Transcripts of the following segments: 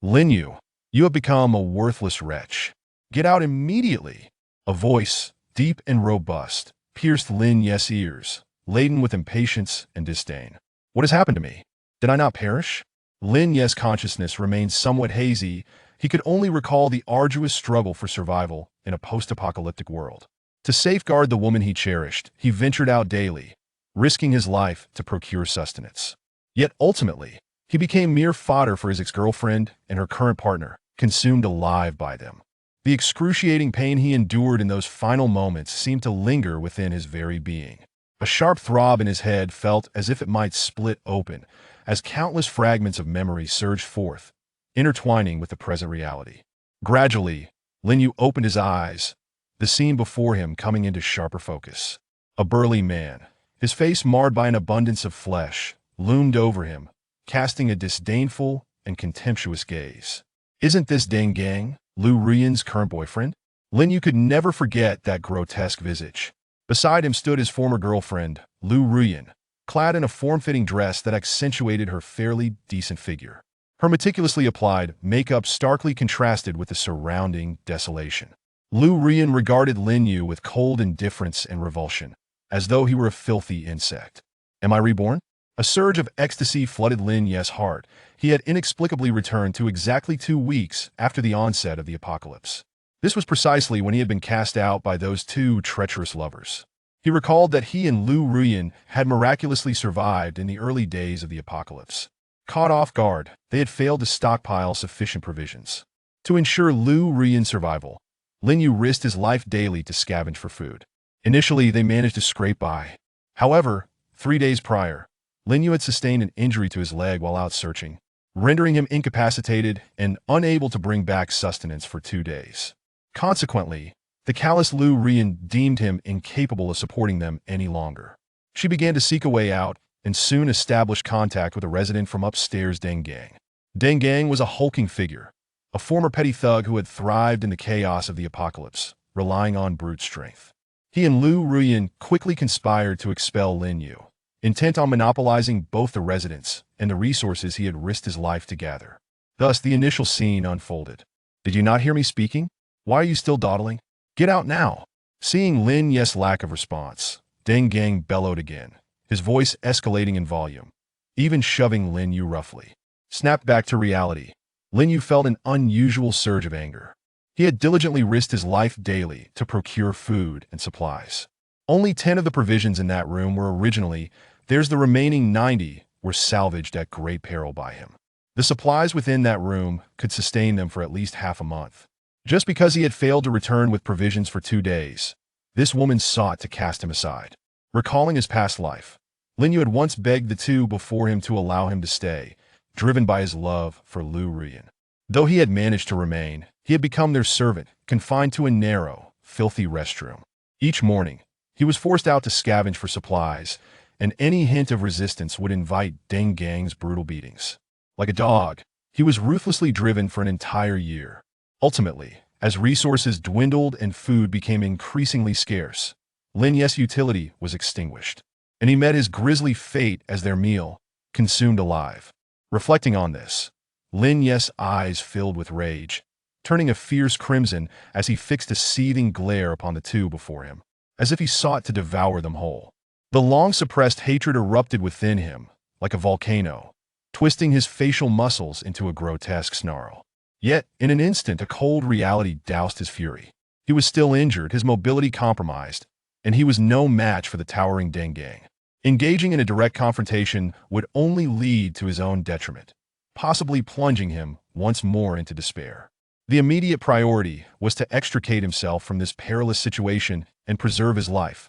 Lin Yu, you have become a worthless wretch. Get out immediately. A voice, deep and robust, pierced Lin Yu's ears, laden with impatience and disdain. What has happened to me? Did I not perish? Lin Yu's consciousness remained somewhat hazy. He could only recall the arduous struggle for survival in a post-apocalyptic world. To safeguard the woman he cherished, he ventured out daily, risking his life to procure sustenance. Yet ultimately, he became mere fodder for his ex-girlfriend and her current partner, consumed alive by them. The excruciating pain he endured in those final moments seemed to linger within his very being. A sharp throb in his head felt as if it might split open, as countless fragments of memory surged forth, intertwining with the present reality. Gradually, Lin Yu opened his eyes, the scene before him coming into sharper focus. A burly man, his face marred by an abundance of flesh, loomed over him, casting a disdainful and contemptuous gaze. Isn't this Deng Gang, Lu Ruyan's current boyfriend? Lin Yu could never forget that grotesque visage. Beside him stood his former girlfriend, Lu Ruyan, clad in a form-fitting dress that accentuated her fairly decent figure. Her meticulously applied makeup starkly contrasted with the surrounding desolation. Lu Ruyan regarded Lin Yu with cold indifference and revulsion, as though he were a filthy insect. Am I reborn? A surge of ecstasy flooded Lin Yu's heart. He had inexplicably returned to exactly 2 weeks after the onset of the apocalypse. This was precisely when he had been cast out by those two treacherous lovers. He recalled that he and Lu Ruyan had miraculously survived in the early days of the apocalypse. Caught off guard, they had failed to stockpile sufficient provisions. To ensure Lu Ruyan's survival, Lin Yu risked his life daily to scavenge for food. Initially, they managed to scrape by. However, 3 days prior, Lin Yu had sustained an injury to his leg while out searching, rendering him incapacitated and unable to bring back sustenance for 2 days. Consequently, the callous Lu Ruyan deemed him incapable of supporting them any longer. She began to seek a way out and soon established contact with a resident from upstairs Deng Gang. Deng Gang was a hulking figure, a former petty thug who had thrived in the chaos of the apocalypse, relying on brute strength. He and Lu Ruyan quickly conspired to expel Lin Yu, intent on monopolizing both the residence and the resources he had risked his life to gather. Thus, the initial scene unfolded. Did you not hear me speaking? Why are you still dawdling? Get out now! Seeing Lin Yu's lack of response, Deng Gang bellowed again, his voice escalating in volume, even shoving Lin Yu roughly. Snapped back to reality, Lin Yu felt an unusual surge of anger. He had diligently risked his life daily to procure food and supplies. Only 10 of the provisions in that room were originally theirs. The remaining 90 were salvaged at great peril by him. The supplies within that room could sustain them for at least half a month. Just because he had failed to return with provisions for 2 days, this woman sought to cast him aside. Recalling his past life, Lin Yu had once begged the two before him to allow him to stay, driven by his love for Lu Ruyan. Though he had managed to remain, he had become their servant, confined to a narrow, filthy restroom. Each morning, he was forced out to scavenge for supplies, and any hint of resistance would invite Deng Gang's brutal beatings. Like a dog, he was ruthlessly driven for an entire year. Ultimately, as resources dwindled and food became increasingly scarce, Lin Yu's utility was extinguished, and he met his grisly fate as their meal, consumed alive. Reflecting on this, Lin Yu's eyes filled with rage, turning a fierce crimson as he fixed a seething glare upon the two before him, as if he sought to devour them whole. The long-suppressed hatred erupted within him, like a volcano, twisting his facial muscles into a grotesque snarl. Yet, in an instant, a cold reality doused his fury. He was still injured, his mobility compromised, and he was no match for the towering Deng Gang. Engaging in a direct confrontation would only lead to his own detriment, possibly plunging him once more into despair. The immediate priority was to extricate himself from this perilous situation and preserve his life,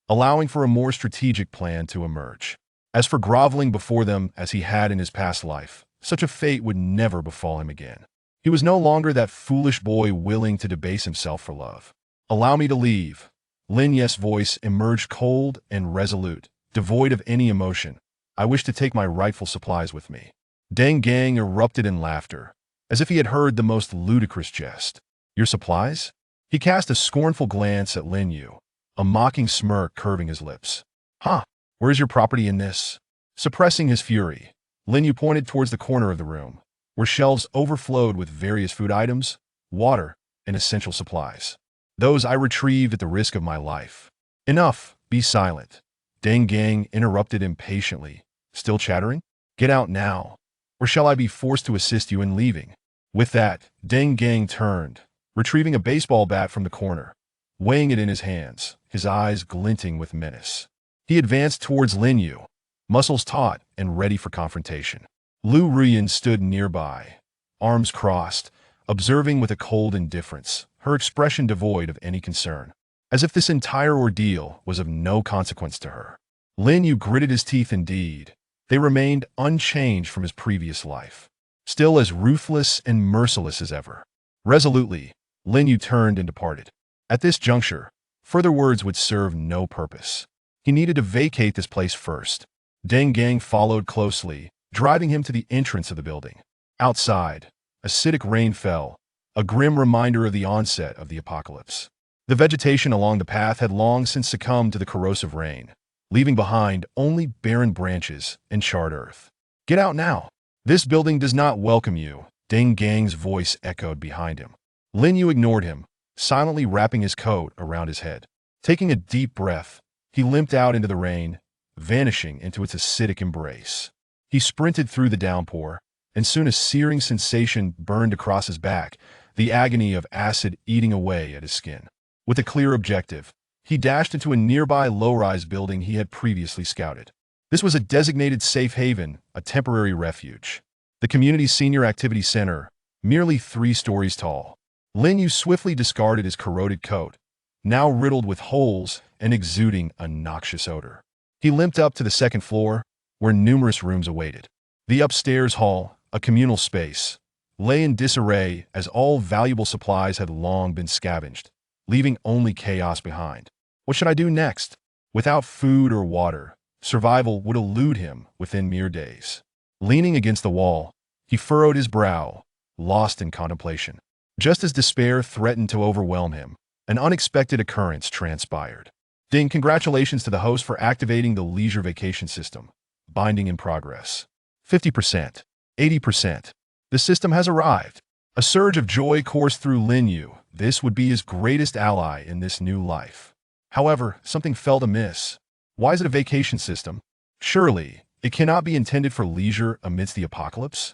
allowing for a more strategic plan to emerge. As for groveling before them as he had in his past life, such a fate would never befall him again. He was no longer that foolish boy willing to debase himself for love. Allow me to leave. Lin Yu's voice emerged cold and resolute, devoid of any emotion. I wish to take my rightful supplies with me. Deng Gang erupted in laughter, as if he had heard the most ludicrous jest. Your supplies? He cast a scornful glance at Lin Yu, a mocking smirk curving his lips. Huh, where's your property in this? Suppressing his fury, Lin Yu pointed towards the corner of the room, where shelves overflowed with various food items, water, and essential supplies. Those I retrieved at the risk of my life. Enough, be silent. Deng Gang interrupted impatiently. Still chattering? Get out now, or shall I be forced to assist you in leaving? With that, Deng Gang turned, retrieving a baseball bat from the corner, weighing it in his hands, his eyes glinting with menace. He advanced towards Lin Yu, muscles taut and ready for confrontation. Lu Ruyan stood nearby, arms crossed, observing with a cold indifference, her expression devoid of any concern, as if this entire ordeal was of no consequence to her. Lin Yu gritted his teeth indeed. They remained unchanged from his previous life, still as ruthless and merciless as ever. Resolutely, Lin Yu turned and departed. At this juncture, further words would serve no purpose. He needed to vacate this place first. Deng Gang followed closely, driving him to the entrance of the building. Outside, acidic rain fell, a grim reminder of the onset of the apocalypse. The vegetation along the path had long since succumbed to the corrosive rain, leaving behind only barren branches and charred earth. Get out now. This building does not welcome you, Deng Gang's voice echoed behind him. Lin Yu ignored him, silently wrapping his coat around his head. Taking a deep breath, he limped out into the rain, vanishing into its acidic embrace. He sprinted through the downpour, and soon a searing sensation burned across his back, the agony of acid eating away at his skin. With a clear objective, he dashed into a nearby low-rise building he had previously scouted. This was a designated safe haven, a temporary refuge. The community's senior activity center, merely 3 stories tall. Lin Yu swiftly discarded his corroded coat, now riddled with holes and exuding a noxious odor. He limped up to the 2nd floor, where numerous rooms awaited. The upstairs hall, a communal space, lay in disarray as all valuable supplies had long been scavenged, leaving only chaos behind. What should I do next? Without food or water, survival would elude him within mere days. Leaning against the wall, he furrowed his brow, lost in contemplation. Just as despair threatened to overwhelm him, an unexpected occurrence transpired. Ding, congratulations to the host for activating the leisure vacation system. Binding in progress. 50%. 80%. The system has arrived. A surge of joy coursed through Lin Yu. This would be his greatest ally in this new life. However, something felt amiss. Why is it a vacation system? Surely, it cannot be intended for leisure amidst the apocalypse?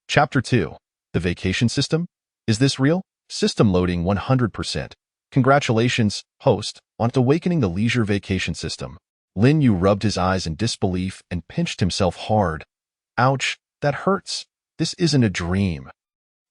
Chapter 2. The vacation system? Is this real? System loading 100%. Congratulations, host, on awakening the leisure vacation system. Lin Yu rubbed his eyes in disbelief and pinched himself hard. Ouch, that hurts. This isn't a dream.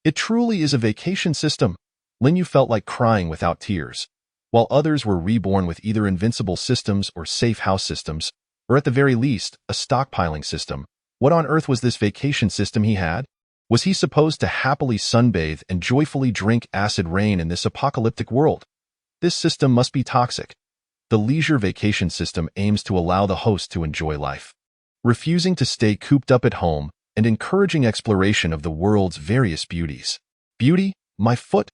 It truly is a vacation system. Lin Yu felt like crying without tears. While others were reborn with either invincible systems or safe house systems, or at the very least, a stockpiling system, what on earth was this vacation system he had? Was he supposed to happily sunbathe and joyfully drink acid rain in this apocalyptic world? This system must be toxic. The leisure vacation system aims to allow the host to enjoy life, refusing to stay cooped up at home and encouraging exploration of the world's various beauties. Beauty? My foot?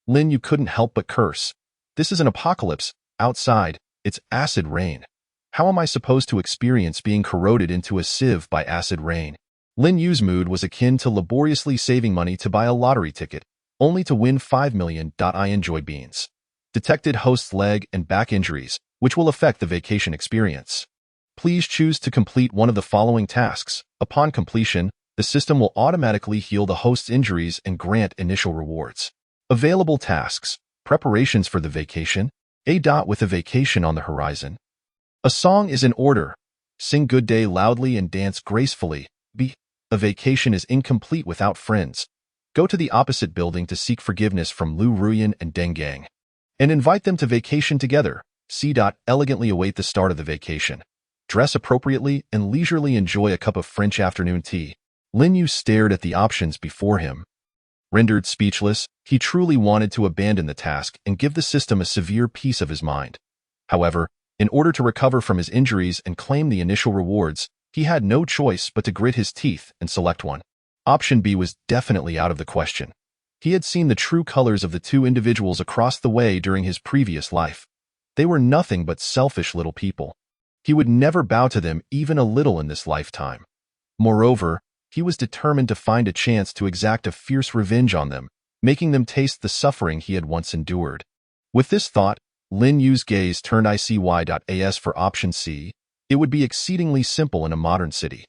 Lin Yu couldn't help but curse. This is an apocalypse. Outside, it's acid rain. How am I supposed to experience being corroded into a sieve by acid rain? Lin Yu's mood was akin to laboriously saving money to buy a lottery ticket, only to win 5 million. I enjoy beans. Detected host's leg and back injuries, which will affect the vacation experience. Please choose to complete one of the following tasks. Upon completion, the system will automatically heal the host's injuries and grant initial rewards. Available tasks. Preparations for the vacation. With a vacation on the horizon. A song is in order. Sing Good Day loudly and dance gracefully. B. A vacation is incomplete without friends. Go to the opposite building to seek forgiveness from Lu Ruyan and Deng Gang, and invite them to vacation together. C. Elegantly await the start of the vacation. Dress appropriately and leisurely enjoy a cup of French afternoon tea. Lin Yu stared at the options before him. Rendered speechless, he truly wanted to abandon the task and give the system a severe piece of his mind. However, in order to recover from his injuries and claim the initial rewards, he had no choice but to grit his teeth and select one. Option B was definitely out of the question. He had seen the true colors of the 2 individuals across the way during his previous life. They were nothing but selfish little people. He would never bow to them even a little in this lifetime. Moreover, he was determined to find a chance to exact a fierce revenge on them, making them taste the suffering he had once endured. With this thought, Lin Yu's gaze turned ICY.AS for option C. It would be exceedingly simple in a modern city.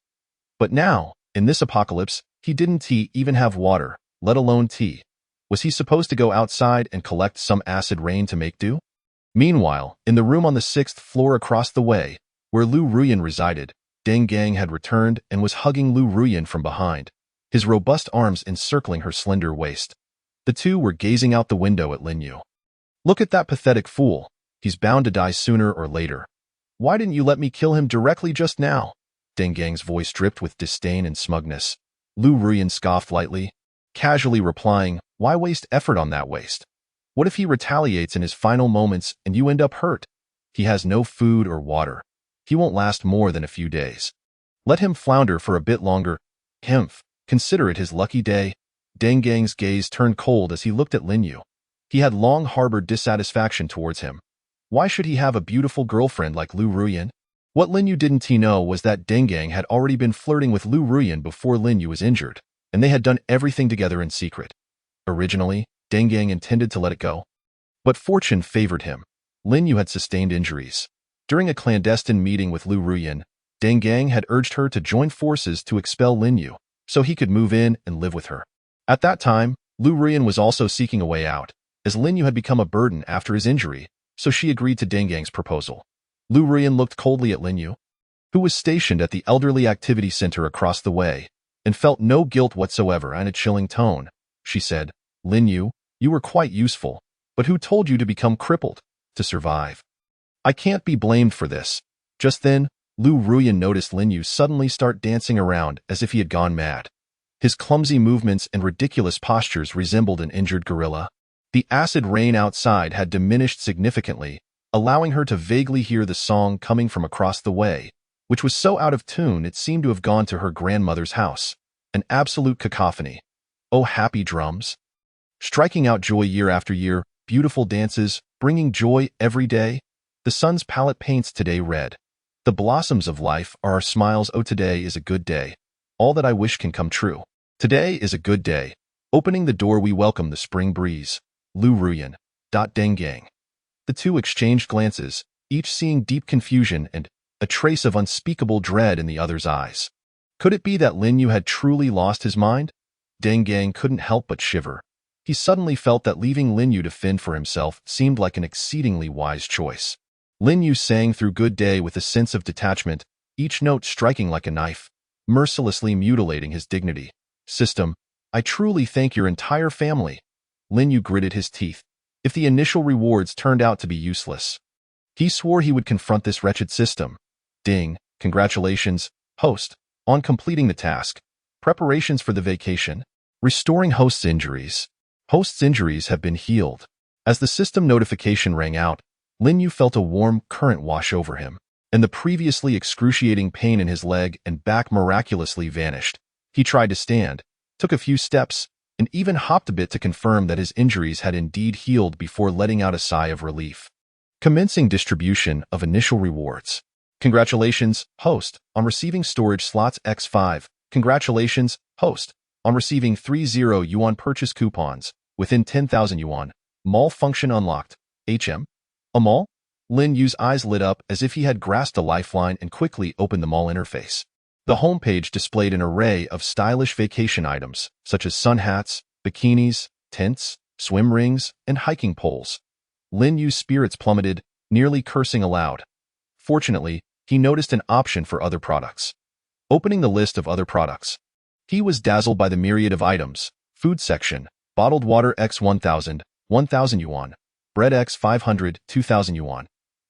But now, in this apocalypse, he didn't even have water, let alone tea. Was he supposed to go outside and collect some acid rain to make do? Meanwhile, in the room on the 6th floor across the way, where Lu Ruyan resided, Deng Gang had returned and was hugging Lu Ruyan from behind, his robust arms encircling her slender waist. The two were gazing out the window at Lin Yu. "Look at that pathetic fool. He's bound to die sooner or later. Why didn't you let me kill him directly just now?" Deng Gang's voice dripped with disdain and smugness. Lu Ruyan scoffed lightly, casually replying, "Why waste effort on that waste? What if he retaliates in his final moments and you end up hurt? He has no food or water. He won't last more than a few days. Let him flounder for a bit longer. Hmph, consider it his lucky day." Deng Gang's gaze turned cold as he looked at Lin Yu. He had long harbored dissatisfaction towards him. Why should he have a beautiful girlfriend like Lu Ruyan? What Lin Yu didn't know was that Deng Gang had already been flirting with Lu Ruyan before Lin Yu was injured, and they had done everything together in secret. Originally, Deng Gang intended to let it go. But fortune favored him. Lin Yu had sustained injuries. During a clandestine meeting with Lu Ruyan, Deng Gang had urged her to join forces to expel Lin Yu, so he could move in and live with her. At that time, Lu Ruyan was also seeking a way out, as Lin Yu had become a burden after his injury, so she agreed to Deng Gang's proposal. Lu Ruyan looked coldly at Lin Yu, who was stationed at the elderly activity center across the way, and felt no guilt whatsoever. In a chilling tone, she said, "Lin Yu, you were quite useful, but who told you to become crippled? To survive? I can't be blamed for this." Just then, Lu Ruyan noticed Lin Yu suddenly start dancing around as if he had gone mad. His clumsy movements and ridiculous postures resembled an injured gorilla. The acid rain outside had diminished significantly, allowing her to vaguely hear the song coming from across the way, which was so out of tune it seemed to have gone to her grandmother's house. An absolute cacophony. Oh, happy drums! Striking out joy year after year, beautiful dances, bringing joy every day. The sun's palette paints today red. The blossoms of life are our smiles. Oh, today is a good day. All that I wish can come true. Today is a good day. Opening the door, we welcome the spring breeze. Lu Ruyan. Deng Gang. The two exchanged glances, each seeing deep confusion and a trace of unspeakable dread in the other's eyes. Could it be that Lin Yu had truly lost his mind? Deng Gang couldn't help but shiver. He suddenly felt that leaving Lin Yu to fend for himself seemed like an exceedingly wise choice. Lin Yu sang through Good Day with a sense of detachment, each note striking like a knife, mercilessly mutilating his dignity. "System, I truly thank your entire family." Lin Yu gritted his teeth. If the initial rewards turned out to be useless, he swore he would confront this wretched system. "Ding, congratulations, host, on completing the task. Preparations for the vacation. Restoring host's injuries. Host's injuries have been healed." As the system notification rang out, Lin Yu felt a warm current wash over him, and the previously excruciating pain in his leg and back miraculously vanished. He tried to stand, took a few steps, and even hopped a bit to confirm that his injuries had indeed healed before letting out a sigh of relief. Commencing distribution of initial rewards. Congratulations, host, on receiving storage slots X5. Congratulations, host, on receiving 30 yuan purchase coupons within 10,000 yuan. Mall function unlocked. HM? A mall? Lin Yu's eyes lit up as if he had grasped a lifeline and quickly opened the mall interface. The homepage displayed an array of stylish vacation items, such as sun hats, bikinis, tents, swim rings, and hiking poles. Lin Yu's spirits plummeted, nearly cursing aloud. Fortunately, he noticed an option for other products. Opening the list of other products, he was dazzled by the myriad of items. Food section, bottled water X 1,000, 1,000 yuan. Bread X 500, 2,000 yuan.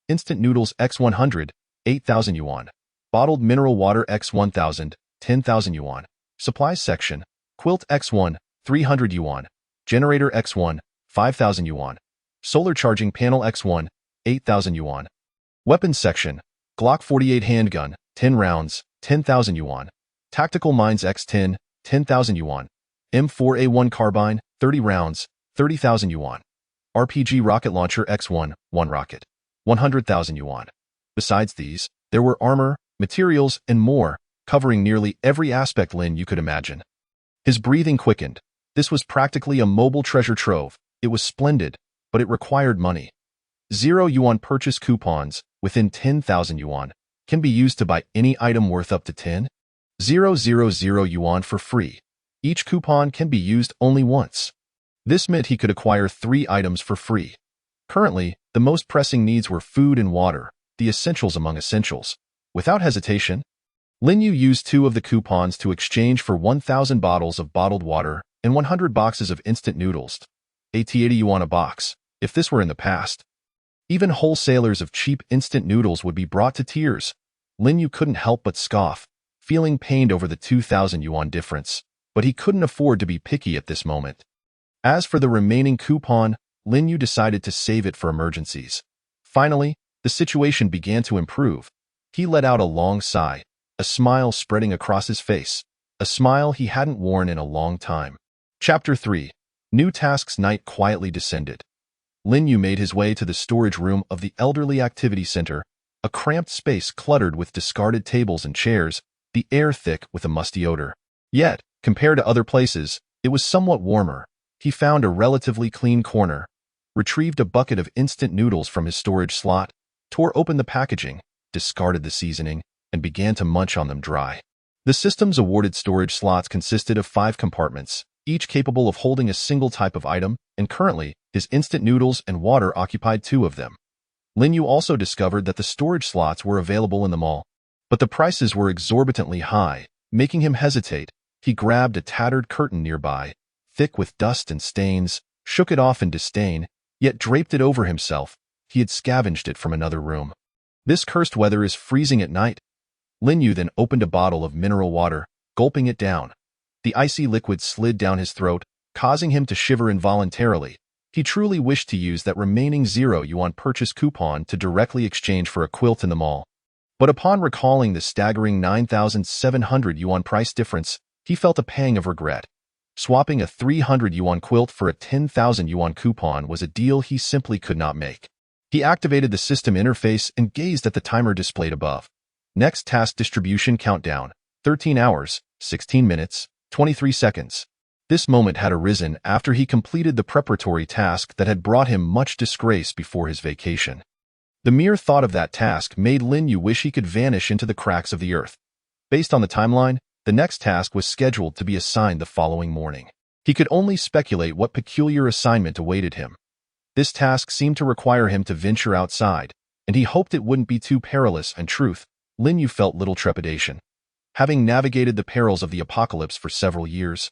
Instant noodles X 100, 8,000 yuan. Bottled mineral water X 1,000, 10,000 yuan. Supplies section, quilt X1, 300 yuan. Generator X1, 5,000 yuan. Solar charging panel X1, 8,000 yuan. Weapons section, Glock 48 handgun, 10 rounds, 10,000 yuan. Tactical mines X10, 10,000 yuan. M4A1 carbine, 30 rounds, 30,000 yuan. RPG rocket launcher X1, 1 rocket, 100,000 yuan. Besides these, there were armor, materials, and more, covering nearly every aspect Lin you could imagine. His breathing quickened. This was practically a mobile treasure trove. It was splendid, but it required money. 0 yuan purchase coupons within 10,000 yuan can be used to buy any item worth up to 10,000 yuan for free. Each coupon can be used only once. This meant he could acquire 3 items for free. Currently, the most pressing needs were food and water, the essentials among essentials. Without hesitation, Lin Yu used 2 of the coupons to exchange for 1,000 bottles of bottled water and 100 boxes of instant noodles. 80 yuan a box. If this were in the past, even wholesalers of cheap instant noodles would be brought to tears. Lin Yu couldn't help but scoff, feeling pained over the 2,000 yuan difference, but he couldn't afford to be picky at this moment. As for the remaining coupon, Lin Yu decided to save it for emergencies. Finally, the situation began to improve. He let out a long sigh, a smile spreading across his face, a smile he hadn't worn in a long time. Chapter 3. New tasks. Night quietly descended. Lin Yu made his way to the storage room of the Elderly Activity Center, a cramped space cluttered with discarded tables and chairs, the air thick with a musty odor. Yet, compared to other places, it was somewhat warmer. He found a relatively clean corner, retrieved a bucket of instant noodles from his storage slot, tore open the packaging, discarded the seasoning, and began to munch on them dry. The system's awarded storage slots consisted of 5 compartments, each capable of holding a single type of item, and currently, his instant noodles and water occupied 2 of them. Lin Yu also discovered that the storage slots were available in the mall, but the prices were exorbitantly high, making him hesitate. He grabbed a tattered curtain nearby, thick with dust and stains, shook it off in disdain, yet draped it over himself. He had scavenged it from another room. This cursed weather is freezing at night. Lin Yu then opened a bottle of mineral water, gulping it down. The icy liquid slid down his throat, causing him to shiver involuntarily. He truly wished to use that remaining 0 yuan purchase coupon to directly exchange for a quilt in the mall. But upon recalling the staggering 9,700 yuan price difference, he felt a pang of regret. Swapping a 300 yuan quilt for a 10,000 yuan coupon was a deal he simply could not make. He activated the system interface and gazed at the timer displayed above. Next task distribution countdown, 13 hours, 16 minutes, 23 seconds. This moment had arisen after he completed the preparatory task that had brought him much disgrace before his vacation. The mere thought of that task made Lin Yu wish he could vanish into the cracks of the earth. Based on the timeline, the next task was scheduled to be assigned the following morning. He could only speculate what peculiar assignment awaited him. This task seemed to require him to venture outside, and he hoped it wouldn't be too perilous. In truth, Lin Yu felt little trepidation. Having navigated the perils of the apocalypse for several years,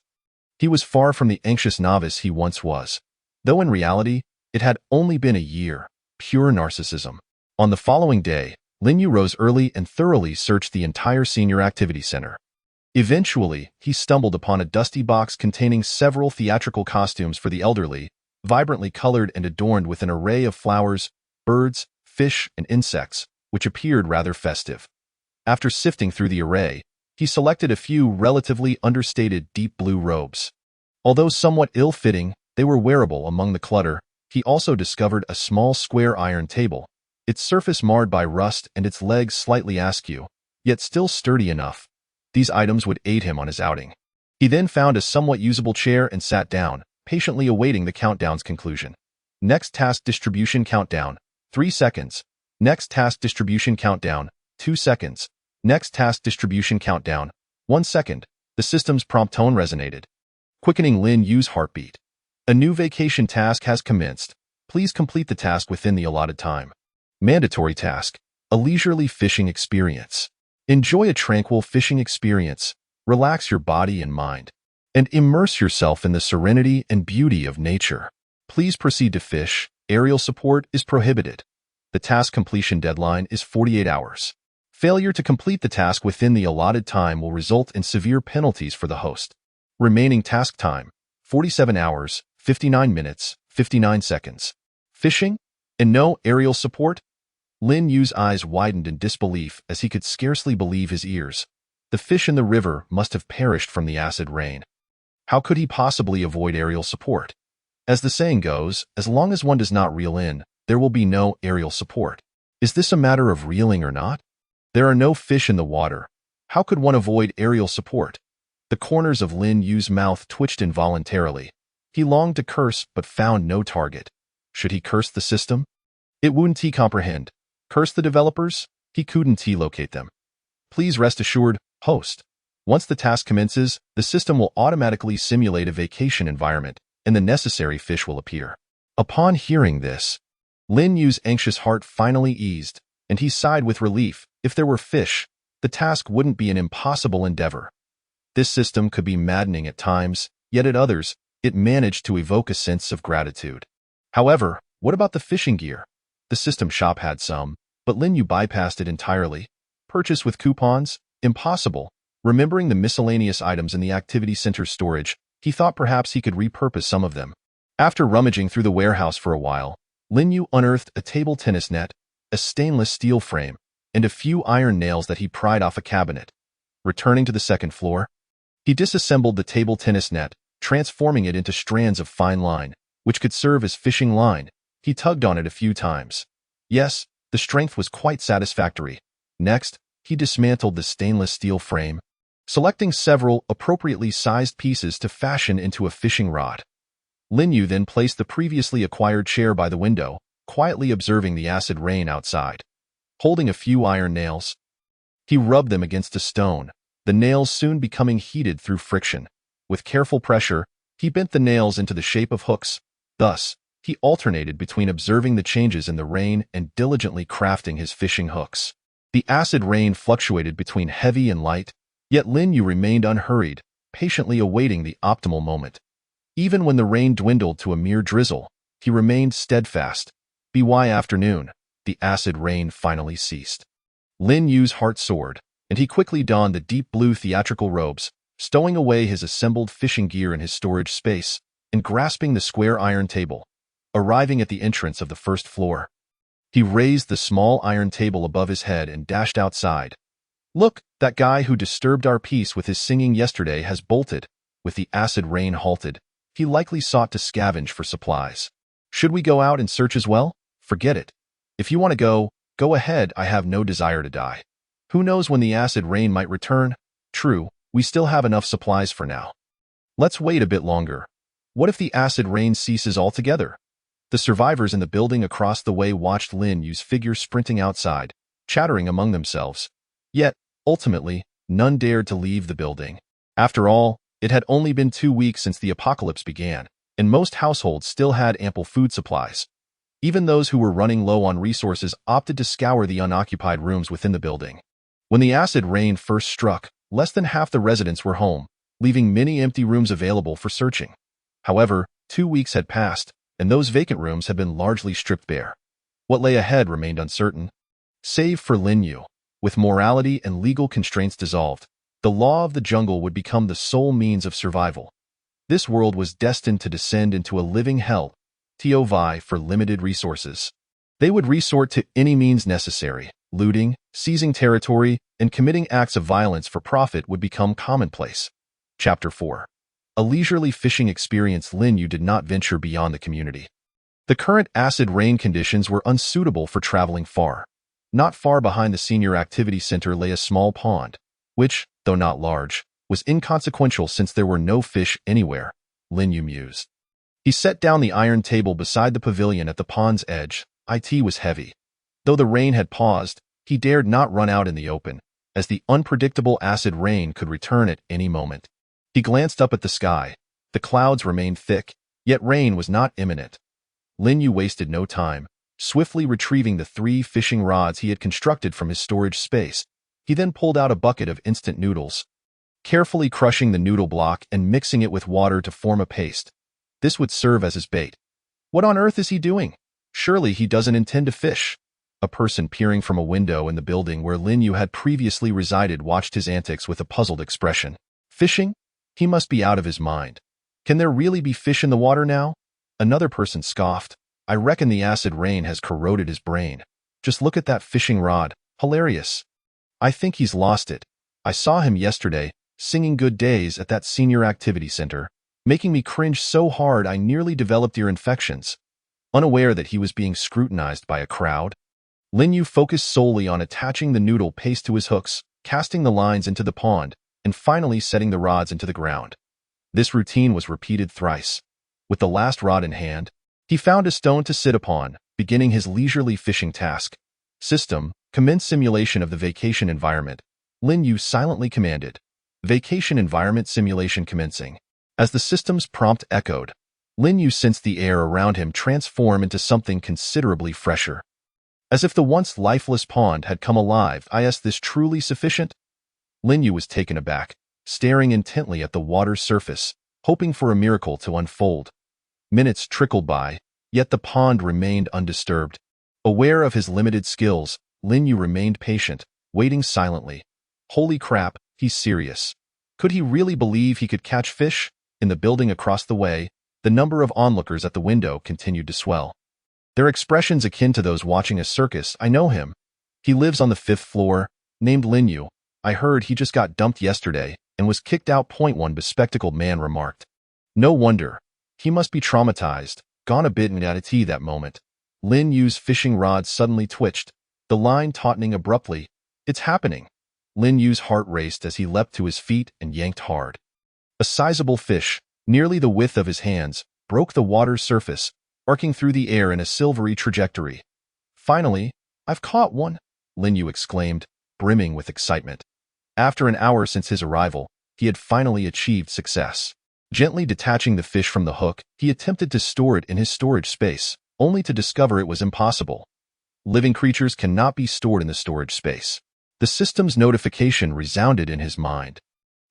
he was far from the anxious novice he once was, though in reality, it had only been a year. Pure narcissism. On the following day, Lin Yu rose early and thoroughly searched the entire senior activity center. Eventually, he stumbled upon a dusty box containing several theatrical costumes for the elderly, vibrantly colored and adorned with an array of flowers, birds, fish, and insects, which appeared rather festive. After sifting through the array, he selected a few relatively understated deep blue robes. Although somewhat ill-fitting, they were wearable among the clutter. He also discovered a small square iron table, its surface marred by rust and its legs slightly askew, yet still sturdy enough. These items would aid him on his outing. He then found a somewhat usable chair and sat down, patiently awaiting the countdown's conclusion. Next task distribution countdown, 3 seconds. Next task distribution countdown, 2 seconds. Next task distribution countdown, 1 second. The system's prompt tone resonated, quickening Lin Yu's heartbeat. A new vacation task has commenced. Please complete the task within the allotted time. Mandatory task, a leisurely fishing experience. Enjoy a tranquil fishing experience, relax your body and mind, and immerse yourself in the serenity and beauty of nature. Please proceed to fish. Aerial support is prohibited. The task completion deadline is 48 hours. Failure to complete the task within the allotted time will result in severe penalties for the host. Remaining task time, 47 hours, 59 minutes, 59 seconds. Fishing? And no aerial support? Lin Yu's eyes widened in disbelief as he could scarcely believe his ears. The fish in the river must have perished from the acid rain. How could he possibly avoid aerial support? As the saying goes, as long as one does not reel in, there will be no aerial support. Is this a matter of reeling or not? There are no fish in the water. How could one avoid aerial support? The corners of Lin Yu's mouth twitched involuntarily. He longed to curse, but found no target. Should he curse the system? It wouldn't he comprehend. Curse the developers? He couldn't he locate them. Please rest assured, host. Once the task commences, the system will automatically simulate a vacation environment, and the necessary fish will appear. Upon hearing this, Lin Yu's anxious heart finally eased, and he sighed with relief. If there were fish, the task wouldn't be an impossible endeavor. This system could be maddening at times, yet at others, it managed to evoke a sense of gratitude. However, what about the fishing gear? The system shop had some, but Lin Yu bypassed it entirely. Purchase with coupons? Impossible. Remembering the miscellaneous items in the activity center's storage, he thought perhaps he could repurpose some of them. After rummaging through the warehouse for a while, Lin Yu unearthed a table tennis net, a stainless steel frame, and a few iron nails that he pried off a cabinet. Returning to the second floor, he disassembled the table tennis net, transforming it into strands of fine line, which could serve as fishing line. He tugged on it a few times. Yes, the strength was quite satisfactory. Next, he dismantled the stainless steel frame, selecting several appropriately sized pieces to fashion into a fishing rod. Lin Yu then placed the previously acquired chair by the window, quietly observing the acid rain outside. Holding a few iron nails, he rubbed them against a stone, the nails soon becoming heated through friction. With careful pressure, he bent the nails into the shape of hooks. Thus, he alternated between observing the changes in the rain and diligently crafting his fishing hooks. The acid rain fluctuated between heavy and light, yet Lin Yu remained unhurried, patiently awaiting the optimal moment. Even when the rain dwindled to a mere drizzle, he remained steadfast. By afternoon, the acid rain finally ceased. Lin Yu's heart soared, and he quickly donned the deep blue theatrical robes, stowing away his assembled fishing gear in his storage space, and grasping the square iron table. Arriving at the entrance of the first floor, he raised the small iron table above his head and dashed outside. Look, that guy who disturbed our peace with his singing yesterday has bolted. With the acid rain halted, he likely sought to scavenge for supplies. Should we go out and search as well? Forget it. If you want to go ahead. I have no desire to die. Who knows when the acid rain might return? True, we still have enough supplies for now. Let's wait a bit longer. What if the acid rain ceases altogether? The survivors in the building across the way watched Lin Yu's figure sprinting outside, chattering among themselves. Yet, ultimately, none dared to leave the building. After all, it had only been 2 weeks since the apocalypse began, and most households still had ample food supplies. Even those who were running low on resources opted to scour the unoccupied rooms within the building. When the acid rain first struck, less than half the residents were home, leaving many empty rooms available for searching. However, 2 weeks had passed, and those vacant rooms had been largely stripped bare. What lay ahead remained uncertain. Save for Lin Yu, with morality and legal constraints dissolved, the law of the jungle would become the sole means of survival. This world was destined to descend into a living hell, for limited resources. They would resort to any means necessary. Looting, seizing territory, and committing acts of violence for profit would become commonplace. Chapter 4. A leisurely fishing experience. Lin Yu did not venture beyond the community. The current acid rain conditions were unsuitable for traveling far. Not far behind the senior activity center lay a small pond, which, though not large, was inconsequential since there were no fish anywhere, Lin Yu mused. He set down the iron table beside the pavilion at the pond's edge. It was heavy. Though the rain had paused, he dared not run out in the open, as the unpredictable acid rain could return at any moment. He glanced up at the sky. The clouds remained thick, yet rain was not imminent. Lin Yu wasted no time, swiftly retrieving the 3 fishing rods he had constructed from his storage space. He then pulled out a bucket of instant noodles, carefully crushing the noodle block and mixing it with water to form a paste. This would serve as his bait. What on earth is he doing? Surely he doesn't intend to fish. A person peering from a window in the building where Lin Yu had previously resided watched his antics with a puzzled expression. Fishing? He must be out of his mind. Can there really be fish in the water now? Another person scoffed. I reckon the acid rain has corroded his brain. Just look at that fishing rod. Hilarious. I think he's lost it. I saw him yesterday, singing good days at that senior activity center, making me cringe so hard I nearly developed ear infections. Unaware that he was being scrutinized by a crowd, Lin Yu focused solely on attaching the noodle paste to his hooks, casting the lines into the pond, and finally setting the rods into the ground. This routine was repeated thrice. With the last rod in hand, he found a stone to sit upon, beginning his leisurely fishing task. System, commence simulation of the vacation environment. Lin Yu silently commanded. Vacation environment simulation commencing. As the system's prompt echoed, Lin Yu sensed the air around him transform into something considerably fresher. As if the once lifeless pond had come alive. Is this truly sufficient? Lin Yu was taken aback, staring intently at the water's surface, hoping for a miracle to unfold. Minutes trickled by, yet the pond remained undisturbed. Aware of his limited skills, Lin Yu remained patient, waiting silently. Holy crap, he's serious. Could he really believe he could catch fish? In the building across the way, the number of onlookers at the window continued to swell. Their expressions akin to those watching a circus. I know him. He lives on the 5th floor, named Lin Yu. I heard he just got dumped yesterday and was kicked out. One bespectacled man remarked. No wonder. He must be traumatized, gone a bit at tea that moment. Lin Yu's fishing rod suddenly twitched, the line tautening abruptly. It's happening. Lin Yu's heart raced as he leapt to his feet and yanked hard. A sizable fish, nearly the width of his hands, broke the water's surface, arcing through the air in a silvery trajectory. Finally, I've caught one, Lin Yu exclaimed, brimming with excitement. After an hour since his arrival, he had finally achieved success. Gently detaching the fish from the hook, he attempted to store it in his storage space, only to discover it was impossible. Living creatures cannot be stored in the storage space. The system's notification resounded in his mind.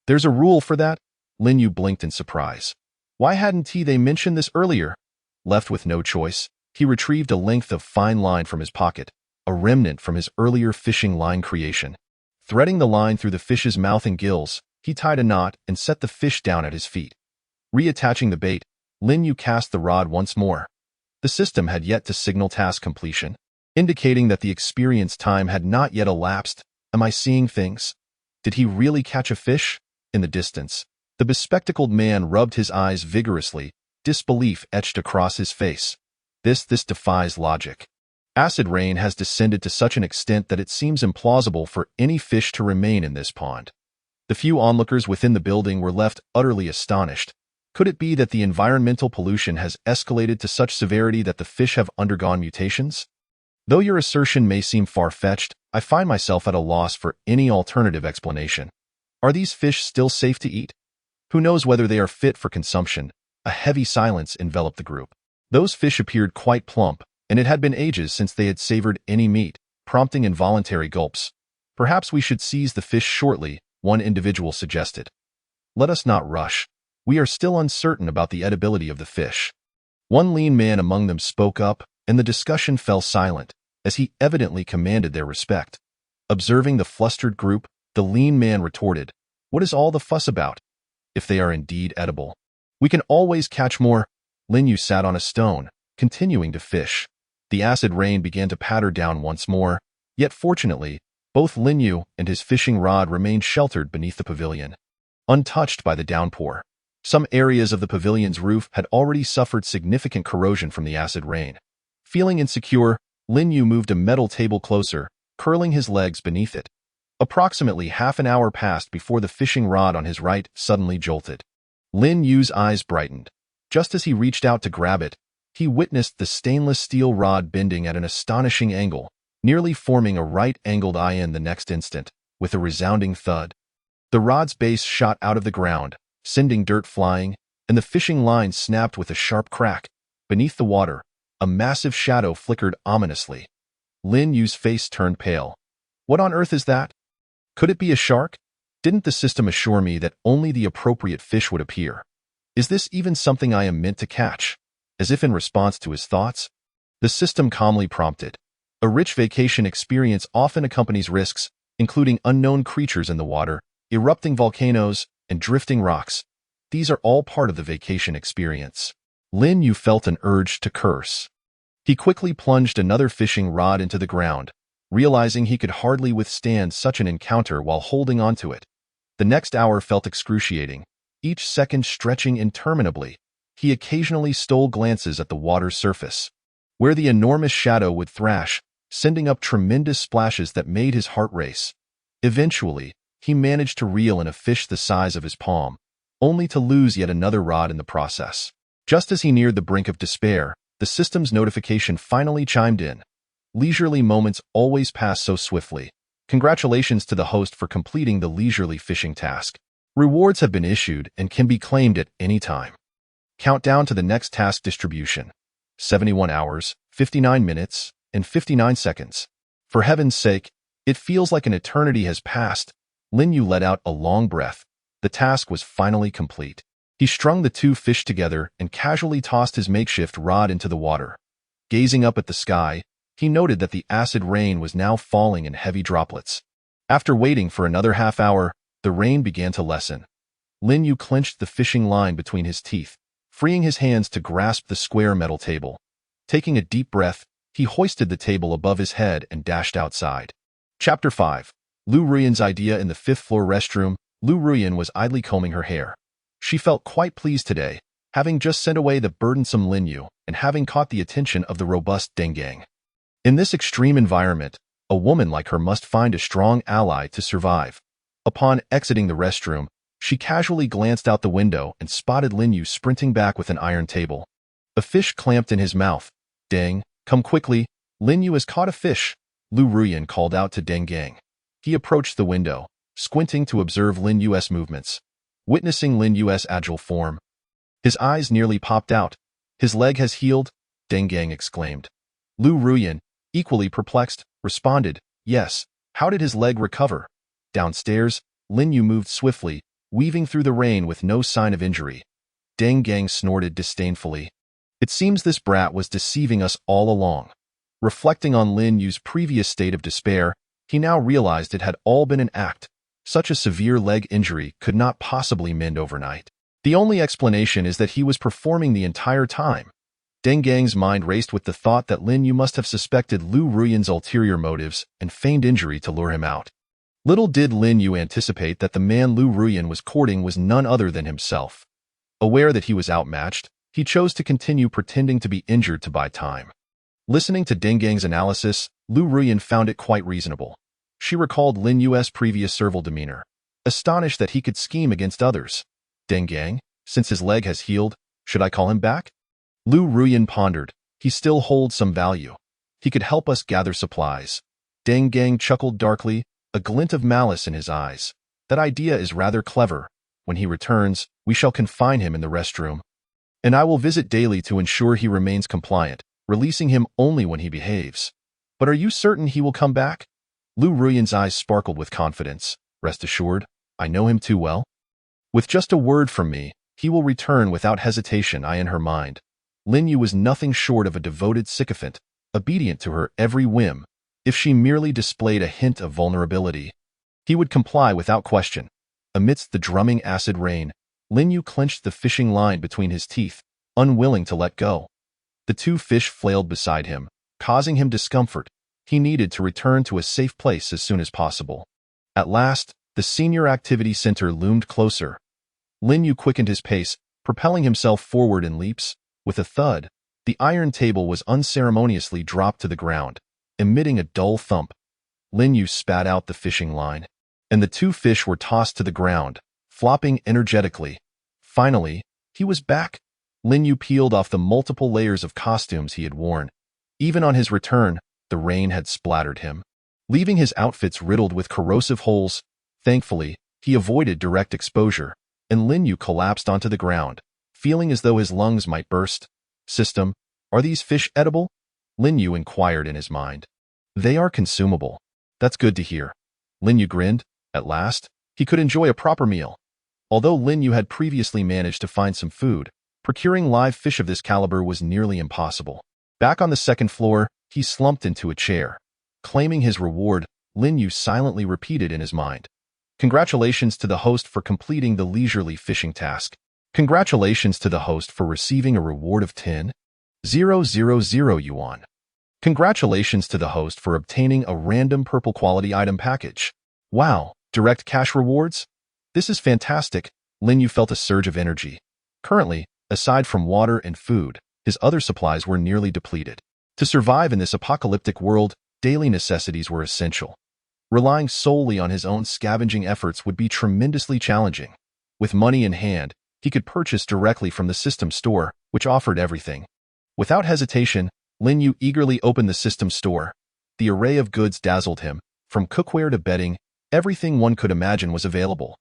There's a rule for that? Lin Yu blinked in surprise. Why hadn't they mentioned this earlier? Left with no choice, he retrieved a length of fine line from his pocket, a remnant from his earlier fishing line creation. Threading the line through the fish's mouth and gills, he tied a knot and set the fish down at his feet. Reattaching the bait, Lin Yu cast the rod once more. The system had yet to signal task completion, indicating that the experience time had not yet elapsed. Am I seeing things? Did he really catch a fish? In the distance, the bespectacled man rubbed his eyes vigorously, disbelief etched across his face. This defies logic. Acid rain has descended to such an extent that it seems implausible for any fish to remain in this pond. The few onlookers within the building were left utterly astonished. Could it be that the environmental pollution has escalated to such severity that the fish have undergone mutations? Though your assertion may seem far-fetched, I find myself at a loss for any alternative explanation. Are these fish still safe to eat? Who knows whether they are fit for consumption? A heavy silence enveloped the group. Those fish appeared quite plump, and it had been ages since they had savored any meat, prompting involuntary gulps. Perhaps we should seize the fish shortly, one individual suggested. Let us not rush. We are still uncertain about the edibility of the fish. One lean man among them spoke up, and the discussion fell silent, as he evidently commanded their respect. Observing the flustered group, the lean man retorted, "What is all the fuss about? If they are indeed edible, we can always catch more." Lin Yu sat on a stone, continuing to fish. The acid rain began to patter down once more, yet fortunately, both Lin Yu and his fishing rod remained sheltered beneath the pavilion, untouched by the downpour. Some areas of the pavilion's roof had already suffered significant corrosion from the acid rain. Feeling insecure, Lin Yu moved a metal table closer, curling his legs beneath it. Approximately half an hour passed before the fishing rod on his right suddenly jolted. Lin Yu's eyes brightened. Just as he reached out to grab it, he witnessed the stainless steel rod bending at an astonishing angle, nearly forming a right-angled eye in the next instant, with a resounding thud. The rod's base shot out of the ground, sending dirt flying, and the fishing line snapped with a sharp crack. Beneath the water, a massive shadow flickered ominously. Lin Yu's face turned pale. What on earth is that? Could it be a shark? Didn't the system assure me that only the appropriate fish would appear? Is this even something I am meant to catch? As if in response to his thoughts, the system calmly prompted. A rich vacation experience often accompanies risks, including unknown creatures in the water, erupting volcanoes, and drifting rocks. These are all part of the vacation experience. Lin Yu felt an urge to curse. He quickly plunged another fishing rod into the ground, realizing he could hardly withstand such an encounter while holding onto it. The next hour felt excruciating, each second stretching interminably. He occasionally stole glances at the water's surface, where the enormous shadow would thrash, sending up tremendous splashes that made his heart race. Eventually, he managed to reel in a fish the size of his palm, only to lose yet another rod in the process. Just as he neared the brink of despair, the system's notification finally chimed in. Leisurely moments always pass so swiftly. Congratulations to the host for completing the leisurely fishing task. Rewards have been issued and can be claimed at any time. Countdown to the next task distribution. 71 hours, 59 minutes, and 59 seconds. For heaven's sake, it feels like an eternity has passed. Lin Yu let out a long breath. The task was finally complete. He strung the two fish together and casually tossed his makeshift rod into the water. Gazing up at the sky, he noted that the acid rain was now falling in heavy droplets. After waiting for another half hour, the rain began to lessen. Lin Yu clenched the fishing line between his teeth, freeing his hands to grasp the square metal table. Taking a deep breath, he hoisted the table above his head and dashed outside. Chapter 5. Lu Ruyan's idea. In the fifth-floor restroom, Lu Ruyan was idly combing her hair. She felt quite pleased today, having just sent away the burdensome Lin Yu and having caught the attention of the robust Deng Gang. In this extreme environment, a woman like her must find a strong ally to survive. Upon exiting the restroom, she casually glanced out the window and spotted Lin Yu sprinting back with an iron table. A fish clamped in his mouth. Deng, come quickly, Lin Yu has caught a fish, Lu Ruyan called out to Deng Gang. He approached the window, squinting to observe Lin Yu's movements. Witnessing Lin Yu's agile form, his eyes nearly popped out. His leg has healed, Deng Gang exclaimed. Lu Ruyan, equally perplexed, responded, yes, how did his leg recover? Downstairs, Lin Yu moved swiftly, weaving through the rain with no sign of injury. Deng Gang snorted disdainfully. It seems this brat was deceiving us all along. Reflecting on Lin Yu's previous state of despair, he now realized it had all been an act. Such a severe leg injury could not possibly mend overnight. The only explanation is that he was performing the entire time. Deng Gang's mind raced with the thought that Lin Yu must have suspected Lu Ruyan's ulterior motives and feigned injury to lure him out. Little did Lin Yu anticipate that the man Lu Ruyan was courting was none other than himself. Aware that he was outmatched, he chose to continue pretending to be injured to buy time. Listening to Deng Gang's analysis, Lu Ruyan found it quite reasonable. She recalled Lin Yu's previous servile demeanor, astonished that he could scheme against others. Deng Gang, since his leg has healed, should I call him back? Lu Ruyan pondered. He still holds some value. He could help us gather supplies. Deng Gang chuckled darkly, a glint of malice in his eyes. That idea is rather clever. When he returns, we shall confine him in the restroom. And I will visit daily to ensure he remains compliant, releasing him only when he behaves. But are you certain he will come back? Lu Ruyan's eyes sparkled with confidence. Rest assured, I know him too well. With just a word from me, he will return without hesitation. In her mind, Lin Yu was nothing short of a devoted sycophant, obedient to her every whim. If she merely displayed a hint of vulnerability, he would comply without question. Amidst the drumming acid rain, Lin Yu clenched the fishing line between his teeth, unwilling to let go. The two fish flailed beside him, causing him discomfort. He needed to return to a safe place as soon as possible. At last, the senior activity center loomed closer. Lin Yu quickened his pace, propelling himself forward in leaps. With a thud, the iron table was unceremoniously dropped to the ground, emitting a dull thump. Lin Yu spat out the fishing line, and the two fish were tossed to the ground, flopping energetically. Finally, he was back. Lin Yu peeled off the multiple layers of costumes he had worn. Even on his return, the rain had splattered him, leaving his outfits riddled with corrosive holes. Thankfully, he avoided direct exposure, and Lin Yu collapsed onto the ground, feeling as though his lungs might burst. System, are these fish edible? Lin Yu inquired in his mind. They are consumable. That's good to hear. Lin Yu grinned. At last, he could enjoy a proper meal. Although Lin Yu had previously managed to find some food, procuring live fish of this caliber was nearly impossible. Back on the second floor, he slumped into a chair. Claiming his reward, Lin Yu silently repeated in his mind. Congratulations to the host for completing the leisurely fishing task. Congratulations to the host for receiving a reward of 10,000 yuan. Congratulations to the host for obtaining a random purple quality item package. Wow, direct cash rewards? This is fantastic. Lin Yu felt a surge of energy. Currently, aside from water and food, his other supplies were nearly depleted. To survive in this apocalyptic world, daily necessities were essential. Relying solely on his own scavenging efforts would be tremendously challenging. With money in hand, he could purchase directly from the system store, which offered everything. Without hesitation, Lin Yu eagerly opened the system store. The array of goods dazzled him. From cookware to bedding, everything one could imagine was available.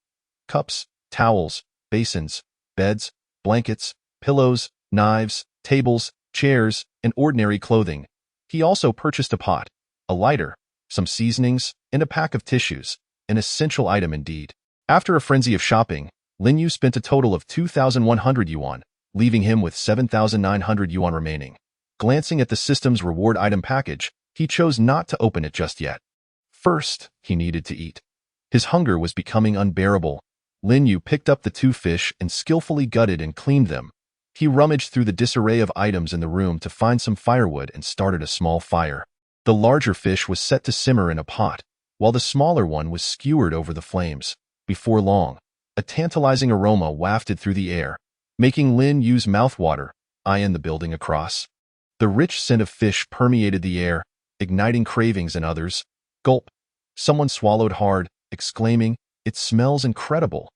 Cups, towels, basins, beds, blankets, pillows, knives, tables, chairs, and ordinary clothing. He also purchased a pot, a lighter, some seasonings, and a pack of tissues, an essential item indeed. After a frenzy of shopping, Lin Yu spent a total of 2,100 yuan, leaving him with 7,900 yuan remaining. Glancing at the system's reward item package, he chose not to open it just yet. First, he needed to eat. His hunger was becoming unbearable. Lin Yu picked up the 2 fish and skillfully gutted and cleaned them. He rummaged through the disarray of items in the room to find some firewood and started a small fire. The larger fish was set to simmer in a pot, while the smaller one was skewered over the flames. Before long, a tantalizing aroma wafted through the air, making Lin Yu's mouth water, eyeing the building across. The rich scent of fish permeated the air, igniting cravings in others. Gulp. Someone swallowed hard, exclaiming, "It smells incredible.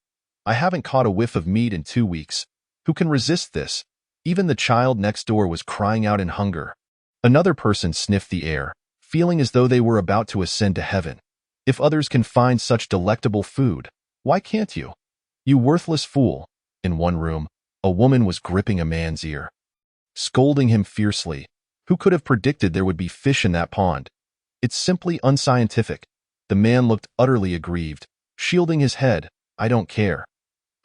I haven't caught a whiff of meat in 2 weeks. Who can resist this?" Even the child next door was crying out in hunger. Another person sniffed the air, feeling as though they were about to ascend to heaven. If others can find such delectable food, why can't you? You worthless fool. In one room, a woman was gripping a man's ear, scolding him fiercely. Who could have predicted there would be fish in that pond? It's simply unscientific. The man looked utterly aggrieved, shielding his head. "I don't care.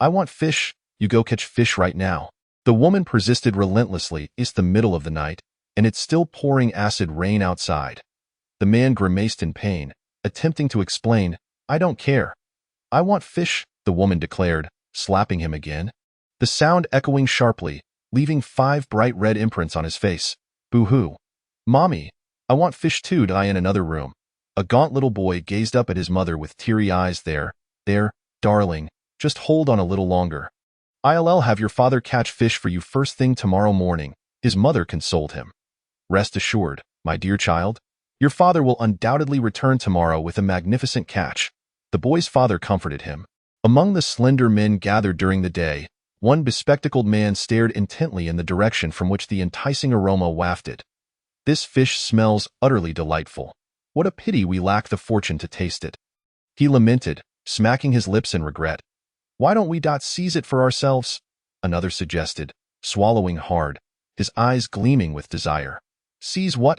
I want fish. You go catch fish right now." The woman persisted relentlessly. It's the middle of the night, and it's still pouring acid rain outside. The man grimaced in pain, attempting to explain. "I don't care. I want fish," the woman declared, slapping him again. The sound echoing sharply, leaving 5 bright red imprints on his face. "Boo-hoo. Mommy, I want fish too." Die in another room. A gaunt little boy gazed up at his mother with teary eyes. There, darling, just hold on a little longer. I'll have your father catch fish for you first thing tomorrow morning," his mother consoled him. "Rest assured, my dear child, your father will undoubtedly return tomorrow with a magnificent catch." The boy's father comforted him. Among the slender men gathered during the day, one bespectacled man stared intently in the direction from which the enticing aroma wafted. "This fish smells utterly delightful. What a pity we lack the fortune to taste it," he lamented, smacking his lips in regret. "Why don't we seize it for ourselves?" another suggested, swallowing hard, his eyes gleaming with desire. "Seize what?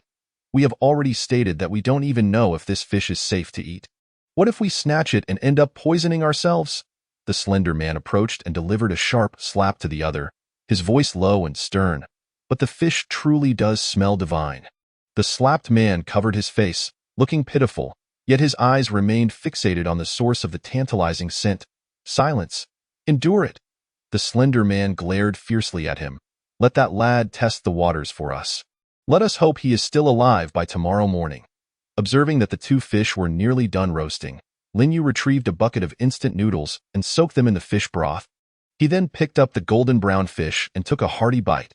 We have already stated that we don't even know if this fish is safe to eat. What if we snatch it and end up poisoning ourselves?" The slender man approached and delivered a sharp slap to the other, his voice low and stern. "But the fish truly does smell divine." The slapped man covered his face, looking pitiful, yet his eyes remained fixated on the source of the tantalizing scent. "Silence. Endure it." The slender man glared fiercely at him. "Let that lad test the waters for us. Let us hope he is still alive by tomorrow morning." Observing that the 2 fish were nearly done roasting, Lin Yu retrieved a bucket of instant noodles and soaked them in the fish broth. He then picked up the golden brown fish and took a hearty bite.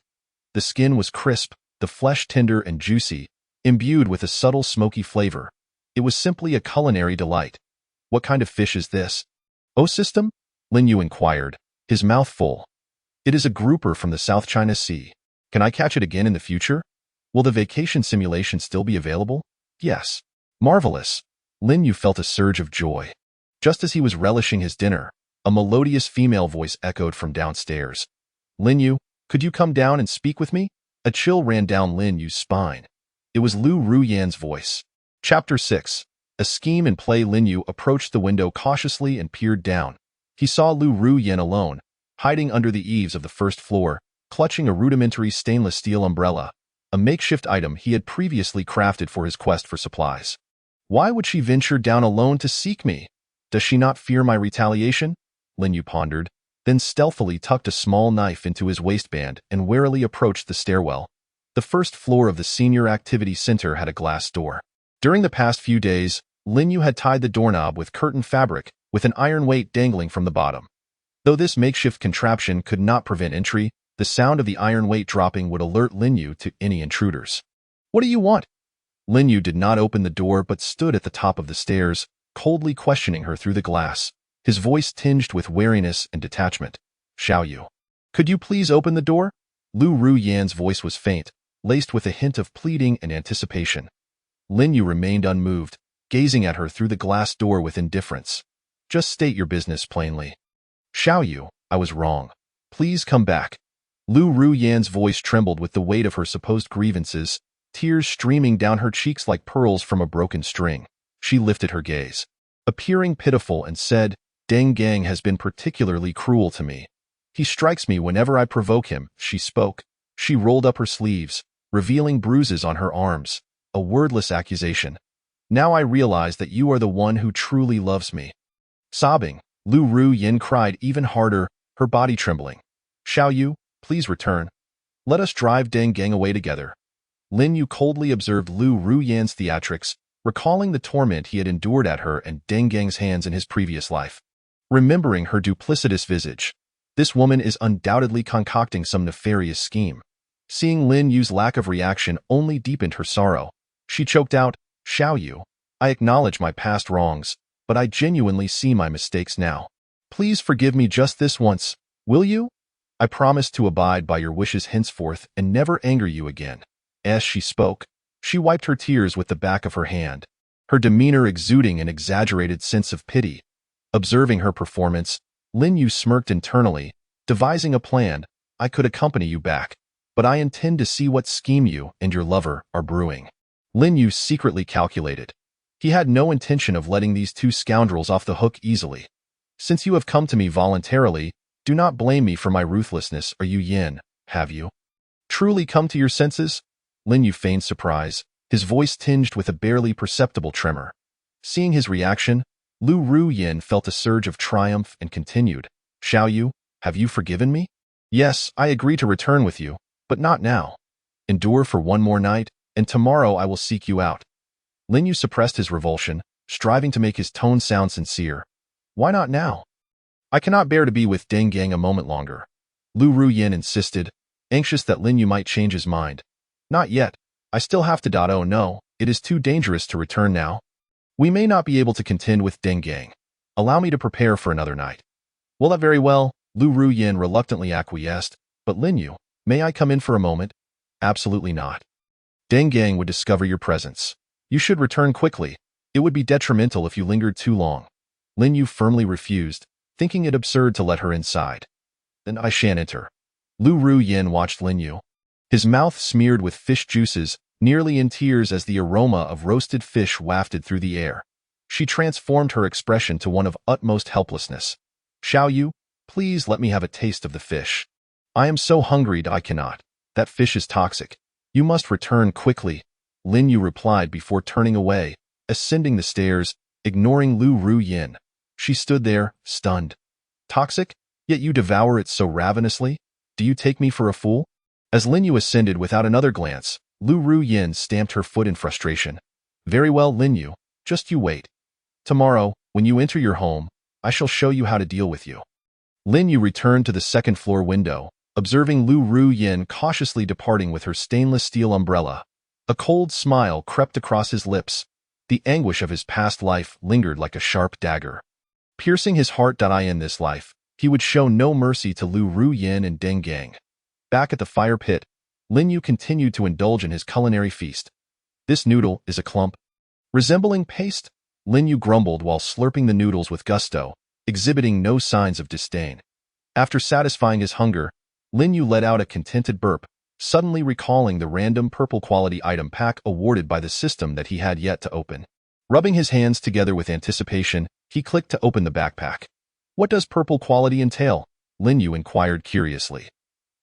The skin was crisp, the flesh tender and juicy, imbued with a subtle smoky flavor. It was simply a culinary delight. "What kind of fish is this?" "Oh, system?" Lin Yu inquired, his mouth full. "It is a grouper from the South China Sea. Can I catch it again in the future? Will the vacation simulation still be available?" "Yes." "Marvelous." Lin Yu felt a surge of joy. Just as he was relishing his dinner, a melodious female voice echoed from downstairs. "Lin Yu, could you come down and speak with me?" A chill ran down Lin Yu's spine. It was Lu Ruyan's voice. Chapter 6. A scheme in play. Lin Yu approached the window cautiously and peered down. He saw Lu Ruyan alone, hiding under the eaves of the first floor, clutching a rudimentary stainless steel umbrella, a makeshift item he had previously crafted for his quest for supplies. "Why would she venture down alone to seek me? Does she not fear my retaliation?" Lin Yu pondered, then stealthily tucked a small knife into his waistband and warily approached the stairwell. The first floor of the Senior Activity Center had a glass door. During the past few days, Lin Yu had tied the doorknob with curtain fabric, with an iron weight dangling from the bottom. Though this makeshift contraption could not prevent entry, the sound of the iron weight dropping would alert Lin Yu to any intruders. "What do you want?" Lin Yu did not open the door but stood at the top of the stairs, coldly questioning her through the glass, his voice tinged with wariness and detachment. Xiao Yu, could you please open the door? Lu Ruyan's voice was faint, laced with a hint of pleading and anticipation. Lin Yu remained unmoved, gazing at her through the glass door with indifference. Just state your business plainly. Xiao Yu, I was wrong. Please come back. Lu Ruyan's voice trembled with the weight of her supposed grievances, tears streaming down her cheeks like pearls from a broken string. She lifted her gaze, appearing pitiful, and said, Deng Gang has been particularly cruel to me. He strikes me whenever I provoke him. She spoke. She rolled up her sleeves, revealing bruises on her arms, a wordless accusation. Now I realize that you are the one who truly loves me. Sobbing, Lu Ruyan cried even harder, her body trembling. Xiao Yu, please return. Let us drive Deng Gang away together. Lin Yu coldly observed Lu Ruyan's theatrics, recalling the torment he had endured at her and Deng Gang's hands in his previous life. Remembering her duplicitous visage, this woman is undoubtedly concocting some nefarious scheme. Seeing Lin Yu's lack of reaction only deepened her sorrow. She choked out, Xiao Yu, I acknowledge my past wrongs, but I genuinely see my mistakes now. Please forgive me just this once, will you? I promise to abide by your wishes henceforth and never anger you again. As she spoke, she wiped her tears with the back of her hand, her demeanor exuding an exaggerated sense of pity. Observing her performance, Lin Yu smirked internally, devising a plan. I could accompany you back, but I intend to see what scheme you and your lover are brewing. Lin Yu secretly calculated. He had no intention of letting these two scoundrels off the hook easily. Since you have come to me voluntarily, do not blame me for my ruthlessness. Are you Yin, have you truly come to your senses? Lin Yu feigned surprise, his voice tinged with a barely perceptible tremor. Seeing his reaction, Lu Ruyan felt a surge of triumph and continued, Xiao Yu, have you forgiven me? Yes, I agree to return with you, but not now. Endure for one more night, and tomorrow I will seek you out. Lin Yu suppressed his revulsion, striving to make his tone sound sincere. Why not now? I cannot bear to be with Deng Gang a moment longer. Lu Ruyan insisted, anxious that Lin Yu might change his mind. Not yet. I still have to. Oh no, it is too dangerous to return now. We may not be able to contend with Deng Gang. Allow me to prepare for another night. Well, that very well, Lu Ruyan reluctantly acquiesced, but Lin Yu, may I come in for a moment? Absolutely not. Deng Gang would discover your presence. You should return quickly. It would be detrimental if you lingered too long. Lin Yu firmly refused, thinking it absurd to let her inside. Then I shan't enter. Lu Ruyan watched Lin Yu, his mouth smeared with fish juices, nearly in tears as the aroma of roasted fish wafted through the air. She transformed her expression to one of utmost helplessness. Xiao Yu, please let me have a taste of the fish. I am so hungry I cannot. That fish is toxic. You must return quickly, Lin Yu replied before turning away, ascending the stairs, ignoring Lu Ruyan. She stood there, stunned. Toxic? Yet you devour it so ravenously? Do you take me for a fool? As Lin Yu ascended without another glance, Lu Ruyan stamped her foot in frustration. Very well, Lin Yu, just you wait. Tomorrow, when you enter your home, I shall show you how to deal with you. Lin Yu returned to the second-floor window, observing Lu Ruyan cautiously departing with her stainless steel umbrella. A cold smile crept across his lips. The anguish of his past life lingered like a sharp dagger. Piercing his heart. In this life, he would show no mercy to Lu Ruyan and Deng Gang. Back at the fire pit, Lin Yu continued to indulge in his culinary feast. This noodle is a clump. Resembling paste, Lin Yu grumbled while slurping the noodles with gusto, exhibiting no signs of disdain. After satisfying his hunger, Lin Yu let out a contented burp, suddenly recalling the random purple quality item pack awarded by the system that he had yet to open. Rubbing his hands together with anticipation, he clicked to open the backpack. What does purple quality entail? Lin Yu inquired curiously.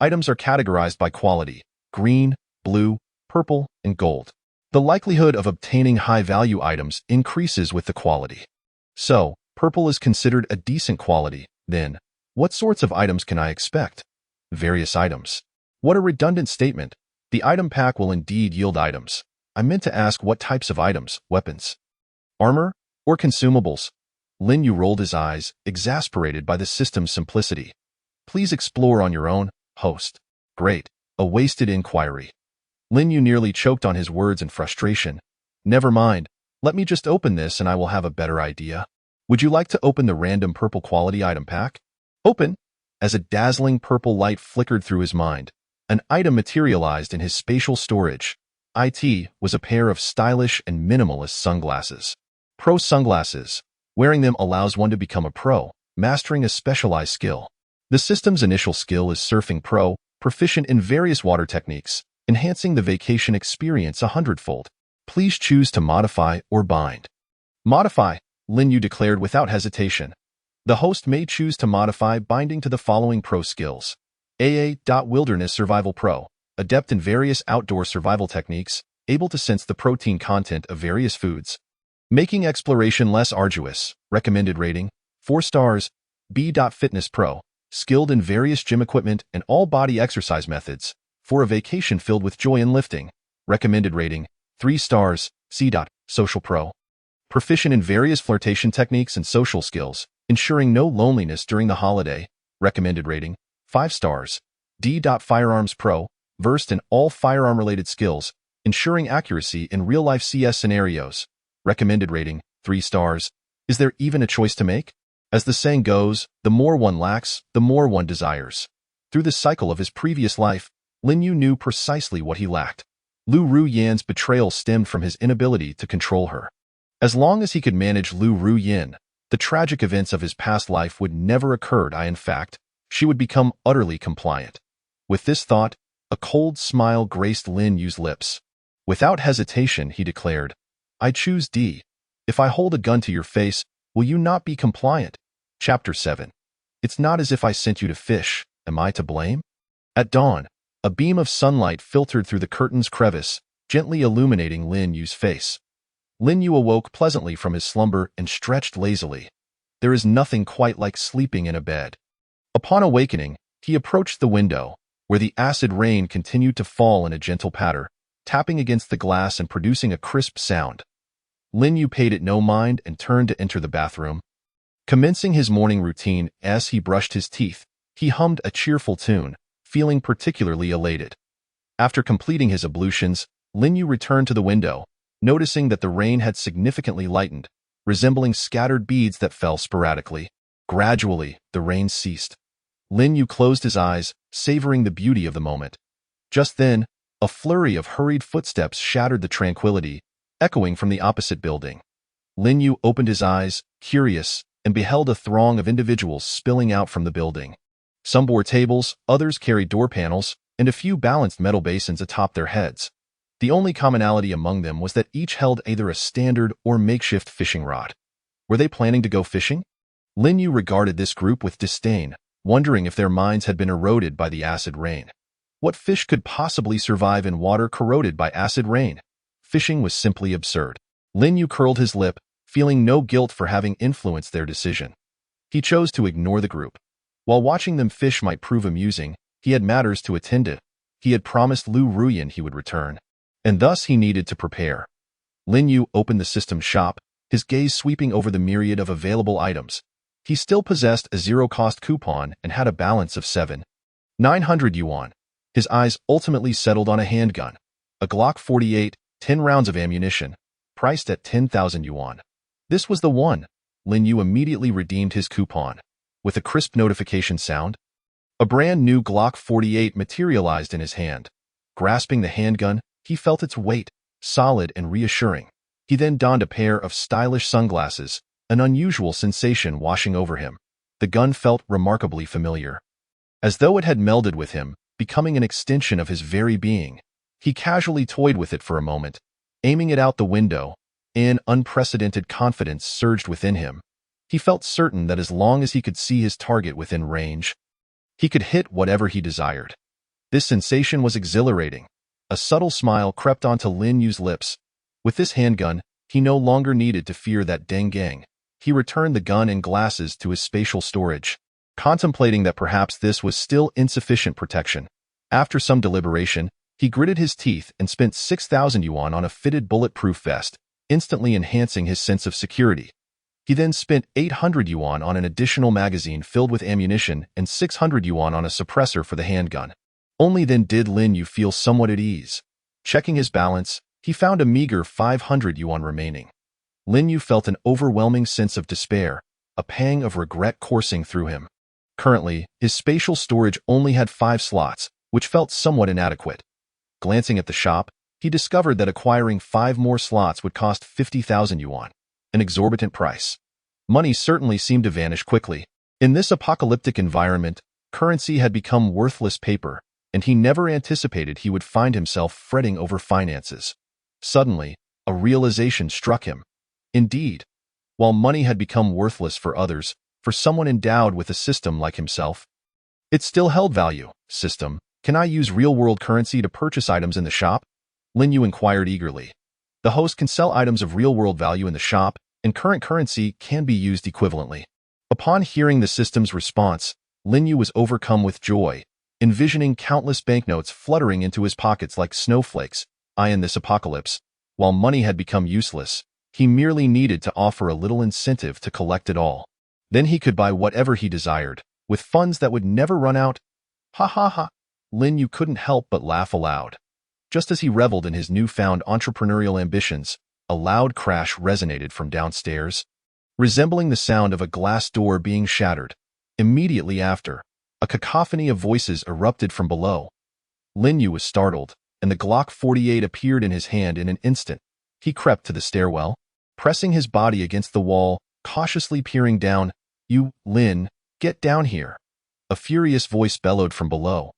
Items are categorized by quality: green, blue, purple, and gold. The likelihood of obtaining high-value items increases with the quality. So, purple is considered a decent quality, then. What sorts of items can I expect? Various items. What a redundant statement. The item pack will indeed yield items. I meant to ask what types of items, weapons, armor, or consumables. Lin Yu rolled his eyes, exasperated by the system's simplicity. Please explore on your own, host. Great. A wasted inquiry. Lin Yu nearly choked on his words in frustration, Never mind. Let me just open this and I will have a better idea. Would you like to open the random purple quality item pack? Open! As a dazzling purple light flickered through his mind, an item materialized in his spatial storage. It was a pair of stylish and minimalist sunglasses. Pro sunglasses. Wearing them allows one to become a pro, mastering a specialized skill. The system's initial skill is Surfing Pro, proficient in various water techniques, enhancing the vacation experience 100-fold. Please choose to modify or bind. Modify, Lin Yu declared without hesitation. The host may choose to modify binding to the following pro skills. Wilderness Survival Pro, adept in various outdoor survival techniques, able to sense the protein content of various foods. Making exploration less arduous, recommended rating, 4 stars. Fitness Pro, skilled in various gym equipment and all-body exercise methods, for a vacation filled with joy and lifting, recommended rating, 3 stars. Social Pro, proficient in various flirtation techniques and social skills, ensuring no loneliness during the holiday, recommended rating, 5 stars. Firearms Pro, versed in all firearm-related skills, ensuring accuracy in real-life CS scenarios, recommended rating, 3 stars. Is there even a choice to make? As the saying goes, the more one lacks, the more one desires. Through the cycle of his previous life, Lin Yu knew precisely what he lacked. Lu Ruyan's betrayal stemmed from his inability to control her. As long as he could manage Lu Ruyan, the tragic events of his past life would never occur. In fact, she would become utterly compliant. With this thought, a cold smile graced Lin Yu's lips. Without hesitation, he declared, I choose D. If I hold a gun to your face, will you not be compliant? Chapter 7. It's not as if I sent you to fish. Am I to blame? At dawn, a beam of sunlight filtered through the curtain's crevice, gently illuminating Lin Yu's face. Lin Yu awoke pleasantly from his slumber and stretched lazily. There is nothing quite like sleeping in a bed. Upon awakening, he approached the window, where the acid rain continued to fall in a gentle patter, tapping against the glass and producing a crisp sound. Lin Yu paid it no mind and turned to enter the bathroom. Commencing his morning routine as he brushed his teeth, he hummed a cheerful tune, feeling particularly elated. After completing his ablutions, Lin Yu returned to the window, noticing that the rain had significantly lightened, resembling scattered beads that fell sporadically. Gradually, the rain ceased. Lin Yu closed his eyes, savoring the beauty of the moment. Just then, a flurry of hurried footsteps shattered the tranquility, echoing from the opposite building. Lin Yu opened his eyes, curious, and beheld a throng of individuals spilling out from the building. Some bore tables, others carried door panels, and a few balanced metal basins atop their heads. The only commonality among them was that each held either a standard or makeshift fishing rod. Were they planning to go fishing? Lin Yu regarded this group with disdain, wondering if their minds had been eroded by the acid rain. What fish could possibly survive in water corroded by acid rain? Fishing was simply absurd. Lin Yu curled his lip, feeling no guilt for having influenced their decision. He chose to ignore the group. While watching them fish might prove amusing, he had matters to attend to. He had promised Lu Ruyan he would return, and thus he needed to prepare. Lin Yu opened the system shop, his gaze sweeping over the myriad of available items. He still possessed a zero-cost coupon and had a balance of 7,900 yuan. His eyes ultimately settled on a handgun, a Glock 48, 10 rounds of ammunition, priced at 10,000 yuan. This was the one. Lin Yu immediately redeemed his coupon. With a crisp notification sound, a brand new Glock 48 materialized in his hand. Grasping the handgun, he felt its weight, solid and reassuring. He then donned a pair of stylish sunglasses, an unusual sensation washing over him. The gun felt remarkably familiar, as though it had melded with him, becoming an extension of his very being. He casually toyed with it for a moment, aiming it out the window. An unprecedented confidence surged within him. He felt certain that as long as he could see his target within range, he could hit whatever he desired. This sensation was exhilarating. A subtle smile crept onto Lin Yu's lips. With this handgun, he no longer needed to fear that dengang. He returned the gun and glasses to his spatial storage, contemplating that perhaps this was still insufficient protection. After some deliberation, he gritted his teeth and spent 6,000 yuan on a fitted bulletproof vest, instantly enhancing his sense of security. He then spent 800 yuan on an additional magazine filled with ammunition and 600 yuan on a suppressor for the handgun. Only then did Lin Yu feel somewhat at ease. Checking his balance, He found a meager 500 yuan remaining. Lin Yu felt an overwhelming sense of despair, a pang of regret coursing through him. Currently, his spatial storage only had 5 slots, which felt somewhat inadequate. Glancing at the shop, he discovered that acquiring 5 more slots would cost 50,000 yuan, an exorbitant price. Money certainly seemed to vanish quickly. In this apocalyptic environment, currency had become worthless paper, and he never anticipated he would find himself fretting over finances. Suddenly, a realization struck him. Indeed, while money had become worthless for others, for someone endowed with a system like himself, it still held value. System, can I use real-world currency to purchase items in the shop? Lin Yu inquired eagerly. The host can sell items of real-world value in the shop, and current currency can be used equivalently. Upon hearing the system's response, Lin Yu was overcome with joy, envisioning countless banknotes fluttering into his pockets like snowflakes. In this apocalypse, while money had become useless, he merely needed to offer a little incentive to collect it all. Then he could buy whatever he desired, with funds that would never run out. Ha ha ha! Lin Yu couldn't help but laugh aloud. Just as he reveled in his newfound entrepreneurial ambitions, a loud crash resonated from downstairs, resembling the sound of a glass door being shattered. Immediately after, a cacophony of voices erupted from below. Lin Yu was startled, and the Glock 48 appeared in his hand in an instant. He crept to the stairwell, pressing his body against the wall, cautiously peering down. You, Lin, get down here. A furious voice bellowed from below.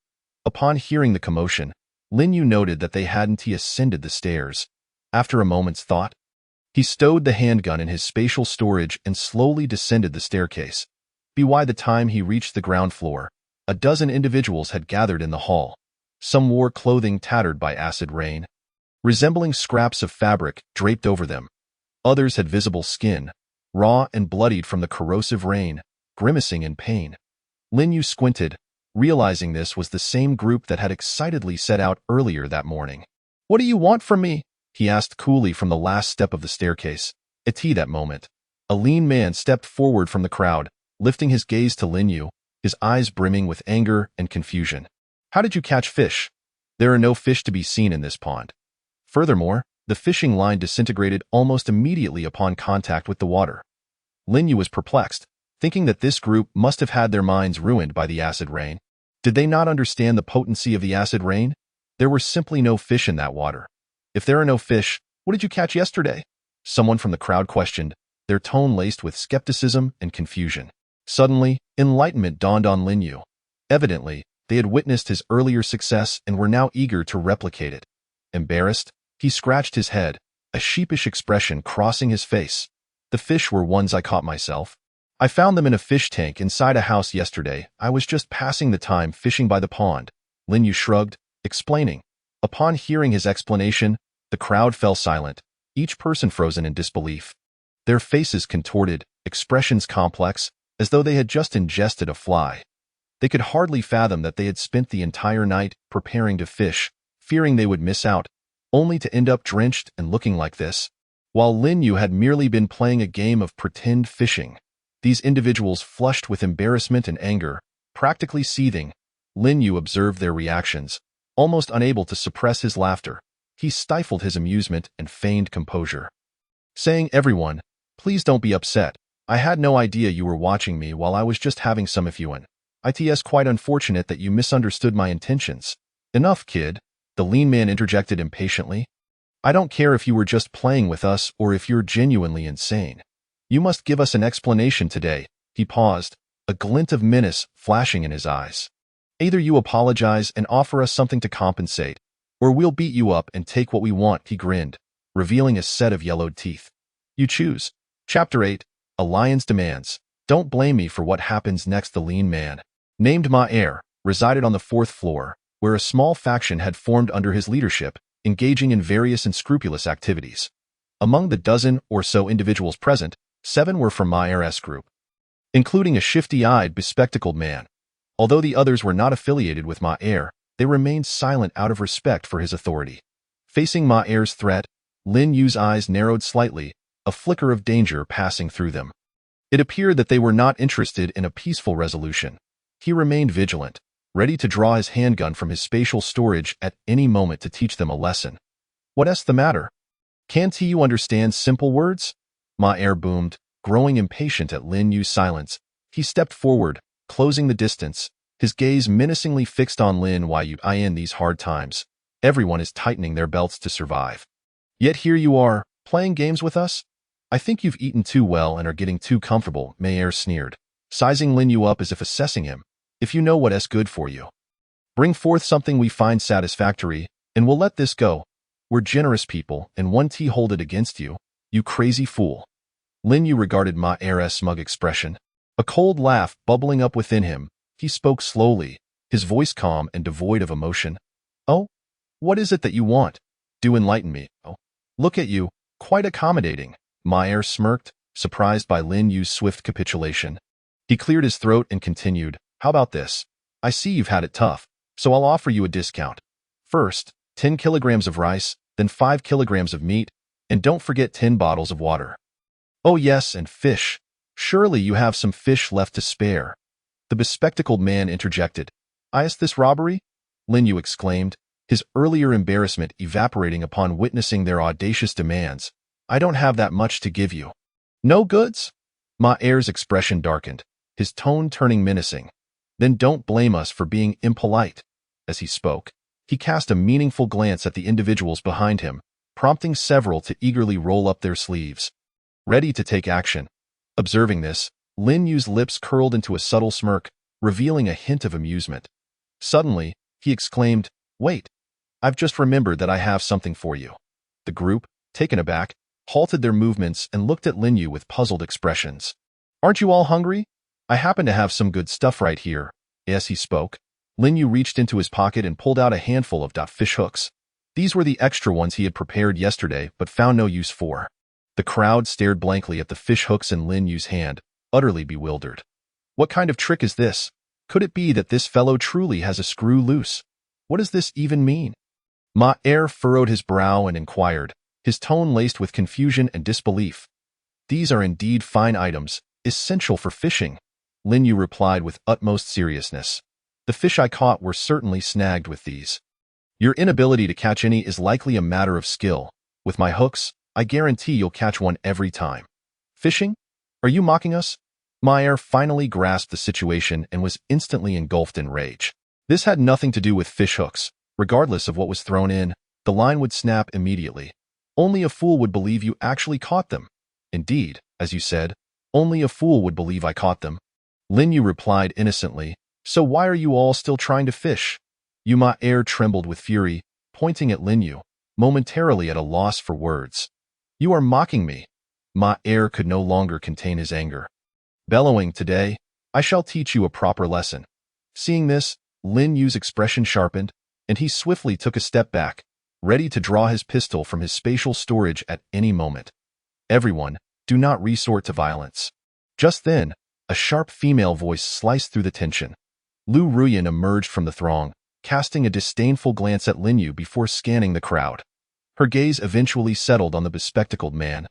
Upon hearing the commotion, Lin Yu noted that they hadn't ascended the stairs. After a moment's thought, he stowed the handgun in his spatial storage and slowly descended the staircase. By the time he reached the ground floor, a dozen individuals had gathered in the hall. Some wore clothing tattered by acid rain, resembling scraps of fabric draped over them. Others had visible skin, raw and bloodied from the corrosive rain, grimacing in pain. Lin Yu squinted, realizing this was the same group that had excitedly set out earlier that morning. What do you want from me? He asked coolly from the last step of the staircase. At that moment, a lean man stepped forward from the crowd, lifting his gaze to Lin Yu, his eyes brimming with anger and confusion. How did you catch fish? There are no fish to be seen in this pond. Furthermore, the fishing line disintegrated almost immediately upon contact with the water. Lin Yu was perplexed, thinking that this group must have had their minds ruined by the acid rain. Did they not understand the potency of the acid rain? There were simply no fish in that water. If there are no fish, what did you catch yesterday? Someone from the crowd questioned, their tone laced with skepticism and confusion. Suddenly, enlightenment dawned on Lin Yu. Evidently, they had witnessed his earlier success and were now eager to replicate it. Embarrassed, he scratched his head, a sheepish expression crossing his face. The fish were ones I caught myself. I found them in a fish tank inside a house yesterday. I was just passing the time fishing by the pond. Lin Yu shrugged, explaining. Upon hearing his explanation, the crowd fell silent, each person frozen in disbelief. Their faces contorted, expressions complex, as though they had just ingested a fly. They could hardly fathom that they had spent the entire night preparing to fish, fearing they would miss out, only to end up drenched and looking like this. While Lin Yu had merely been playing a game of pretend fishing, these individuals flushed with embarrassment and anger, practically seething. Lin Yu observed their reactions, almost unable to suppress his laughter. He stifled his amusement and feigned composure, saying, "Everyone, please don't be upset. I had no idea you were watching me while I was just having some yuan. It's quite unfortunate that you misunderstood my intentions." Enough, kid, the lean man interjected impatiently. I don't care if you were just playing with us or if you're genuinely insane. You must give us an explanation today. He paused, a glint of menace flashing in his eyes. Either you apologize and offer us something to compensate, or we'll beat you up and take what we want, he grinned, revealing a set of yellowed teeth. You choose. Chapter 8, A Lion's Demands. Don't blame me for what happens next. The lean man, named Ma Er, resided on the 4th floor, where a small faction had formed under his leadership, engaging in various unscrupulous activities. Among the dozen or so individuals present, 7 were from Ma Er's group, including a shifty-eyed, bespectacled man. Although the others were not affiliated with Ma Er, they remained silent out of respect for his authority. Facing Ma Er's threat, Lin Yu's eyes narrowed slightly, a flicker of danger passing through them. It appeared that they were not interested in a peaceful resolution. He remained vigilant, ready to draw his handgun from his spatial storage at any moment to teach them a lesson. What's the matter? Can't you understand simple words? Ma Er boomed, growing impatient at Lin Yu's silence. He stepped forward, closing the distance, his gaze menacingly fixed on Lin Yu. In these hard times, everyone is tightening their belts to survive. Yet here you are, playing games with us? I think you've eaten too well and are getting too comfortable, Ma Er sneered, sizing Lin Yu up as if assessing him. If you know what's good for you, bring forth something we find satisfactory, and we'll let this go. We're generous people, and won't hold it against you, you crazy fool. Lin Yu regarded Ma Er's smug expression, a cold laugh bubbling up within him. He spoke slowly, his voice calm and devoid of emotion. Oh? What is it that you want? Do enlighten me. Oh, look at you, quite accommodating. Ma Er smirked, surprised by Lin Yu's swift capitulation. He cleared his throat and continued, how about this? I see you've had it tough, so I'll offer you a discount. First, 10 kilograms of rice, then 5 kilograms of meat, and don't forget 10 bottles of water. Oh yes, and fish. Surely you have some fish left to spare. The bespectacled man interjected. Is this robbery? Lin Yu exclaimed, his earlier embarrassment evaporating upon witnessing their audacious demands. I don't have that much to give you. No goods? Ma Er's expression darkened, his tone turning menacing. Then don't blame us for being impolite. As he spoke, he cast a meaningful glance at the individuals behind him, prompting several to eagerly roll up their sleeves, ready to take action. Observing this, Lin Yu's lips curled into a subtle smirk, revealing a hint of amusement. Suddenly, he exclaimed, Wait, I've just remembered that I have something for you. The group, taken aback, halted their movements and looked at Lin Yu with puzzled expressions. Aren't you all hungry? I happen to have some good stuff right here. As he spoke, Lin Yu reached into his pocket and pulled out a handful of fish hooks. These were the extra ones he had prepared yesterday but found no use for. The crowd stared blankly at the fish hooks in Lin Yu's hand, utterly bewildered. What kind of trick is this? Could it be that this fellow truly has a screw loose? What does this even mean? Ma Er furrowed his brow and inquired, his tone laced with confusion and disbelief. These are indeed fine items, essential for fishing, Lin Yu replied with utmost seriousness. The fish I caught were certainly snagged with these. Your inability to catch any is likely a matter of skill. With my hooks, I guarantee you'll catch one every time. Fishing? Are you mocking us? Ma Er finally grasped the situation and was instantly engulfed in rage. This had nothing to do with fish hooks. Regardless of what was thrown in, the line would snap immediately. Only a fool would believe you actually caught them. Indeed, as you said, only a fool would believe I caught them. Lin Yu replied innocently, so why are you all still trying to fish? Ma Er trembled with fury, pointing at Lin Yu, momentarily at a loss for words. You are mocking me. Ma Er could no longer contain his anger. Bellowing, today, I shall teach you a proper lesson. Seeing this, Lin Yu's expression sharpened, and he swiftly took a step back, ready to draw his pistol from his spatial storage at any moment. Everyone, do not resort to violence. Just then, a sharp female voice sliced through the tension. Lu Ruyan emerged from the throng, casting a disdainful glance at Lin Yu before scanning the crowd. Her gaze eventually settled on the bespectacled man,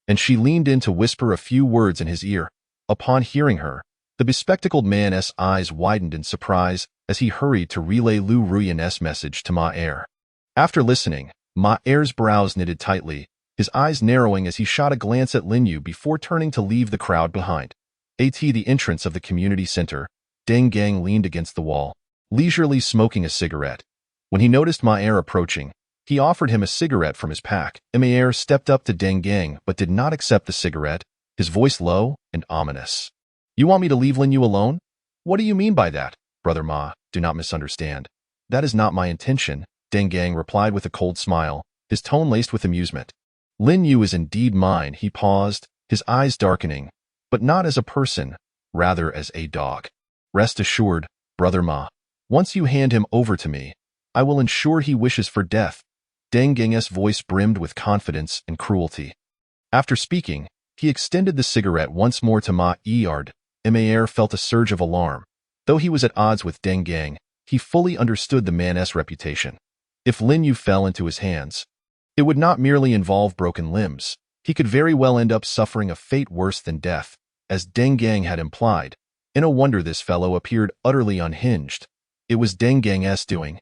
and she leaned in to whisper a few words in his ear. Upon hearing her, the bespectacled man's eyes widened in surprise as he hurried to relay Lu Ruyan's message to Ma Er. After listening, Ma Er's brows knitted tightly, his eyes narrowing as he shot a glance at Lin Yu before turning to leave the crowd behind. At the entrance of the community center, Deng Gang leaned against the wall, leisurely smoking a cigarette. When he noticed Ma Er approaching, he offered him a cigarette from his pack. Ma Er stepped up to Deng Gang but did not accept the cigarette, his voice low and ominous. You want me to leave Lin Yu alone? What do you mean by that, Brother Ma? Do not misunderstand. That is not my intention, Deng Gang replied with a cold smile, his tone laced with amusement. Lin Yu is indeed mine. He paused, his eyes darkening, but not as a person, rather as a dog. Rest assured, Brother Ma, once you hand him over to me, I will ensure he wishes for death. Deng Gang's voice brimmed with confidence and cruelty. After speaking, he extended the cigarette once more to Ma Er. Ma felt a surge of alarm. Though he was at odds with Deng Gang, he fully understood the man's reputation. If Lin Yu fell into his hands, it would not merely involve broken limbs. He could very well end up suffering a fate worse than death, as Deng Gang had implied. No wonder this fellow appeared utterly unhinged. It was Deng Gang's doing.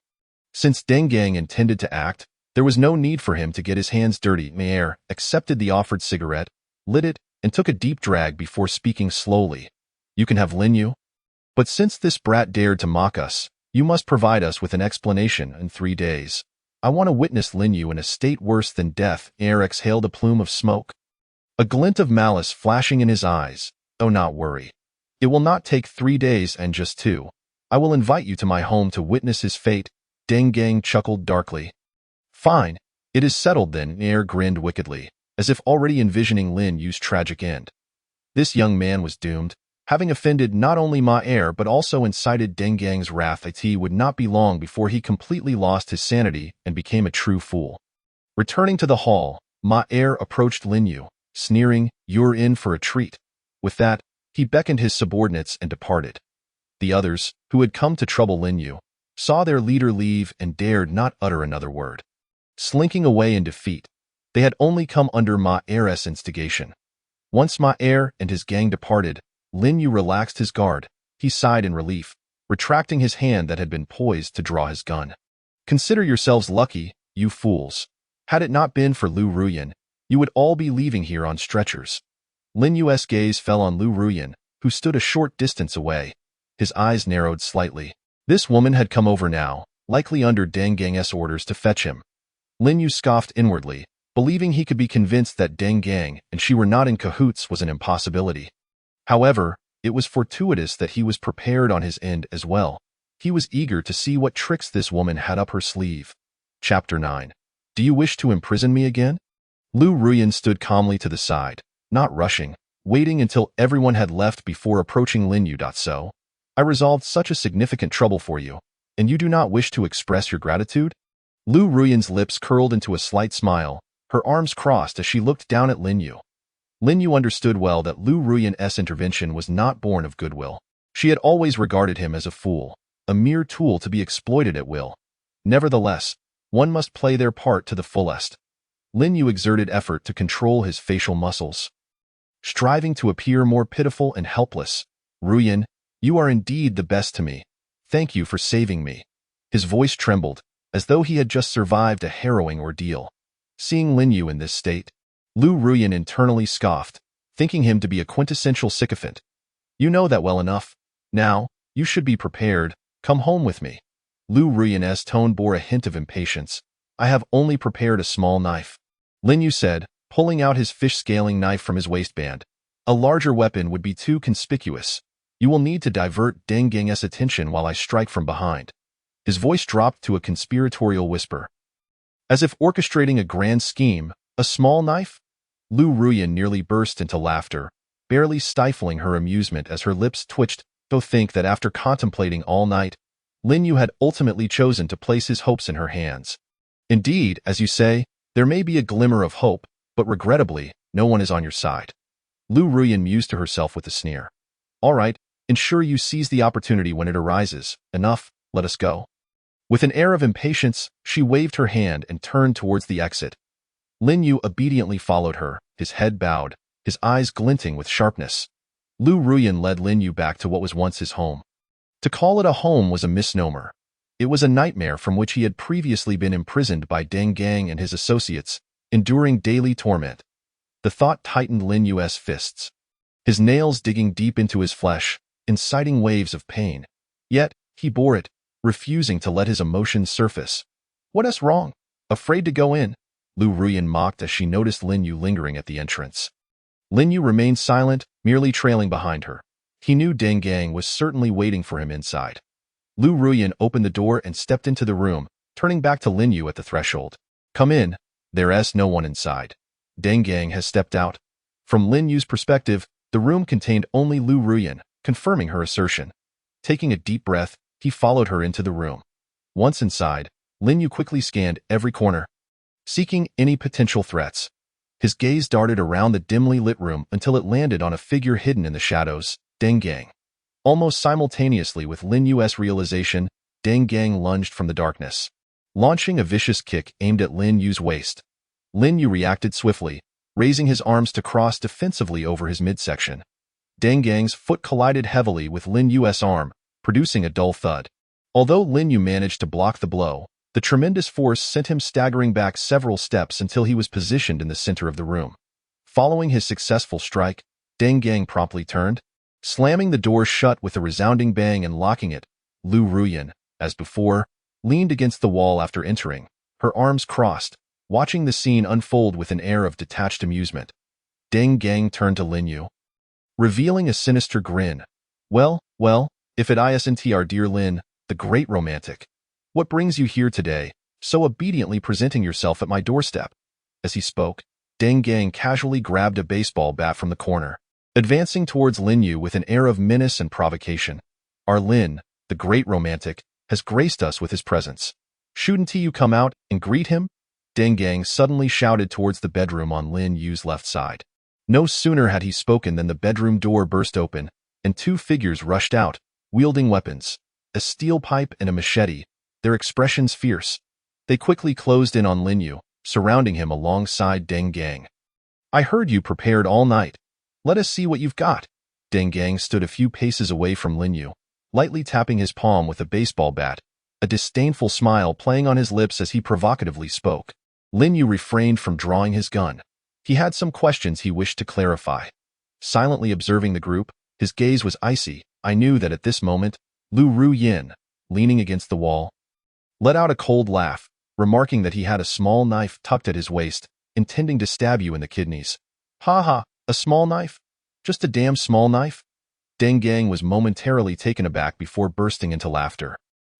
Since Deng Gang intended to act, There was no need for him to get his hands dirty. Mayer accepted the offered cigarette, lit it, and took a deep drag before speaking slowly. You can have Lin Yu? But since this brat dared to mock us, you must provide us with an explanation in 3 days. I want to witness Lin Yu in a state worse than death. Mayer exhaled a plume of smoke, a glint of malice flashing in his eyes. Oh, not worry. It will not take 3 days and just 2. I will invite you to my home to witness his fate. Deng Gang chuckled darkly. Fine. It is settled then. Mayer grinned wickedly, as if already envisioning Lin Yu's tragic end. This young man was doomed, having offended not only Ma Er but also incited Deng Gang's wrath. It would not be long before he completely lost his sanity and became a true fool. Returning to the hall, Ma Er approached Lin Yu, sneering, "You're in for a treat." With that, he beckoned his subordinates and departed. The others, who had come to trouble Lin Yu, saw their leader leave and dared not utter another word. Slinking away in defeat, they had only come under Ma Er's instigation. Once Ma Er and his gang departed, Lin Yu relaxed his guard. He sighed in relief, retracting his hand that had been poised to draw his gun. Consider yourselves lucky, you fools. Had it not been for Lu Ruyan, you would all be leaving here on stretchers. Lin Yu's gaze fell on Lu Ruyan, who stood a short distance away. His eyes narrowed slightly. This woman had come over now, likely under Deng Gang's orders to fetch him. Lin Yu scoffed inwardly, believing he could be convinced that Deng Gang and she were not in cahoots was an impossibility. However, it was fortuitous that he was prepared on his end as well. He was eager to see what tricks this woman had up her sleeve. Chapter 9. Do you wish to imprison me again? Lu Ruyan stood calmly to the side, not rushing, waiting until everyone had left before approaching Lin Yu. So, I resolved such a significant trouble for you, and you do not wish to express your gratitude? Lu Ruyan's lips curled into a slight smile, her arms crossed as she looked down at Lin Yu. Lin Yu understood well that Lu Ruyan's intervention was not born of goodwill. She had always regarded him as a fool, a mere tool to be exploited at will. Nevertheless, one must play their part to the fullest. Lin Yu exerted effort to control his facial muscles, striving to appear more pitiful and helpless. Ruyan, you are indeed the best to me. Thank you for saving me. His voice trembled, as though he had just survived a harrowing ordeal. Seeing Lin Yu in this state, Lu Ruyan internally scoffed, thinking him to be a quintessential sycophant. You know that well enough. Now, you should be prepared. Come home with me. Lu Ruyan's tone bore a hint of impatience. I have only prepared a small knife, Lin Yu said, pulling out his fish-scaling knife from his waistband. A larger weapon would be too conspicuous. You will need to divert Deng Gang's attention while I strike from behind. His voice dropped to a conspiratorial whisper. As if orchestrating a grand scheme, a small knife? Lu Ruyan nearly burst into laughter, barely stifling her amusement as her lips twitched, to think that after contemplating all night, Lin Yu had ultimately chosen to place his hopes in her hands. Indeed, as you say, there may be a glimmer of hope, but regrettably, no one is on your side. Lu Ruyan mused to herself with a sneer. All right, ensure you seize the opportunity when it arises. Enough, let us go. With an air of impatience, she waved her hand and turned towards the exit. Lin Yu obediently followed her, his head bowed, his eyes glinting with sharpness. Lu Ruyan led Lin Yu back to what was once his home. To call it a home was a misnomer. It was a nightmare from which he had previously been imprisoned by Deng Gang and his associates, enduring daily torment. The thought tightened Lin Yu's fists, his nails digging deep into his flesh, inciting waves of pain. Yet, he bore it, refusing to let his emotions surface. What's wrong? Afraid to go in? Lu Ruyan mocked as she noticed Lin Yu lingering at the entrance. Lin Yu remained silent, merely trailing behind her. He knew Deng Gang was certainly waiting for him inside. Lu Ruyan opened the door and stepped into the room, turning back to Lin Yu at the threshold. Come in. There's no one inside. Deng Gang has stepped out. From Lin Yu's perspective, the room contained only Lu Ruyan, confirming her assertion. Taking a deep breath, he followed her into the room. Once inside, Lin Yu quickly scanned every corner, seeking any potential threats. His gaze darted around the dimly lit room until it landed on a figure hidden in the shadows, Deng Gang. Almost simultaneously with Lin Yu's realization, Deng Gang lunged from the darkness, launching a vicious kick aimed at Lin Yu's waist. Lin Yu reacted swiftly, raising his arms to cross defensively over his midsection. Deng Gang's foot collided heavily with Lin Yu's arm, producing a dull thud. Although Lin Yu managed to block the blow, The tremendous force sent him staggering back several steps until he was positioned in the center of the room. Following his successful strike, Deng Gang promptly turned, slamming the door shut with a resounding bang and locking it. Lu Ruyan, as before, leaned against the wall after entering, her arms crossed, watching the scene unfold with an air of detached amusement. Deng Gang turned to Lin Yu, revealing a sinister grin. Well, if it isn't our dear Lin, the great romantic. What brings you here today, so obediently presenting yourself at my doorstep? As he spoke, Deng Gang casually grabbed a baseball bat from the corner, advancing towards Lin Yu with an air of menace and provocation. Our Lin, the great romantic, has graced us with his presence. Shouldn't you come out and greet him? Deng Gang suddenly shouted towards the bedroom on Lin Yu's left side. No sooner had he spoken than the bedroom door burst open, and two figures rushed out, wielding weapons, a steel pipe and a machete, their expressions fierce. They quickly closed in on Lin Yu, surrounding him alongside Deng Gang. I heard you prepared all night. Let us see what you've got. Deng Gang stood a few paces away from Lin Yu, lightly tapping his palm with a baseball bat, a disdainful smile playing on his lips as he provocatively spoke. Lin Yu refrained from drawing his gun. He had some questions he wished to clarify. Silently observing the group, his gaze was icy. I knew that at this moment, Lu Ruyan, leaning against the wall, let out a cold laugh, remarking that he had a small knife tucked at his waist, intending to stab you in the kidneys. Ha ha, a small knife? Just a damn small knife? Deng Gang was momentarily taken aback before bursting into laughter.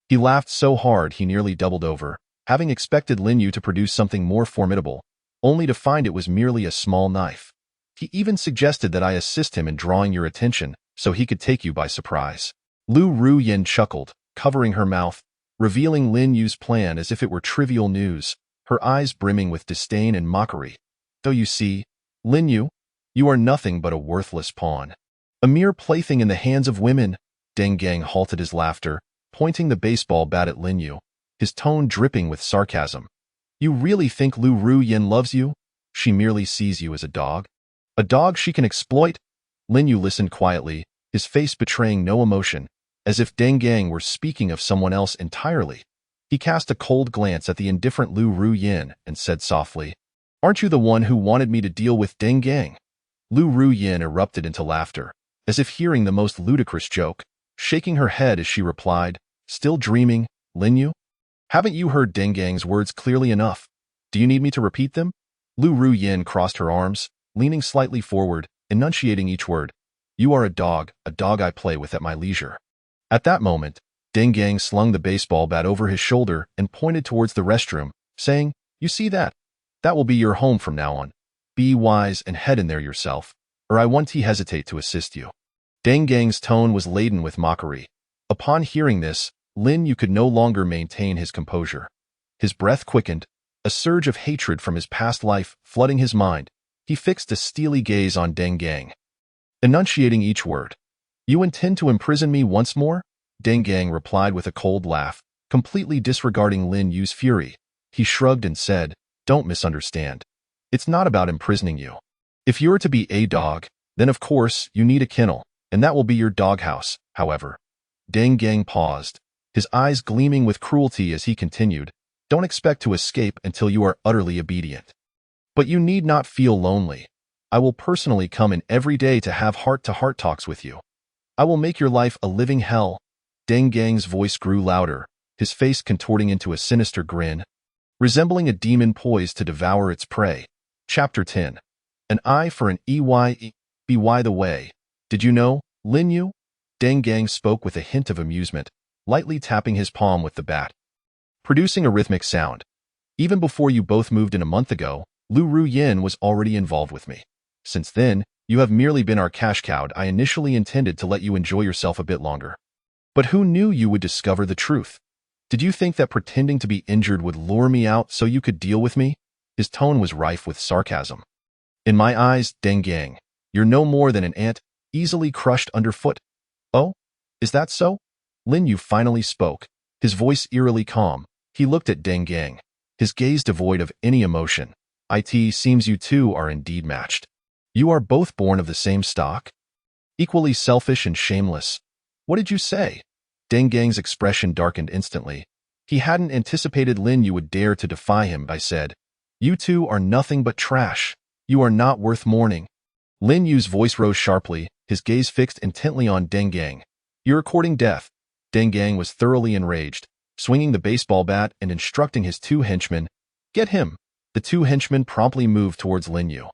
He laughed so hard he nearly doubled over, having expected Lin Yu to produce something more formidable, only to find it was merely a small knife. He even suggested that I assist him in drawing your attention so he could take you by surprise. Lu Ruyan chuckled, covering her mouth, revealing Lin Yu's plan as if it were trivial news, her eyes brimming with disdain and mockery. Though you see, Lin Yu, you are nothing but a worthless pawn. A mere plaything in the hands of women. Deng Gang halted his laughter, pointing the baseball bat at Lin Yu, his tone dripping with sarcasm. You really think Lu Ruyan loves you? She merely sees you as a dog. A dog she can exploit? Lin Yu listened quietly, his face betraying no emotion, as if Deng Gang were speaking of someone else entirely. He cast a cold glance at the indifferent Lu Ruyan and said softly, Aren't you the one who wanted me to deal with Deng Gang? Lu Ruyan erupted into laughter, as if hearing the most ludicrous joke, shaking her head as she replied, Still dreaming, Lin Yu? Haven't you heard Deng Gang's words clearly enough? Do you need me to repeat them? Lu Ruyan crossed her arms, leaning slightly forward, enunciating each word. You are a dog I play with at my leisure. At that moment, Deng Gang slung the baseball bat over his shoulder and pointed towards the restroom, saying, You see that? That will be your home from now on. Be wise and head in there yourself, or I won't hesitate to assist you. Deng Gang's tone was laden with mockery. Upon hearing this, Lin Yu could no longer maintain his composure. His breath quickened, a surge of hatred from his past life flooding his mind. He fixed a steely gaze on Deng Gang, enunciating each word. You intend to imprison me once more? Deng Gang replied with a cold laugh, completely disregarding Lin Yu's fury. He shrugged and said, Don't misunderstand. It's not about imprisoning you. If you're to be a dog, then of course you need a kennel, and that will be your doghouse, however. Deng Gang paused, his eyes gleaming with cruelty as he continued, Don't expect to escape until you are utterly obedient. But you need not feel lonely. I will personally come in every day to have heart-to-heart talks with you. I will make your life a living hell. Deng Gang's voice grew louder, his face contorting into a sinister grin, resembling a demon poised to devour its prey. Chapter 10. An eye for an eye. By the way, did you know, Lin Yu? Deng Gang spoke with a hint of amusement, lightly tapping his palm with the bat, producing a rhythmic sound. Even before you both moved in a month ago, Lu Ruyan was already involved with me. Since then, you have merely been our cash cow. I initially intended to let you enjoy yourself a bit longer. But who knew you would discover the truth? Did you think that pretending to be injured would lure me out so you could deal with me? His tone was rife with sarcasm. In my eyes, Deng Gang, you're no more than an ant, easily crushed underfoot. Oh? Is that so? Lin Yu finally spoke, his voice eerily calm. He looked at Deng Gang, his gaze devoid of any emotion. It seems you two are indeed matched. You are both born of the same stock? Equally selfish and shameless. What did you say? Deng Gang's expression darkened instantly, He hadn't anticipated Lin Yu would dare to defy him. I said, "You two are nothing but trash. You are not worth mourning." Lin Yu's voice rose sharply, his gaze fixed intently on Deng Gang. "You're courting death." Deng Gang was thoroughly enraged, swinging the baseball bat and instructing his two henchmen, "Get him." The two henchmen promptly moved towards Lin Yu.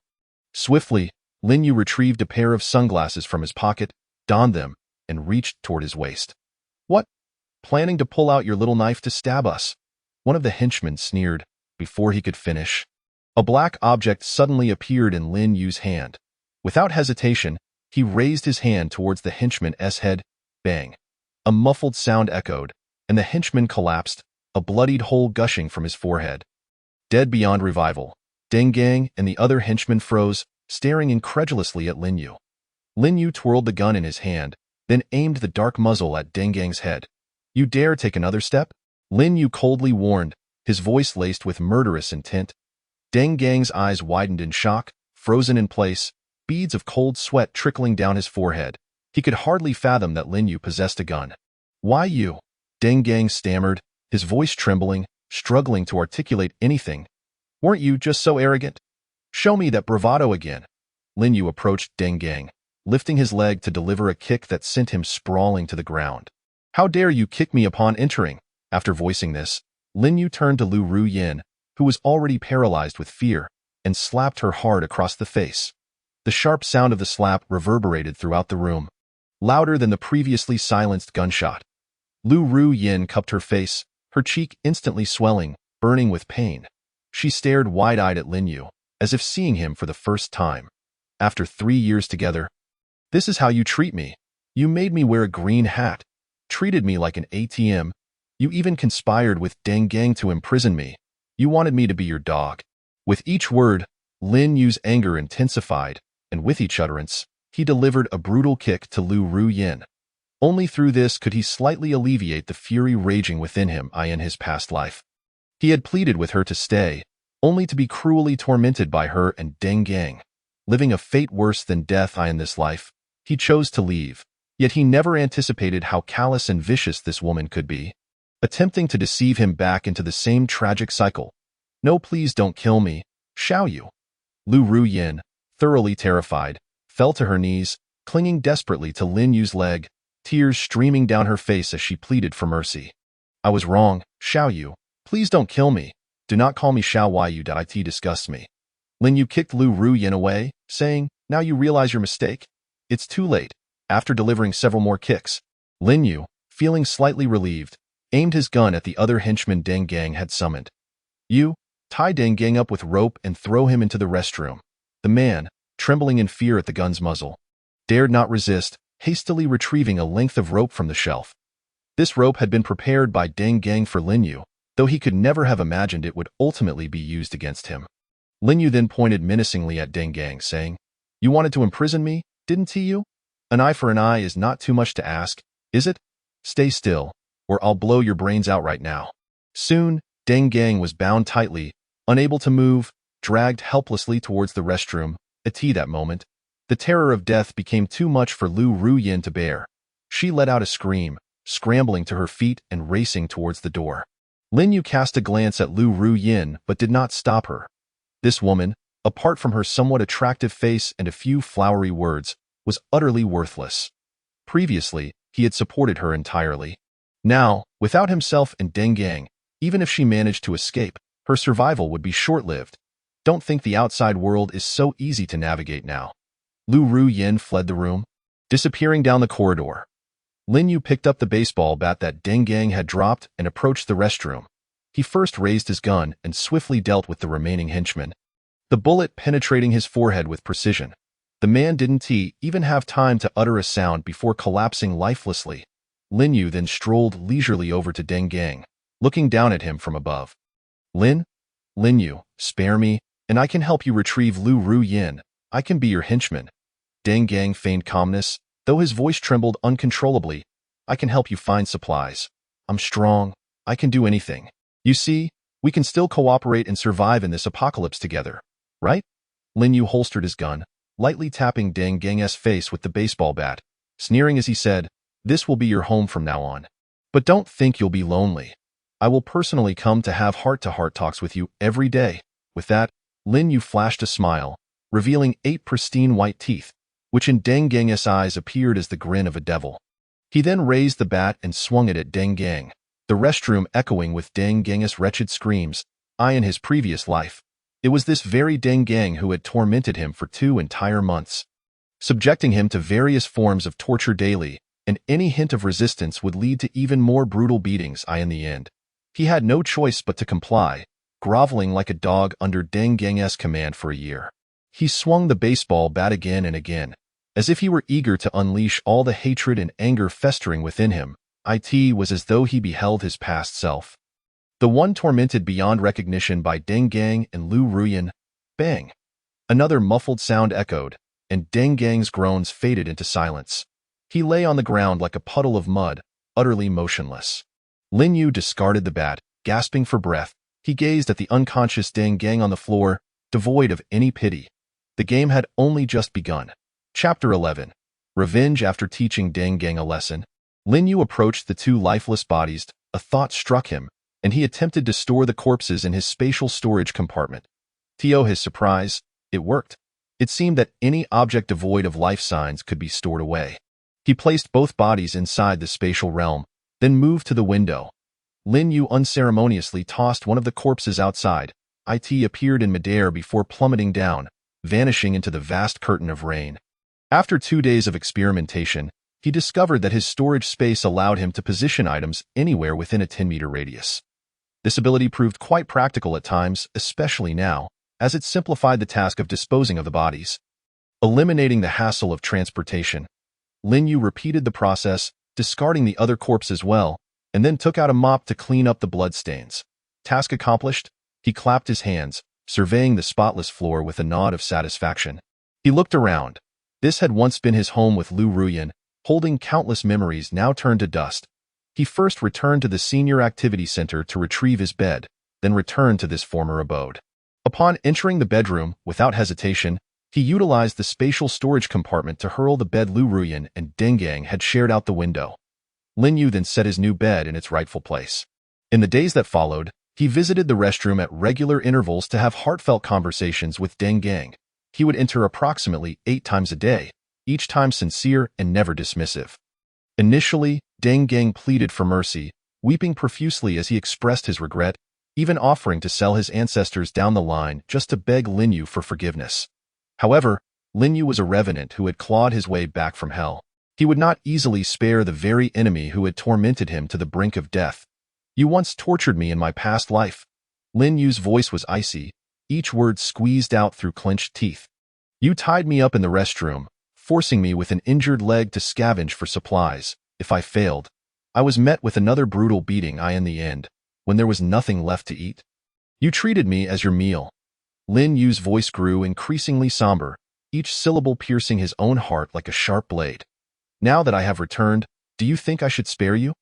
Swiftly, Lin Yu retrieved a pair of sunglasses from his pocket, donned them, and reached toward his waist. "What? Planning to pull out your little knife to stab us?" One of the henchmen sneered. Before he could finish, a black object suddenly appeared in Lin Yu's hand. Without hesitation, he raised his hand towards the henchman's head. Bang! A muffled sound echoed, and the henchman collapsed, a bloodied hole gushing from his forehead. Dead beyond revival, Deng Gang and the other henchmen froze, staring incredulously at Lin Yu. Lin Yu twirled the gun in his hand, then aimed the dark muzzle at Deng Gang's head. "You dare take another step?" Lin Yu coldly warned, his voice laced with murderous intent. Deng Gang's eyes widened in shock, frozen in place, beads of cold sweat trickling down his forehead. He could hardly fathom that Lin Yu possessed a gun. "Why you?" Deng Gang stammered, his voice trembling, struggling to articulate anything. "Weren't you just so arrogant? Show me that bravado again." Lin Yu approached Deng Gang, lifting his leg to deliver a kick that sent him sprawling to the ground. "How dare you kick me upon entering?" After voicing this, Lin Yu turned to Lu Ruyin, who was already paralyzed with fear, and slapped her hard across the face. The sharp sound of the slap reverberated throughout the room, louder than the previously silenced gunshot. Lu Ruyin cupped her face, her cheek instantly swelling, burning with pain. She stared wide-eyed at Lin Yu, as if seeing him for the first time. "After 3 years together, this is how you treat me. You made me wear a green hat, treated me like an ATM. You even conspired with Deng Gang to imprison me. You wanted me to be your dog." With each word, Lin Yu's anger intensified, and with each utterance, he delivered a brutal kick to Lu Ruyin. Only through this could he slightly alleviate the fury raging within him in his past life. He had pleaded with her to stay, only to be cruelly tormented by her and Deng Gang. Living a fate worse than death in this life, he chose to leave, yet he never anticipated how callous and vicious this woman could be, attempting to deceive him back into the same tragic cycle. "No, please don't kill me, shall you?" Lu Ruyin, thoroughly terrified, fell to her knees, clinging desperately to Lin Yu's leg, tears streaming down her face as she pleaded for mercy. "I was wrong, Xiao Yu. Please don't kill me. Do not call me Xiao Yu. It disgusts me." Lin Yu kicked Lu Ruyin away, saying, "Now you realize your mistake? It's too late." After delivering several more kicks, Lin Yu, feeling slightly relieved, aimed his gun at the other henchman Deng Gang had summoned. "You, tie Deng Gang up with rope and throw him into the restroom." The man, trembling in fear at the gun's muzzle, dared not resist, hastily retrieving a length of rope from the shelf. This rope had been prepared by Deng Gang for Lin Yu, though he could never have imagined it would ultimately be used against him. Lin Yu then pointed menacingly at Deng Gang, saying, "You wanted to imprison me, didn't you? An eye for an eye is not too much to ask, is it? Stay still, or I'll blow your brains out right now." Soon, Deng Gang was bound tightly, unable to move, dragged helplessly towards the restroom. At that moment, the terror of death became too much for Lu Ruyin to bear. She let out a scream, scrambling to her feet and racing towards the door. Lin Yu cast a glance at Lu Ruyin but did not stop her. This woman, apart from her somewhat attractive face and a few flowery words, was utterly worthless. Previously, he had supported her entirely. Now, without himself and Deng Gang, even if she managed to escape, her survival would be short-lived. "Don't think the outside world is so easy to navigate now." Lu Ruyin fled the room, disappearing down the corridor. Lin Yu picked up the baseball bat that Deng Gang had dropped and approached the restroom. He first raised his gun and swiftly dealt with the remaining henchman, the bullet penetrating his forehead with precision. The man didn't even have time to utter a sound before collapsing lifelessly. Lin Yu then strolled leisurely over to Deng Gang, looking down at him from above. Lin Yu, spare me, and I can help you retrieve Lu Ruyin. I can be your henchman." Deng Gang feigned calmness, though his voice trembled uncontrollably. "I can help you find supplies. I'm strong. I can do anything. You see, we can still cooperate and survive in this apocalypse together, right?" Lin Yu holstered his gun, lightly tapping Deng Gang's face with the baseball bat, sneering as he said, "This will be your home from now on. But don't think you'll be lonely. I will personally come to have heart-to-heart talks with you every day. With that, Lin Yu flashed a smile, revealing 8 pristine white teeth, which in Deng Gang's eyes appeared as the grin of a devil. He then raised the bat and swung it at Deng Gang, the restroom echoing with Deng Gang's wretched screams. In his previous life, it was this very Deng Gang who had tormented him for 2 entire months, subjecting him to various forms of torture daily, and any hint of resistance would lead to even more brutal beatings. In the end, he had no choice but to comply, groveling like a dog under Deng Gang's command for a year. He swung the baseball bat again and again, as if he were eager to unleash all the hatred and anger festering within him. It was as though he beheld his past self, the one tormented beyond recognition by Deng Gang and Lu Ruyan. Bang! Another muffled sound echoed, and Deng Gang's groans faded into silence. He lay on the ground like a puddle of mud, utterly motionless. Lin Yu discarded the bat, gasping for breath. He gazed at the unconscious Deng Gang on the floor, devoid of any pity. The game had only just begun. Chapter 11. Revenge. After teaching Deng Gang a lesson, Lin Yu approached the 2 lifeless bodies. A thought struck him, and he attempted to store the corpses in his spatial storage compartment. To his surprise, it worked. It seemed that any object devoid of life signs could be stored away. He placed both bodies inside the spatial realm, then moved to the window. Lin Yu unceremoniously tossed one of the corpses outside. It appeared in midair before plummeting down, vanishing into the vast curtain of rain. After 2 days of experimentation, he discovered that his storage space allowed him to position items anywhere within a 10-meter radius. This ability proved quite practical at times, especially now, as it simplified the task of disposing of the bodies. Eliminating the hassle of transportation, Lin Yu repeated the process, discarding the other corpse as well, and then took out a mop to clean up the bloodstains. Task accomplished, he clapped his hands, surveying the spotless floor with a nod of satisfaction. He looked around. This had once been his home with Lu Ruyan, holding countless memories now turned to dust. He first returned to the Senior Activity Center to retrieve his bed, then returned to this former abode. Upon entering the bedroom, without hesitation, he utilized the spatial storage compartment to hurl the bed Lu Ruyan and Deng Gang had shared out the window. Lin Yu then set his new bed in its rightful place. In the days that followed, he visited the restroom at regular intervals to have heartfelt conversations with Deng Gang. He would enter approximately 8 times a day, each time sincere and never dismissive. Initially, Deng Gang pleaded for mercy, weeping profusely as he expressed his regret, even offering to sell his ancestors down the line just to beg Lin Yu for forgiveness. However, Lin Yu was a revenant who had clawed his way back from hell. He would not easily spare the very enemy who had tormented him to the brink of death. "You once tortured me in my past life." Lin Yu's voice was icy, each word squeezed out through clenched teeth. "You tied me up in the restroom, forcing me with an injured leg to scavenge for supplies. If I failed, I was met with another brutal beating. In the end, when there was nothing left to eat, you treated me as your meal." Lin Yu's voice grew increasingly somber, each syllable piercing his own heart like a sharp blade. "Now that I have returned, do you think I should spare you?"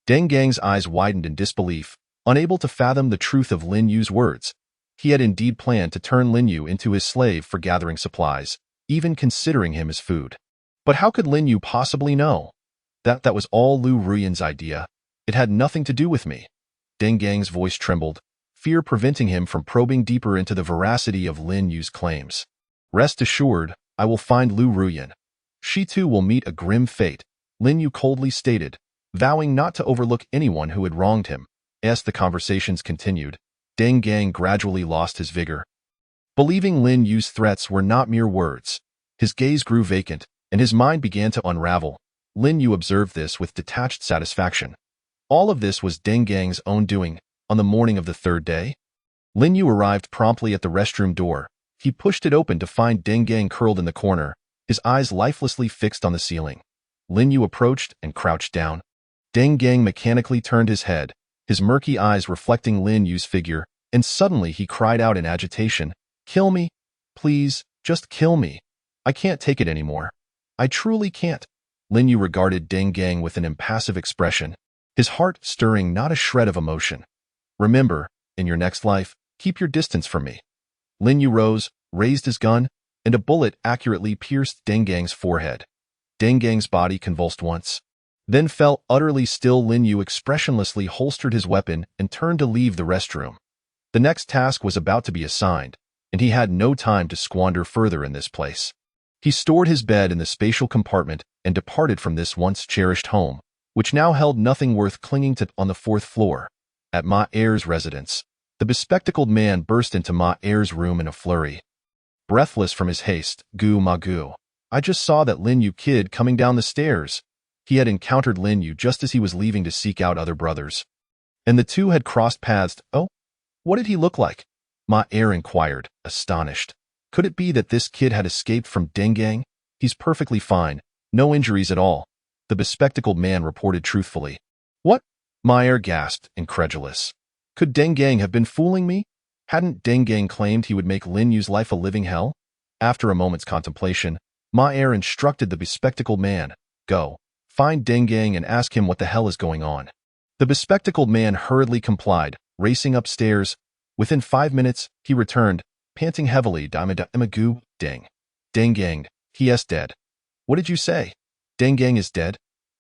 Deng Gang's eyes widened in disbelief, unable to fathom the truth of Lin Yu's words. He had indeed planned to turn Lin Yu into his slave for gathering supplies, even considering him as food. But how could Lin Yu possibly know? That was all Lu Ruyan's idea. It had nothing to do with me. Deng Gang's voice trembled, fear preventing him from probing deeper into the veracity of Lin Yu's claims. "Rest assured, I will find Lu Ruyan. She too will meet a grim fate," Lin Yu coldly stated, vowing not to overlook anyone who had wronged him. As the conversations continued, Deng Gang gradually lost his vigor. Believing Lin Yu's threats were not mere words, his gaze grew vacant, and his mind began to unravel. Lin Yu observed this with detached satisfaction. All of this was Deng Gang's own doing. On the morning of the 3rd day, Lin Yu arrived promptly at the restroom door. He pushed it open to find Deng Gang curled in the corner, his eyes lifelessly fixed on the ceiling. Lin Yu approached and crouched down. Deng Gang mechanically turned his head, his murky eyes reflecting Lin Yu's figure, and suddenly he cried out in agitation, "Kill me! Please, just kill me! I can't take it anymore. I truly can't." Lin Yu regarded Deng Gang with an impassive expression, his heart stirring not a shred of emotion. "Remember, in your next life, keep your distance from me." Lin Yu rose, raised his gun, and a bullet accurately pierced Deng Gang's forehead. Deng Gang's body convulsed once. then fell utterly still. Lin Yu expressionlessly holstered his weapon and turned to leave the restroom. The next task was about to be assigned, and he had no time to squander further in this place. He stored his bed in the spatial compartment and departed from this once cherished home, which now held nothing worth clinging to. On the 4th floor, at Ma Er's residence, the bespectacled man burst into Ma Er's room in a flurry. Breathless from his haste, "Gu Ma Gu, I just saw that Lin Yu kid coming down the stairs." He had encountered Lin Yu just as he was leaving to seek out other brothers, and the two had crossed paths. "Oh, what did he look like?" Ma Er inquired, astonished. Could it be that this kid had escaped from Dengang? "He's perfectly fine, no injuries at all," the bespectacled man reported truthfully. "What?" Ma Er gasped, incredulous. Could Dengang have been fooling me? Hadn't Dengang claimed he would make Lin Yu's life a living hell? After a moment's contemplation, Ma Er instructed the bespectacled man, "Go, find Dengang and ask him what the hell is going on." The bespectacled man hurriedly complied, racing upstairs. Within 5 minutes, he returned, panting heavily. "Imagu, Deng. Dengang, he is dead." "What did you say? Dengang is dead?"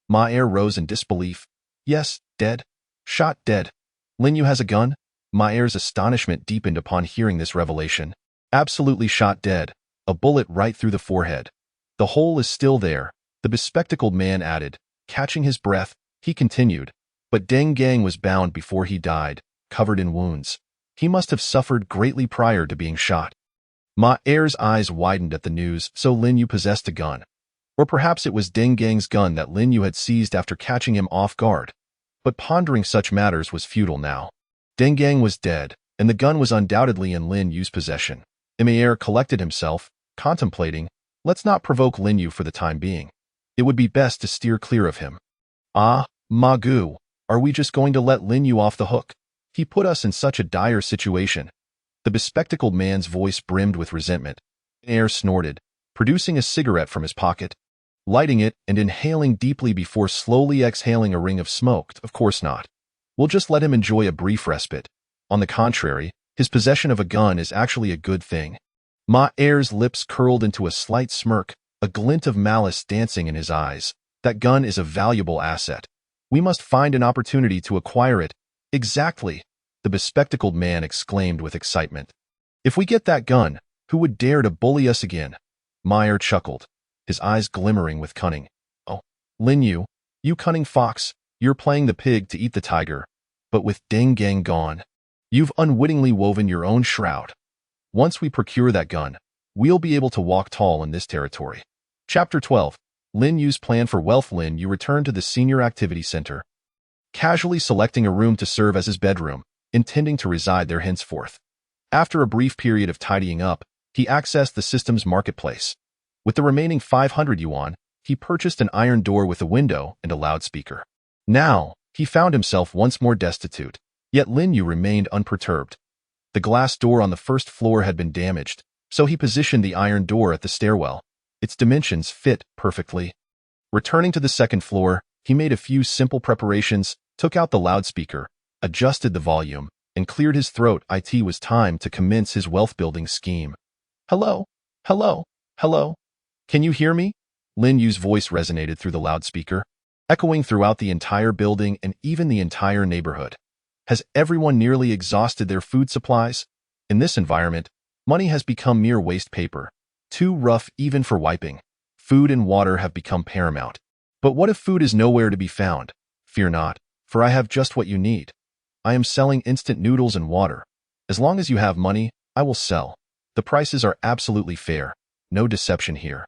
Ma Er rose in disbelief. "Yes, dead. Shot dead." "Lin Yu has a gun?" Ma Er's astonishment deepened upon hearing this revelation. "Absolutely shot dead. A bullet right through the forehead. The hole is still there," the bespectacled man added. Catching his breath, he continued, "But Dengang was bound before he died, covered in wounds. He must have suffered greatly prior to being shot." Ma Er's eyes widened at the news. So Lin Yu possessed a gun. Or perhaps it was Dengang's gun that Lin Yu had seized after catching him off guard. But pondering such matters was futile now. Dengang was dead, and the gun was undoubtedly in Lin Yu's possession. Ma Er collected himself, contemplating, "Let's not provoke Lin Yu for the time being. It would be best to steer clear of him." "Ah, Ma Gu, are we just going to let Lin Yu off the hook? He put us in such a dire situation." The bespectacled man's voice brimmed with resentment. Air snorted, producing a cigarette from his pocket, lighting it and inhaling deeply before slowly exhaling a ring of smoke. "Of course not. We'll just let him enjoy a brief respite. On the contrary, his possession of a gun is actually a good thing." Ma Er's lips curled into a slight smirk, a glint of malice dancing in his eyes. "That gun is a valuable asset. We must find an opportunity to acquire it." "Exactly," the bespectacled man exclaimed with excitement. "If we get that gun, who would dare to bully us again?" Ma Er chuckled, his eyes glimmering with cunning. "Oh, Lin Yu, you cunning fox, you're playing the pig to eat the tiger. But with Dengang gone, you've unwittingly woven your own shroud. Once we procure that gun, we'll be able to walk tall in this territory." Chapter 12. Lin Yu's plan for wealth. Lin Yu returned to the Senior Activity Center, casually selecting a room to serve as his bedroom, intending to reside there henceforth. After a brief period of tidying up, he accessed the system's marketplace. With the remaining 500 yuan, he purchased an iron door with a window and a loudspeaker. Now, he found himself once more destitute, yet Lin Yu remained unperturbed. The glass door on the 1st floor had been damaged, so he positioned the iron door at the stairwell. Its dimensions fit perfectly. Returning to the 2nd floor, he made a few simple preparations, took out the loudspeaker, adjusted the volume, and cleared his throat. It was time to commence his wealth-building scheme. "Hello, hello, hello. Can you hear me?" Lin Yu's voice resonated through the loudspeaker, echoing throughout the entire building and even the entire neighborhood. Has everyone nearly exhausted their food supplies? In this environment, money has become mere waste paper, too rough even for wiping. Food and water have become paramount. But what if food is nowhere to be found? Fear not, for I have just what you need. I am selling instant noodles and water. As long as you have money, I will sell. The prices are absolutely fair. No deception here.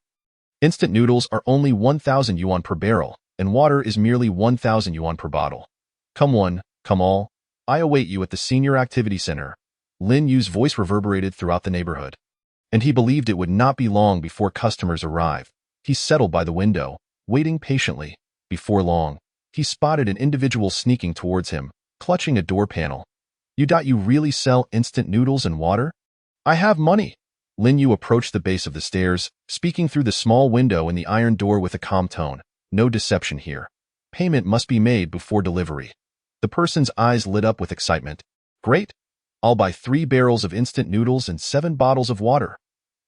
Instant noodles are only 1,000 yuan per barrel, and water is merely 1,000 yuan per bottle. Come one, come all. I await you at the Senior Activity Center. Lin Yu's voice reverberated throughout the neighborhood, and he believed it would not be long before customers arrived. He settled by the window, waiting patiently. Before long, he spotted an individual sneaking towards him, clutching a door panel. You really sell instant noodles and water?" "I have money." Lin Yu approached the base of the stairs, speaking through the small window in the iron door with a calm tone. No deception here. Payment must be made before delivery. The person's eyes lit up with excitement. "Great. I'll buy 3 barrels of instant noodles and 7 bottles of water."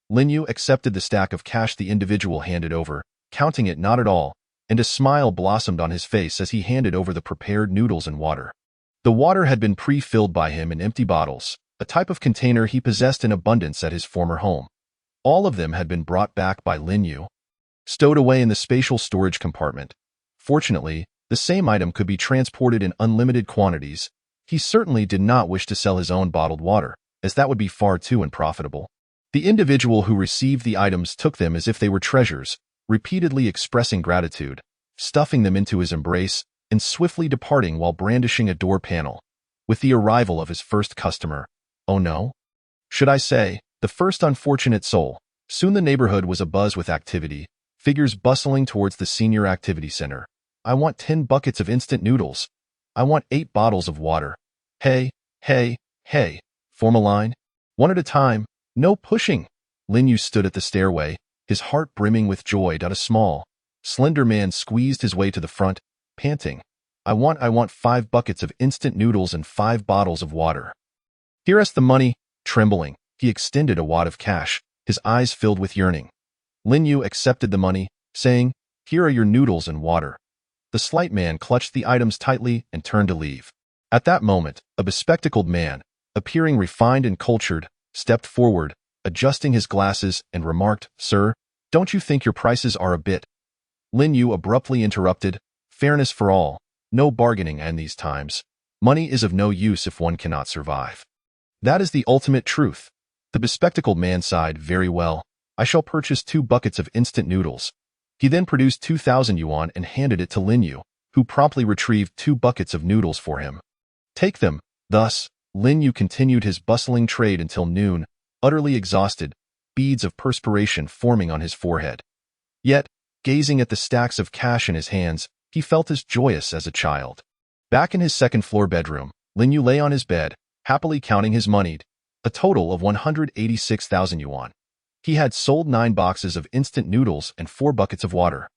Lin Yu accepted the stack of cash the individual handed over, counting it not at all. and a smile blossomed on his face as he handed over the prepared noodles and water. The water had been pre-filled by him in empty bottles, a type of container he possessed in abundance at his former home. All of them had been brought back by Lin Yu, stowed away in the spatial storage compartment. Fortunately, the same item could be transported in unlimited quantities. He certainly did not wish to sell his own bottled water, as that would be far too unprofitable. The individual who received the items took them as if they were treasures, repeatedly expressing gratitude, stuffing them into his embrace, and swiftly departing while brandishing a door panel. With the arrival of his first customer, oh no? Should I say, the first unfortunate soul, soon the neighborhood was abuzz with activity, figures bustling towards the senior activity center. I want 10 buckets of instant noodles. I want 8 bottles of water. Hey, hey, hey, form a line. One at a time, no pushing. Lin Yu stood at the stairway, his heart brimming with joy. A small, slender man squeezed his way to the front, panting. I want 5 buckets of instant noodles and 5 bottles of water. Here is the money. Trembling, he extended a wad of cash, his eyes filled with yearning. Lin Yu accepted the money, saying, "Here are your noodles and water." The slight man clutched the items tightly and turned to leave. At that moment, a bespectacled man, appearing refined and cultured, stepped forward, adjusting his glasses, and remarked, "Sir, don't you think your prices are a bit?" Lin Yu abruptly interrupted, "Fairness for all, no bargaining in these times. Money is of no use if one cannot survive." That is the ultimate truth. The bespectacled man sighed. "Very well, I shall purchase 2 buckets of instant noodles." He then produced 2,000 yuan and handed it to Lin Yu, who promptly retrieved 2 buckets of noodles for him. "Take them." Thus, Lin Yu continued his bustling trade until noon, utterly exhausted, beads of perspiration forming on his forehead. Yet, gazing at the stacks of cash in his hands, he felt as joyous as a child. Back in his second-floor bedroom, Lin Yu lay on his bed, happily counting his money, a total of 186,000 yuan. He had sold 9 boxes of instant noodles and 4 buckets of water.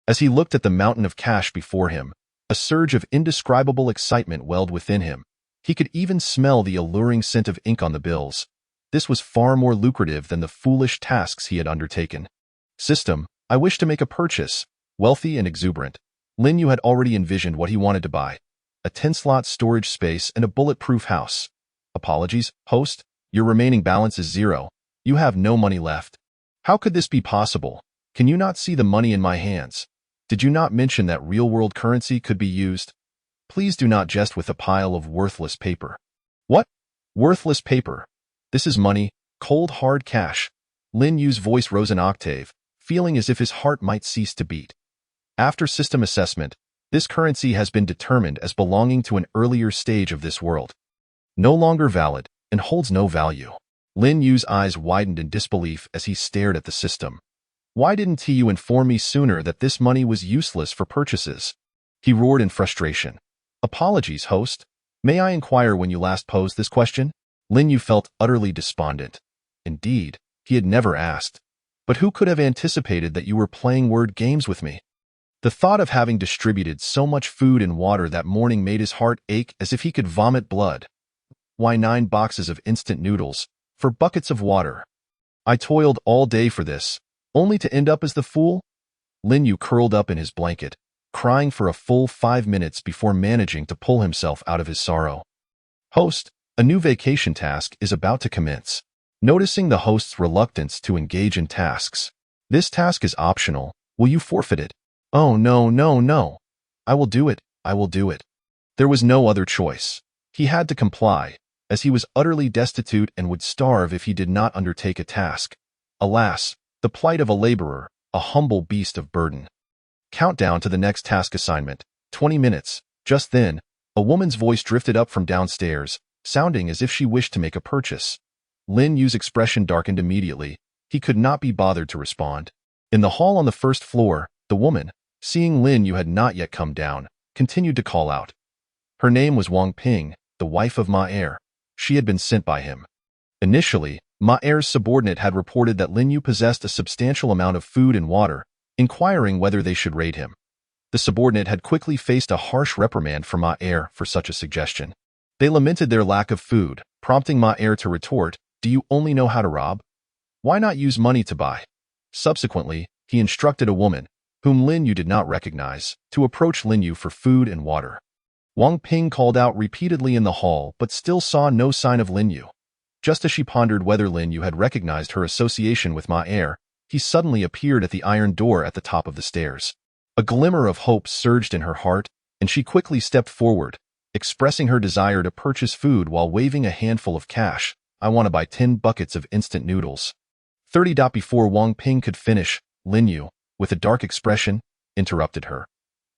As he looked at the mountain of cash before him, a surge of indescribable excitement welled within him. He could even smell the alluring scent of ink on the bills. This was far more lucrative than the foolish tasks he had undertaken. System, I wish to make a purchase. Wealthy and exuberant, Lin Yu had already envisioned what he wanted to buy: a 10-slot storage space and a bulletproof house. Apologies, host, your remaining balance is 0. You have no money left. How could this be possible? Can you not see the money in my hands? Did you not mention that real-world currency could be used? Please do not jest with a pile of worthless paper. What? Worthless paper? This is money, cold hard cash. Lin Yu's voice rose an octave, feeling as if his heart might cease to beat. After system assessment, this currency has been determined as belonging to an earlier stage of this world. No longer valid, and holds no value. Lin Yu's eyes widened in disbelief as he stared at the system. Why didn't you inform me sooner that this money was useless for purchases? He roared in frustration. Apologies, host. May I inquire when you last posed this question? Lin Yu felt utterly despondent. Indeed, he had never asked. But who could have anticipated that you were playing word games with me? The thought of having distributed so much food and water that morning made his heart ache as if he could vomit blood. Why 9 boxes of instant noodles? For buckets of water. I toiled all day for this, only to end up as the fool? Lin Yu curled up in his blanket, crying for a full 5 minutes before managing to pull himself out of his sorrow. Host, a new vacation task is about to commence. Noticing the host's reluctance to engage in tasks. This task is optional. Will you forfeit it? Oh, no, no, no. I will do it. I will do it. There was no other choice. He had to comply, as he was utterly destitute and would starve if he did not undertake a task. Alas, the plight of a laborer, a humble beast of burden. Countdown to the next task assignment, 20 minutes. Just then, a woman's voice drifted up from downstairs, sounding as if she wished to make a purchase. Lin Yu's expression darkened immediately. He could not be bothered to respond. In the hall on the first floor, the woman, seeing Lin Yu had not yet come down, continued to call out. Her name was Wang Ping, the wife of Ma Er. She had been sent by him. Initially, Ma Er's subordinate had reported that Lin Yu possessed a substantial amount of food and water, inquiring whether they should raid him. The subordinate had quickly faced a harsh reprimand from Ma Er for such a suggestion. They lamented their lack of food, prompting Ma Er to retort, "Do you only know how to rob? Why not use money to buy?" Subsequently, he instructed a woman, whom Lin Yu did not recognize, to approach Lin Yu for food and water. Wang Ping called out repeatedly in the hall but still saw no sign of Lin Yu. Just as she pondered whether Lin Yu had recognized her association with Ma Er, he suddenly appeared at the iron door at the top of the stairs. A glimmer of hope surged in her heart, and she quickly stepped forward, expressing her desire to purchase food while waving a handful of cash. I want to buy 10 buckets of instant noodles. 30. Before Wang Ping could finish, Lin Yu, with a dark expression, interrupted her.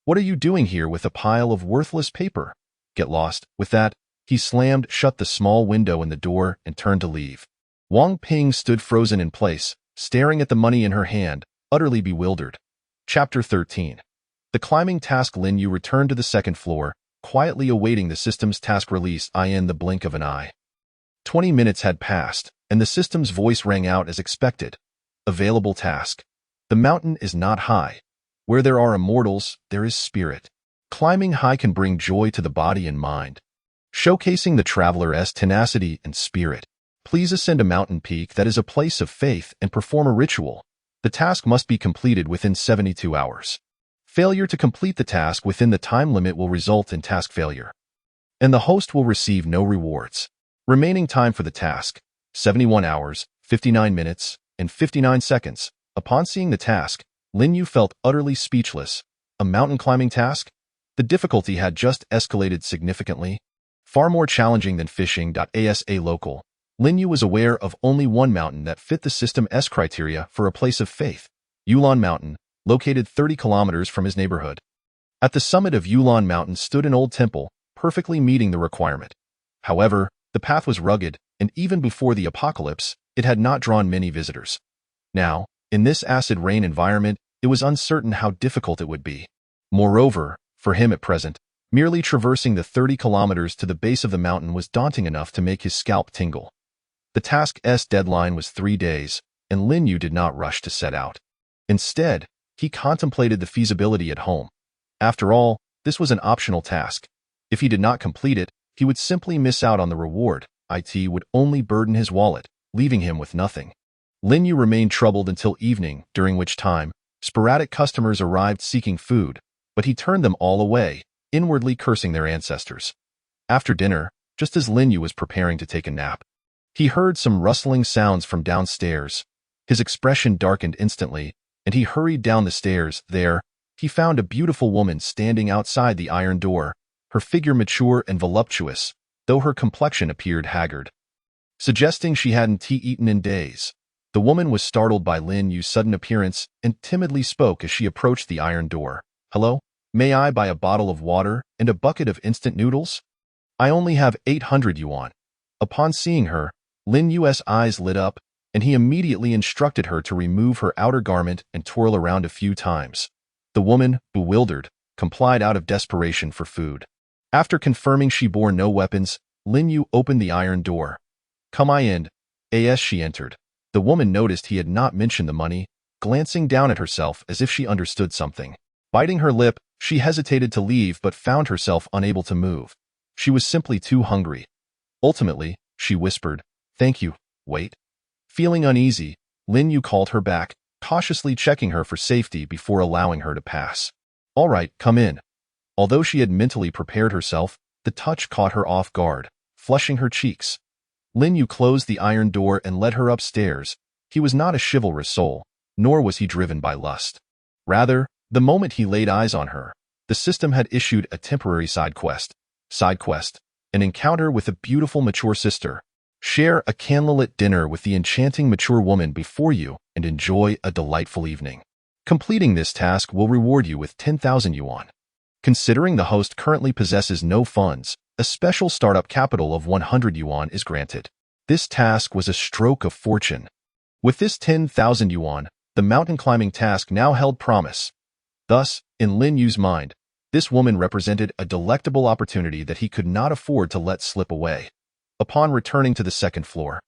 What are you doing here with a pile of worthless paper? Get lost. With that, he slammed shut the small window in the door and turned to leave. Wang Ping stood frozen in place, staring at the money in her hand, utterly bewildered. Chapter 13. The climbing task. Lin Yu returned to the second floor, quietly awaiting the system's task release in the blink of an eye. 20 minutes had passed, and the system's voice rang out as expected. Available task. The mountain is not high. Where there are immortals, there is spirit. Climbing high can bring joy to the body and mind, showcasing the traveler's tenacity and spirit. Please ascend a mountain peak that is a place of faith and perform a ritual. The task must be completed within 72 hours. Failure to complete the task within the time limit will result in task failure, and the host will receive no rewards. Remaining time for the task, 71 hours, 59 minutes, and 59 seconds. Upon seeing the task, Lin Yu felt utterly speechless. A mountain climbing task? The difficulty had just escalated significantly. Far more challenging than fishing. Asa local. Lin Yu was aware of only one mountain that fit the system's criteria for a place of faith, Yulan Mountain, located 30 kilometers from his neighborhood. At the summit of Yulan Mountain stood an old temple, perfectly meeting the requirement. However, the path was rugged, and even before the apocalypse, it had not drawn many visitors. Now, in this acid rain environment, it was uncertain how difficult it would be. Moreover, for him at present, merely traversing the 30 kilometers to the base of the mountain was daunting enough to make his scalp tingle. The task's deadline was 3 days, and Lin Yu did not rush to set out. Instead, he contemplated the feasibility at home. After all, this was an optional task. If he did not complete it, he would simply miss out on the reward. It would only burden his wallet, leaving him with nothing. Lin Yu remained troubled until evening, during which time, sporadic customers arrived seeking food, but he turned them all away, inwardly cursing their ancestors. After dinner, just as Lin Yu was preparing to take a nap, he heard some rustling sounds from downstairs. His expression darkened instantly, and he hurried down the stairs. There, he found a beautiful woman standing outside the iron door, her figure mature and voluptuous, though her complexion appeared haggard, suggesting she hadn't eaten in days. The woman was startled by Lin Yu's sudden appearance and timidly spoke as she approached the iron door. Hello? May I buy a bottle of water and a bucket of instant noodles? I only have 800 yuan. Upon seeing her, Lin Yu's eyes lit up, and he immediately instructed her to remove her outer garment and twirl around a few times. The woman, bewildered, complied out of desperation for food. After confirming she bore no weapons, Lin Yu opened the iron door. Come in. As she entered, the woman noticed he had not mentioned the money, glancing down at herself as if she understood something. Biting her lip, she hesitated to leave but found herself unable to move. She was simply too hungry. Ultimately, she whispered, Thank you, wait. Feeling uneasy, Lin Yu called her back, cautiously checking her for safety before allowing her to pass. All right, come in. Although she had mentally prepared herself, the touch caught her off guard, flushing her cheeks. Lin Yu closed the iron door and led her upstairs. He was not a chivalrous soul, nor was he driven by lust. Rather, the moment he laid eyes on her, the system had issued a temporary side quest, an encounter with a beautiful mature sister. Share a candlelit dinner with the enchanting mature woman before you and enjoy a delightful evening. Completing this task will reward you with 10,000 yuan. Considering the host currently possesses no funds, a special startup capital of 100 yuan is granted. This task was a stroke of fortune. With this 10,000 yuan, the mountain climbing task now held promise. Thus, in Lin Yu's mind, this woman represented a delectable opportunity that he could not afford to let slip away. Upon returning to the second floor,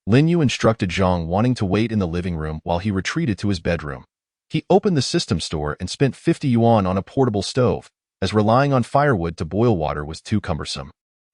Lin Yu instructed Zhang wanting to wait in the living room while he retreated to his bedroom. He opened the system store and spent 50 yuan on a portable stove, as relying on firewood to boil water was too cumbersome.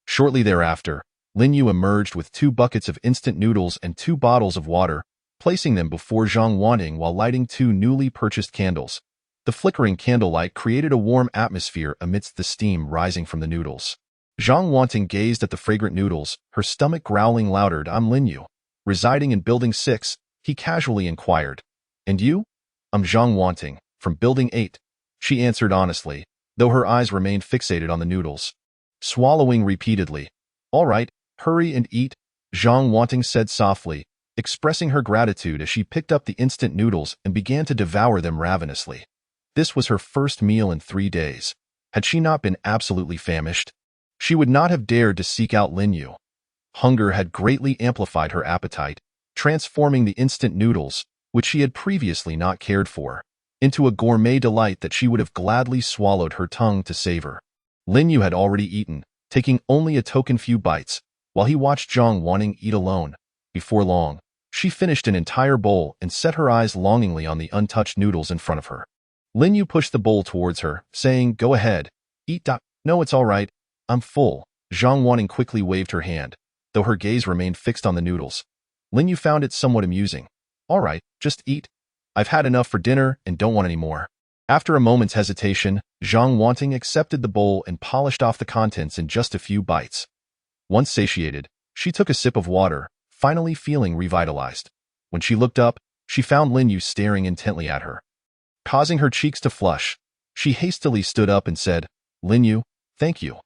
Shortly thereafter, Lin Yu emerged with 2 buckets of instant noodles and 2 bottles of water, placing them before Zhang Wanting while lighting 2 newly purchased candles. The flickering candlelight created a warm atmosphere amidst the steam rising from the noodles. Zhang Wanting gazed at the fragrant noodles, her stomach growling louder. I'm Lin Yu, residing in Building 6, he casually inquired. And you? I'm Zhang Wanting, from Building 8, she answered honestly, though her eyes remained fixated on the noodles. Swallowing repeatedly. All right, hurry and eat, Zhang Wanting said softly, expressing her gratitude as she picked up the instant noodles and began to devour them ravenously. This was her first meal in 3 days. Had she not been absolutely famished, she would not have dared to seek out Lin Yu. Hunger had greatly amplified her appetite, transforming the instant noodles, which she had previously not cared for, into a gourmet delight that she would have gladly swallowed her tongue to savor. Lin Yu had already eaten, taking only a token few bites, while he watched Zhang Wanting eat alone. Before long, she finished an entire bowl and set her eyes longingly on the untouched noodles in front of her. Lin Yu pushed the bowl towards her, saying, Go ahead, eat. No, it's all right. I'm full. Zhang Wanting quickly waved her hand, though her gaze remained fixed on the noodles. Lin Yu found it somewhat amusing. All right, just eat. I've had enough for dinner and don't want any more. After a moment's hesitation, Zhang Wanting accepted the bowl and polished off the contents in just a few bites. Once satiated, she took a sip of water, finally feeling revitalized. When she looked up, she found Lin Yu staring intently at her. Causing her cheeks to flush, she hastily stood up and said, Lin Yu, thank you.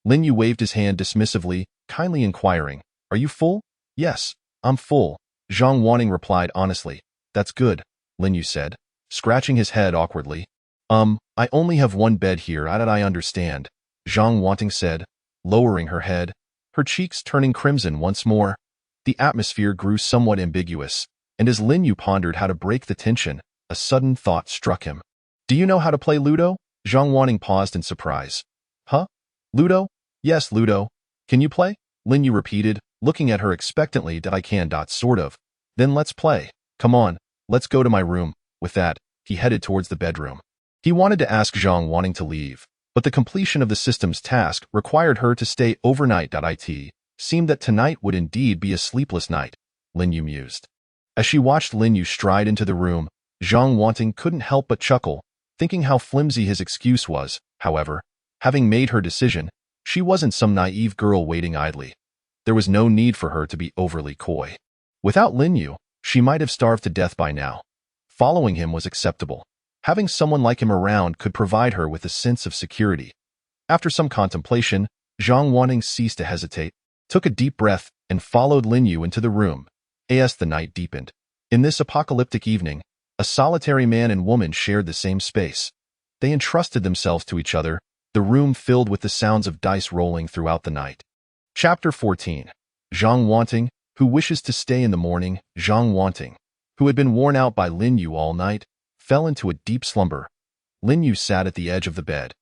Lin Yu waved his hand dismissively, kindly inquiring, Are you full? Yes, I'm full, Zhang Wanting replied honestly. That's good, Lin Yu said, scratching his head awkwardly. I only have one bed here. I understand, Zhang Wanting said, lowering her head, her cheeks turning crimson once more. The atmosphere grew somewhat ambiguous, and as Lin Yu pondered how to break the tension, a sudden thought struck him. Do you know how to play Ludo? Zhang Wanting paused in surprise. Huh? Ludo? Yes, Ludo. Can you play? Lin Yu repeated, looking at her expectantly. I can. Sort of. Then let's play. Come on, let's go to my room. With that, he headed towards the bedroom. He wanted to ask Zhang Wanting to leave, but the completion of the system's task required her to stay overnight. It seemed that tonight would indeed be a sleepless night, Lin Yu mused. As she watched Lin Yu stride into the room, Zhang Wanting couldn't help but chuckle, thinking how flimsy his excuse was. However, having made her decision, she wasn't some naive girl waiting idly. There was no need for her to be overly coy. Without Lin Yu, she might have starved to death by now. Following him was acceptable. Having someone like him around could provide her with a sense of security. After some contemplation, Zhang Wanting ceased to hesitate, took a deep breath, and followed Lin Yu into the room. As the night deepened. In this apocalyptic evening, a solitary man and woman shared the same space. They entrusted themselves to each other, the room filled with the sounds of dice rolling throughout the night. Chapter 14. Zhang Wanting, who wishes to stay in the morning. Zhang Wanting, who had been worn out by Lin Yu all night, fell into a deep slumber. Lin Yu sat at the edge of the bed,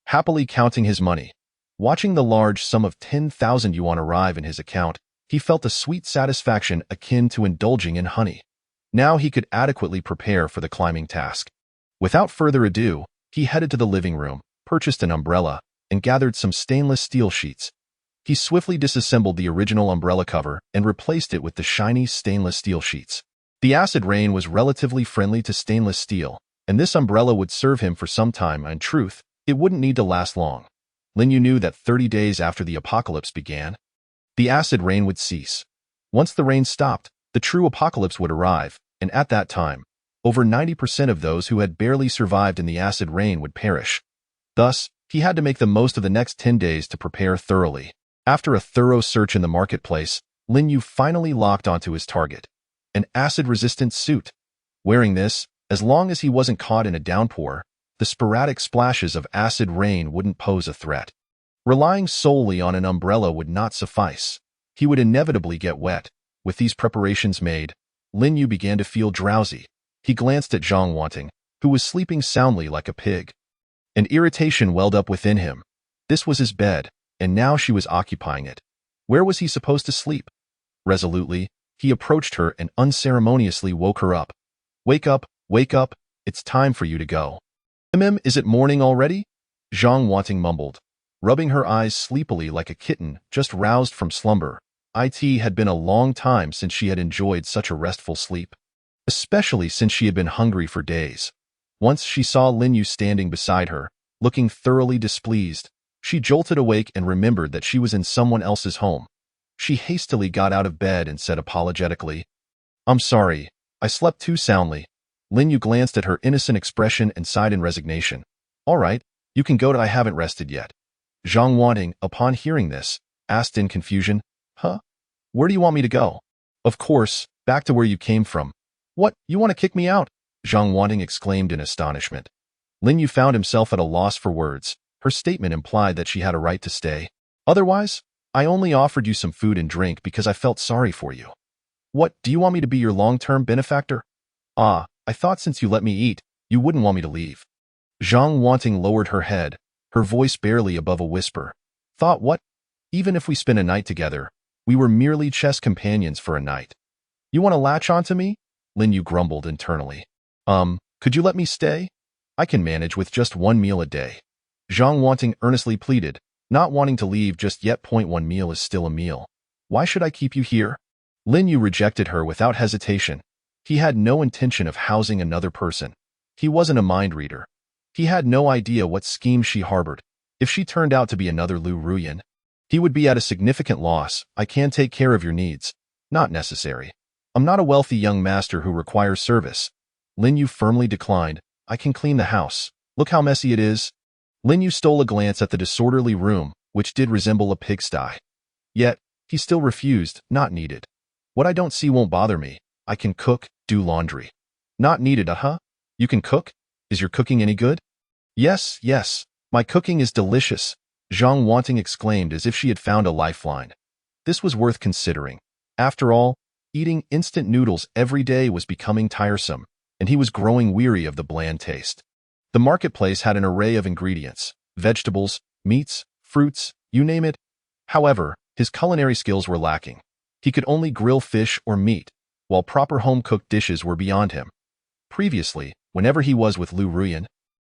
happily counting his money. Watching the large sum of 10,000 yuan arrive in his account, he felt a sweet satisfaction akin to indulging in honey. Now he could adequately prepare for the climbing task. Without further ado, he headed to the living room, purchased an umbrella, and gathered some stainless steel sheets. He swiftly disassembled the original umbrella cover and replaced it with the shiny stainless steel sheets. The acid rain was relatively friendly to stainless steel, and this umbrella would serve him for some time. In truth, it wouldn't need to last long. Lin Yu knew that 30 days after the apocalypse began, the acid rain would cease. Once the rain stopped, the true apocalypse would arrive, and at that time, over 90% of those who had barely survived in the acid rain would perish. Thus, he had to make the most of the next 10 days to prepare thoroughly. After a thorough search in the marketplace, Lin Yu finally locked onto his target, an acid-resistant suit. Wearing this, as long as he wasn't caught in a downpour, the sporadic splashes of acid rain wouldn't pose a threat. Relying solely on an umbrella would not suffice. He would inevitably get wet. With these preparations made, Lin Yu began to feel drowsy. He glanced at Zhang Wanting, who was sleeping soundly like a pig. An irritation welled up within him. This was his bed, and now she was occupying it. Where was he supposed to sleep? Resolutely, he approached her and unceremoniously woke her up. Wake up, it's time for you to go. Is it morning already? Zhang Wanting mumbled, rubbing her eyes sleepily like a kitten just roused from slumber. It had been a long time since she had enjoyed such a restful sleep, especially since she had been hungry for days. Once she saw Lin Yu standing beside her, looking thoroughly displeased. She jolted awake and remembered that she was in someone else's home. She hastily got out of bed and said apologetically, "I'm sorry, I slept too soundly." Lin Yu glanced at her innocent expression and sighed in resignation. "All right, you can go. I haven't rested yet." Zhang Wanting, upon hearing this, asked in confusion, "Huh? Where do you want me to go?" "Of course, back to where you came from." "What, you want to kick me out?" Zhang Wanting exclaimed in astonishment. Lin Yu found himself at a loss for words. Her statement implied that she had a right to stay. "Otherwise, I only offered you some food and drink because I felt sorry for you." "What, do you want me to be your long-term benefactor?" "Ah, I thought since you let me eat, you wouldn't want me to leave." Zhang Wanting lowered her head, her voice barely above a whisper. "Thought what? Even if we spent a night together, we were merely chess companions for a night. You want to latch onto me?" Lin Yu grumbled internally. Could you let me stay? I can manage with just one meal a day." Zhang Wanting earnestly pleaded, not wanting to leave just yet. One meal is still a meal. "Why should I keep you here?" Lin Yu rejected her without hesitation. He had no intention of housing another person. He wasn't a mind reader. He had no idea what scheme she harbored. If she turned out to be another Lu Ruyan, he would be at a significant loss. "I can take care of your needs." "Not necessary. I'm not a wealthy young master who requires service." Lin Yu firmly declined. "I can clean the house. Look how messy it is." Lin Yu stole a glance at the disorderly room, which did resemble a pigsty. Yet, he still refused. "Not needed. What I don't see won't bother me. I can cook, do laundry." "Not needed, uh-huh? You can cook? Is your cooking any good?" Yes, my cooking is delicious," Zhang Wanting exclaimed as if she had found a lifeline. This was worth considering. After all, eating instant noodles every day was becoming tiresome, and he was growing weary of the bland taste. The marketplace had an array of ingredients, vegetables, meats, fruits, you name it. However, his culinary skills were lacking. He could only grill fish or meat, while proper home-cooked dishes were beyond him. Previously, whenever he was with Lu Ruyan,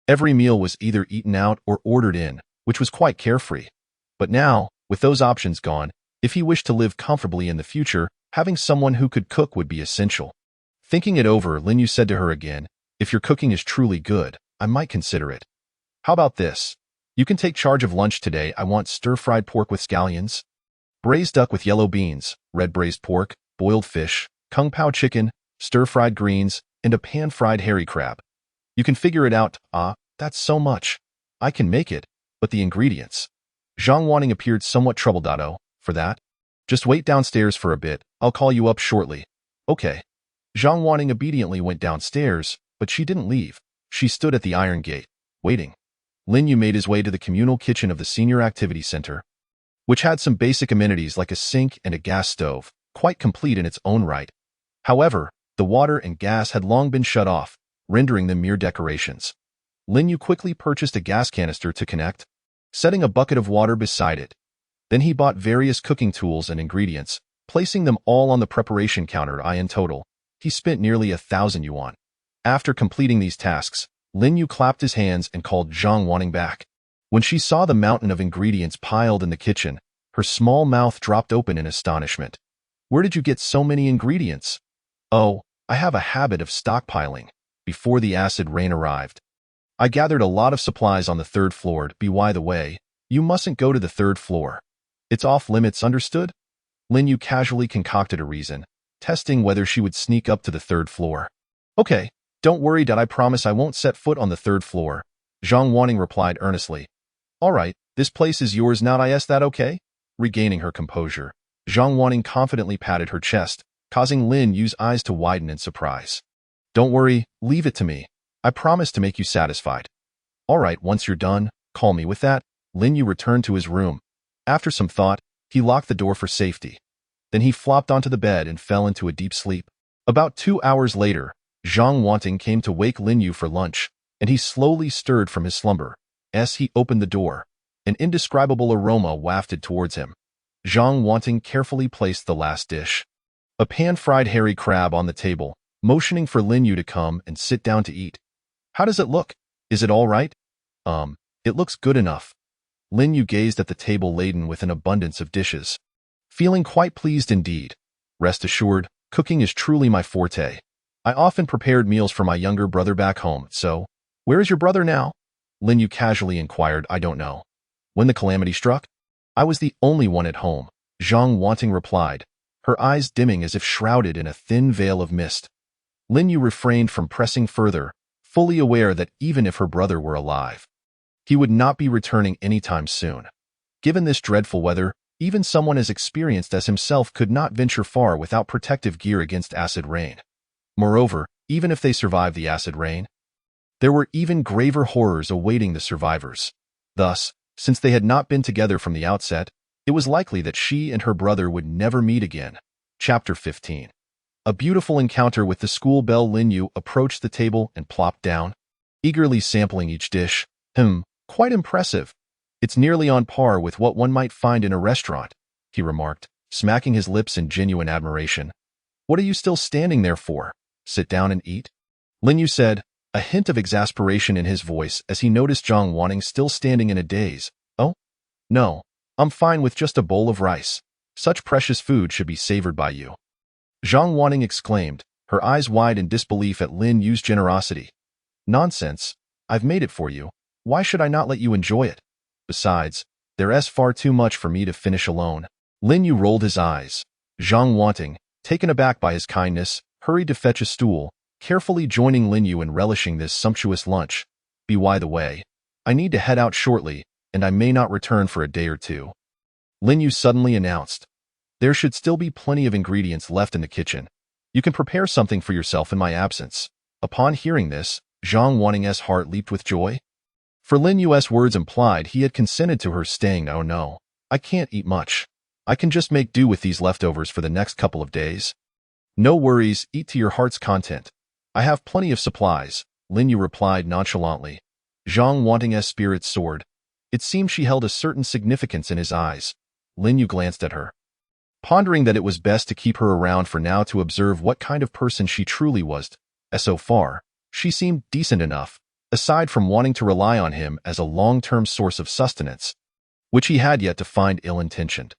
every meal was either eaten out or ordered in, which was quite carefree. But now, with those options gone, if he wished to live comfortably in the future, having someone who could cook would be essential. Thinking it over, Lin Yu said to her again, "If your cooking is truly good, I might consider it. How about this? You can take charge of lunch today. I want stir-fried pork with scallions, braised duck with yellow beans, red braised pork, boiled fish, kung pao chicken, stir-fried greens, and a pan-fried hairy crab. You can figure it out." "Ah, that's so much. I can make it, but the ingredients." Zhang Wanting appeared somewhat troubled. "Oh, for that? Just wait downstairs for a bit. I'll call you up shortly." "Okay." Zhang Wanting obediently went downstairs, but she didn't leave. She stood at the iron gate, waiting. Lin Yu made his way to the communal kitchen of the Senior Activity Center, which had some basic amenities like a sink and a gas stove, quite complete in its own right. However, the water and gas had long been shut off, rendering them mere decorations. Lin Yu quickly purchased a gas canister to connect, setting a bucket of water beside it. Then he bought various cooking tools and ingredients, placing them all on the preparation counter. In total, he spent nearly 1,000 yuan. After completing these tasks, Lin Yu clapped his hands and called Zhang Wanting back. When she saw the mountain of ingredients piled in the kitchen, her small mouth dropped open in astonishment. "Where did you get so many ingredients?" "Oh, I have a habit of stockpiling. Before the acid rain arrived, I gathered a lot of supplies on the third floor. By the way, you mustn't go to the third floor. It's off limits, understood?" Lin Yu casually concocted a reason, testing whether she would sneak up to the third floor. "Okay, don't worry. I promise I won't set foot on the third floor," Zhang Wanting replied earnestly. "All right, this place is yours now. Is that okay?" Regaining her composure, Zhang Wanting confidently patted her chest, causing Lin Yu's eyes to widen in surprise. "Don't worry, leave it to me. I promise to make you satisfied." "All right, once you're done, call me." With that, Lin Yu returned to his room. After some thought, he locked the door for safety. Then he flopped onto the bed and fell into a deep sleep. About 2 hours later, Zhang Wanting came to wake Lin Yu for lunch, and he slowly stirred from his slumber. As he opened the door, an indescribable aroma wafted towards him. Zhang Wanting carefully placed the last dish, a pan-fried hairy crab, on the table, motioning for Lin Yu to come and sit down to eat. "How does it look? Is it all right?" It looks good enough." Lin Yu gazed at the table laden with an abundance of dishes, feeling quite pleased indeed. "Rest assured, cooking is truly my forte. I often prepared meals for my younger brother back home, so Where is your brother now? Lin Yu casually inquired. I don't know. When the calamity struck? I was the only one at home, Zhang Wanting replied, her eyes dimming as if shrouded in a thin veil of mist. Lin Yu refrained from pressing further, fully aware that even if her brother were alive, he would not be returning anytime soon. Given this dreadful weather, even someone as experienced as himself could not venture far without protective gear against acid rain. Moreover, even if they survived the acid rain, there were even graver horrors awaiting the survivors. Thus, since they had not been together from the outset, it was likely that she and her brother would never meet again. Chapter 15. A beautiful encounter with the school belle. Lin Yu approached the table and plopped down, eagerly sampling each dish. Quite impressive. It's nearly on par with what one might find in a restaurant, he remarked, smacking his lips in genuine admiration. What are you still standing there for? Sit down and eat? Lin Yu said, a hint of exasperation in his voice as he noticed Zhang Wanting still standing in a daze. Oh? No, I'm fine with just a bowl of rice. Such precious food should be savored by you. Zhang Wanting exclaimed, her eyes wide in disbelief at Lin Yu's generosity. Nonsense. I've made it for you. Why should I not let you enjoy it? Besides, there's far too much for me to finish alone. Lin Yu rolled his eyes. Zhang Wanting, taken aback by his kindness, hurried to fetch a stool, carefully joining Lin Yu in relishing this sumptuous lunch. By the way, I need to head out shortly, and I may not return for a day or two. Lin Yu suddenly announced. There should still be plenty of ingredients left in the kitchen. You can prepare something for yourself in my absence. Upon hearing this, Zhang Wanting's heart leaped with joy. For Lin Yu's words implied he had consented to her staying. Oh no, I can't eat much. I can just make do with these leftovers for the next couple of days. No worries, eat to your heart's content. I have plenty of supplies, Lin Yu replied nonchalantly. Zhang Wanting's spirits soared. It seemed she held a certain significance in his eyes. Lin Yu glanced at her, pondering that it was best to keep her around for now to observe what kind of person she truly was. As so far, she seemed decent enough, aside from wanting to rely on him as a long-term source of sustenance, which he had yet to find ill-intentioned.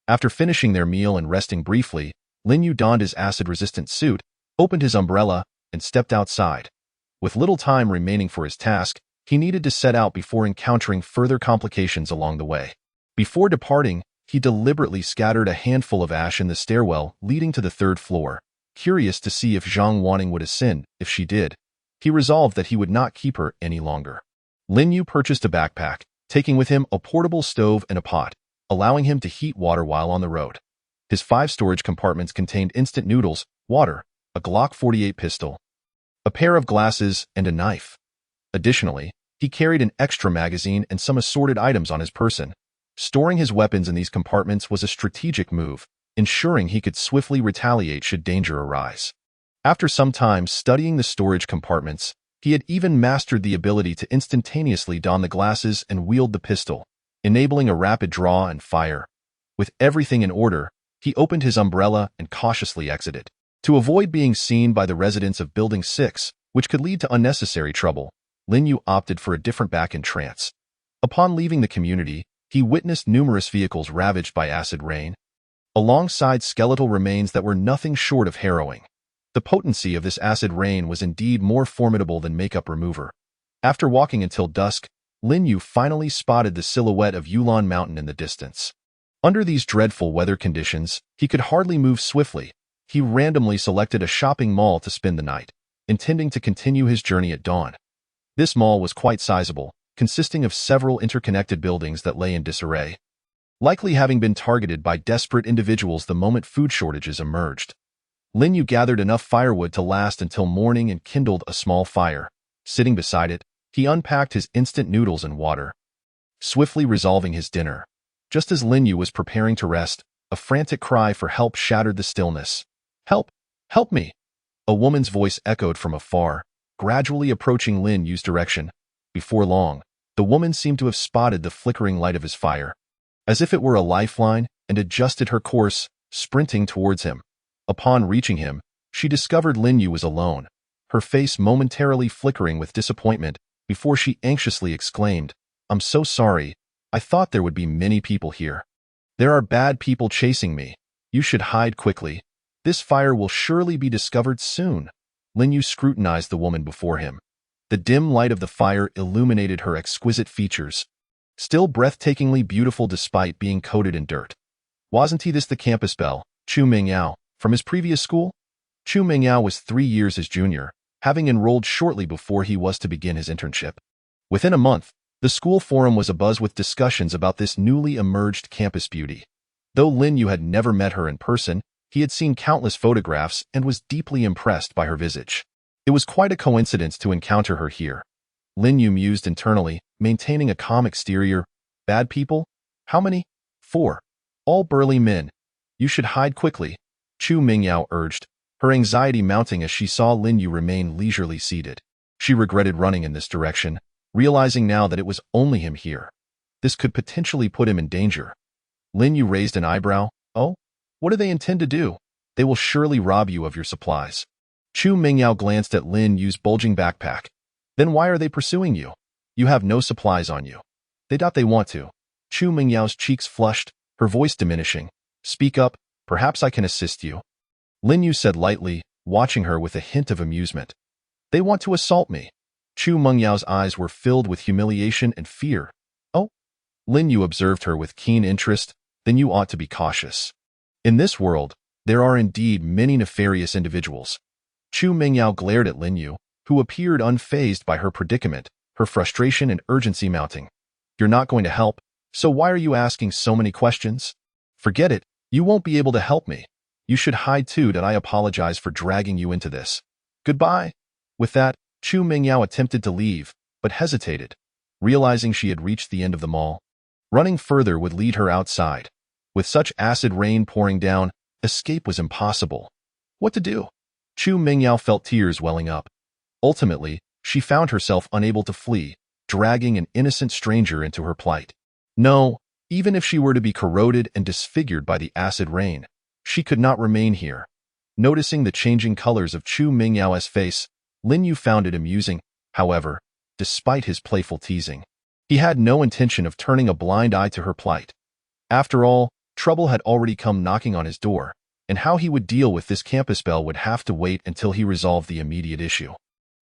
After finishing their meal and resting briefly, Lin Yu donned his acid-resistant suit, opened his umbrella, and stepped outside. With little time remaining for his task, he needed to set out before encountering further complications along the way. Before departing, he deliberately scattered a handful of ash in the stairwell leading to the third floor, curious to see if Zhang Wanting would ascend. If she did, he resolved that he would not keep her any longer. Lin Yu purchased a backpack, taking with him a portable stove and a pot, allowing him to heat water while on the road. His 5 storage compartments contained instant noodles, water, a Glock 48 pistol, a pair of glasses, and a knife. Additionally, he carried an extra magazine and some assorted items on his person. Storing his weapons in these compartments was a strategic move, ensuring he could swiftly retaliate should danger arise. After some time studying the storage compartments, he had even mastered the ability to instantaneously don the glasses and wield the pistol, enabling a rapid draw and fire. With everything in order, he opened his umbrella and cautiously exited. To avoid being seen by the residents of Building 6, which could lead to unnecessary trouble, Lin Yu opted for a different back entrance. Upon leaving the community, he witnessed numerous vehicles ravaged by acid rain, alongside skeletal remains that were nothing short of harrowing. The potency of this acid rain was indeed more formidable than makeup remover. After walking until dusk, Lin Yu finally spotted the silhouette of Yulon Mountain in the distance. Under these dreadful weather conditions, he could hardly move swiftly. He randomly selected a shopping mall to spend the night, intending to continue his journey at dawn. This mall was quite sizable, consisting of several interconnected buildings that lay in disarray, likely having been targeted by desperate individuals the moment food shortages emerged. Lin Yu gathered enough firewood to last until morning and kindled a small fire. Sitting beside it, he unpacked his instant noodles and water, swiftly resolving his dinner. Just as Lin Yu was preparing to rest, a frantic cry for help shattered the stillness. Help! Help me! A woman's voice echoed from afar, gradually approaching Lin Yu's direction. Before long, the woman seemed to have spotted the flickering light of his fire, as if it were a lifeline, and adjusted her course, sprinting towards him. Upon reaching him, she discovered Lin Yu was alone, her face momentarily flickering with disappointment before she anxiously exclaimed, "I'm so sorry. I thought there would be many people here. There are bad people chasing me. You should hide quickly. This fire will surely be discovered soon." Lin Yu scrutinized the woman before him. The dim light of the fire illuminated her exquisite features, still breathtakingly beautiful despite being coated in dirt. Wasn't he this the campus belle, Chu Mingyao, from his previous school? Chu Mingyao was 3 years his junior, having enrolled shortly before he was to begin his internship. Within a month, the school forum was abuzz with discussions about this newly emerged campus beauty. Though Lin Yu had never met her in person, he had seen countless photographs and was deeply impressed by her visage. It was quite a coincidence to encounter her here. Lin Yu mused internally, maintaining a calm exterior. Bad people? How many? 4. All burly men. You should hide quickly, Chu Mingyao urged, her anxiety mounting as she saw Lin Yu remain leisurely seated. She regretted running in this direction, realizing now that it was only him here. This could potentially put him in danger. Lin Yu raised an eyebrow. Oh? What do they intend to do? They will surely rob you of your supplies. Chu Mingyao glanced at Lin Yu's bulging backpack. Then why are they pursuing you? You have no supplies on you. They doubt they want to. Chu Mingyao's cheeks flushed, her voice diminishing. Speak up, perhaps I can assist you. Lin Yu said lightly, watching her with a hint of amusement. They want to assault me. Chu Mingyao's eyes were filled with humiliation and fear. Oh? Lin Yu observed her with keen interest. Then you ought to be cautious. In this world, there are indeed many nefarious individuals. Chu Mingyao glared at Lin Yu, who appeared unfazed by her predicament, her frustration and urgency mounting. You're not going to help, so why are you asking so many questions? Forget it, you won't be able to help me. You should hide too that I apologize for dragging you into this. Goodbye. With that, Chu Mingyao attempted to leave, but hesitated, realizing she had reached the end of the mall. Running further would lead her outside. With such acid rain pouring down, escape was impossible. What to do? Chu Mingyao felt tears welling up. Ultimately, she found herself unable to flee, dragging an innocent stranger into her plight. No, even if she were to be corroded and disfigured by the acid rain, she could not remain here. Noticing the changing colors of Chu Mingyao's face, Lin Yu found it amusing, however, despite his playful teasing. He had no intention of turning a blind eye to her plight. After all, trouble had already come knocking on his door, and how he would deal with this campus belle would have to wait until he resolved the immediate issue.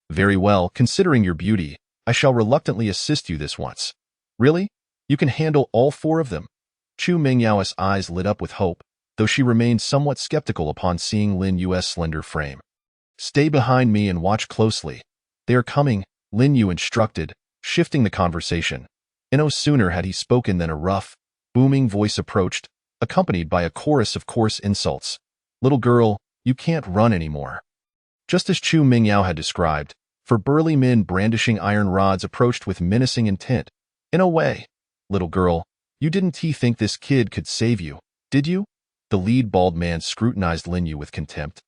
Very well, considering your beauty, I shall reluctantly assist you this once. Really? You can handle all 4 of them? Chu Mingyao's eyes lit up with hope, though she remained somewhat skeptical upon seeing Lin Yu's slender frame. Stay behind me and watch closely. They are coming, Lin Yu instructed, shifting the conversation. And no sooner had he spoken than a rough, booming voice approached, accompanied by a chorus of coarse insults. Little girl, you can't run anymore. Just as Chu Mingyao had described, 4 burly men brandishing iron rods approached with menacing intent. In a way, little girl, you didn't think this kid could save you, did you? The lead bald man scrutinized Lin Yu with contempt,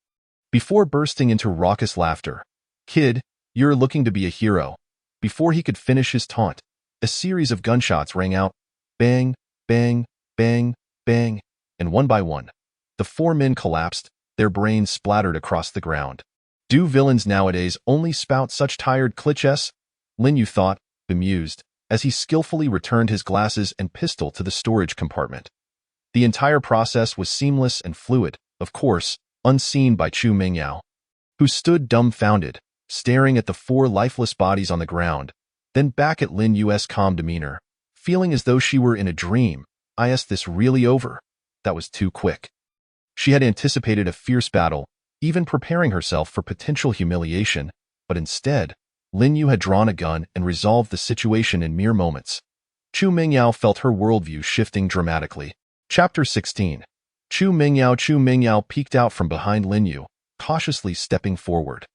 before bursting into raucous laughter. Kid, you're looking to be a hero. Before he could finish his taunt, a series of gunshots rang out. Bang, bang, bang, bang, and one by one, the 4 men collapsed, their brains splattered across the ground. Do villains nowadays only spout such tired cliches? Lin Yu thought, bemused, as he skillfully returned his glasses and pistol to the storage compartment. The entire process was seamless and fluid, of course, unseen by Chu Mingyao, who stood dumbfounded, staring at the 4 lifeless bodies on the ground, then back at Lin Yu's calm demeanor, feeling as though she were in a dream. Is this really over? That was too quick. She had anticipated a fierce battle, even preparing herself for potential humiliation, but instead, Lin Yu had drawn a gun and resolved the situation in mere moments. Chu Mingyao felt her worldview shifting dramatically. Chapter 16. Chu Mingyao peeked out from behind Lin Yu, cautiously stepping forward.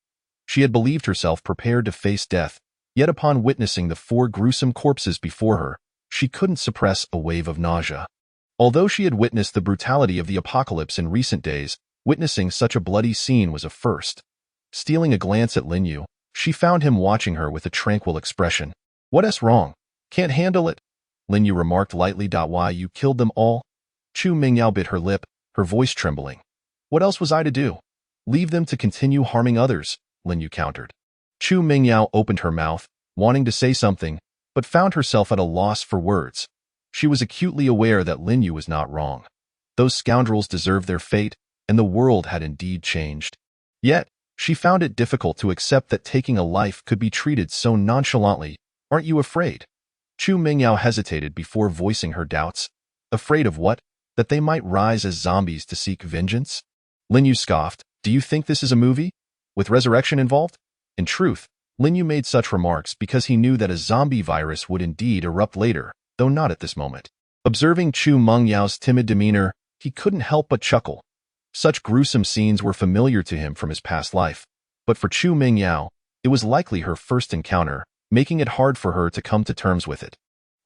She had believed herself prepared to face death, yet upon witnessing the 4 gruesome corpses before her, she couldn't suppress a wave of nausea. Although she had witnessed the brutality of the apocalypse in recent days, witnessing such a bloody scene was a first. Stealing a glance at Lin Yu, she found him watching her with a tranquil expression. What's wrong? Can't handle it? Lin Yu remarked lightly. Why, you killed them all? Chu Mingyao bit her lip, her voice trembling. What else was I to do? Leave them to continue harming others, Lin Yu countered. Chu Mingyao opened her mouth, wanting to say something, but found herself at a loss for words. She was acutely aware that Lin Yu was not wrong. Those scoundrels deserved their fate, and the world had indeed changed. Yet, She found it difficult to accept that taking a life could be treated so nonchalantly. Aren't you afraid? Chu Mingyao hesitated before voicing her doubts. Afraid of what? That they might rise as zombies to seek vengeance? Lin Yu scoffed. Do you think this is a movie? With resurrection involved? In truth, Lin Yu made such remarks because he knew that a zombie virus would indeed erupt later, though not at this moment. Observing Chu Mengyao's timid demeanor, he couldn't help but chuckle. Such gruesome scenes were familiar to him from his past life, but for Chu Mingyao, it was likely her first encounter, making it hard for her to come to terms with it.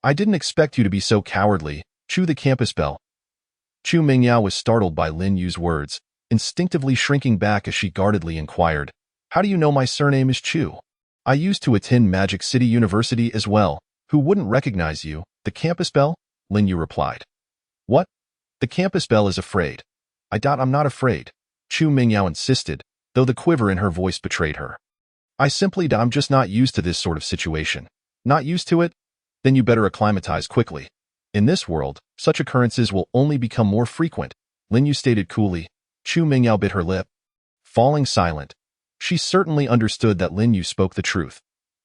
I didn't expect you to be so cowardly, Chu the campus belle. Chu Mingyao was startled by Lin Yu's words, instinctively shrinking back as she guardedly inquired, How do you know my surname is Chu? I used to attend Magic City University as well. Who wouldn't recognize you? The campus belle? Lin Yu replied. What? The campus belle is afraid. I doubt I'm not afraid, Chu Mingyao insisted, though the quiver in her voice betrayed her. I'm just not used to this sort of situation. Not used to it? Then you better acclimatize quickly. In this world, such occurrences will only become more frequent, Lin Yu stated coolly. Chu Mingyao bit her lip. Falling silent. She certainly understood that Lin Yu spoke the truth.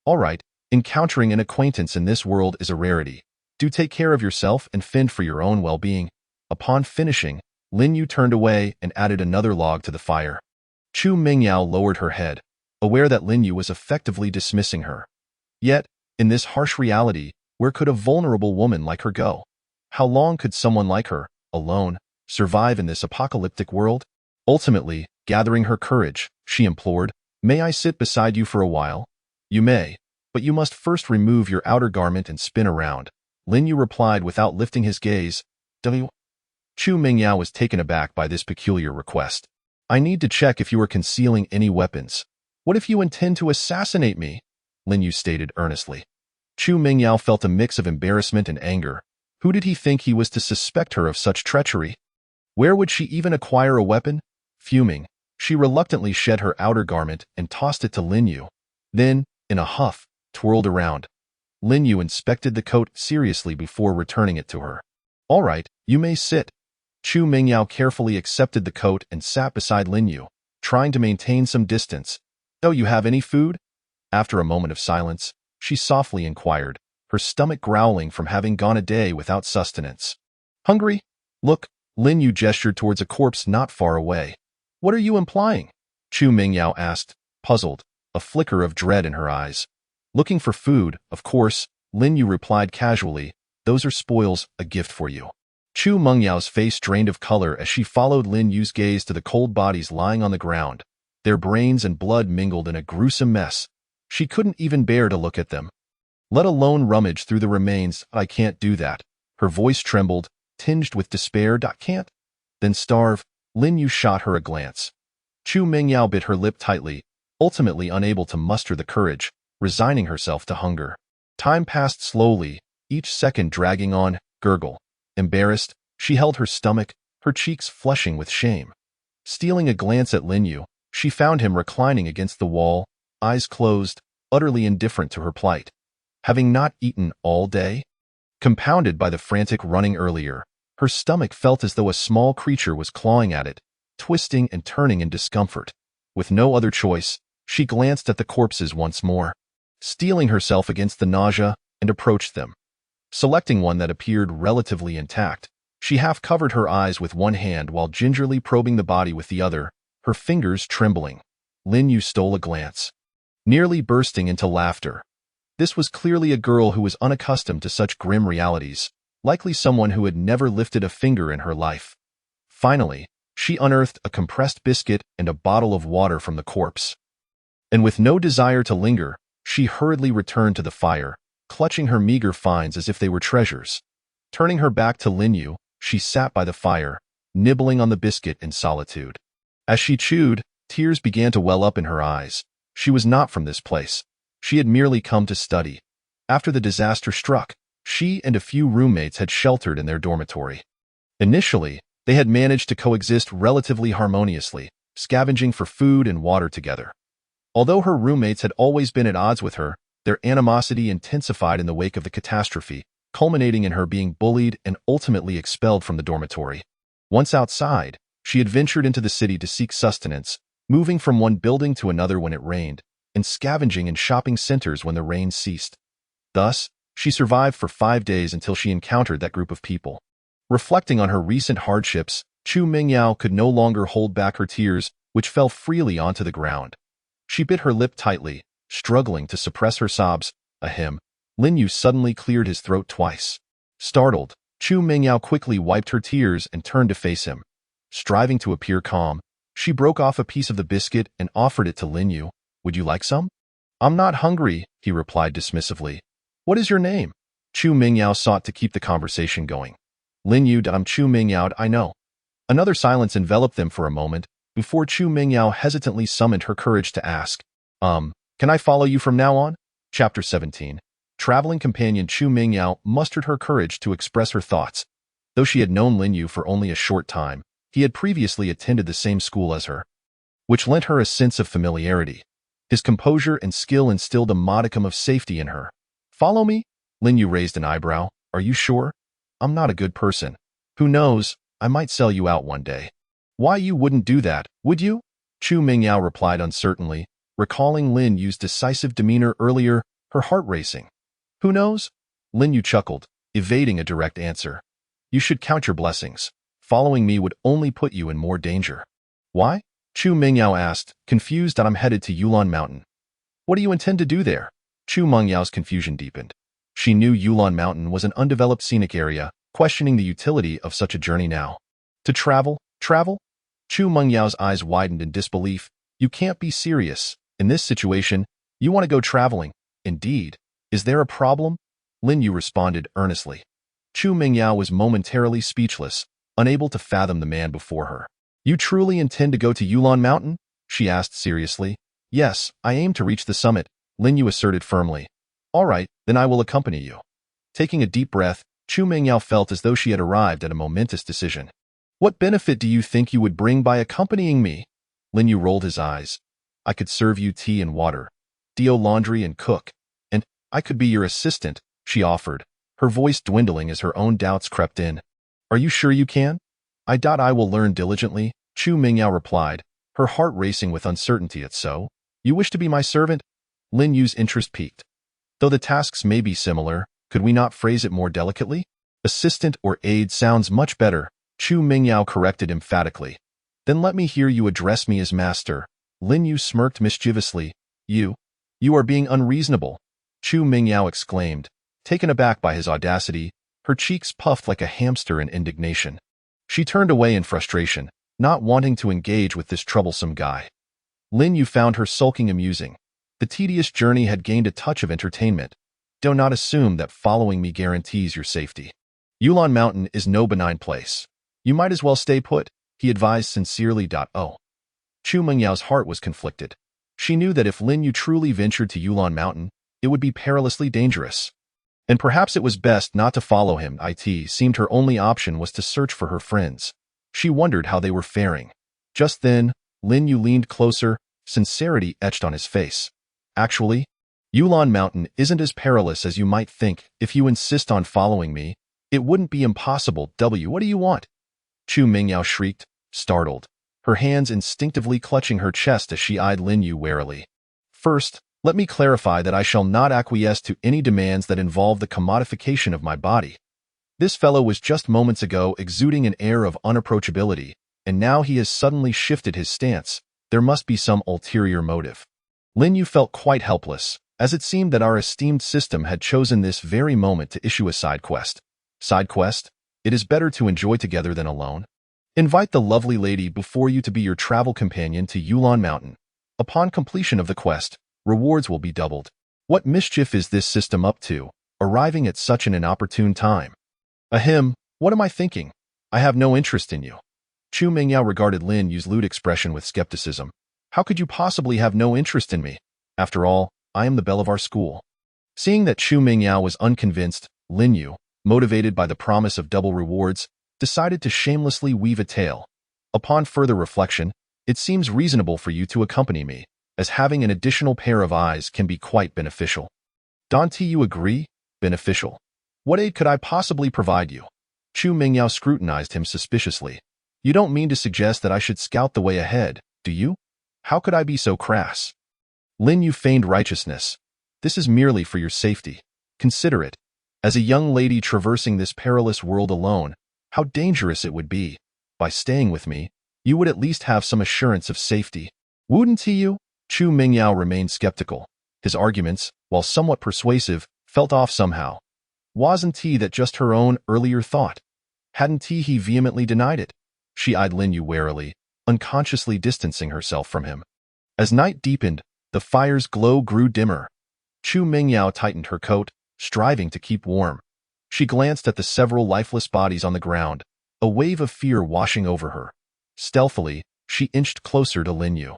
All right, encountering an acquaintance in this world is a rarity. Do take care of yourself and fend for your own well-being. Upon finishing, Lin Yu turned away and added another log to the fire. Chu Mingyao lowered her head, aware that Lin Yu was effectively dismissing her. Yet, in this harsh reality, where could a vulnerable woman like her go? How long could someone like her, alone, survive in this apocalyptic world? Ultimately, gathering her courage, she implored, May I sit beside you for a while? You may, but you must first remove your outer garment and spin around. Lin Yu replied without lifting his gaze. Chu Mingyao was taken aback by this peculiar request. I need to check if you are concealing any weapons. What if you intend to assassinate me? Lin Yu stated earnestly. Chu Mingyao felt a mix of embarrassment and anger. Who did he think he was to suspect her of such treachery? Where would she even acquire a weapon? Fuming, she reluctantly shed her outer garment and tossed it to Lin Yu. Then, in a huff, twirled around. Lin Yu inspected the coat seriously before returning it to her. All right, you may sit. Chu Mingyao carefully accepted the coat and sat beside Lin Yu, trying to maintain some distance. Oh, you have any food? After a moment of silence, she softly inquired, her stomach growling from having gone a day without sustenance. Hungry? Look, Lin Yu gestured towards a corpse not far away. What are you implying? Chu Mingyao asked, puzzled, a flicker of dread in her eyes. Looking for food, of course, Lin Yu replied casually. Those are spoils, a gift for you. Chu Mengyao's face drained of color as she followed Lin Yu's gaze to the cold bodies lying on the ground. Their brains and blood mingled in a gruesome mess. She couldn't even bear to look at them. Let alone rummage through the remains. I can't do that. Her voice trembled, tinged with despair. Can't? Then starve. Lin Yu shot her a glance. Chu Mingyao bit her lip tightly, ultimately unable to muster the courage, resigning herself to hunger. Time passed slowly, each second dragging on. Gurgle. Embarrassed, she held her stomach, her cheeks flushing with shame. Stealing a glance at Lin Yu, she found him reclining against the wall, eyes closed, utterly indifferent to her plight. Having not eaten all day? Compounded by the frantic running earlier, her stomach felt as though a small creature was clawing at it, twisting and turning in discomfort. With no other choice, she glanced at the corpses once more, steeling herself against the nausea, and approached them. Selecting one that appeared relatively intact, she half covered her eyes with one hand while gingerly probing the body with the other, her fingers trembling. Lin Yu stole a glance, nearly bursting into laughter. This was clearly a girl who was unaccustomed to such grim realities, likely someone who had never lifted a finger in her life. Finally, she unearthed a compressed biscuit and a bottle of water from the corpse. And with no desire to linger, she hurriedly returned to the fire, clutching her meager finds as if they were treasures. Turning her back to Lin Yu, she sat by the fire, nibbling on the biscuit in solitude. As she chewed, tears began to well up in her eyes. She was not from this place. She had merely come to study. After the disaster struck, she and a few roommates had sheltered in their dormitory. Initially, they had managed to coexist relatively harmoniously, scavenging for food and water together. Although her roommates had always been at odds with her, their animosity intensified in the wake of the catastrophe, culminating in her being bullied and ultimately expelled from the dormitory. Once outside, she had ventured into the city to seek sustenance, moving from one building to another when it rained, and scavenging in shopping centers when the rain ceased. Thus, she survived for 5 days until she encountered that group of people. Reflecting on her recent hardships, Chu Mingyao could no longer hold back her tears, which fell freely onto the ground. She bit her lip tightly, struggling to suppress her sobs. Ahem. Lin Yu suddenly cleared his throat twice. Startled, Chu Mingyao quickly wiped her tears and turned to face him. Striving to appear calm, she broke off a piece of the biscuit and offered it to Lin Yu. Would you like some? I'm not hungry, he replied dismissively. What is your name? Chu Mingyao sought to keep the conversation going. Lin Yu, I'm Chu Mingyao, I know. Another silence enveloped them for a moment, before Chu Mingyao hesitantly summoned her courage to ask, can I follow you from now on? Chapter 17. Traveling companion Chu Mingyao mustered her courage to express her thoughts. Though she had known Lin Yu for only a short time, he had previously attended the same school as her, which lent her a sense of familiarity. His composure and skill instilled a modicum of safety in her. Follow me? Lin Yu raised an eyebrow. Are you sure? I'm not a good person. Who knows, I might sell you out one day. Why you wouldn't do that, would you? Chu Mingyao replied uncertainly, recalling Lin Yu's decisive demeanor earlier, her heart racing. Who knows? Lin Yu chuckled, evading a direct answer. You should count your blessings. Following me would only put you in more danger. Why? Chu Mingyao asked, confused that I'm headed to Yulon Mountain. What do you intend to do there? Chu Mingyao's confusion deepened. She knew Yulon Mountain was an undeveloped scenic area, questioning the utility of such a journey now. To travel? Travel? Chu Mingyao's eyes widened in disbelief. You can't be serious. In this situation, you want to go traveling. Indeed. Is there a problem? Lin Yu responded earnestly. Chu Mingyao was momentarily speechless, unable to fathom the man before her. You truly intend to go to Yulon Mountain? She asked seriously. Yes, I aim to reach the summit, Lin Yu asserted firmly. All right, then I will accompany you. Taking a deep breath, Chu Mingyao felt as though she had arrived at a momentous decision. What benefit do you think you would bring by accompanying me? Lin Yu rolled his eyes. I could serve you tea and water, do laundry and cook, and I could be your assistant, she offered, her voice dwindling as her own doubts crept in. Are you sure you can? I doubt I will learn diligently, Chu Mingyao replied, her heart racing with uncertainty. It's so. You wish to be my servant? Lin Yu's interest piqued. Though the tasks may be similar, could we not phrase it more delicately? Assistant or aide sounds much better, Chu Mingyao corrected emphatically. Then let me hear you address me as master. Lin Yu smirked mischievously. You are being unreasonable, Chu Mingyao exclaimed, taken aback by his audacity. Her cheeks puffed like a hamster in indignation. She turned away in frustration, not wanting to engage with this troublesome guy. Lin Yu found her sulking amusing. The tedious journey had gained a touch of entertainment. Do not assume that following me guarantees your safety. Yulon Mountain is no benign place. You might as well stay put, he advised sincerely. Chu Mingyao's heart was conflicted. She knew that if Lin Yu truly ventured to Yulon Mountain, it would be perilously dangerous. And perhaps it was best not to follow him. It seemed her only option was to search for her friends. She wondered how they were faring. Just then, Lin Yu leaned closer, sincerity etched on his face. Actually, Yulon Mountain isn't as perilous as you might think. If you insist on following me, it wouldn't be impossible. What do you want? Chu Mingyao shrieked, startled, her hands instinctively clutching her chest as she eyed Lin Yu warily. First, let me clarify that I shall not acquiesce to any demands that involve the commodification of my body. This fellow was just moments ago exuding an air of unapproachability, and now he has suddenly shifted his stance. There must be some ulterior motive. Lin Yu felt quite helpless, as it seemed that our esteemed system had chosen this very moment to issue a side quest. Side quest? It is better to enjoy together than alone. Invite the lovely lady before you to be your travel companion to Yulon Mountain. Upon completion of the quest, rewards will be doubled. What mischief is this system up to, arriving at such an inopportune time? Ahem, what am I thinking? I have no interest in you. Chu Mingyao regarded Lin Yu's lewd expression with skepticism. How could you possibly have no interest in me? After all, I am the belle of our school. Seeing that Chu Mingyao was unconvinced, Lin Yu, motivated by the promise of double rewards, decided to shamelessly weave a tale. Upon further reflection, it seems reasonable for you to accompany me, as having an additional pair of eyes can be quite beneficial. Don't you agree? Beneficial. What aid could I possibly provide you? Chu Mingyao scrutinized him suspiciously. You don't mean to suggest that I should scout the way ahead, do you? How could I be so crass? Lin Yu feigned righteousness. This is merely for your safety. Consider it. As a young lady traversing this perilous world alone, how dangerous it would be. By staying with me, you would at least have some assurance of safety. Wouldn't you? Chu Mingyao remained skeptical. His arguments, while somewhat persuasive, felt off somehow. Wasn't he that just her own earlier thought? Hadn't he vehemently denied it? She eyed Lin Yu warily, unconsciously distancing herself from him. As night deepened, the fire's glow grew dimmer. Chu Mingyao tightened her coat, striving to keep warm. She glanced at the several lifeless bodies on the ground, a wave of fear washing over her. Stealthily, she inched closer to Lin Yu.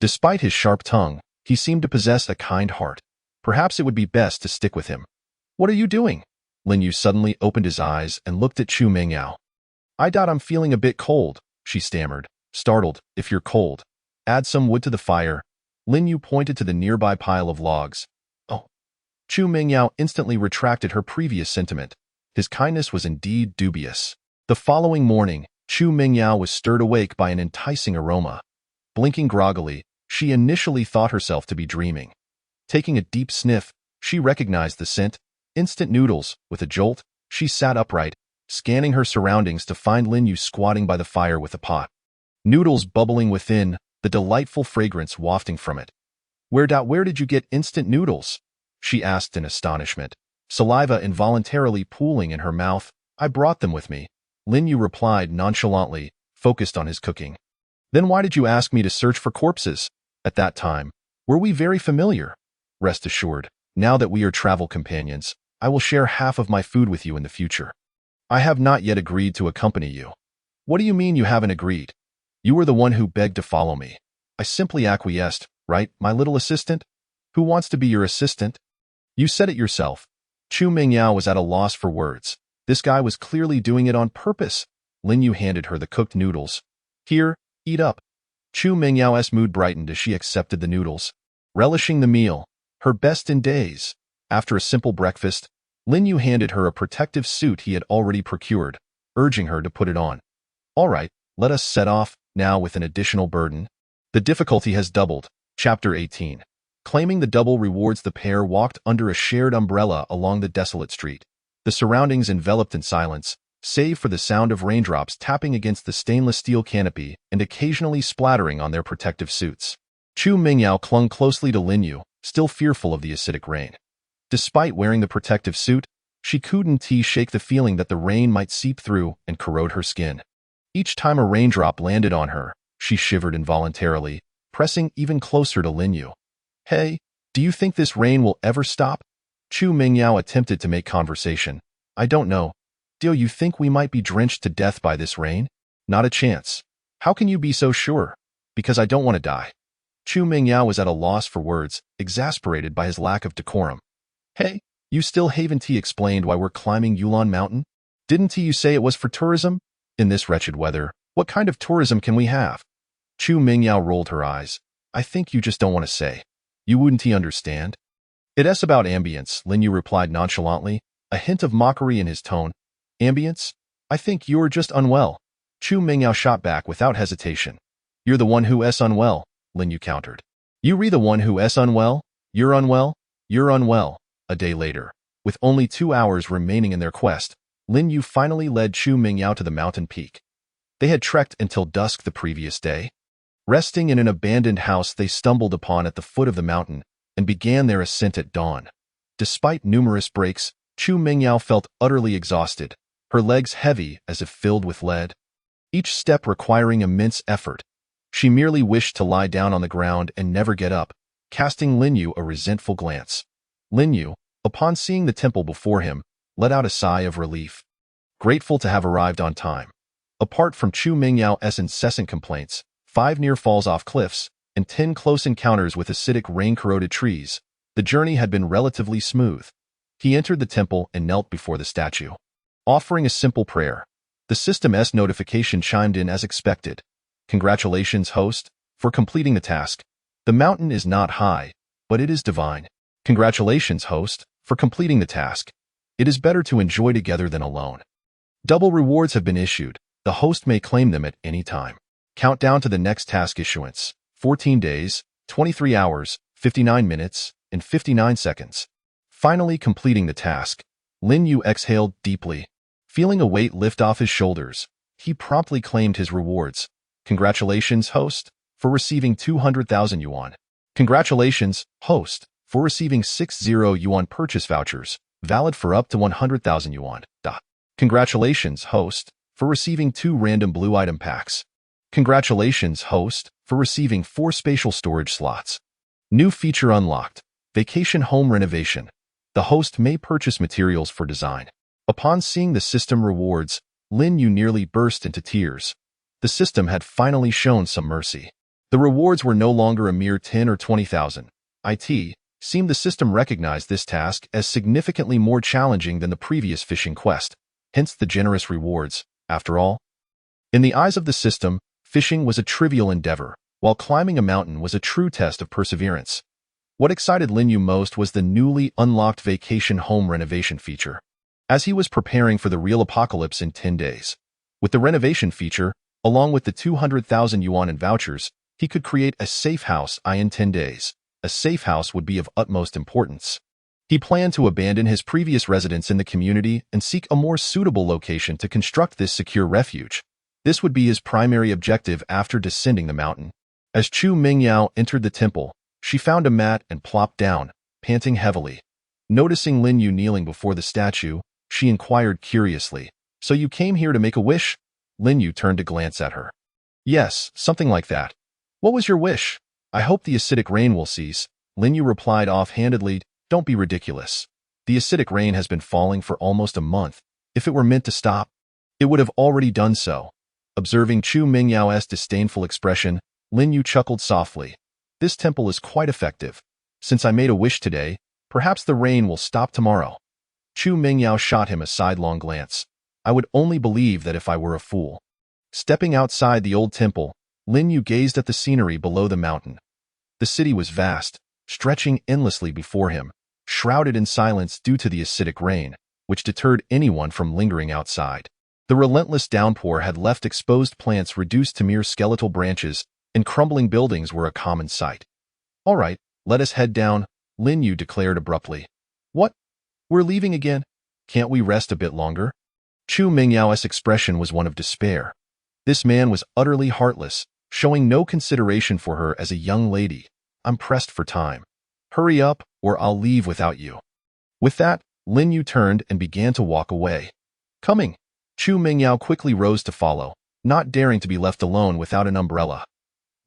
Despite his sharp tongue, he seemed to possess a kind heart. Perhaps it would be best to stick with him. What are you doing? Lin Yu suddenly opened his eyes and looked at Chu Mingyao. I'm feeling a bit cold, she stammered, startled. If you're cold, add some wood to the fire. Lin Yu pointed to the nearby pile of logs. Oh. Chu Mingyao instantly retracted her previous sentiment. His kindness was indeed dubious. The following morning, Chu Mingyao was stirred awake by an enticing aroma. Blinking groggily, she initially thought herself to be dreaming. Taking a deep sniff, she recognized the scent. Instant noodles. With a jolt, she sat upright, scanning her surroundings to find Lin Yu squatting by the fire with a pot. Noodles bubbling within, the delightful fragrance wafting from it. Where did you get instant noodles? She asked in astonishment, saliva involuntarily pooling in her mouth. I brought them with me. Lin Yu replied nonchalantly, focused on his cooking. Then why did you ask me to search for corpses? At that time, were we very familiar? Rest assured, now that we are travel companions, I will share half of my food with you in the future. I have not yet agreed to accompany you. What do you mean you haven't agreed? You were the one who begged to follow me. I simply acquiesced, right, my little assistant? Who wants to be your assistant? You said it yourself. Chu Mingyao was at a loss for words. This guy was clearly doing it on purpose. Lin Yu handed her the cooked noodles. Here, eat up. Chu Mingyao's mood brightened as she accepted the noodles, relishing the meal, her best in days. After a simple breakfast, Lin Yu handed her a protective suit he had already procured, urging her to put it on. All right, let us set off, now with an additional burden. The difficulty has doubled. Chapter 18. Claiming the double rewards, the pair walked under a shared umbrella along the desolate street. The surroundings enveloped in silence, save for the sound of raindrops tapping against the stainless steel canopy and occasionally splattering on their protective suits. Chu Mingyao clung closely to Lin Yu, still fearful of the acidic rain. Despite wearing the protective suit, she couldn't shake the feeling that the rain might seep through and corrode her skin. Each time a raindrop landed on her, she shivered involuntarily, pressing even closer to Lin Yu. Hey, do you think this rain will ever stop? Chu Mingyao attempted to make conversation. I don't know. Do you think we might be drenched to death by this rain? Not a chance. How can you be so sure? Because I don't want to die. Chu Mingyao was at a loss for words, exasperated by his lack of decorum. Hey, you still haven't explained why we're climbing Yulon Mountain? Didn't you say it was for tourism? In this wretched weather, what kind of tourism can we have? Chu Mingyao rolled her eyes. I think you just don't want to say. You wouldn't understand? It's about ambience, Lin Yu replied nonchalantly, a hint of mockery in his tone. Ambience? I think you're just unwell. Chu Mingyao shot back without hesitation. You're the one who's unwell, Lin Yu countered. You re the one who's unwell? You're unwell? You're unwell. A day later, with only 2 hours remaining in their quest, Lin Yu finally led Chu Mingyao to the mountain peak. They had trekked until dusk the previous day. Resting in an abandoned house they stumbled upon at the foot of the mountain and began their ascent at dawn. Despite numerous breaks, Chu Mingyao felt utterly exhausted, her legs heavy as if filled with lead. Each step requiring immense effort. She merely wished to lie down on the ground and never get up, casting Lin Yu a resentful glance. Lin Yu, upon seeing the temple before him, let out a sigh of relief. Grateful to have arrived on time. Apart from Chu Mingyao's incessant complaints, 5 near falls off cliffs, and 10 close encounters with acidic rain-corroded trees, the journey had been relatively smooth. He entered the temple and knelt before the statue. Offering a simple prayer, the system's notification chimed in as expected. Congratulations, host, for completing the task. The mountain is not high, but it is divine. Congratulations, host, for completing the task. It is better to enjoy together than alone. Double rewards have been issued. The host may claim them at any time. Countdown to the next task issuance. 14 days, 23 hours, 59 minutes, and 59 seconds. Finally completing the task, Lin Yu exhaled deeply. Feeling a weight lift off his shoulders, he promptly claimed his rewards. Congratulations, host, for receiving 200,000 yuan. Congratulations, host, for receiving 60 yuan purchase vouchers, valid for up to 100,000 yuan. Congratulations, host, for receiving 2 random blue item packs. Congratulations, host, for receiving 4 spatial storage slots. New feature unlocked. Vacation home renovation. The host may purchase materials for design. Upon seeing the system rewards, Lin Yu nearly burst into tears. The system had finally shown some mercy. The rewards were no longer a mere 10 or 20,000. It seemed the system recognized this task as significantly more challenging than the previous fishing quest, hence the generous rewards. After all, in the eyes of the system, fishing was a trivial endeavor, while climbing a mountain was a true test of perseverance. What excited Lin Yu most was the newly unlocked vacation home renovation feature. As he was preparing for the real apocalypse in 10 days, with the renovation feature, along with the 200,000 yuan in vouchers, he could create a safe house in 10 days. A safe house would be of utmost importance. He planned to abandon his previous residence in the community and seek a more suitable location to construct this secure refuge. This would be his primary objective after descending the mountain. As Chu Mingyao entered the temple, she found a mat and plopped down, panting heavily. Noticing Lin Yu kneeling before the statue, she inquired curiously, "So you came here to make a wish?" Lin Yu turned to glance at her. "Yes, something like that." "What was your wish?" "I hope the acidic rain will cease," Lin Yu replied offhandedly. "Don't be ridiculous. The acidic rain has been falling for almost a month. If it were meant to stop, it would have already done so." Observing Chu Mingyao's disdainful expression, Lin Yu chuckled softly. "This temple is quite effective. Since I made a wish today, perhaps the rain will stop tomorrow." Chu Mingyao shot him a sidelong glance. "I would only believe that if I were a fool." Stepping outside the old temple, Lin Yu gazed at the scenery below the mountain. The city was vast, stretching endlessly before him, shrouded in silence due to the acidic rain, which deterred anyone from lingering outside. The relentless downpour had left exposed plants reduced to mere skeletal branches, and crumbling buildings were a common sight. "All right, let us head down," Lin Yu declared abruptly. "What? We're leaving again? Can't we rest a bit longer?" Chu Mingyao's expression was one of despair. This man was utterly heartless, showing no consideration for her as a young lady. "I'm pressed for time. Hurry up, or I'll leave without you." With that, Lin Yu turned and began to walk away. "Coming." Chu Mingyao quickly rose to follow, not daring to be left alone without an umbrella.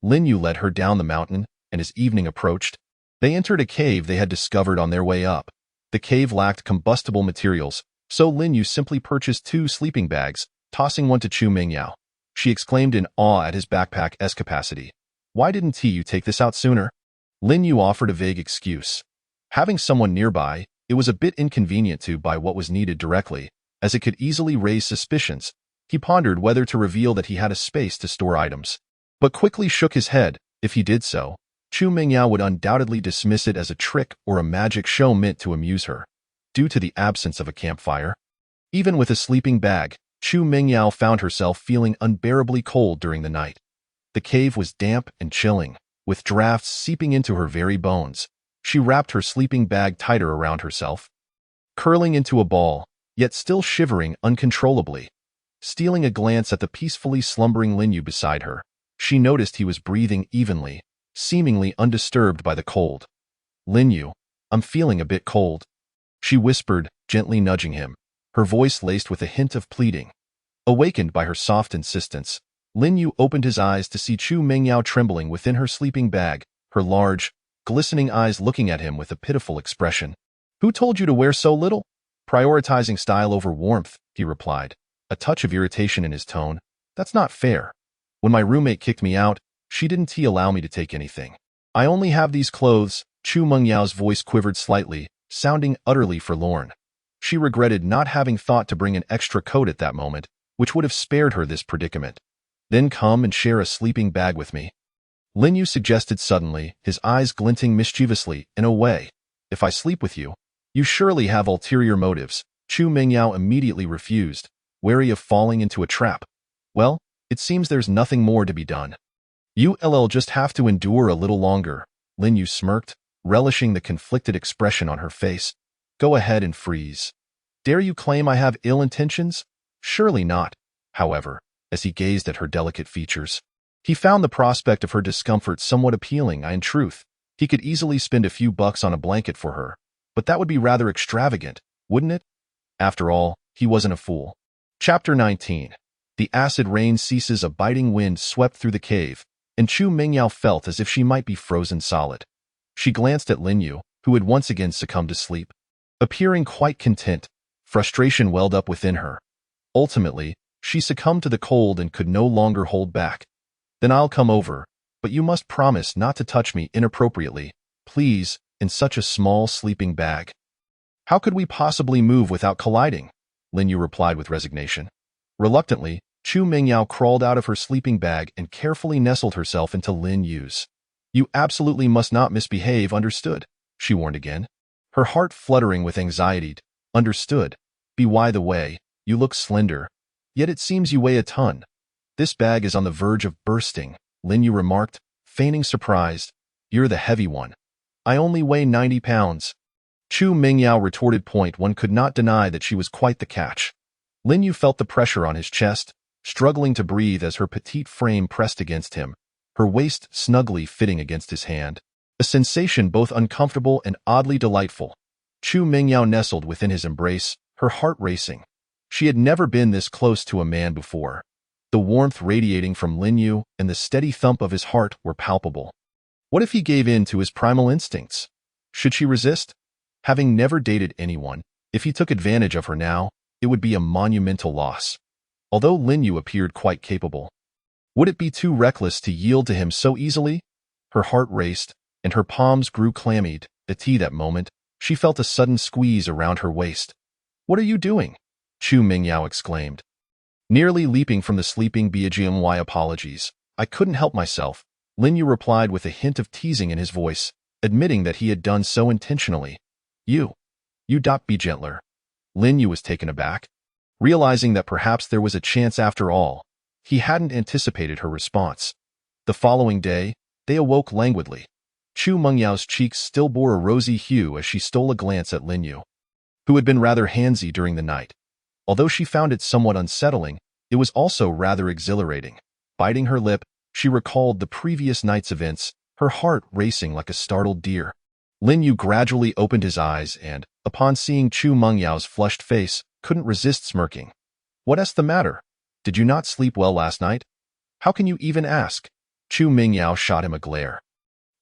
Lin Yu led her down the mountain, and as evening approached, they entered a cave they had discovered on their way up. The cave lacked combustible materials, so Lin Yu simply purchased 2 sleeping bags, tossing one to Chu Mingyao. She exclaimed in awe at his backpack's capacity. "Why didn't you take this out sooner?" Lin Yu offered a vague excuse. Having someone nearby, it was a bit inconvenient to buy what was needed directly, as it could easily raise suspicions. He pondered whether to reveal that he had a space to store items, but quickly shook his head. If he did so, Chu Mingyao would undoubtedly dismiss it as a trick or a magic show meant to amuse her. Due to the absence of a campfire, even with a sleeping bag, Chu Mingyao found herself feeling unbearably cold during the night. The cave was damp and chilling, with drafts seeping into her very bones. She wrapped her sleeping bag tighter around herself, curling into a ball, yet still shivering uncontrollably. Stealing a glance at the peacefully slumbering Lin Yu beside her, she noticed he was breathing evenly, seemingly undisturbed by the cold. "Lin Yu, I'm feeling a bit cold," she whispered, gently nudging him, her voice laced with a hint of pleading. Awakened by her soft insistence, Lin Yu opened his eyes to see Chu Mingyao trembling within her sleeping bag, her large, glistening eyes looking at him with a pitiful expression. "Who told you to wear so little?" "Prioritizing style over warmth," he replied, a touch of irritation in his tone. "That's not fair. When my roommate kicked me out, she didn't allow me to take anything. I only have these clothes." Chu Mengyao's voice quivered slightly, sounding utterly forlorn. She regretted not having thought to bring an extra coat at that moment, which would have spared her this predicament. "Then come and share a sleeping bag with me," Lin Yu suggested suddenly, his eyes glinting mischievously. "In a way, if I sleep with you, you surely have ulterior motives." Chu Mingyao immediately refused, wary of falling into a trap. "Well, it seems there's nothing more to be done. You'll just have to endure a little longer, Lin Yu smirked, relishing the conflicted expression on her face. Go ahead and freeze. Dare you claim I have ill intentions? Surely not, however, as he gazed at her delicate features. He found the prospect of her discomfort somewhat appealing. In truth, he could easily spend a few bucks on a blanket for her, but that would be rather extravagant, wouldn't it? After all, he wasn't a fool. Chapter 19. The acid rain ceases. A biting wind swept through the cave, and Chu Mingyao felt as if she might be frozen solid. She glanced at Lin Yu, who had once again succumbed to sleep. Appearing quite content, frustration welled up within her. Ultimately, she succumbed to the cold and could no longer hold back. Then I'll come over, but you must promise not to touch me inappropriately, please, in such a small sleeping bag. How could we possibly move without colliding? Lin Yu replied with resignation. Reluctantly, Chu Mingyao crawled out of her sleeping bag and carefully nestled herself into Lin Yu's. You absolutely must not misbehave, understood? She warned again, her heart fluttering with anxiety. Understood. By the way, you look slender, yet it seems you weigh a ton. This bag is on the verge of bursting, Lin Yu remarked, feigning surprise. You're the heavy one. I only weigh 90 pounds. Chu Mingyao retorted. One could not deny that she was quite the catch. Lin Yu felt the pressure on his chest, struggling to breathe as her petite frame pressed against him, her waist snugly fitting against his hand, a sensation both uncomfortable and oddly delightful. Chu Mingyao nestled within his embrace, her heart racing. She had never been this close to a man before. The warmth radiating from Lin Yu and the steady thump of his heart were palpable. What if he gave in to his primal instincts? Should she resist? Having never dated anyone, if he took advantage of her now, it would be a monumental loss. Although Lin Yu appeared quite capable, would it be too reckless to yield to him so easily? Her heart raced, and her palms grew clammy. At that moment, she felt a sudden squeeze around her waist. What are you doing? Chu Mingyao exclaimed, nearly leaping from the sleeping bag. My apologies. I couldn't help myself, Lin Yu replied with a hint of teasing in his voice, admitting that he had done so intentionally. You be gentler. Lin Yu was taken aback, realizing that perhaps there was a chance after all. He hadn't anticipated her response. The following day, they awoke languidly. Chu Mengyao's cheeks still bore a rosy hue as she stole a glance at Lin Yu, who had been rather handsy during the night. Although she found it somewhat unsettling, it was also rather exhilarating. Biting her lip, she recalled the previous night's events, her heart racing like a startled deer. Lin Yu gradually opened his eyes and, upon seeing Chu Mengyao's flushed face, couldn't resist smirking. What's the matter? Did you not sleep well last night? How can you even ask? Chu Mingyao shot him a glare.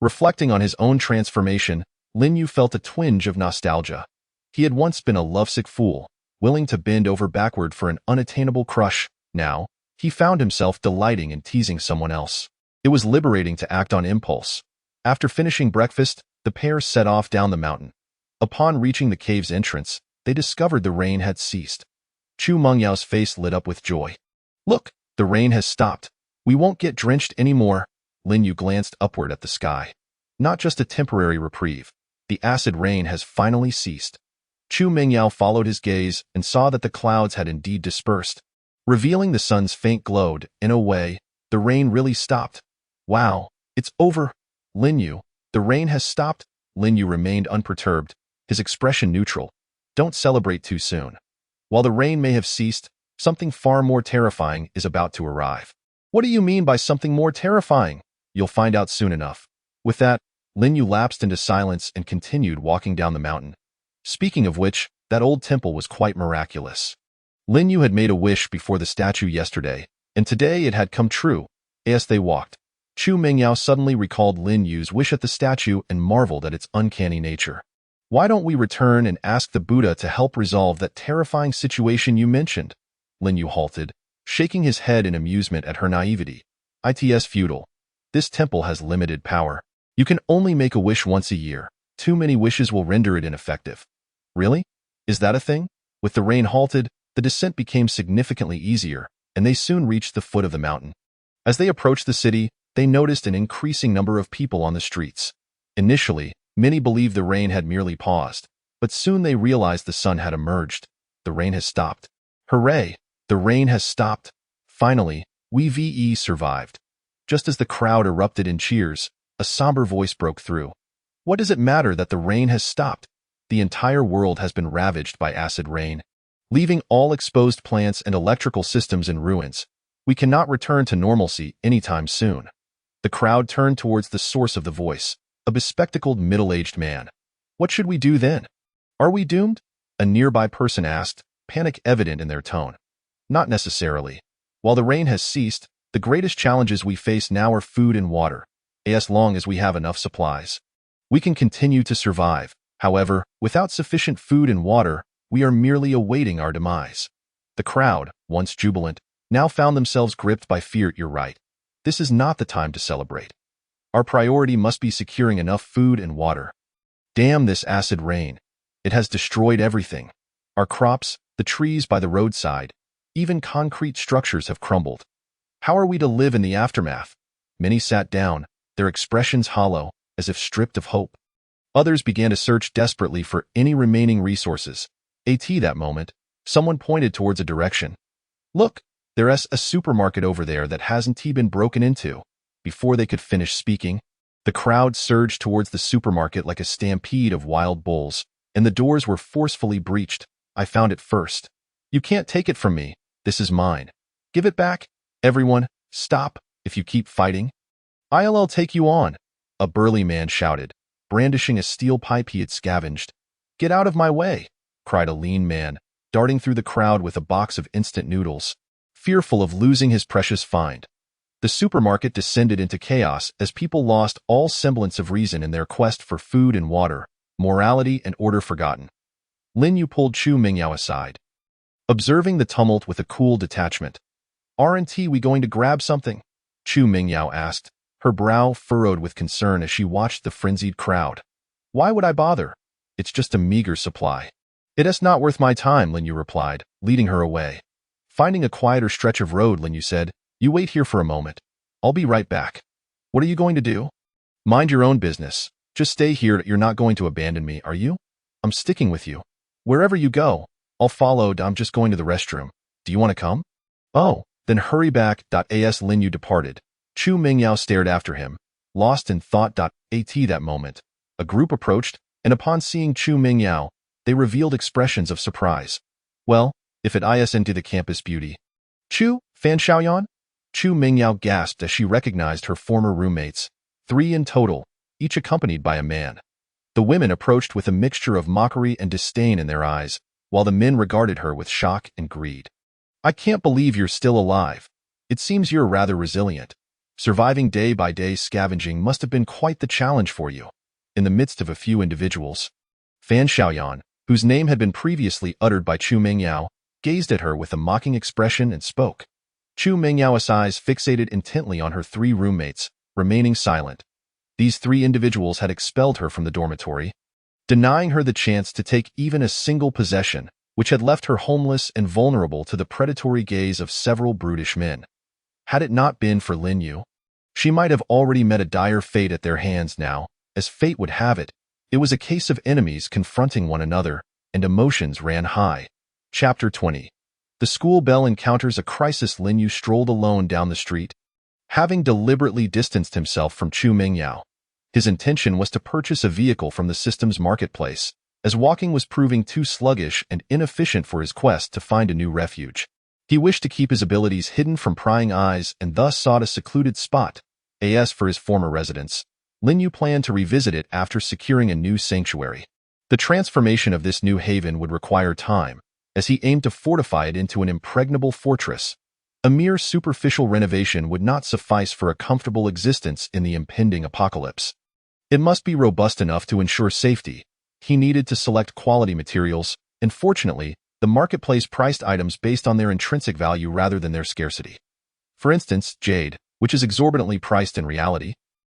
Reflecting on his own transformation, Lin Yu felt a twinge of nostalgia. He had once been a lovesick fool, willing to bend over backward for an unattainable crush. Now, he found himself delighting in teasing someone else. It was liberating to act on impulse. After finishing breakfast, the pair set off down the mountain. Upon reaching the cave's entrance, they discovered the rain had ceased. Chu Mengyao's face lit up with joy. Look, the rain has stopped. We won't get drenched anymore. Lin Yu glanced upward at the sky. Not just a temporary reprieve. The acid rain has finally ceased. Chu Mingyao followed his gaze and saw that the clouds had indeed dispersed, revealing the sun's faint glow. In a way, the rain really stopped. Wow, it's over. Lin Yu, the rain has stopped. Lin Yu remained unperturbed, his expression neutral. Don't celebrate too soon. While the rain may have ceased, something far more terrifying is about to arrive. What do you mean by something more terrifying? You'll find out soon enough. With that, Lin Yu lapsed into silence and continued walking down the mountain. Speaking of which, that old temple was quite miraculous. Lin Yu had made a wish before the statue yesterday, and today it had come true. As they walked, Chu Mingyao suddenly recalled Lin Yu's wish at the statue and marveled at its uncanny nature. Why don't we return and ask the Buddha to help resolve that terrifying situation you mentioned? Lin Yu halted, shaking his head in amusement at her naivety. It's futile. This temple has limited power. You can only make a wish once a year. Too many wishes will render it ineffective. Really? Is that a thing? With the rain halted, the descent became significantly easier, and they soon reached the foot of the mountain. As they approached the city, they noticed an increasing number of people on the streets. Initially, many believed the rain had merely paused, but soon they realized the sun had emerged. The rain has stopped. Hooray! The rain has stopped. Finally, we survived. Just as the crowd erupted in cheers, a somber voice broke through. What does it matter that the rain has stopped? The entire world has been ravaged by acid rain, leaving all exposed plants and electrical systems in ruins. We cannot return to normalcy anytime soon. The crowd turned towards the source of the voice, a bespectacled middle-aged man. What should we do then? Are we doomed? A nearby person asked, panic evident in their tone. Not necessarily. While the rain has ceased, the greatest challenges we face now are food and water, as long as we have enough supplies. We can continue to survive. However, without sufficient food and water, we are merely awaiting our demise. The crowd, once jubilant, now found themselves gripped by fear. You're right. This is not the time to celebrate. Our priority must be securing enough food and water. Damn this acid rain. It has destroyed everything. Our crops, the trees by the roadside, even concrete structures have crumbled. How are we to live in the aftermath? Many sat down, their expressions hollow, as if stripped of hope. Others began to search desperately for any remaining resources. That moment, someone pointed towards a direction. Look, there's a supermarket over there that hasn't been broken into. Before they could finish speaking, the crowd surged towards the supermarket like a stampede of wild bulls, and the doors were forcefully breached. I found it first. You can't take it from me. This is mine. Give it back. Everyone, stop. If you keep fighting, I'll take you on. A burly man shouted, brandishing a steel pipe he had scavenged. Get out of my way, cried a lean man, darting through the crowd with a box of instant noodles, fearful of losing his precious find. The supermarket descended into chaos as people lost all semblance of reason in their quest for food and water, morality and order forgotten. Lin Yu pulled Chu Mingyao aside, observing the tumult with a cool detachment. Aren't we going to grab something? Chu Mingyao asked, her brow furrowed with concern as she watched the frenzied crowd. Why would I bother? It's just a meager supply. It's not worth my time, Lin Yu replied, leading her away. Finding a quieter stretch of road, Lin Yu said, you wait here for a moment. I'll be right back. What are you going to do? Mind your own business. Just stay here. You're not going to abandon me, are you? I'm sticking with you. Wherever you go, I'll follow. I'm just going to the restroom. Do you want to come? Oh, then hurry back. As Lin Yu departed, Chu Mingyao stared after him, lost in thought. At that moment, a group approached, and upon seeing Chu Mingyao, they revealed expressions of surprise. Well, if it is into the campus beauty. Chu, Fan Xiaoyan? Chu Mingyao gasped as she recognized her former roommates, 3 in total, each accompanied by a man. The women approached with a mixture of mockery and disdain in their eyes, while the men regarded her with shock and greed. I can't believe you're still alive. It seems you're rather resilient. Surviving day by day scavenging must have been quite the challenge for you. In the midst of a few individuals, Fan Xiaoyan, whose name had been previously uttered by Chu Mingyao, gazed at her with a mocking expression and spoke. Chu Mingyao's eyes fixated intently on her 3 roommates, remaining silent. These 3 individuals had expelled her from the dormitory, denying her the chance to take even a single possession, which had left her homeless and vulnerable to the predatory gaze of several brutish men. Had it not been for Lin Yu, she might have already met a dire fate at their hands now. As fate would have it, it was a case of enemies confronting one another, and emotions ran high. Chapter 20. The school bell encounters a crisis. Lin Yu strolled alone down the street, having deliberately distanced himself from Chu Mingyao. His intention was to purchase a vehicle from the system's marketplace, as walking was proving too sluggish and inefficient for his quest to find a new refuge. He wished to keep his abilities hidden from prying eyes and thus sought a secluded spot. As for his former residence, Lin Yu planned to revisit it after securing a new sanctuary. The transformation of this new haven would require time, as he aimed to fortify it into an impregnable fortress. A mere superficial renovation would not suffice for a comfortable existence in the impending apocalypse. It must be robust enough to ensure safety. He needed to select quality materials, and fortunately, the marketplace priced items based on their intrinsic value rather than their scarcity. For instance, jade, which is exorbitantly priced in reality,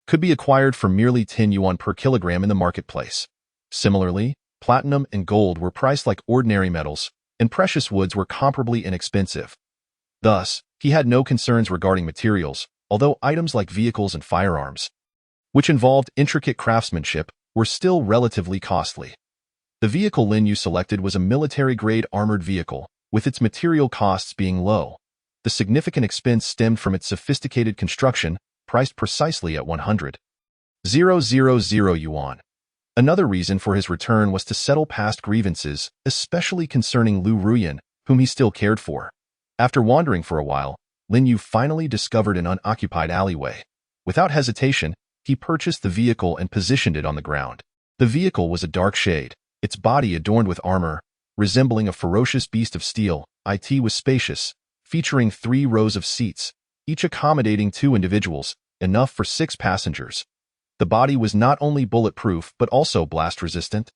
could be acquired for merely 10 yuan per kilogram in the marketplace. Similarly, platinum and gold were priced like ordinary metals, and precious woods were comparably inexpensive. Thus, he had no concerns regarding materials, although items like vehicles and firearms, which involved intricate craftsmanship, were still relatively costly. The vehicle Lin Yu selected was a military-grade armored vehicle, with its material costs being low. The significant expense stemmed from its sophisticated construction, priced precisely at 100,000 yuan. Another reason for his return was to settle past grievances, especially concerning Lu Ruyan, whom he still cared for. After wandering for a while, Lin Yu finally discovered an unoccupied alleyway. Without hesitation, he purchased the vehicle and positioned it on the ground. The vehicle was a dark shade, its body adorned with armor, resembling a ferocious beast of steel. It was spacious, featuring 3 rows of seats, each accommodating 2 individuals, enough for 6 passengers. The body was not only bulletproof but also blast-resistant.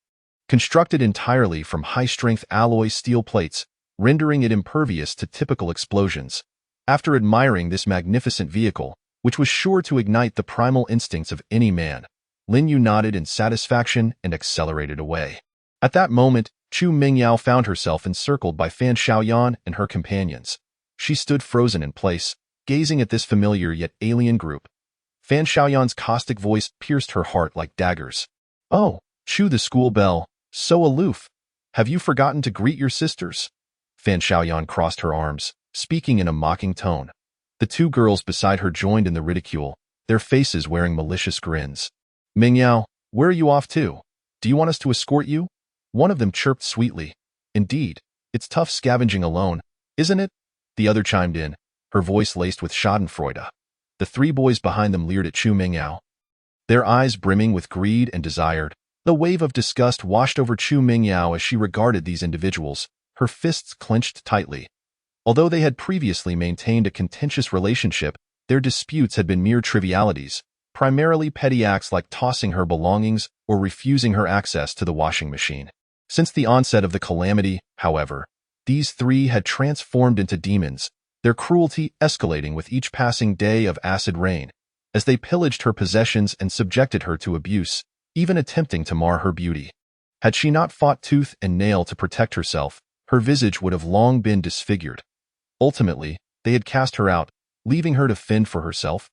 Constructed entirely from high-strength alloy steel plates, rendering it impervious to typical explosions. After admiring this magnificent vehicle, which was sure to ignite the primal instincts of any man, Lin Yu nodded in satisfaction and accelerated away. At that moment, Chu Mingyao found herself encircled by Fan Xiaoyan and her companions. She stood frozen in place, gazing at this familiar yet alien group. Fan Xiaoyan's caustic voice pierced her heart like daggers. "Oh, Chu the school belle, so aloof. Have you forgotten to greet your sisters?" Fan Xiaoyan crossed her arms, speaking in a mocking tone. The 2 girls beside her joined in the ridicule, their faces wearing malicious grins. "Mingyao, where are you off to? Do you want us to escort you?" One of them chirped sweetly. "Indeed, it's tough scavenging alone, isn't it?" The other chimed in, her voice laced with schadenfreude. The 3 boys behind them leered at Chu Mingyao, their eyes brimming with greed and desire. The wave of disgust washed over Chu Mingyao as she regarded these individuals, her fists clenched tightly. Although they had previously maintained a contentious relationship, their disputes had been mere trivialities, primarily petty acts like tossing her belongings or refusing her access to the washing machine. Since the onset of the calamity, however, these 3 had transformed into demons, their cruelty escalating with each passing day of acid rain, as they pillaged her possessions and subjected her to abuse, even attempting to mar her beauty. Had she not fought tooth and nail to protect herself, her visage would have long been disfigured. Ultimately, they had cast her out, leaving her to fend for herself.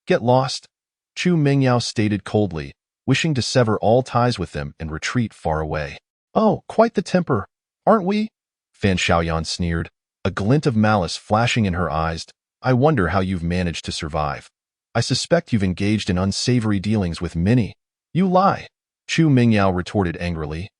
"Get lost," Chu Mingyao stated coldly, wishing to sever all ties with them and retreat far away. "Oh, quite the temper, aren't we?" Fan Xiaoyan sneered, a glint of malice flashing in her eyes. "I wonder how you've managed to survive. I suspect you've engaged in unsavory dealings with many." "You lie," Chu Mingyao retorted angrily.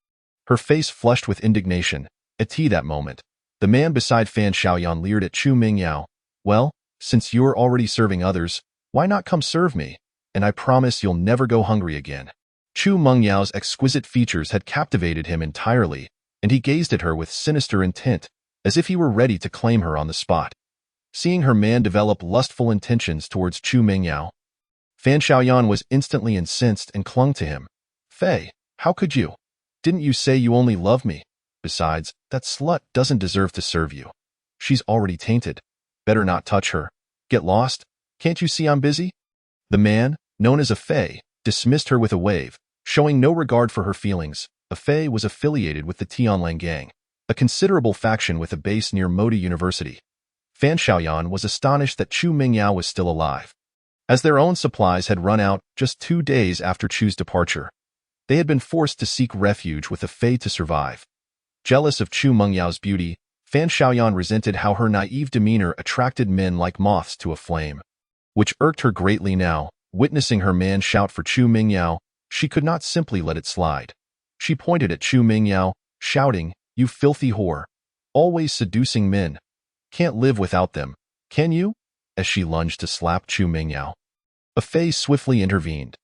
Her face flushed with indignation. At that moment, the man beside Fan Xiaoyan leered at Chu Mingyao. "Well, since you're already serving others, why not come serve me? And I promise you'll never go hungry again." Chu Mengyao's exquisite features had captivated him entirely, and he gazed at her with sinister intent, as if he were ready to claim her on the spot. Seeing her man develop lustful intentions towards Chu Mingyao, Fan Xiaoyan was instantly incensed and clung to him. "Fei, how could you? Didn't you say you only love me? Besides, that slut doesn't deserve to serve you. She's already tainted. Better not touch her. Get lost. Can't you see I'm busy?" The man, known as a Fei, dismissed her with a wave, showing no regard for her feelings. A Fei was affiliated with the Tianlang gang, a considerable faction with a base near Moda University. Fan Xiaoyan was astonished that Chu Mingyao was still alive, as their own supplies had run out just 2 days after Chu's departure. They had been forced to seek refuge with a Fei to survive. Jealous of Chu Mengyao's beauty, Fan Xiaoyan resented how her naive demeanor attracted men like moths to a flame, which irked her greatly now. Witnessing her man shout for Chu Mingyao, she could not simply let it slide. She pointed at Chu Mingyao, shouting, "You filthy whore! Always seducing men. Can't live without them, can you?" as she lunged to slap Chu Mingyao. A Fei swiftly intervened.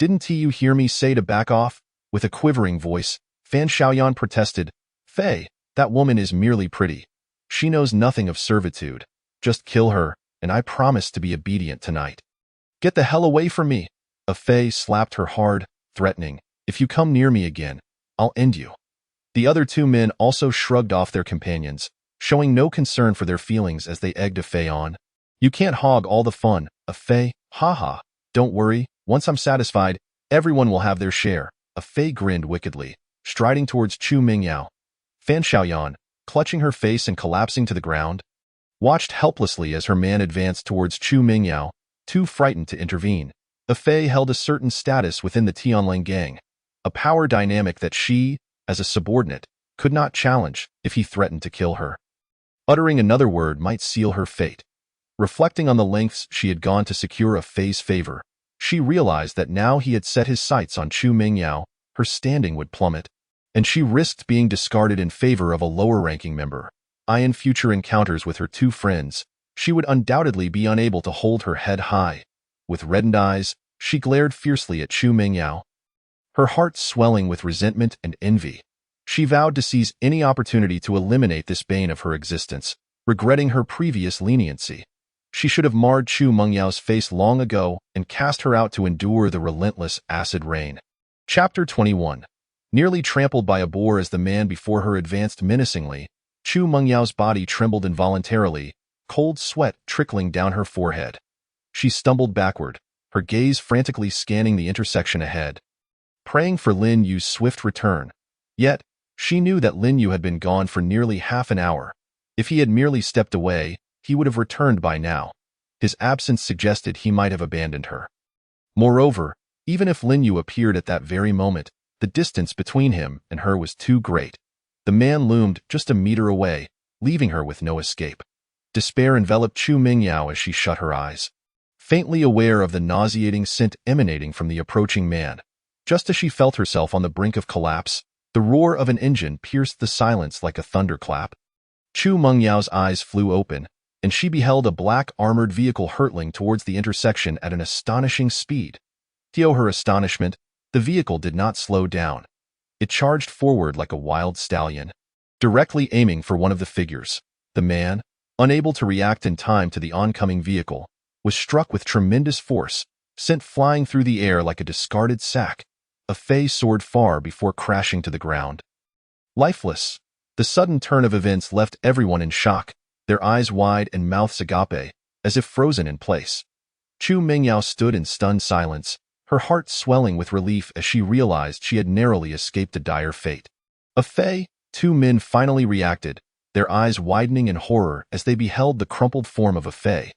"Didn't you hear me say to back off?" With a quivering voice, Fan Xiaoyan protested. "Fei, that woman is merely pretty. She knows nothing of servitude. Just kill her, and I promise to be obedient tonight." "Get the hell away from me!" A Fei slapped her hard, threatening, "If you come near me again, I'll end you." The other 2 men also shrugged off their companions, showing no concern for their feelings as they egged a Fei on. "You can't hog all the fun, a Fei, haha. Don't worry, once I'm satisfied, everyone will have their share." A Fei grinned wickedly, striding towards Chu Mingyao. Fan Xiaoyan, clutching her face and collapsing to the ground, watched helplessly as her man advanced towards Chu Mingyao, too frightened to intervene. A Fei held a certain status within the Tianlang gang, a power dynamic that she, as a subordinate, could not challenge if he threatened to kill her. Uttering another word might seal her fate. Reflecting on the lengths she had gone to secure a Fei's favor, she realized that now he had set his sights on Chu Mingyao, her standing would plummet, and she risked being discarded in favor of a lower-ranking member. In future encounters with her two friends, she would undoubtedly be unable to hold her head high. With reddened eyes, she glared fiercely at Chu Mingyao, her heart swelling with resentment and envy. She vowed to seize any opportunity to eliminate this bane of her existence, regretting her previous leniency. She should have marred Chu Mengyao's face long ago and cast her out to endure the relentless acid rain. Chapter 21. Nearly trampled by a boar as the man before her advanced menacingly, Chu Mengyao's body trembled involuntarily, cold sweat trickling down her forehead. She stumbled backward, her gaze frantically scanning the intersection ahead, praying for Lin Yu's swift return. Yet, she knew that Lin Yu had been gone for nearly half an hour. If he had merely stepped away, he would have returned by now. His absence suggested he might have abandoned her. Moreover, even if Lin Yu appeared at that very moment, the distance between him and her was too great. The man loomed just a meter away, leaving her with no escape. Despair enveloped Chu Mingyao as she shut her eyes, faintly aware of the nauseating scent emanating from the approaching man. Just as she felt herself on the brink of collapse, the roar of an engine pierced the silence like a thunderclap. Chu Mengyao's eyes flew open, and she beheld a black armored vehicle hurtling towards the intersection at an astonishing speed. To her astonishment, the vehicle did not slow down. It charged forward like a wild stallion, directly aiming for one of the figures. The man, unable to react in time to the oncoming vehicle, was struck with tremendous force, sent flying through the air like a discarded sack. A Fei soared far before crashing to the ground. Lifeless, the sudden turn of events left everyone in shock, their eyes wide and mouths agape, as if frozen in place. Chu Mingyao stood in stunned silence, her heart swelling with relief as she realized she had narrowly escaped a dire fate. A Fei, two men finally reacted, their eyes widening in horror as they beheld the crumpled form of a Fei.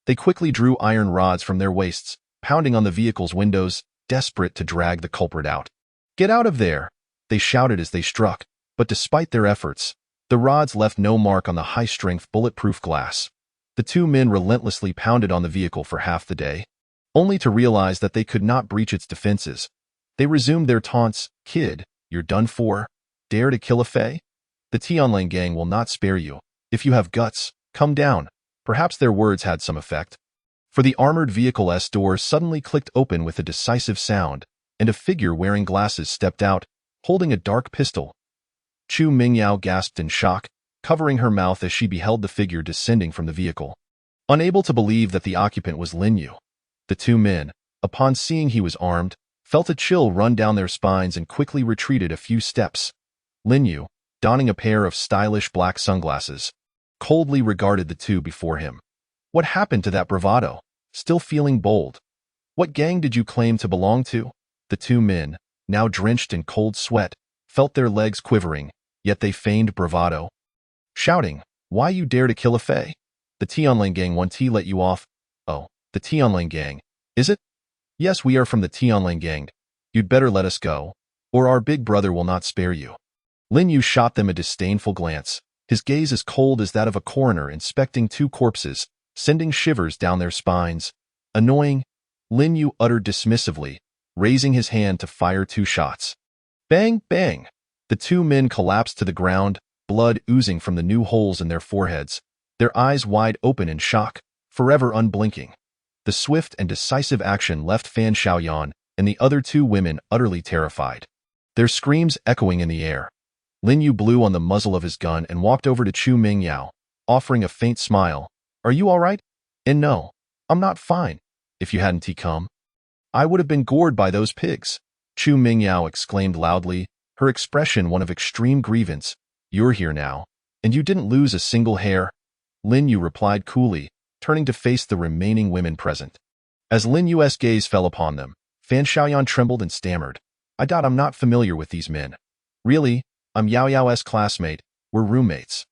They quickly drew iron rods from their waists, pounding on the vehicle's windows, desperate to drag the culprit out. "Get out of there!" they shouted as they struck, but despite their efforts, the rods left no mark on the high-strength bulletproof glass. The two men relentlessly pounded on the vehicle for half the day, only to realize that they could not breach its defenses. They resumed their taunts. "Kid, you're done for. Dare to kill a Fei? The Tianlang gang will not spare you. If you have guts, come down." Perhaps their words had some effect, for the armored vehicle's door suddenly clicked open with a decisive sound, and a figure wearing glasses stepped out, holding a dark pistol. Chu Mingyao gasped in shock, covering her mouth as she beheld the figure descending from the vehicle. Unable to believe that the occupant was Lin Yu, the two men, upon seeing he was armed, felt a chill run down their spines and quickly retreated a few steps. Lin Yu, donning a pair of stylish black sunglasses, coldly regarded the two before him. "What happened to that bravado? Still feeling bold? What gang did you claim to belong to?" The two men, now drenched in cold sweat, felt their legs quivering, yet they feigned bravado, shouting, "Why you dare to kill a Fei? The Tianlang gang want to let you off." "Oh, the Tianlang gang, is it?" "Yes, we are from the Tianlang gang. You'd better let us go, or our big brother will not spare you." Lin Yu shot them a disdainful glance, his gaze as cold as that of a coroner inspecting two corpses, sending shivers down their spines. "Annoying," Lin Yu uttered dismissively, raising his hand to fire two shots. Bang, bang! The two men collapsed to the ground, blood oozing from the new holes in their foreheads, their eyes wide open in shock, forever unblinking. The swift and decisive action left Fan Xiaoyan and the other two women utterly terrified, their screams echoing in the air. Lin Yu blew on the muzzle of his gun and walked over to Chu Mingyao, offering a faint smile. "Are you all right?" "And no, I'm not fine. If you hadn't come, I would have been gored by those pigs." Chu Mingyao exclaimed loudly, her expression one of extreme grievance. "You're here now, and you didn't lose a single hair." Lin Yu replied coolly, turning to face the remaining women present. As Lin Yu's gaze fell upon them, Fan Xiaoyan trembled and stammered. I'm not familiar with these men." "Really? I'm Yao Yao's classmate. We're roommates."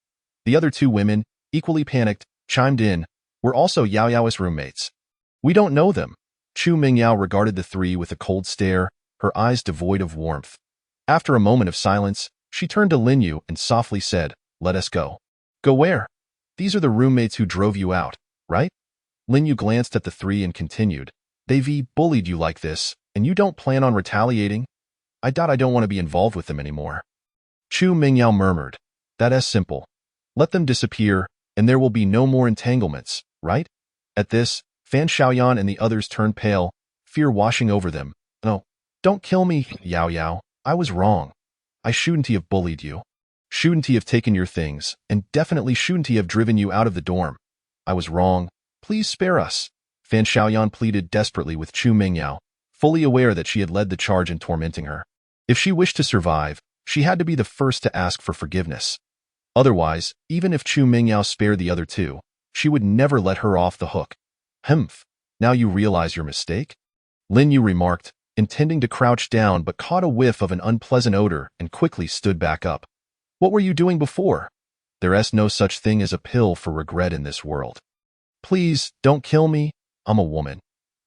The other two women, equally panicked, chimed in. "We're also Yao Yao's roommates." "We don't know them." Chu Mingyao regarded the three with a cold stare, her eyes devoid of warmth. After a moment of silence, she turned to Lin Yu and softly said, "Let us go." "Go where?" "These are the roommates who drove you out. right? Lin Yu glanced at the three and continued, They've bullied you like this, and you don't plan on retaliating? I don't want to be involved with them anymore. Chu Mingyao murmured, That's simple. Let them disappear, and there will be no more entanglements, right? At this, Fan Xiaoyan and the others turned pale, fear washing over them. No, don't kill me, Yao Yao. I was wrong. I shouldn't have bullied you. Shouldn't have taken your things, and definitely shouldn't have driven you out of the dorm. I was wrong. Please spare us. Fan Xiaoyan pleaded desperately with Chu Mingyao, fully aware that she had led the charge in tormenting her. If she wished to survive, she had to be the first to ask for forgiveness. Otherwise, even if Chu Mingyao spared the other two, she would never let her off the hook. Humph, now you realize your mistake? Lin Yu remarked, intending to crouch down but caught a whiff of an unpleasant odor and quickly stood back up. What were you doing before? There's no such thing as a pill for regret in this world. Please, don't kill me. I'm a woman.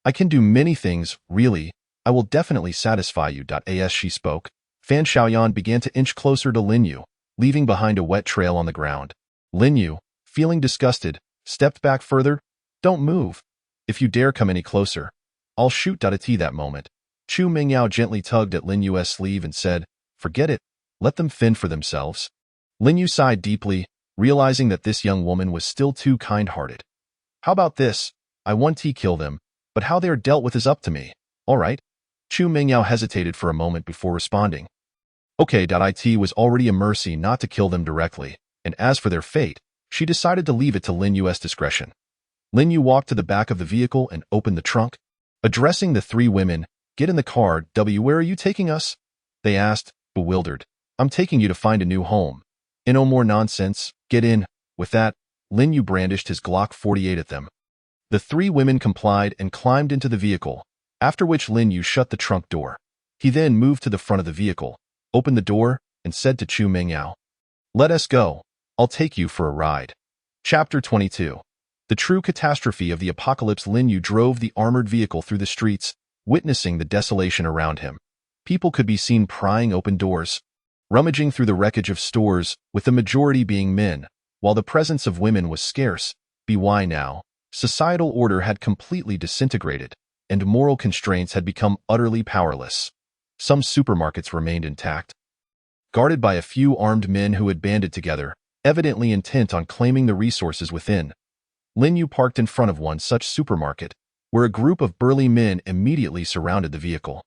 I can do many things, really. I will definitely satisfy you. As she spoke, Fan Xiaoyan began to inch closer to Lin Yu, leaving behind a wet trail on the ground. Lin Yu, feeling disgusted, stepped back further. Don't move. If you dare come any closer, I'll shoot. At that moment, Chu Mingyao gently tugged at Lin Yu's sleeve and said, Forget it. Let them fend for themselves. Lin Yu sighed deeply, realizing that this young woman was still too kind-hearted. How about this? I want to kill them, but how they are dealt with is up to me. All right. Chu Mingyao hesitated for a moment before responding. Okay. It was already a mercy not to kill them directly, and as for their fate, she decided to leave it to Lin Yu's discretion. Lin Yu walked to the back of the vehicle and opened the trunk. Addressing the three women, Get in the car. Where are you taking us? They asked, bewildered. I'm taking you to find a new home. No more nonsense. Get in. With that, Lin Yu brandished his Glock 48 at them. The three women complied and climbed into the vehicle, after which Lin Yu shut the trunk door. He then moved to the front of the vehicle, opened the door, and said to Chu Mingyao, Let us go. I'll take you for a ride. Chapter 22. The true catastrophe of the apocalypse. Lin Yu drove the armored vehicle through the streets, witnessing the desolation around him. People could be seen prying open doors, rummaging through the wreckage of stores, with the majority being men, while the presence of women was scarce. Why now? Societal order had completely disintegrated, and moral constraints had become utterly powerless. Some supermarkets remained intact, guarded by a few armed men who had banded together, evidently intent on claiming the resources within. Lin Yu parked in front of one such supermarket, where a group of burly men immediately surrounded the vehicle,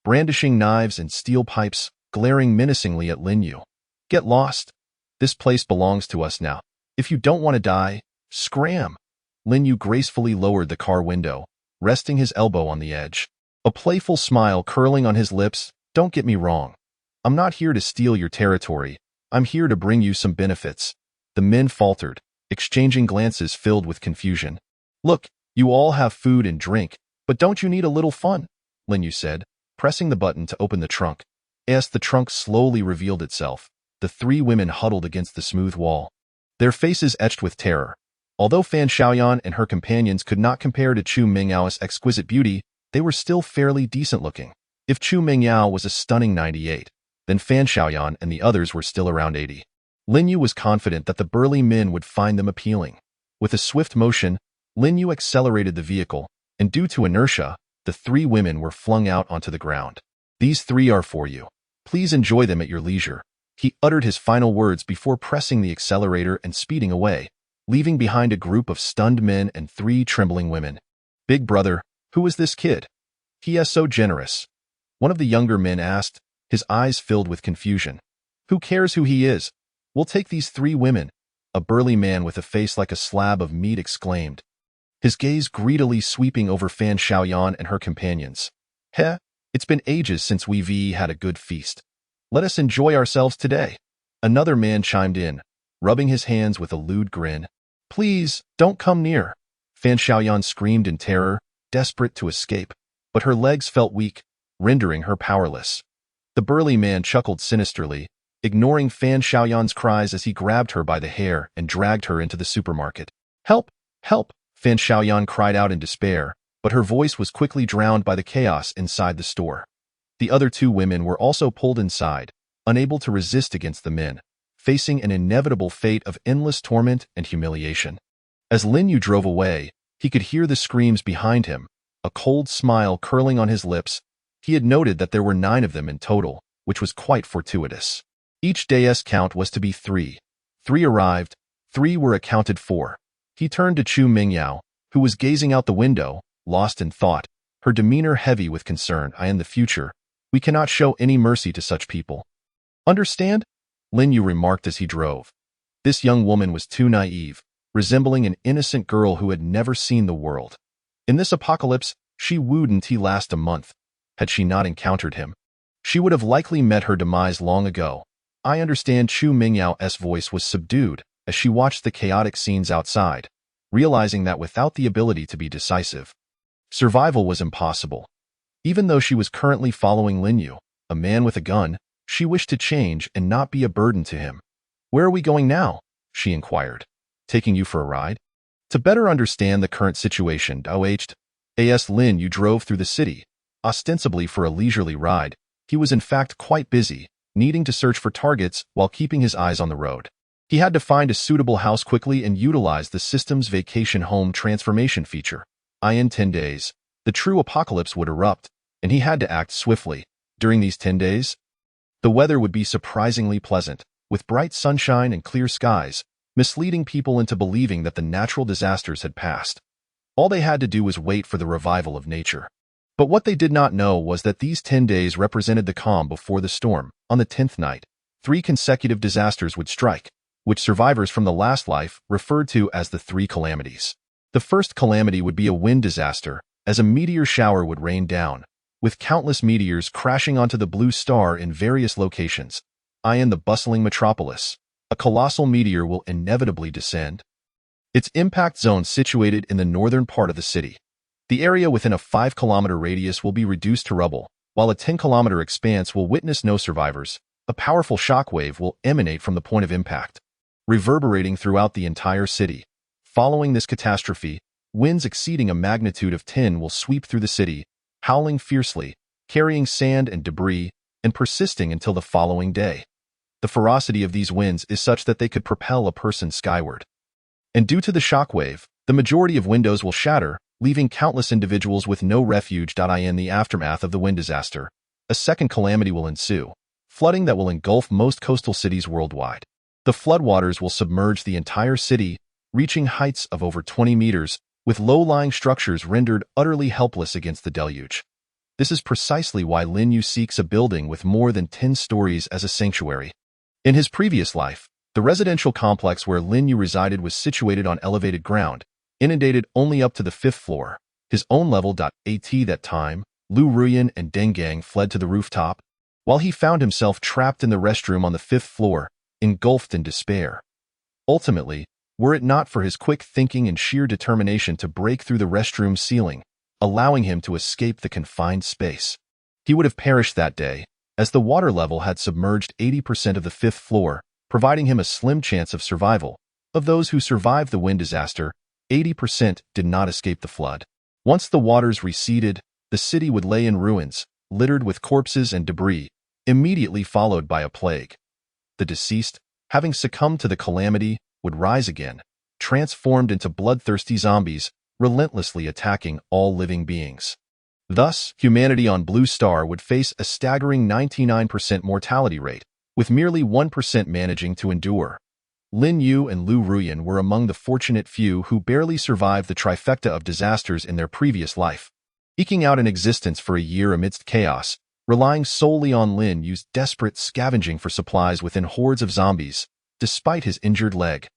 brandishing knives and steel pipes, glaring menacingly at Lin Yu. Get lost. This place belongs to us now. If you don't want to die, scram. Lin Yu gracefully lowered the car window, resting his elbow on the edge, a playful smile curling on his lips. Don't get me wrong. I'm not here to steal your territory. I'm here to bring you some benefits. The men faltered, exchanging glances filled with confusion. Look, you all have food and drink, but don't you need a little fun? Lin Yu said, pressing the button to open the trunk. As the trunk slowly revealed itself, the three women huddled against the smooth wall, their faces etched with terror. Although Fan Xiaoyan and her companions could not compare to Chu Mingyao's exquisite beauty, they were still fairly decent-looking. If Chu Mingyao was a stunning 98, then Fan Xiaoyan and the others were still around 80. Lin Yu was confident that the burly men would find them appealing. With a swift motion, Lin Yu accelerated the vehicle, and due to inertia, the three women were flung out onto the ground. These three are for you. Please enjoy them at your leisure. He uttered his final words before pressing the accelerator and speeding away, leaving behind a group of stunned men and three trembling women. Big brother, who is this kid? He is so generous. One of the younger men asked, his eyes filled with confusion. Who cares who he is? We'll take these three women. A burly man with a face like a slab of meat exclaimed, his gaze greedily sweeping over Fan Xiaoyan and her companions. Heh, it's been ages since we've had a good feast. Let us enjoy ourselves today. Another man chimed in, rubbing his hands with a lewd grin. Please, don't come near. Fan Xiaoyan screamed in terror, desperate to escape, but her legs felt weak, rendering her powerless. The burly man chuckled sinisterly, ignoring Fan Xiaoyan's cries as he grabbed her by the hair and dragged her into the supermarket. Help! Help! Fan Xiaoyan cried out in despair, but her voice was quickly drowned by the chaos inside the store. The other two women were also pulled inside, unable to resist against the men, facing an inevitable fate of endless torment and humiliation. As Lin Yu drove away, he could hear the screams behind him, a cold smile curling on his lips. He had noted that there were 9 of them in total, which was quite fortuitous. Each day's count was to be 3. 3 arrived, 3 were accounted for. He turned to Chu Mingyao, who was gazing out the window, lost in thought, her demeanor heavy with concern. In the future, we cannot show any mercy to such people. Understand? Lin Yu remarked as he drove. This young woman was too naive, resembling an innocent girl who had never seen the world. In this apocalypse, she wouldn't last a month. Had she not encountered him, she would have likely met her demise long ago. I understand. Chu Mingyao's voice was subdued as she watched the chaotic scenes outside, realizing that without the ability to be decisive, survival was impossible. Even though she was currently following Lin Yu, a man with a gun, she wished to change and not be a burden to him. Where are we going now? She inquired. Taking you for a ride? To better understand the current situation, as Lin Yu drove through the city, ostensibly for a leisurely ride. He was in fact quite busy, needing to search for targets while keeping his eyes on the road. He had to find a suitable house quickly and utilize the system's vacation home transformation feature. In 10 days, the true apocalypse would erupt, and he had to act swiftly. During these 10 days, the weather would be surprisingly pleasant, with bright sunshine and clear skies, misleading people into believing that the natural disasters had passed. All they had to do was wait for the revival of nature. But what they did not know was that these 10 days represented the calm before the storm. On the 10th night, 3 consecutive disasters would strike, which survivors from the last life referred to as the 3 calamities. The first calamity would be a wind disaster, as a meteor shower would rain down, with countless meteors crashing onto the blue star in various locations. In the bustling metropolis, a colossal meteor will inevitably descend. Its impact zone situated in the northern part of the city. The area within a 5-kilometer radius will be reduced to rubble, while a 10-kilometer expanse will witness no survivors. A powerful shockwave will emanate from the point of impact, reverberating throughout the entire city. Following this catastrophe, winds exceeding a magnitude of 10 will sweep through the city, howling fiercely, carrying sand and debris, and persisting until the following day. The ferocity of these winds is such that they could propel a person skyward. And due to the shockwave, the majority of windows will shatter, leaving countless individuals with no refuge. In the aftermath of the wind disaster, a second calamity will ensue, flooding that will engulf most coastal cities worldwide. The floodwaters will submerge the entire city, reaching heights of over 20 meters, with low-lying structures rendered utterly helpless against the deluge. This is precisely why Lin Yu seeks a building with more than 10 stories as a sanctuary. In his previous life, the residential complex where Lin Yu resided was situated on elevated ground, inundated only up to the 5th floor. His own level. At that time, Lu Ruyan and Deng Gang fled to the rooftop, while he found himself trapped in the restroom on the 5th floor, engulfed in despair. Ultimately, were it not for his quick thinking and sheer determination to break through the restroom ceiling, allowing him to escape the confined space, he would have perished that day, as the water level had submerged 80% of the 5th floor, providing him a slim chance of survival. Of those who survived the wind disaster, 80% did not escape the flood. Once the waters receded, the city would lay in ruins, littered with corpses and debris, immediately followed by a plague. The deceased, having succumbed to the calamity, would rise again, transformed into bloodthirsty zombies, relentlessly attacking all living beings. Thus, humanity on Blue Star would face a staggering 99% mortality rate, with merely 1% managing to endure. Lin Yu and Lu Ruyan were among the fortunate few who barely survived the trifecta of disasters in their previous life, eking out an existence for a year amidst chaos, relying solely on Lin Yu's desperate scavenging for supplies within hordes of zombies. Despite his injured leg,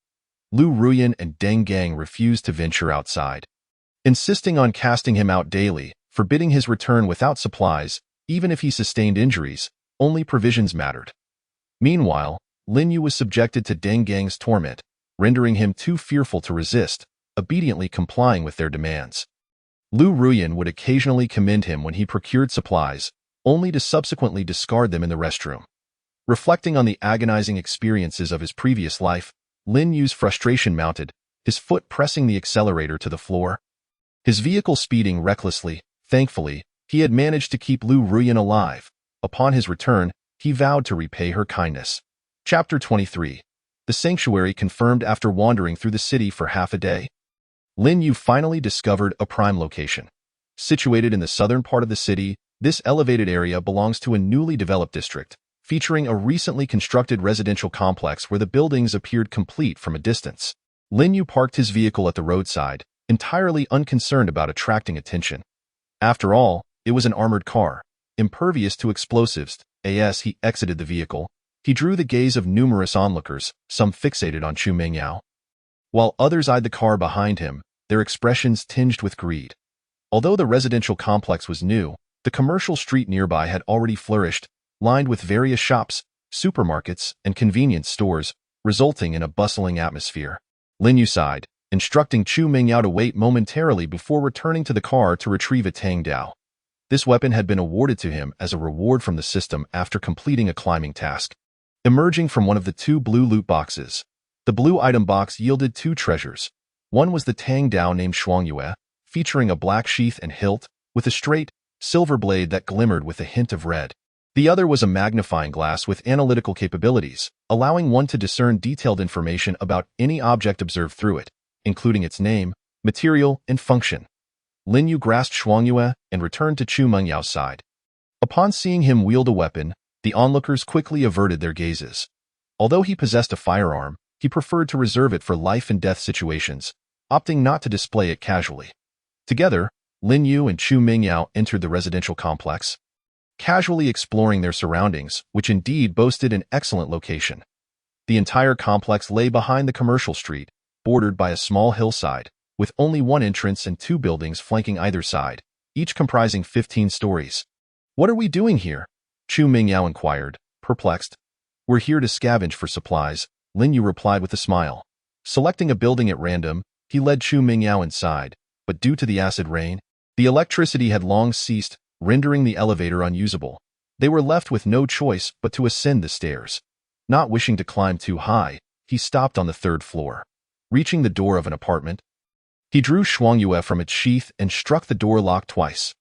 Lu Ruyan and Deng Gang refused to venture outside, insisting on casting him out daily, forbidding his return without supplies. Even if he sustained injuries, only provisions mattered. Meanwhile, Lin Yu was subjected to Deng Gang's torment, rendering him too fearful to resist, obediently complying with their demands. Lu Ruyan would occasionally commend him when he procured supplies, only to subsequently discard them in the restroom. Reflecting on the agonizing experiences of his previous life, Lin Yu's frustration mounted, his foot pressing the accelerator to the floor. His vehicle speeding recklessly. Thankfully, he had managed to keep Lu Ruyan alive. Upon his return, he vowed to repay her kindness. Chapter 23. The sanctuary confirmed. After wandering through the city for half a day, Lin Yu finally discovered a prime location. Situated in the southern part of the city, this elevated area belongs to a newly developed district, featuring a recently constructed residential complex where the buildings appeared complete from a distance. Lin Yu parked his vehicle at the roadside, entirely unconcerned about attracting attention. After all, it was an armored car, impervious to explosives. As he exited the vehicle, he drew the gaze of numerous onlookers, some fixated on Chu Mingyao, while others eyed the car behind him, their expressions tinged with greed. Although the residential complex was new, the commercial street nearby had already flourished, lined with various shops, supermarkets, and convenience stores, resulting in a bustling atmosphere. Lin Yu sighed, instructing Chu Mingyao to wait momentarily before returning to the car to retrieve a Tang Dao. This weapon had been awarded to him as a reward from the system after completing a climbing task. Emerging from one of the two blue loot boxes, the blue item box yielded two treasures. One was the Tang Dao named Shuangyue, featuring a black sheath and hilt, with a straight, silver blade that glimmered with a hint of red. The other was a magnifying glass with analytical capabilities, allowing one to discern detailed information about any object observed through it, including its name, material, and function. Lin Yu grasped Shuangyue and returned to Chu Mengyao's side. Upon seeing him wield a weapon, the onlookers quickly averted their gazes. Although he possessed a firearm, he preferred to reserve it for life-and-death situations, opting not to display it casually. Together, Lin Yu and Chu Mingyao entered the residential complex, casually exploring their surroundings, which indeed boasted an excellent location. The entire complex lay behind the commercial street, bordered by a small hillside, with only one entrance and two buildings flanking either side, each comprising 15 stories. "What are we doing here?" Chu Mingyao inquired, perplexed. "We're here to scavenge for supplies," Lin Yu replied with a smile. Selecting a building at random, he led Chu Mingyao inside, but due to the acid rain, the electricity had long ceased, rendering the elevator unusable. They were left with no choice but to ascend the stairs. Not wishing to climb too high, he stopped on the third floor. Reaching the door of an apartment, he drew Shuangyue from its sheath and struck the door lock twice.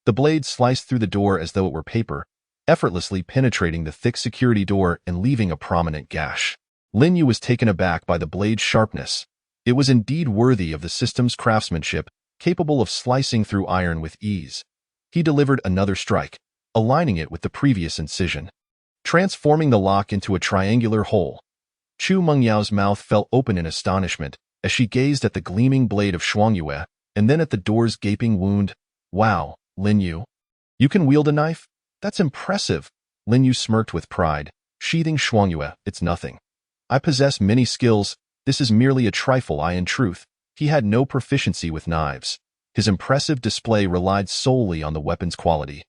The blade sliced through the door as though it were paper, effortlessly penetrating the thick security door and leaving a prominent gash. Lin Yu was taken aback by the blade's sharpness. It was indeed worthy of the system's craftsmanship, capable of slicing through iron with ease. He delivered another strike, aligning it with the previous incision, transforming the lock into a triangular hole. Chu Mengyao's mouth fell open in astonishment as she gazed at the gleaming blade of Shuangyue and then at the door's gaping wound. "Wow, Lin Yu. You can wield a knife? That's impressive." Lin Yu smirked with pride, sheathing Shuangyue. "It's nothing. I possess many skills. This is merely a trifle." In truth, he had no proficiency with knives. His impressive display relied solely on the weapon's quality.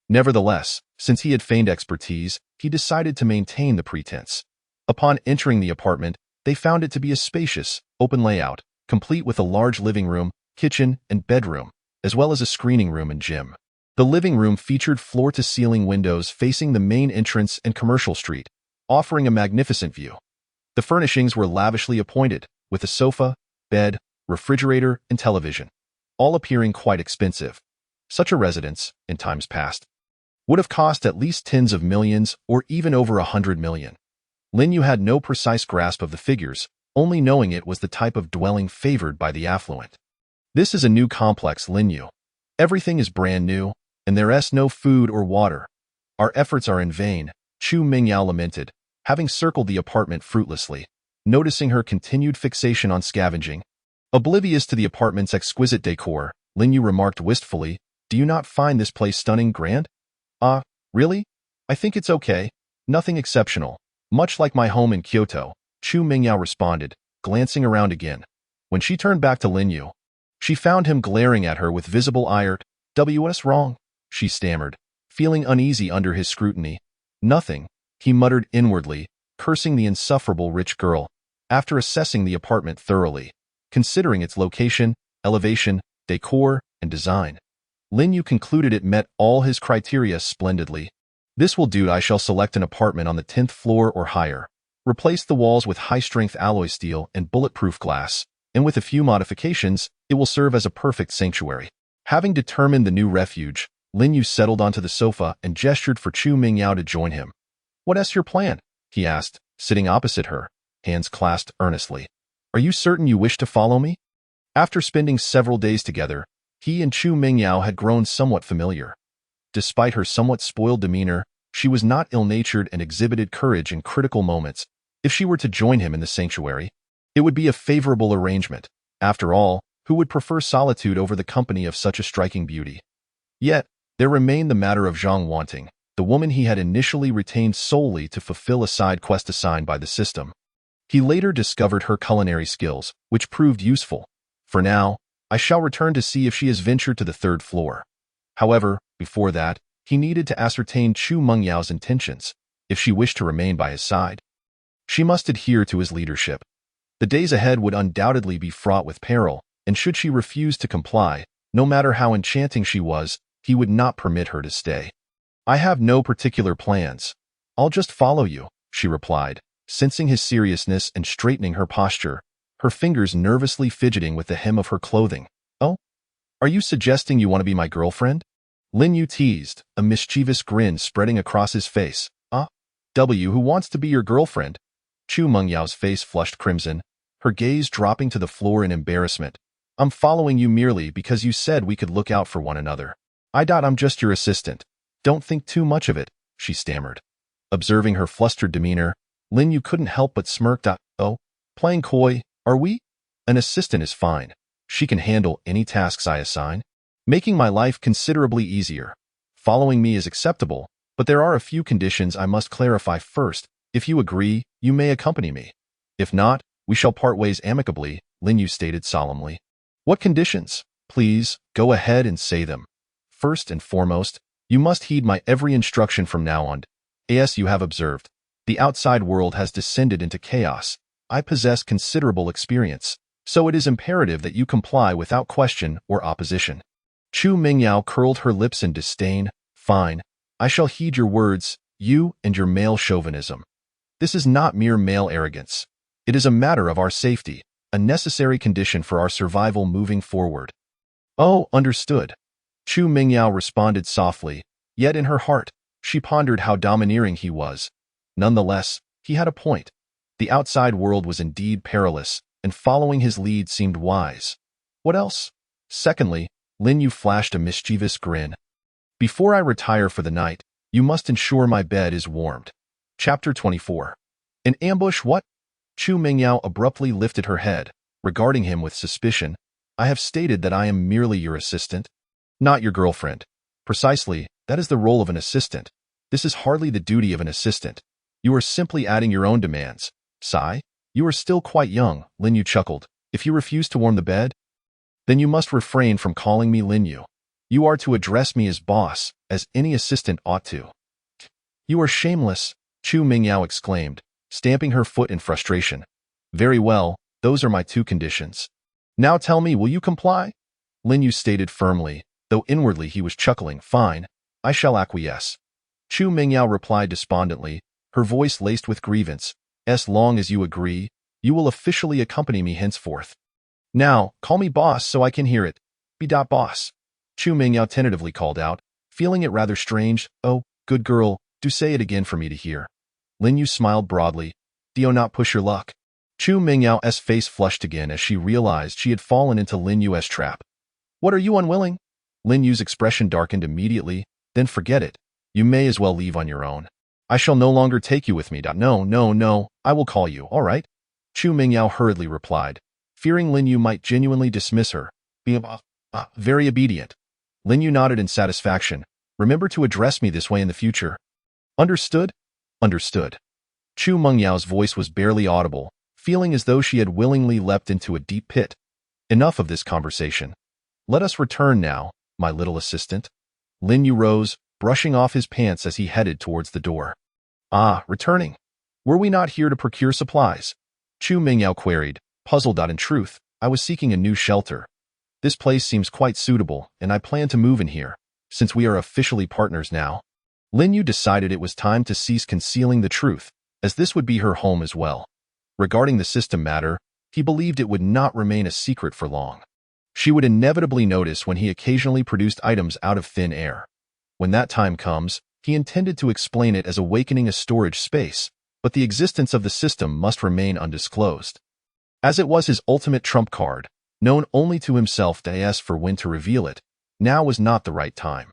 Nevertheless, since he had feigned expertise, he decided to maintain the pretense. Upon entering the apartment, they found it to be a spacious, open layout, complete with a large living room, kitchen, and bedroom, as well as a screening room and gym. The living room featured floor-to-ceiling windows facing the main entrance and commercial street, offering a magnificent view. The furnishings were lavishly appointed, with a sofa, bed, refrigerator, and television, all appearing quite expensive. Such a residence, in times past, would have cost at least tens of millions or even over 100 million. Lin Yu had no precise grasp of the figures, only knowing it was the type of dwelling favored by the affluent. "This is a new complex, Lin Yu. Everything is brand new, and there's no food or water. Our efforts are in vain," Chu Mingyao lamented, having circled the apartment fruitlessly, noticing her continued fixation on scavenging. Oblivious to the apartment's exquisite decor, Lin Yu remarked wistfully, "Do you not find this place stunning, grand?" Really? I think it's okay. Nothing exceptional. Much like my home in Kyoto," Chu Mingyao responded, glancing around again. When she turned back to Lin Yu, she found him glaring at her with visible ire. "What's wrong?" she stammered, feeling uneasy under his scrutiny. "Nothing," he muttered inwardly, cursing the insufferable rich girl. After assessing the apartment thoroughly, considering its location, elevation, decor, and design, Lin Yu concluded it met all his criteria splendidly. "This will do. I shall select an apartment on the 10th floor or higher. Replace the walls with high-strength alloy steel and bulletproof glass, and with a few modifications, it will serve as a perfect sanctuary." Having determined the new refuge, Lin Yu settled onto the sofa and gestured for Chu Mingyao to join him. "What's your plan?" he asked, sitting opposite her, hands clasped earnestly. "Are you certain you wish to follow me?" After spending several days together, he and Chu Mingyao had grown somewhat familiar. Despite her somewhat spoiled demeanor, she was not ill-natured and exhibited courage in critical moments. If she were to join him in the sanctuary, it would be a favorable arrangement. After all, who would prefer solitude over the company of such a striking beauty? Yet, there remained the matter of Zhang Wanting, the woman he had initially retained solely to fulfill a side quest assigned by the system. He later discovered her culinary skills, which proved useful. For now, I shall return to see if she has ventured to the third floor. However, before that, he needed to ascertain Chu Mengyao's intentions. If she wished to remain by his side, she must adhere to his leadership. The days ahead would undoubtedly be fraught with peril, and should she refuse to comply, no matter how enchanting she was, he would not permit her to stay. I have no particular plans. I'll just follow you, she replied, sensing his seriousness and straightening her posture, her fingers nervously fidgeting with the hem of her clothing. Oh? Are you suggesting you want to be my girlfriend? Lin Yu teased, a mischievous grin spreading across his face. Who wants to be your girlfriend? Chu Mengyao's face flushed crimson, her gaze dropping to the floor in embarrassment. I'm following you merely because you said we could look out for one another. I'm just your assistant. Don't think too much of it, she stammered. Observing her flustered demeanor, Lin Yu couldn't help but smirk. Oh, playing coy, are we? An assistant is fine. She can handle any tasks I assign, making my life considerably easier. Following me is acceptable, but there are a few conditions I must clarify first. If you agree, you may accompany me. If not, we shall part ways amicably, Lin Yu stated solemnly. What conditions? Please, go ahead and say them. First and foremost, you must heed my every instruction from now on. As you have observed, the outside world has descended into chaos. I possess considerable experience, so it is imperative that you comply without question or opposition. Chu Mingyao curled her lips in disdain. Fine, I shall heed your words, you and your male chauvinism. This is not mere male arrogance. It is a matter of our safety, a necessary condition for our survival moving forward. Oh, understood. Chu Mingyao responded softly, yet in her heart, she pondered how domineering he was. Nonetheless, he had a point. The outside world was indeed perilous, and following his lead seemed wise. What else? Secondly, Lin Yu flashed a mischievous grin. Before I retire for the night, you must ensure my bed is warmed. Chapter 24. An ambush what? Chu Mingyao abruptly lifted her head, regarding him with suspicion. I have stated that I am merely your assistant, not your girlfriend. Precisely, that is the role of an assistant. This is hardly the duty of an assistant. You are simply adding your own demands. Sigh, you are still quite young, Lin Yu chuckled. If you refuse to warm the bed, then you must refrain from calling me Lin Yu. You are to address me as boss, as any assistant ought to. You are shameless, Chu Mingyao exclaimed, stamping her foot in frustration. Very well, those are my two conditions. Now tell me, will you comply? Lin Yu stated firmly, though inwardly he was chuckling. Fine, I shall acquiesce. Chu Mingyao replied despondently, her voice laced with grievance. As long as you agree, you will officially accompany me henceforth. Now, call me boss so I can hear it. Boss. Chu Mingyao tentatively called out, feeling it rather strange. Oh, good girl, do say it again for me to hear. Lin Yu smiled broadly. Do not push your luck. Chu Mingyao's face flushed again as she realized she had fallen into Lin Yu's trap. What, are you unwilling? Lin Yu's expression darkened immediately. Then forget it. You may as well leave on your own. I shall no longer take you with me. No, I will call you, all right? Chu Mingyao hurriedly replied, fearing Lin Yu might genuinely dismiss her. Very obedient. Lin Yu nodded in satisfaction. Remember to address me this way in the future. Understood? Understood. Chu Mengyao's voice was barely audible, feeling as though she had willingly leapt into a deep pit. Enough of this conversation. Let us return now, my little assistant. Lin Yu rose, brushing off his pants as he headed towards the door. Returning. Were we not here to procure supplies? Chu Mingyao queried, puzzled. In truth, I was seeking a new shelter. This place seems quite suitable, and I plan to move in here, since we are officially partners now. Lin Yu decided it was time to cease concealing the truth, as this would be her home as well. Regarding the system matter, he believed it would not remain a secret for long. She would inevitably notice when he occasionally produced items out of thin air. When that time comes, he intended to explain it as awakening a storage space, but the existence of the system must remain undisclosed. As it was his ultimate trump card, known only to himself to ask for when to reveal it. Now was not the right time.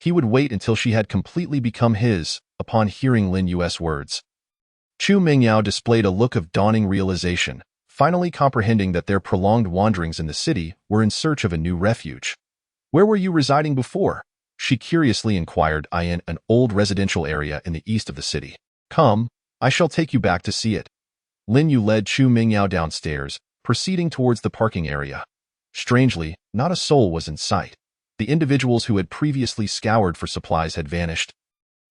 He would wait until she had completely become his. Upon hearing Lin Yu's words, Chu Mingyao displayed a look of dawning realization, finally comprehending that their prolonged wanderings in the city were in search of a new refuge. "Where were you residing before?" she curiously inquired. "In an old residential area in the east of the city." "Come, I shall take you back to see it." Lin Yu led Chu Mingyao downstairs, proceeding towards the parking area. Strangely, not a soul was in sight. The individuals who had previously scoured for supplies had vanished,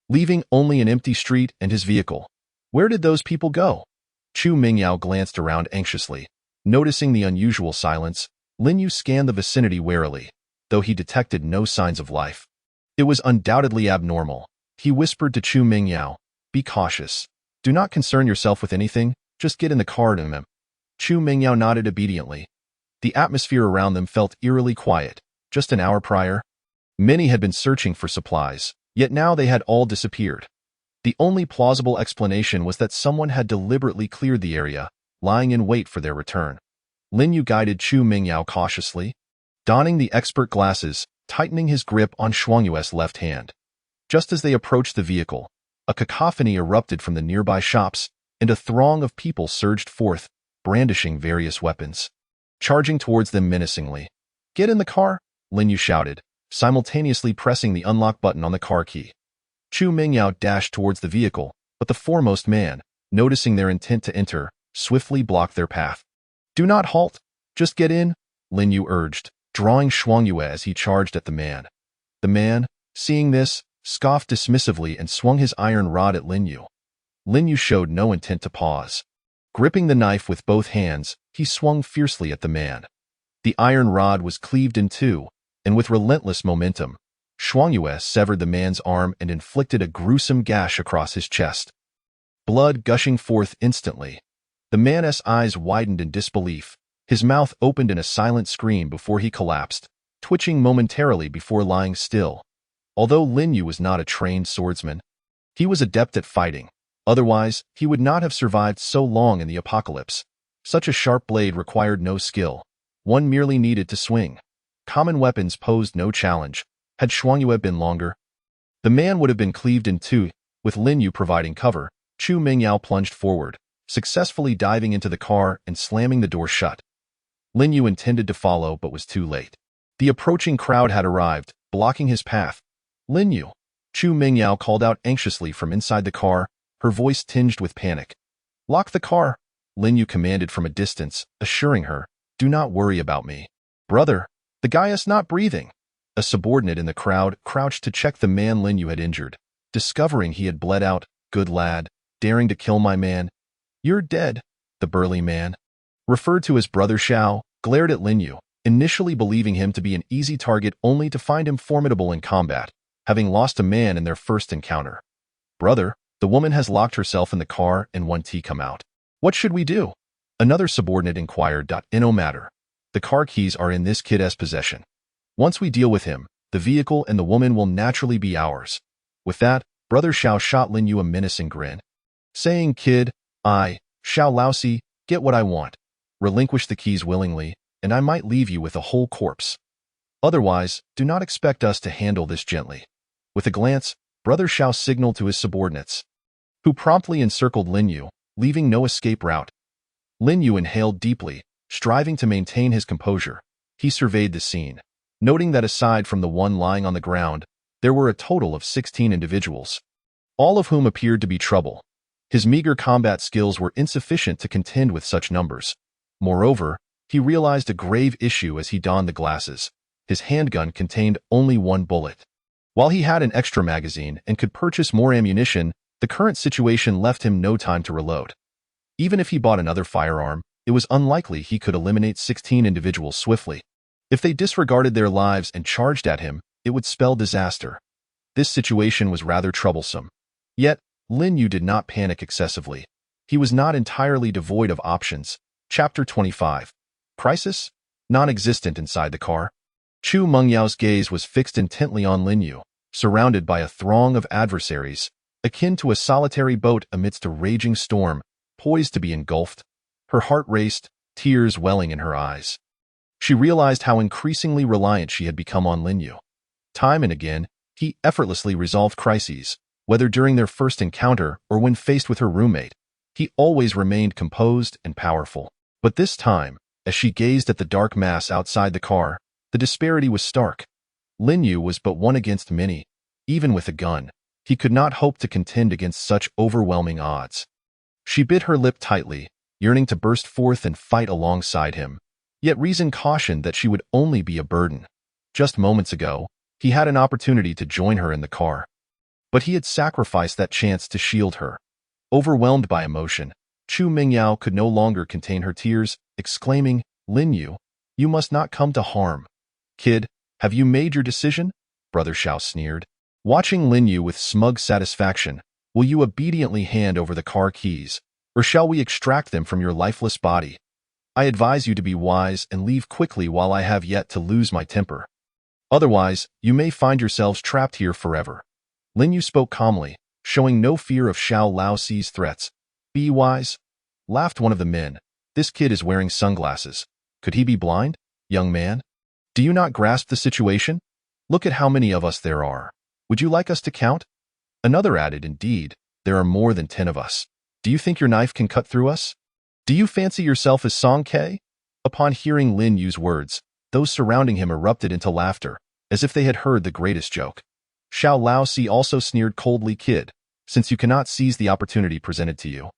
leaving only an empty street and his vehicle. Where did those people go? Chu Mingyao glanced around anxiously. Noticing the unusual silence, Lin Yu scanned the vicinity warily, though he detected no signs of life. It was undoubtedly abnormal. He whispered to Chu Mingyao, "Be cautious. Do not concern yourself with anything, just get in the car to him." Chu Mingyao nodded obediently. The atmosphere around them felt eerily quiet. Just an hour prior, many had been searching for supplies, yet now they had all disappeared. The only plausible explanation was that someone had deliberately cleared the area, lying in wait for their return. Lin Yu guided Chu Mingyao cautiously, donning the expert glasses, tightening his grip on Shuangyue's left hand. Just as they approached the vehicle, a cacophony erupted from the nearby shops, and a throng of people surged forth, brandishing various weapons, charging towards them menacingly. "Get in the car," Lin Yu shouted, simultaneously pressing the unlock button on the car key. Chu Mingyao dashed towards the vehicle, but the foremost man, noticing their intent to enter, swiftly blocked their path. "Do not halt, just get in," Lin Yu urged, drawing Shuangyue as he charged at the man. The man, seeing this, scoffed dismissively and swung his iron rod at Lin Yu. Lin Yu showed no intent to pause. Gripping the knife with both hands, he swung fiercely at the man. The iron rod was cleaved in two, and with relentless momentum, Shuangyue severed the man's arm and inflicted a gruesome gash across his chest. Blood gushing forth instantly. The man's eyes widened in disbelief. His mouth opened in a silent scream before he collapsed, twitching momentarily before lying still. Although Lin Yu was not a trained swordsman, he was adept at fighting. Otherwise, he would not have survived so long in the apocalypse. Such a sharp blade required no skill. One merely needed to swing. Common weapons posed no challenge. Had Shuangyue been longer, the man would have been cleaved in two. With Lin Yu providing cover, Chu Mingyao plunged forward, successfully diving into the car and slamming the door shut. Lin Yu intended to follow but was too late. The approaching crowd had arrived, blocking his path. "Lin Yu!" Chu Mingyao called out anxiously from inside the car, her voice tinged with panic. "Lock the car," Lin Yu commanded from a distance, assuring her, "Do not worry about me. Brother, the guy is not breathing." A subordinate in the crowd crouched to check the man Lin Yu had injured. Discovering he had bled out, "Good lad, daring to kill my man. You're dead," the burly man, referred to as Brother Xiao, glared at Lin Yu, initially believing him to be an easy target only to find him formidable in combat, having lost a man in their first encounter. "Brother, the woman has locked herself in the car and won't come out. What should we do?" Another subordinate inquired. "No matter. The car keys are in this kid's possession. Once we deal with him, the vehicle and the woman will naturally be ours." With that, Brother Xiao shot Lin Yu a menacing grin, saying, "Kid, Xiao Laosi, get what I want. Relinquish the keys willingly, and I might leave you with a whole corpse. Otherwise, do not expect us to handle this gently." With a glance, Brother Xiao signaled to his subordinates, who promptly encircled Lin Yu, leaving no escape route. Lin Yu inhaled deeply, striving to maintain his composure. He surveyed the scene, noting that aside from the one lying on the ground, there were a total of 16 individuals, all of whom appeared to be trouble. His meager combat skills were insufficient to contend with such numbers. Moreover, he realized a grave issue as he donned the glasses. His handgun contained only one bullet. While he had an extra magazine and could purchase more ammunition, the current situation left him no time to reload. Even if he bought another firearm, it was unlikely he could eliminate 16 individuals swiftly. If they disregarded their lives and charged at him, it would spell disaster. This situation was rather troublesome. Yet, Lin Yu did not panic excessively. He was not entirely devoid of options. Chapter 25. Crisis? Non-existent inside the car. Chu Mengyao's gaze was fixed intently on Lin Yu, surrounded by a throng of adversaries, akin to a solitary boat amidst a raging storm, poised to be engulfed. Her heart raced, tears welling in her eyes. She realized how increasingly reliant she had become on Lin Yu. Time and again, he effortlessly resolved crises, whether during their first encounter or when faced with her roommate. He always remained composed and powerful. But this time, as she gazed at the dark mass outside the car, the disparity was stark. Lin Yu was but one against many. Even with a gun, he could not hope to contend against such overwhelming odds. She bit her lip tightly, yearning to burst forth and fight alongside him. Yet reason cautioned that she would only be a burden. Just moments ago, he had an opportunity to join her in the car. But he had sacrificed that chance to shield her. Overwhelmed by emotion, Chu Mingyao could no longer contain her tears, exclaiming, "Lin Yu, you must not come to harm." "Kid, have you made your decision?" Brother Xiao sneered. Watching Lin Yu with smug satisfaction, "Will you obediently hand over the car keys, or shall we extract them from your lifeless body? I advise you to be wise and leave quickly while I have yet to lose my temper. Otherwise, you may find yourselves trapped here forever." Lin Yu spoke calmly, showing no fear of Xiao Laoxi's threats. "Be wise?" laughed one of the men. "This kid is wearing sunglasses. Could he be blind, young man? Do you not grasp the situation? Look at how many of us there are. Would you like us to count?" Another added, "Indeed, there are more than 10 of us. Do you think your knife can cut through us? Do you fancy yourself as Song Ke?" Upon hearing Lin Yu's words, those surrounding him erupted into laughter, as if they had heard the greatest joke. Xiao Laoxi also sneered coldly, "Kid, since you cannot seize the opportunity presented to you,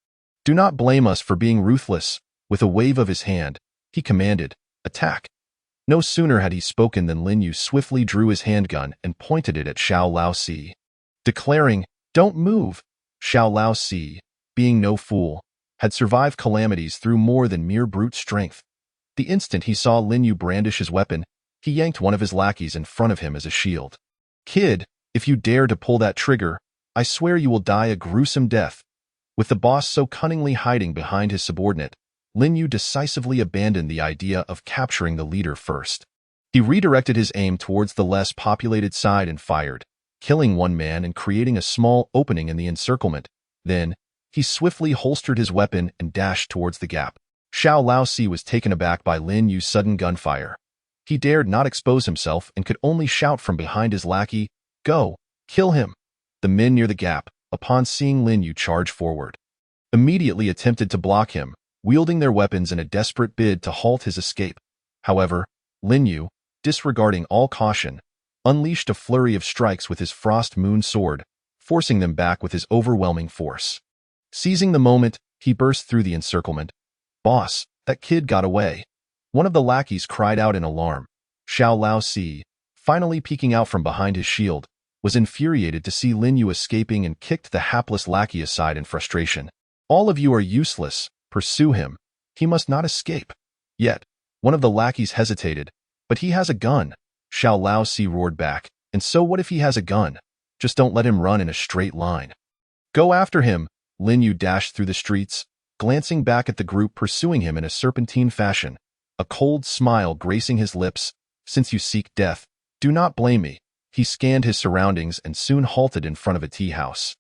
do not blame us for being ruthless." With a wave of his hand, he commanded, "Attack." No sooner had he spoken than Lin Yu swiftly drew his handgun and pointed it at Xiao Laoxi, declaring, "Don't move." Xiao Laoxi, being no fool, had survived calamities through more than mere brute strength. The instant he saw Lin Yu brandish his weapon, he yanked one of his lackeys in front of him as a shield. "Kid, if you dare to pull that trigger, I swear you will die a gruesome death." With the boss so cunningly hiding behind his subordinate, Lin Yu decisively abandoned the idea of capturing the leader first. He redirected his aim towards the less populated side and fired, killing one man and creating a small opening in the encirclement. Then, he swiftly holstered his weapon and dashed towards the gap. Xiao Laoxi was taken aback by Lin Yu's sudden gunfire. He dared not expose himself and could only shout from behind his lackey, "Go! Kill him!" The men near the gap, upon seeing Lin Yu charge forward, immediately attempted to block him, wielding their weapons in a desperate bid to halt his escape. However, Lin Yu, disregarding all caution, unleashed a flurry of strikes with his Frost Moon sword, forcing them back with his overwhelming force. Seizing the moment, he burst through the encirclement. "Boss, that kid got away." One of the lackeys cried out in alarm. Xiao Laoxi, finally peeking out from behind his shield, was infuriated to see Lin Yu escaping and kicked the hapless lackey aside in frustration. "All of you are useless. Pursue him. He must not escape." Yet, one of the lackeys hesitated. "But he has a gun," Xiao Laoxi roared back. "And so what if he has a gun? Just don't let him run in a straight line." "Go after him." Lin Yu dashed through the streets, glancing back at the group pursuing him in a serpentine fashion, a cold smile gracing his lips. "Since you seek death, do not blame me." He scanned his surroundings and soon halted in front of a tea house.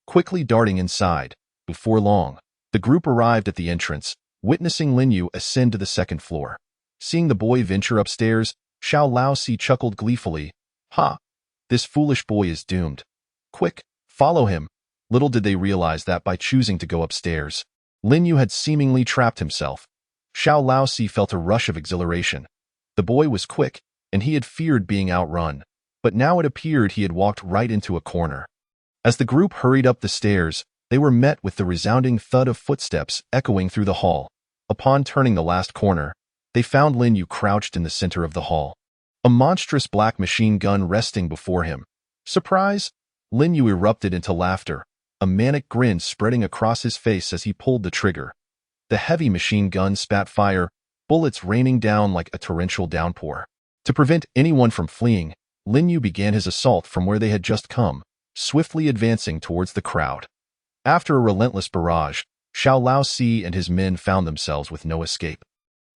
Quickly darting inside, before long, the group arrived at the entrance, witnessing Lin Yu ascend to the second floor. Seeing the boy venture upstairs, Xiao Laoxi chuckled gleefully. "Ha! This foolish boy is doomed. Quick, follow him." Little did they realize that by choosing to go upstairs, Lin Yu had seemingly trapped himself. Xiao Laoxi felt a rush of exhilaration. The boy was quick, and he had feared being outrun, but now it appeared he had walked right into a corner. As the group hurried up the stairs, they were met with the resounding thud of footsteps echoing through the hall. Upon turning the last corner, they found Lin Yu crouched in the center of the hall, a monstrous black machine gun resting before him. Surprise! Lin Yu erupted into laughter, a manic grin spreading across his face as he pulled the trigger. The heavy machine gun spat fire, bullets raining down like a torrential downpour. To prevent anyone from fleeing, Lin Yu began his assault from where they had just come, swiftly advancing towards the crowd. After a relentless barrage, Xiao Laoxi and his men found themselves with no escape.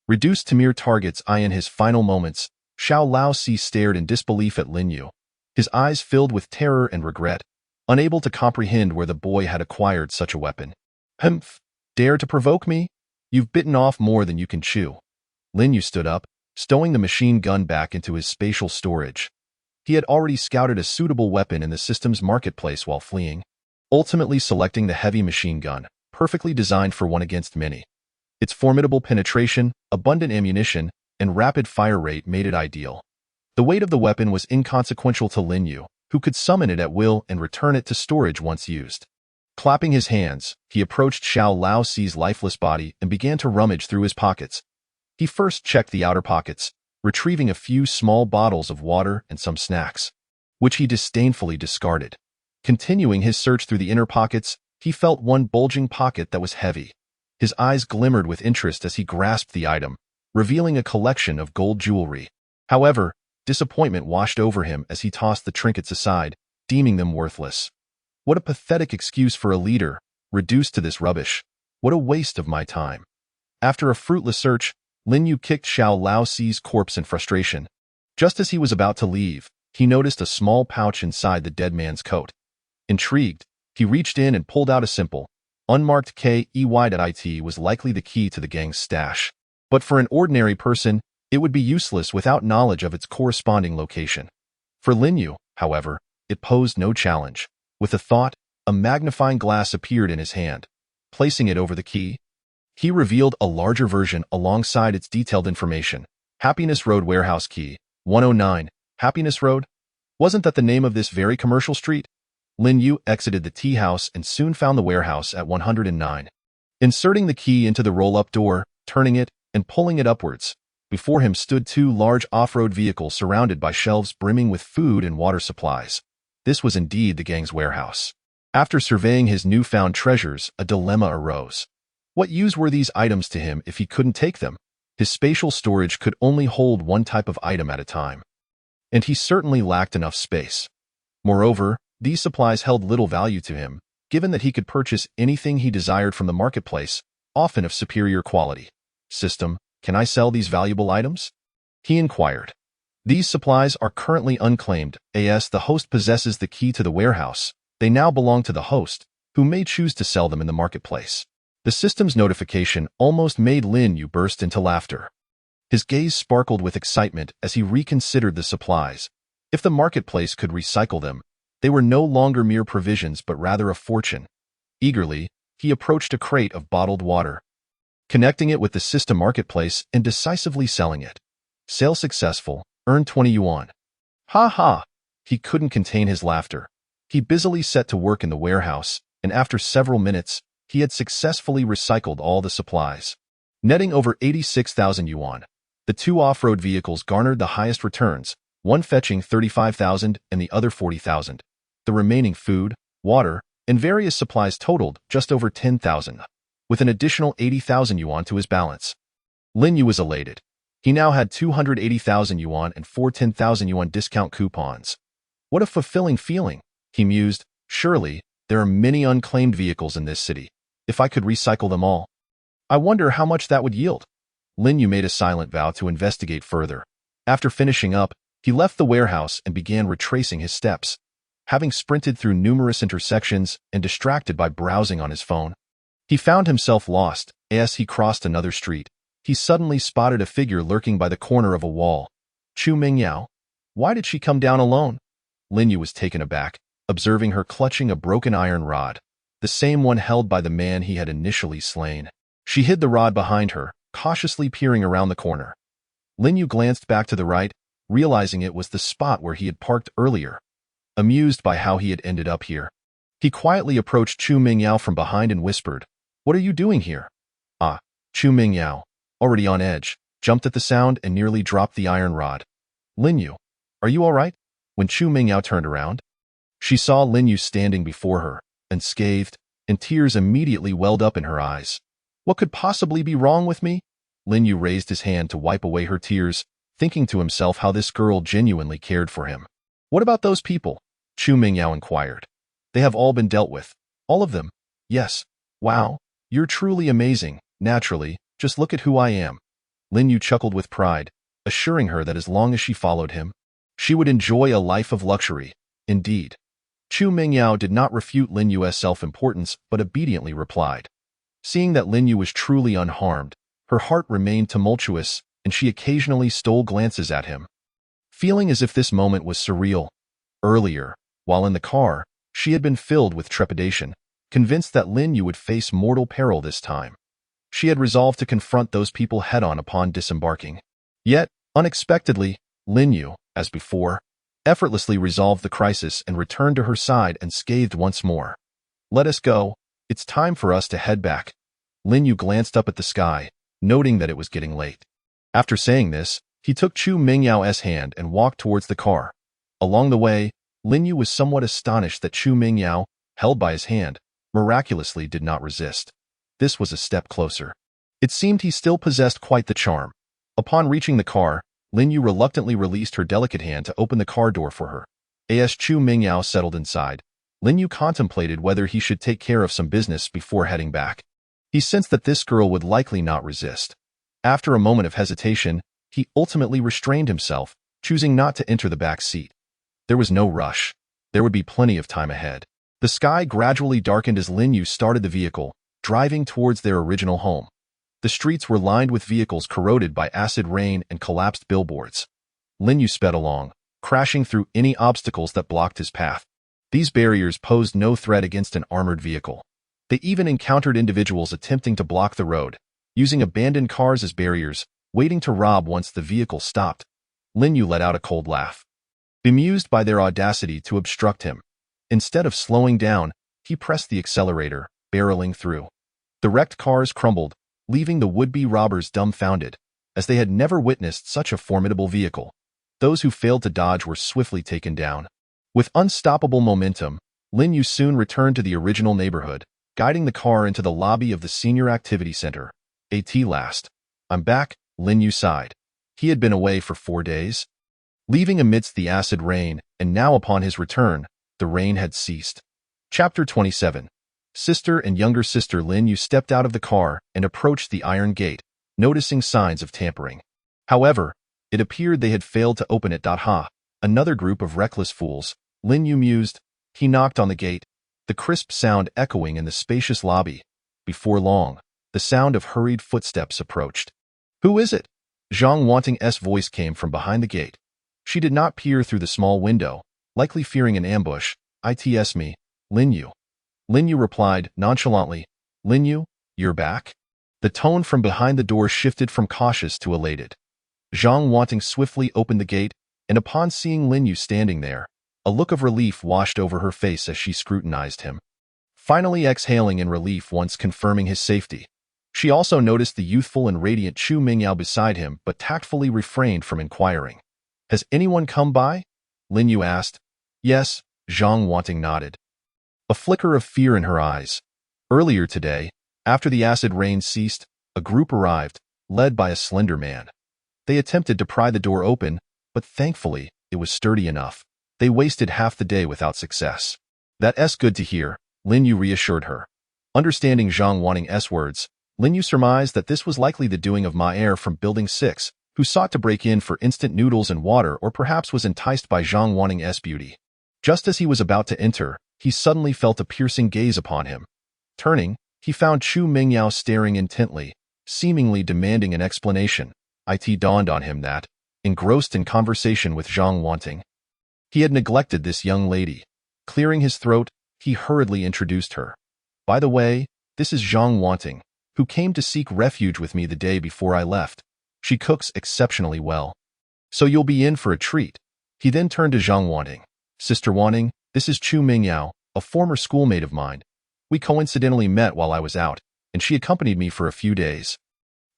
Reduced to mere targets in his final moments, Xiao Laoxi stared in disbelief at Lin Yu, his eyes filled with terror and regret, unable to comprehend where the boy had acquired such a weapon. "Humph! Dare to provoke me? You've bitten off more than you can chew." Lin Yu stood up, stowing the machine gun back into his spatial storage. He had already scouted a suitable weapon in the system's marketplace while fleeing, ultimately selecting the heavy machine gun, perfectly designed for one against many. Its formidable penetration, abundant ammunition, and rapid fire rate made it ideal. The weight of the weapon was inconsequential to Lin Yu, who could summon it at will and return it to storage once used. Clapping his hands, he approached Xiao Lao Si's lifeless body and began to rummage through his pockets. He first checked the outer pockets, retrieving a few small bottles of water and some snacks, which he disdainfully discarded. Continuing his search through the inner pockets, he felt one bulging pocket that was heavy. His eyes glimmered with interest as he grasped the item, revealing a collection of gold jewelry. However, disappointment washed over him as he tossed the trinkets aside, deeming them worthless. What a pathetic excuse for a leader, reduced to this rubbish. What a waste of my time. After a fruitless search, Lin Yu kicked Xiao Lao Si's corpse in frustration. Just as he was about to leave, he noticed a small pouch inside the dead man's coat. Intrigued, he reached in and pulled out a simple, unmarked key. Was likely the key to the gang's stash. But for an ordinary person, it would be useless without knowledge of its corresponding location. For Lin Yu, however, it posed no challenge. With a thought, a magnifying glass appeared in his hand. Placing it over the key, he revealed a larger version alongside its detailed information. Happiness Road Warehouse Key, 109. Happiness Road? Wasn't that the name of this very commercial street? Lin Yu exited the tea house and soon found the warehouse at 109. Inserting the key into the roll-up door, turning it, and pulling it upwards, before him stood two large off-road vehicles surrounded by shelves brimming with food and water supplies. This was indeed the gang's warehouse. After surveying his newfound treasures, a dilemma arose. What use were these items to him if he couldn't take them? His spatial storage could only hold one type of item at a time, and he certainly lacked enough space. Moreover, these supplies held little value to him, given that he could purchase anything he desired from the marketplace, often of superior quality. System, can I sell these valuable items? He inquired. These supplies are currently unclaimed, as the host possesses the key to the warehouse. They now belong to the host, who may choose to sell them in the marketplace. The system's notification almost made Lin Yu burst into laughter. His gaze sparkled with excitement as he reconsidered the supplies. If the marketplace could recycle them, they were no longer mere provisions but rather a fortune. Eagerly, he approached a crate of bottled water, connecting it with the system marketplace and decisively selling it. Sale successful, earned 20 yuan. Ha ha! He couldn't contain his laughter. He busily set to work in the warehouse, and after several minutes, he had successfully recycled all the supplies, netting over 86,000 yuan. The two off-road vehicles garnered the highest returns, one fetching 35,000 and the other 40,000. The remaining food, water, and various supplies totaled just over 10,000, with an additional 80,000 yuan to his balance. Lin Yu was elated. He now had 280,000 yuan and 4 10,000 yuan discount coupons. What a fulfilling feeling, he mused. Surely, there are many unclaimed vehicles in this city. If I could recycle them all, I wonder how much that would yield. Lin Yu made a silent vow to investigate further. After finishing up, he left the warehouse and began retracing his steps. Having sprinted through numerous intersections and distracted by browsing on his phone, he found himself lost. As he crossed another street, he suddenly spotted a figure lurking by the corner of a wall. Chu Mingyao? Why did she come down alone? Lin Yu was taken aback, observing her clutching a broken iron rod, the same one held by the man he had initially slain. She hid the rod behind her, cautiously peering around the corner. Lin Yu glanced back to the right, realizing it was the spot where he had parked earlier. Amused by how he had ended up here, he quietly approached Chu Mingyao from behind and whispered, "What are you doing here?" Ah, Chu Mingyao, already on edge, jumped at the sound and nearly dropped the iron rod. "Lin Yu, are you all right?" When Chu Mingyao turned around, she saw Lin Yu standing before her, unscathed, and tears immediately welled up in her eyes. "What could possibly be wrong with me?" Lin Yu raised his hand to wipe away her tears, thinking to himself how this girl genuinely cared for him. "What about those people?" Chu Mingyao inquired. "They have all been dealt with. All of them?" "Yes." "Wow, you're truly amazing. Naturally, just look at who I am." Lin Yu chuckled with pride, assuring her that as long as she followed him, she would enjoy a life of luxury. Indeed. Chu Mingyao did not refute Lin Yu's self-importance, but obediently replied. Seeing that Lin Yu was truly unharmed, her heart remained tumultuous, and she occasionally stole glances at him, feeling as if this moment was surreal. Earlier, while in the car, she had been filled with trepidation, convinced that Lin Yu would face mortal peril this time. She had resolved to confront those people head-on upon disembarking. Yet, unexpectedly, Lin Yu, as before, effortlessly resolved the crisis and returned to her side and scathed once more. "Let us go. It's time for us to head back." Lin Yu glanced up at the sky, noting that it was getting late. After saying this, he took Chu Mingyao's hand and walked towards the car. Along the way, Lin Yu was somewhat astonished that Chu Mingyao, held by his hand, miraculously did not resist. This was a step closer. It seemed he still possessed quite the charm. Upon reaching the car, Lin Yu reluctantly released her delicate hand to open the car door for her. As Chu Mingyao settled inside, Lin Yu contemplated whether he should take care of some business before heading back. He sensed that this girl would likely not resist. After a moment of hesitation, he ultimately restrained himself, choosing not to enter the back seat. There was no rush. There would be plenty of time ahead. The sky gradually darkened as Lin Yu started the vehicle, driving towards their original home. The streets were lined with vehicles corroded by acid rain and collapsed billboards. Lin Yu sped along, crashing through any obstacles that blocked his path. These barriers posed no threat against an armored vehicle. They even encountered individuals attempting to block the road, using abandoned cars as barriers, waiting to rob once the vehicle stopped. Lin Yu let out a cold laugh, bemused by their audacity to obstruct him. Instead of slowing down, he pressed the accelerator, barreling through. The wrecked cars crumbled, leaving the would-be robbers dumbfounded, as they had never witnessed such a formidable vehicle. Those who failed to dodge were swiftly taken down. With unstoppable momentum, Lin Yu soon returned to the original neighborhood, guiding the car into the lobby of the Senior Activity Center. "At last. I'm back," Lin Yu sighed. He had been away for 4 days, leaving amidst the acid rain, and now upon his return, the rain had ceased. Chapter 27. Sister and younger sister. Lin Yu stepped out of the car and approached the iron gate, noticing signs of tampering. However, it appeared they had failed to open it. Another group of reckless fools, Lin Yu mused. He knocked on the gate, the crisp sound echoing in the spacious lobby. Before long, the sound of hurried footsteps approached. "Who is it?" Zhang Wanting's voice came from behind the gate. She did not peer through the small window, likely fearing an ambush. "It's me, Lin Yu." Lin Yu replied nonchalantly. "Lin Yu, you're back?" The tone from behind the door shifted from cautious to elated. Zhang Wanting swiftly opened the gate, and upon seeing Lin Yu standing there, a look of relief washed over her face as she scrutinized him, finally exhaling in relief once confirming his safety. She also noticed the youthful and radiant Chu Mingyao beside him but tactfully refrained from inquiring. "Has anyone come by?" Lin Yu asked. "Yes," Zhang Wanting nodded, a flicker of fear in her eyes. Earlier today, after the acid rain ceased, a group arrived, led by a slender man. They attempted to pry the door open, but thankfully, it was sturdy enough. They wasted half the day without success. "That's good to hear," Lin Yu reassured her. Understanding Zhang Wanting's words, Lin Yu surmised that this was likely the doing of Ma Er from Building 6, who sought to break in for instant noodles and water, or perhaps was enticed by Zhang Wanting's beauty. Just as he was about to enter, he suddenly felt a piercing gaze upon him. Turning, he found Chu Mingyao staring intently, seemingly demanding an explanation. It dawned on him that, engrossed in conversation with Zhang Wanting, he had neglected this young lady. Clearing his throat, he hurriedly introduced her. "By the way, this is Zhang Wanting, who came to seek refuge with me the day before I left. She cooks exceptionally well. So you'll be in for a treat." He then turned to Zhang Wanting. "Sister Wanting, this is Chu Mingyao, a former schoolmate of mine. We coincidentally met while I was out, and she accompanied me for a few days.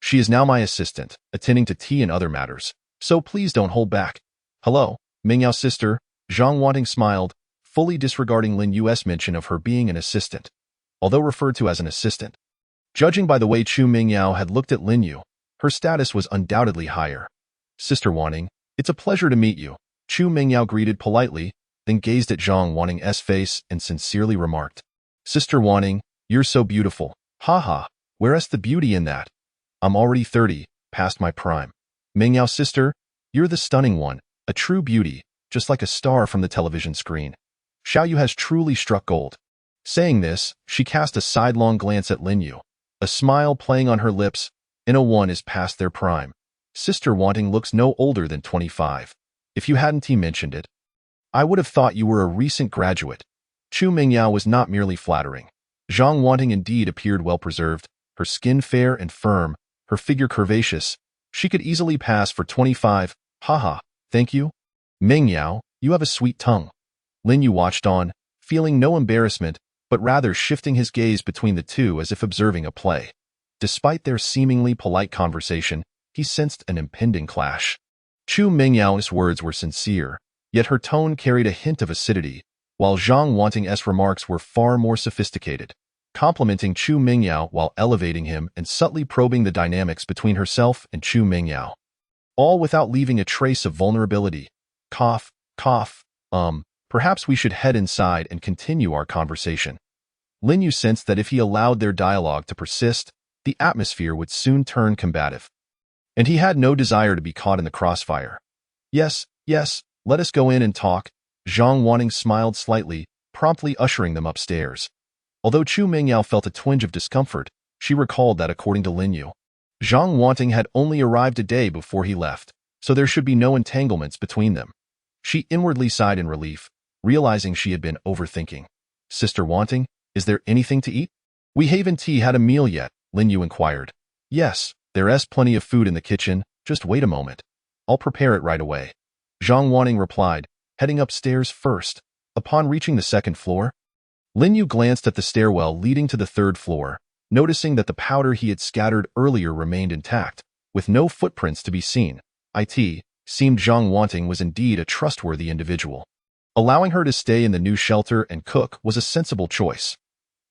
She is now my assistant, attending to tea and other matters, so please don't hold back." "Hello, Mingyao sister," Zhang Wanting smiled, fully disregarding Lin Yu's mention of her being an assistant, although referred to as an assistant. Judging by the way Chu Mingyao had looked at Lin Yu, her status was undoubtedly higher. "Sister Wanting, it's a pleasure to meet you," Chu Mingyao greeted politely, then gazed at Zhang Wanting's face and sincerely remarked. "Sister Wanting, you're so beautiful. Haha, where's the beauty in that? I'm already 30, past my prime. Mingyao sister, you're the stunning one, a true beauty, just like a star from the television screen. Xiaoyu has truly struck gold." Saying this, she cast a sidelong glance at Lin Yu, a smile playing on her lips. "101 is past their prime. Sister Wanting looks no older than 25. If you hadn't mentioned it, I would have thought you were a recent graduate. Chu Mingyao was not merely flattering. Zhang Wanting indeed appeared well-preserved, her skin fair and firm, her figure curvaceous. She could easily pass for 25. Haha, thank you. Mingyao, you have a sweet tongue. Lin Yu watched on, feeling no embarrassment, but rather shifting his gaze between the two as if observing a play. Despite their seemingly polite conversation, he sensed an impending clash. Chu Mingyao's words were sincere, yet her tone carried a hint of acidity, while Zhang Wanting's remarks were far more sophisticated, complimenting Chu Mingyao while elevating him and subtly probing the dynamics between herself and Chu Mingyao. All without leaving a trace of vulnerability. Cough, cough, perhaps we should head inside and continue our conversation. Lin Yu sensed that if he allowed their dialogue to persist, the atmosphere would soon turn combative. And he had no desire to be caught in the crossfire. Yes, let us go in and talk. Zhang Wanting smiled slightly, promptly ushering them upstairs. Although Chu Mingyao felt a twinge of discomfort, she recalled that according to Lin Yu, Zhang Wanting had only arrived a day before he left, so there should be no entanglements between them. She inwardly sighed in relief, realizing she had been overthinking. Sister Wanting, is there anything to eat? We haven't had a meal yet, Lin Yu inquired. Yes, there's plenty of food in the kitchen, just wait a moment. I'll prepare it right away. Zhang Wanting replied, heading upstairs first. Upon reaching the second floor, Lin Yu glanced at the stairwell leading to the third floor, noticing that the powder he had scattered earlier remained intact, with no footprints to be seen. It seemed Zhang Wanting was indeed a trustworthy individual. Allowing her to stay in the new shelter and cook was a sensible choice.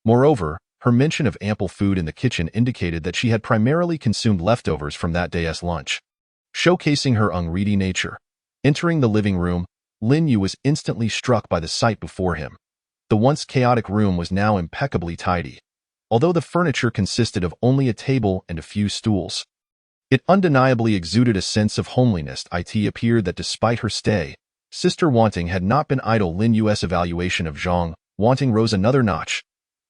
Moreover, her mention of ample food in the kitchen indicated that she had primarily consumed leftovers from that day's lunch, showcasing her unready nature. Entering the living room, Lin Yu was instantly struck by the sight before him. The once chaotic room was now impeccably tidy. Although the furniture consisted of only a table and a few stools, it undeniably exuded a sense of homeliness. It appeared that despite her stay, Sister Wanting had not been idle. Lin Yu's evaluation of Zhang Wanting rose another notch.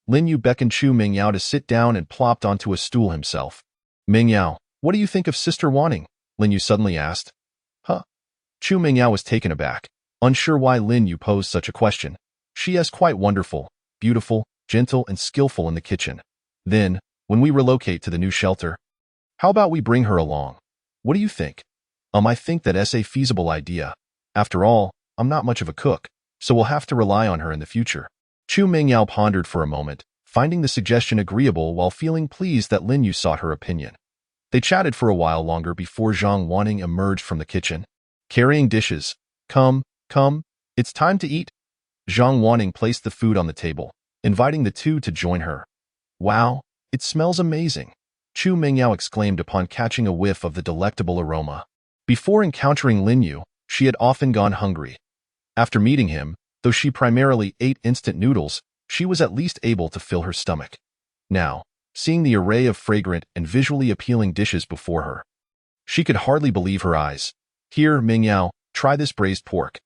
Lin Yu beckoned Chu Mingyao to sit down and plopped onto a stool himself. Mingyao, what do you think of Sister Wanting? Lin Yu suddenly asked. Huh? Chu Mingyao was taken aback, unsure why Lin Yu posed such a question. She is quite wonderful, beautiful, gentle, and skillful in the kitchen. Then, when we relocate to the new shelter, how about we bring her along? What do you think? I think that's a feasible idea. After all, I'm not much of a cook, so we'll have to rely on her in the future. Chu Mingyao pondered for a moment, finding the suggestion agreeable while feeling pleased that Lin Yu sought her opinion. They chatted for a while longer before Zhang Wanting emerged from the kitchen, carrying dishes. Come, it's time to eat. Zhang Wanting placed the food on the table, inviting the two to join her. Wow, it smells amazing, Chu Mingyao exclaimed upon catching a whiff of the delectable aroma. Before encountering Lin Yu, she had often gone hungry. After meeting him, though she primarily ate instant noodles, she was at least able to fill her stomach. Now, seeing the array of fragrant and visually appealing dishes before her, she could hardly believe her eyes. Here, Mingyao, try this braised pork.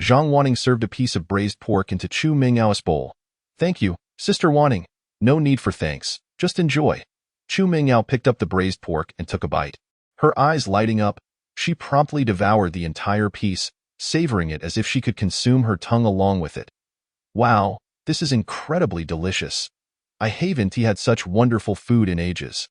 Zhang Wanting served a piece of braised pork into Chu Mingyao's bowl. Thank you, Sister Wanting. No need for thanks, just enjoy. Chu Mingyao picked up the braised pork and took a bite. Her eyes lighting up, she promptly devoured the entire piece, savoring it as if she could consume her tongue along with it. Wow, this is incredibly delicious. I haven't had such wonderful food in ages.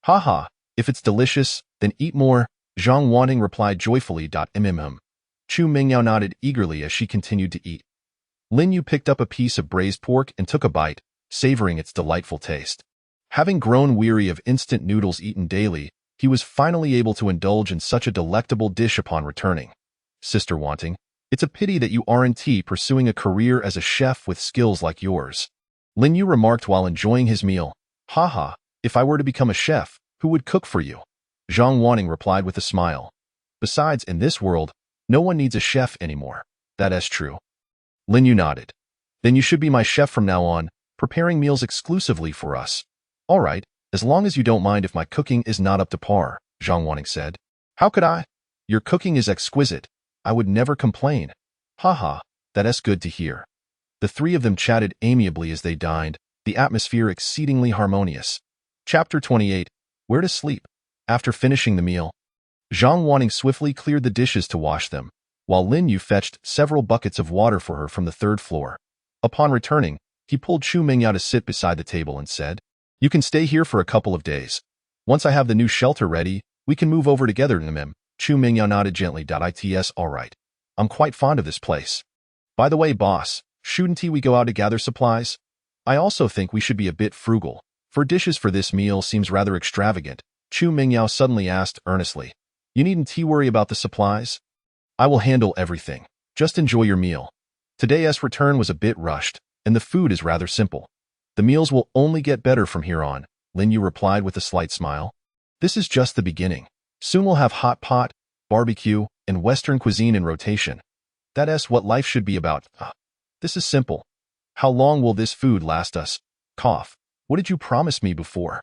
Haha, if it's delicious, then eat more, Zhang Wanting replied joyfully. Chu Mingyao nodded eagerly as she continued to eat. Lin Yu picked up a piece of braised pork and took a bite, savoring its delightful taste. Having grown weary of instant noodles eaten daily, he was finally able to indulge in such a delectable dish upon returning. Sister Wanting, it's a pity that you aren't pursuing a career as a chef with skills like yours. Lin Yu remarked while enjoying his meal. Haha, if I were to become a chef, who would cook for you? Zhang Wanting replied with a smile. Besides, in this world, no one needs a chef anymore. That is true. Lin Yu nodded. Then you should be my chef from now on, preparing meals exclusively for us. All right, as long as you don't mind if my cooking is not up to par, Zhang Wanting said. How could I? Your cooking is exquisite. I would never complain. Haha, that is good to hear. The three of them chatted amiably as they dined, the atmosphere exceedingly harmonious. Chapter 28. Where to sleep? After finishing the meal, Zhang Wanting swiftly cleared the dishes to wash them, while Lin Yu fetched several buckets of water for her from the third floor. Upon returning, he pulled Chu Mingyao to sit beside the table and said, "You can stay here for a couple of days. Once I have the new shelter ready, we can move over together to them." Chu Mingyao nodded gently. It's all right. I'm quite fond of this place. By the way, boss, shouldn't we go out to gather supplies? I also think we should be a bit frugal, for dishes for this meal seems rather extravagant. Chu Mingyao suddenly asked earnestly, "You needn't worry about the supplies. I will handle everything. Just enjoy your meal." Today's return was a bit rushed, and the food is rather simple. The meals will only get better from here on, Lin Yu replied with a slight smile. This is just the beginning. Soon we'll have hot pot, barbecue, and Western cuisine in rotation. That's what life should be about. This is simple. How long will this food last us? Cough. What did you promise me before?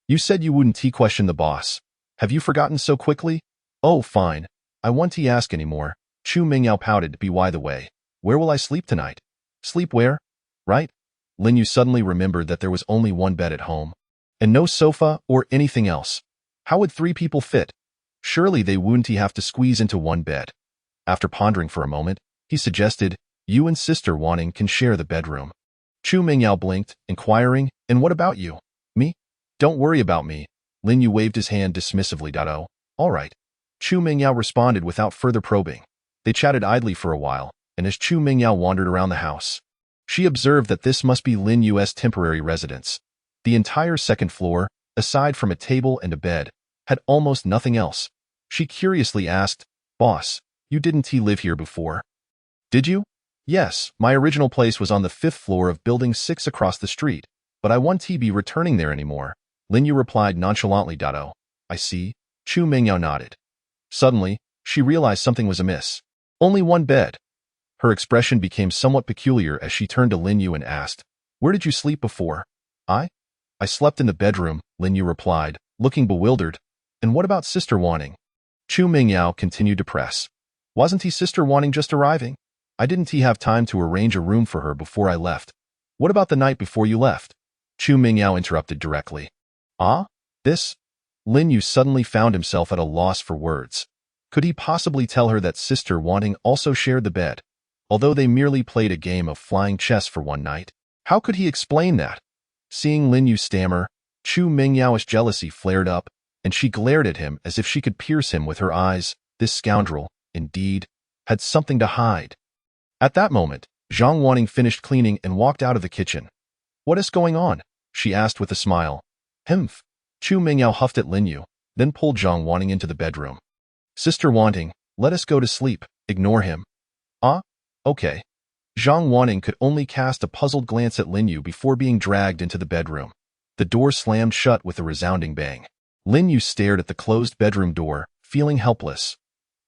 You said you wouldn't question the boss. Have you forgotten so quickly? Oh, fine. I won't ask anymore. Chu Mingyao pouted. By the way, where will I sleep tonight? Sleep where? Right? Lin Yu suddenly remembered that there was only one bed at home, and no sofa or anything else. How would 3 people fit? Surely they wouldn't have to squeeze into one bed. After pondering for a moment, he suggested, "You and Sister Wanting can share the bedroom." Chu Mingyao blinked, inquiring, "And what about you?" "Me? Don't worry about me." Lin Yu waved his hand dismissively. Oh, all right. Chu Mingyao responded without further probing. They chatted idly for a while, and as Chu Mingyao wandered around the house, she observed that this must be Lin Yu's temporary residence. The entire second floor, aside from a table and a bed, had almost nothing else. She curiously asked, "Boss, you didn't live here before? Did you?" "Yes, my original place was on the 5th floor of Building 6 across the street, but I won't be returning there anymore," Lin Yu replied nonchalantly. "Oh, I see." Chu Mingyao nodded. Suddenly, she realized something was amiss. Only one bed. Her expression became somewhat peculiar as she turned to Lin Yu and asked, "Where did you sleep before?" I slept in the bedroom," Lin Yu replied, looking bewildered. "And what about Sister Wanting?" Chu Mingyao continued to press. "Wasn't Sister Wanting just arriving? I didn't have time to arrange a room for her before I left." "What about the night before you left?" Chu Mingyao interrupted directly. This? Lin Yu suddenly found himself at a loss for words. Could he possibly tell her that Sister Wanting also shared the bed, although they merely played a game of flying chess for one night? How could he explain that? Seeing Lin Yu stammer, Chu Mingyao's jealousy flared up, and she glared at him as if she could pierce him with her eyes. This scoundrel, indeed, had something to hide. At that moment, Zhang Wanting finished cleaning and walked out of the kitchen. "What is going on?" she asked with a smile. "Humph." Chu Mingyao huffed at Lin Yu, then pulled Zhang Wanting into the bedroom. "Sister Wanting, let us go to sleep. Ignore him." Okay." Zhang Wanting could only cast a puzzled glance at Lin Yu before being dragged into the bedroom. The door slammed shut with a resounding bang. Lin Yu stared at the closed bedroom door, feeling helpless.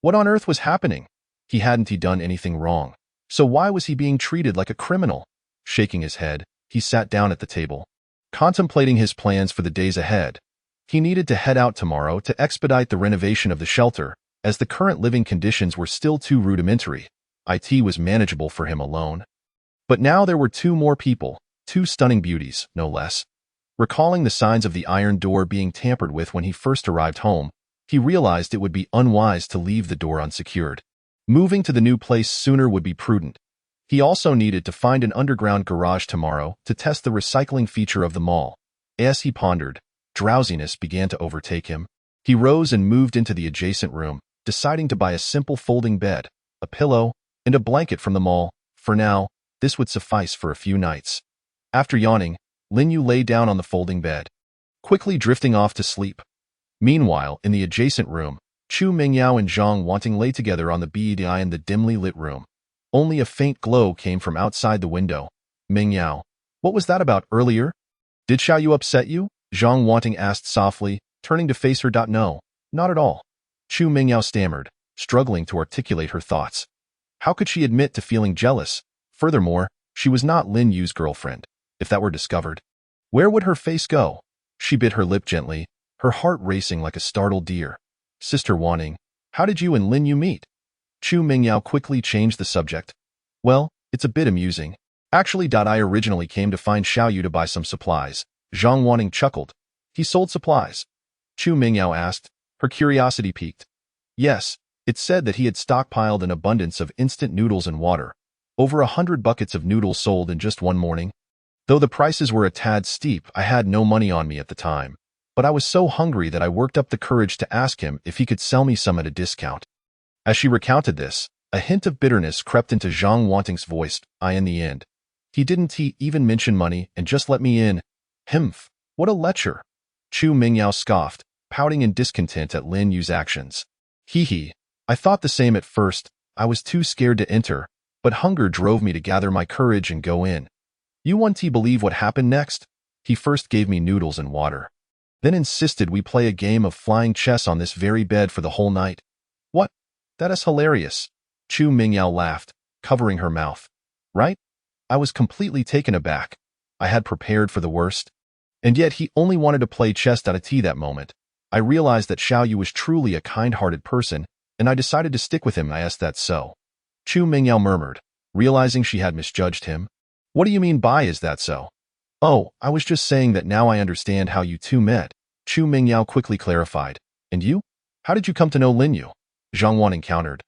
What on earth was happening? He hadn't done anything wrong. So why was he being treated like a criminal? Shaking his head, he sat down at the table, contemplating his plans for the days ahead. He needed to head out tomorrow to expedite the renovation of the shelter, as the current living conditions were still too rudimentary. It was manageable for him alone. But now there were 2 more people, 2 stunning beauties, no less. Recalling the signs of the iron door being tampered with when he first arrived home, he realized it would be unwise to leave the door unsecured. Moving to the new place sooner would be prudent. He also needed to find an underground garage tomorrow to test the recycling feature of the mall. As he pondered, drowsiness began to overtake him. He rose and moved into the adjacent room, deciding to buy a simple folding bed, a pillow, and a blanket from the mall. For now, this would suffice for a few nights. After yawning, Lin Yu lay down on the folding bed, quickly drifting off to sleep. Meanwhile, in the adjacent room, Chu Mingyao and Zhang Wanting lay together on the bed in the dimly lit room. Only a faint glow came from outside the window. "Mingyao, what was that about earlier? Did Xiao Yu upset you?" Zhang Wanting asked softly, turning to face her. "No, not at all." Chu Mingyao stammered, struggling to articulate her thoughts. How could she admit to feeling jealous? Furthermore, she was not Lin Yu's girlfriend. If that were discovered, where would her face go? She bit her lip gently, her heart racing like a startled deer. "Sister Wanting, how did you and Lin Yu meet?" Chu Mingyao quickly changed the subject. "Well, it's a bit amusing. Actually, I originally came to find Xiao Yu to buy some supplies." Zhang Wanting chuckled. "He sold supplies?" Chu Mingyao asked, Her curiosity piqued. Yes, it said that he had stockpiled an abundance of instant noodles and water. Over 100 buckets of noodles sold in just one morning. Though the prices were a tad steep, I had no money on me at the time. But I was so hungry that I worked up the courage to ask him if he could sell me some at a discount. As she recounted this, a hint of bitterness crept into Zhang Wanting's voice. In the end, he didn't even mention money and just let me in. Himph, what a lecher. Chu Mingyao scoffed, pouting in discontent at Lin Yu's actions. Hee. I thought the same at first. I was too scared to enter, but hunger drove me to gather my courage and go in. You won't believe what happened next? He first gave me noodles and water, then insisted we play a game of flying chess on this very bed for the whole night. What? That is hilarious. Chu Mingyao laughed, covering her mouth. Right? I was completely taken aback. I had prepared for the worst. And yet he only wanted to play chess at that moment. I realized that Xiao Yu was truly a kind-hearted person, and I decided to stick with him. I asked that so. Chu Mingyao murmured, realizing she had misjudged him. What do you mean by is that so? Oh, I was just saying that now I understand how you two met. Chu Mingyao quickly clarified. And you? How did you come to know Lin Yu? Zhang Wan encountered.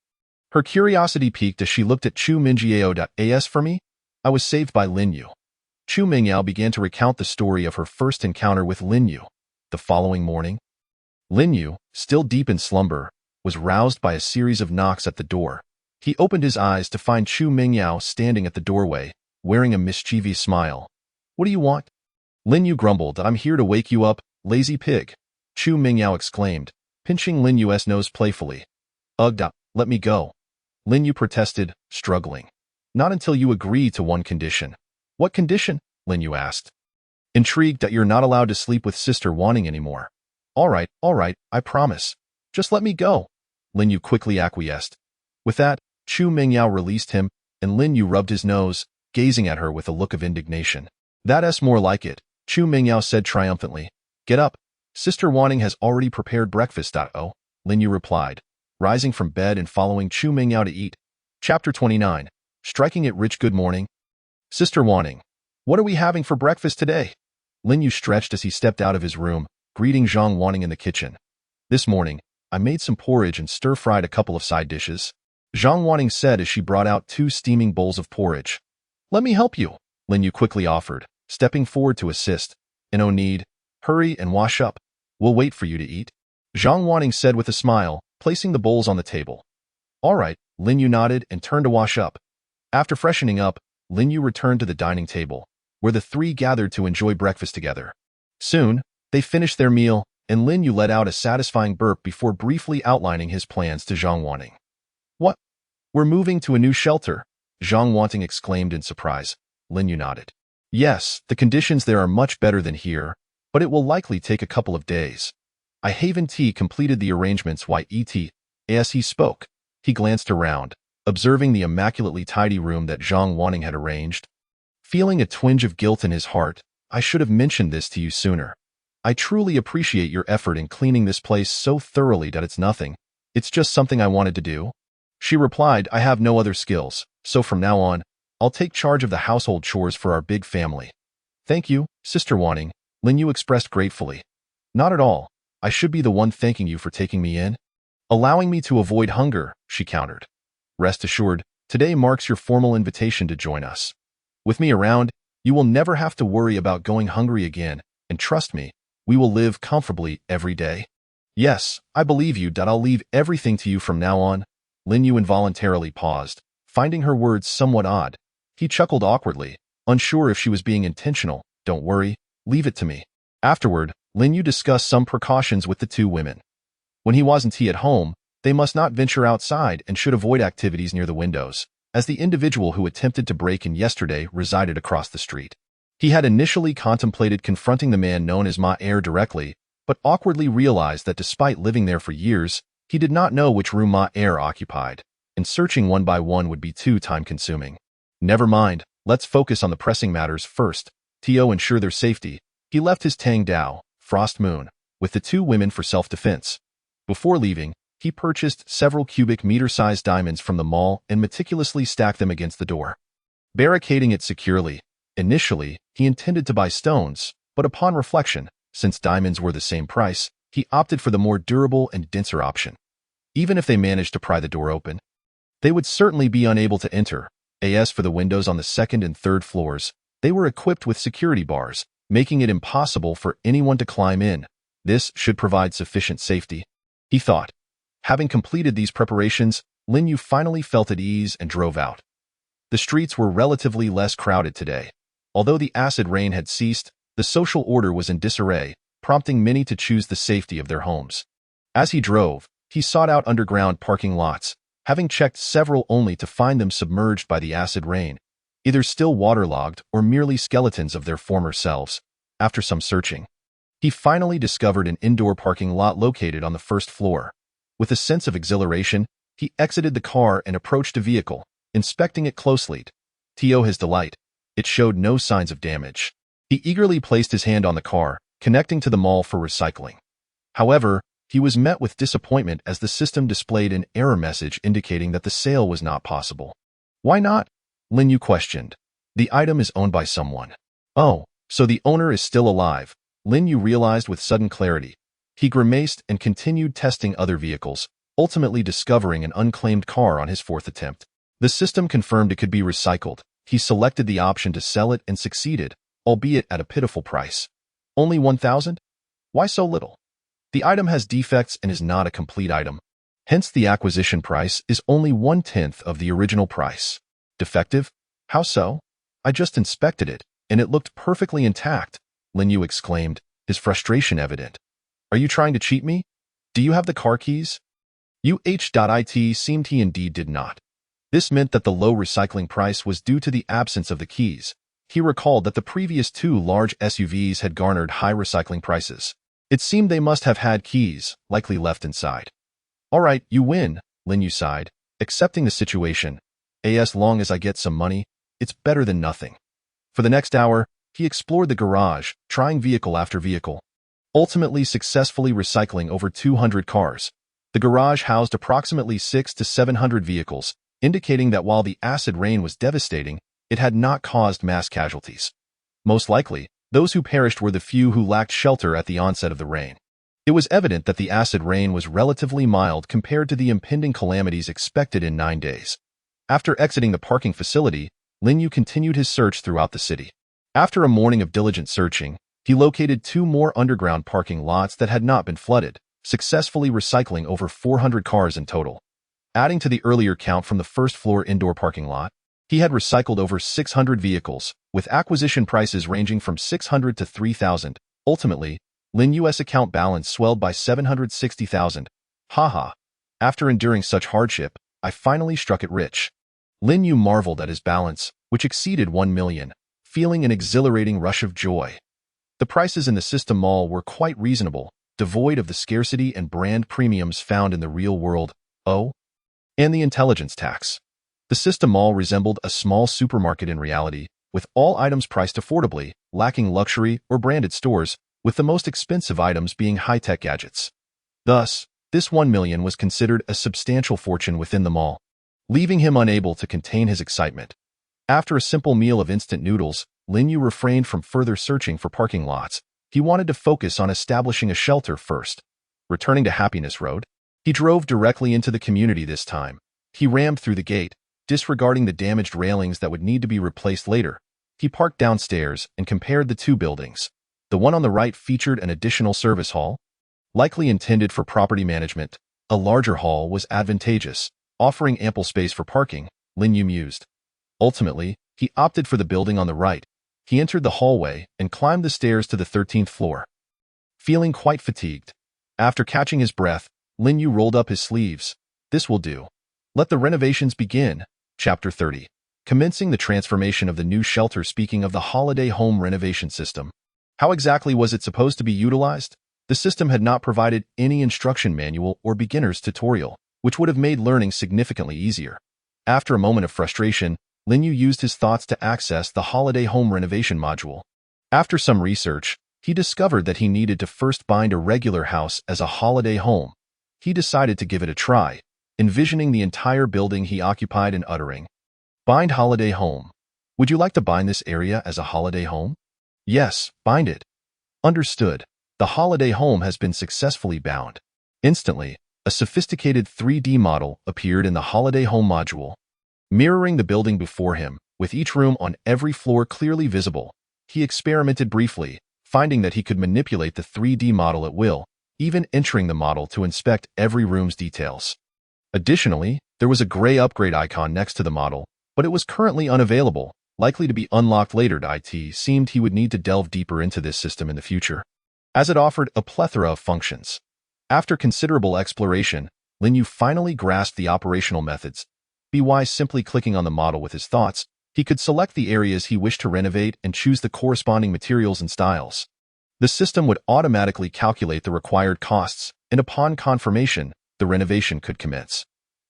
Her curiosity piqued as she looked at Chu Mingyao. For me? I was saved by Lin Yu. Chu Mingyao began to recount the story of her first encounter with Lin Yu. The following morning, Lin Yu, still deep in slumber, was roused by a series of knocks at the door. He opened his eyes to find Chu Mingyao standing at the doorway, wearing a mischievous smile. What do you want? Lin Yu grumbled. I'm here to wake you up, lazy pig. Chu Mingyao exclaimed, pinching Lin Yu's nose playfully. Ugh, let me go. Lin Yu protested, struggling. Not until you agree to one condition. What condition? Lin Yu asked. Intrigued that you're not allowed to sleep with Sister Wanting anymore. All right, I promise. Just let me go. Lin Yu quickly acquiesced. With that, Chu Mingyao released him, and Lin Yu rubbed his nose, gazing at her with a look of indignation. That's more like it, Chu Mingyao said triumphantly. Get up. Sister Wanting has already prepared breakfast. Oh, Lin Yu replied, rising from bed and following Chu Mingyao to eat. Chapter 29. Striking it rich. Good morning. Sister Wanting, what are we having for breakfast today? Lin Yu stretched as he stepped out of his room, greeting Zhang Wanting in the kitchen. This morning, I made some porridge and stir-fried a couple of side dishes. Zhang Wanting said as she brought out 2 steaming bowls of porridge. Let me help you, Lin Yu quickly offered, stepping forward to assist. No need. Hurry and wash up. We'll wait for you to eat. Zhang Wanting said with a smile, placing the bowls on the table. All right, Lin Yu nodded and turned to wash up. After freshening up, Lin Yu returned to the dining table, where the three gathered to enjoy breakfast together. Soon, they finished their meal, and Lin Yu let out a satisfying burp before briefly outlining his plans to Zhang Wanting. What? We're moving to a new shelter, Zhang Wanting exclaimed in surprise. Lin Yu nodded. Yes, the conditions there are much better than here, but it will likely take a couple of days. I Haven T completed the arrangements as he spoke. He glanced around, observing the immaculately tidy room that Zhang Wanting had arranged. Feeling a twinge of guilt in his heart, I should have mentioned this to you sooner. I truly appreciate your effort in cleaning this place so thoroughly that it's nothing. It's just something I wanted to do. She replied, I have no other skills, so from now on, I'll take charge of the household chores for our big family. Thank you, Sister Wanting, Lin Yu expressed gratefully. Not at all. I should be the one thanking you for taking me in. Allowing me to avoid hunger, she countered. Rest assured, today marks your formal invitation to join us. With me around, you will never have to worry about going hungry again, and trust me, we will live comfortably every day. Yes, I believe you. I'll leave everything to you from now on. Lin Yu involuntarily paused, finding her words somewhat odd. He chuckled awkwardly, unsure if she was being intentional. Don't worry, leave it to me. Afterward, Lin Yu discussed some precautions with the two women. When he wasn't at home, they must not venture outside and should avoid activities near the windows, as the individual who attempted to break in yesterday resided across the street. He had initially contemplated confronting the man known as Ma Er directly, but awkwardly realized that despite living there for years, he did not know which room Ma Er occupied, and searching one by one would be too time-consuming. Never mind, let's focus on the pressing matters first. To ensure their safety, he left his Tang Dao, Frost Moon, with the two women for self-defense. Before leaving, he purchased several cubic meter-sized diamonds from the mall and meticulously stacked them against the door, barricading it securely. Initially, he intended to buy stones, but upon reflection, since diamonds were the same price, he opted for the more durable and denser option. Even if they managed to pry the door open, they would certainly be unable to enter. As for the windows on the second and third floors, they were equipped with security bars, making it impossible for anyone to climb in. This should provide sufficient safety, he thought. Having completed these preparations, Lin Yu finally felt at ease and drove out. The streets were relatively less crowded today. Although the acid rain had ceased, the social order was in disarray, prompting many to choose the safety of their homes. As he drove, he sought out underground parking lots, having checked several only to find them submerged by the acid rain, either still waterlogged or merely skeletons of their former selves. After some searching, he finally discovered an indoor parking lot located on the first floor. With a sense of exhilaration, he exited the car and approached a vehicle, inspecting it closely. To his delight, it showed no signs of damage. He eagerly placed his hand on the car, connecting to the mall for recycling. However, he was met with disappointment as the system displayed an error message indicating that the sale was not possible. Why not? Lin Yu questioned. The item is owned by someone. Oh, so the owner is still alive, Lin Yu realized with sudden clarity. He grimaced and continued testing other vehicles, ultimately discovering an unclaimed car on his fourth attempt. The system confirmed it could be recycled. He selected the option to sell it and succeeded, albeit at a pitiful price. Only 1,000? Why so little? The item has defects and is not a complete item. Hence the acquisition price is only 1/10 of the original price. Defective? How so? I just inspected it, and it looked perfectly intact, Lin Yu exclaimed, his frustration evident. Are you trying to cheat me? Do you have the car keys? It seemed he indeed did not. This meant that the low recycling price was due to the absence of the keys. He recalled that the previous two large SUVs had garnered high recycling prices. It seemed they must have had keys, likely left inside. All right, you win, Lin Yu sighed, accepting the situation. As long as I get some money, it's better than nothing. For the next hour, he explored the garage, trying vehicle after vehicle, ultimately successfully recycling over 200 cars. The garage housed approximately 600 to 700 vehicles, indicating that while the acid rain was devastating, it had not caused mass casualties. Most likely, those who perished were the few who lacked shelter at the onset of the rain. It was evident that the acid rain was relatively mild compared to the impending calamities expected in 9 days. After exiting the parking facility, Lin Yu continued his search throughout the city. After a morning of diligent searching, he located 2 more underground parking lots that had not been flooded, successfully recycling over 400 cars in total. Adding to the earlier count from the first-floor indoor parking lot, he had recycled over 600 vehicles, with acquisition prices ranging from 600 to 3,000. Ultimately, Lin Yu's account balance swelled by 760,000. Haha. After enduring such hardship, I finally struck it rich. Lin Yu marveled at his balance, which exceeded 1 million, feeling an exhilarating rush of joy. The prices in the system mall were quite reasonable, devoid of the scarcity and brand premiums found in the real world. Oh, and the intelligence tax. The system mall resembled a small supermarket in reality, with all items priced affordably, lacking luxury or branded stores, with the most expensive items being high-tech gadgets. Thus, this 1 million was considered a substantial fortune within the mall, leaving him unable to contain his excitement. After a simple meal of instant noodles, Lin Yu refrained from further searching for parking lots. He wanted to focus on establishing a shelter first. Returning to Happiness Road, he drove directly into the community this time. He rammed through the gate, disregarding the damaged railings that would need to be replaced later. He parked downstairs and compared the 2 buildings. The one on the right featured an additional service hall, likely intended for property management. A larger hall was advantageous, offering ample space for parking, Lin Yu mused. Ultimately, he opted for the building on the right. He entered the hallway and climbed the stairs to the 13th floor. Feeling quite fatigued, after catching his breath, Lin Yu rolled up his sleeves. This will do. Let the renovations begin. Chapter 30. Commencing the transformation of the new shelter. Speaking of the holiday home renovation system, how exactly was it supposed to be utilized? The system had not provided any instruction manual or beginner's tutorial, which would have made learning significantly easier. After a moment of frustration, Lin Yu used his thoughts to access the holiday home renovation module. After some research, he discovered that he needed to first bind a regular house as a holiday home. He decided to give it a try, envisioning the entire building he occupied and uttering, "Bind holiday home. Would you like to bind this area as a holiday home?" "Yes, bind it." "Understood." The holiday home has been successfully bound. Instantly, a sophisticated 3D model appeared in the holiday home module, mirroring the building before him, with each room on every floor clearly visible. He experimented briefly, finding that he could manipulate the 3D model at will, even entering the model to inspect every room's details. Additionally, there was a gray upgrade icon next to the model, but it was currently unavailable, likely to be unlocked later. It seemed he would need to delve deeper into this system in the future, as it offered a plethora of functions. After considerable exploration, Lin Yu finally grasped the operational methods. By simply clicking on the model with his thoughts, he could select the areas he wished to renovate and choose the corresponding materials and styles. The system would automatically calculate the required costs, and upon confirmation, the renovation could commence.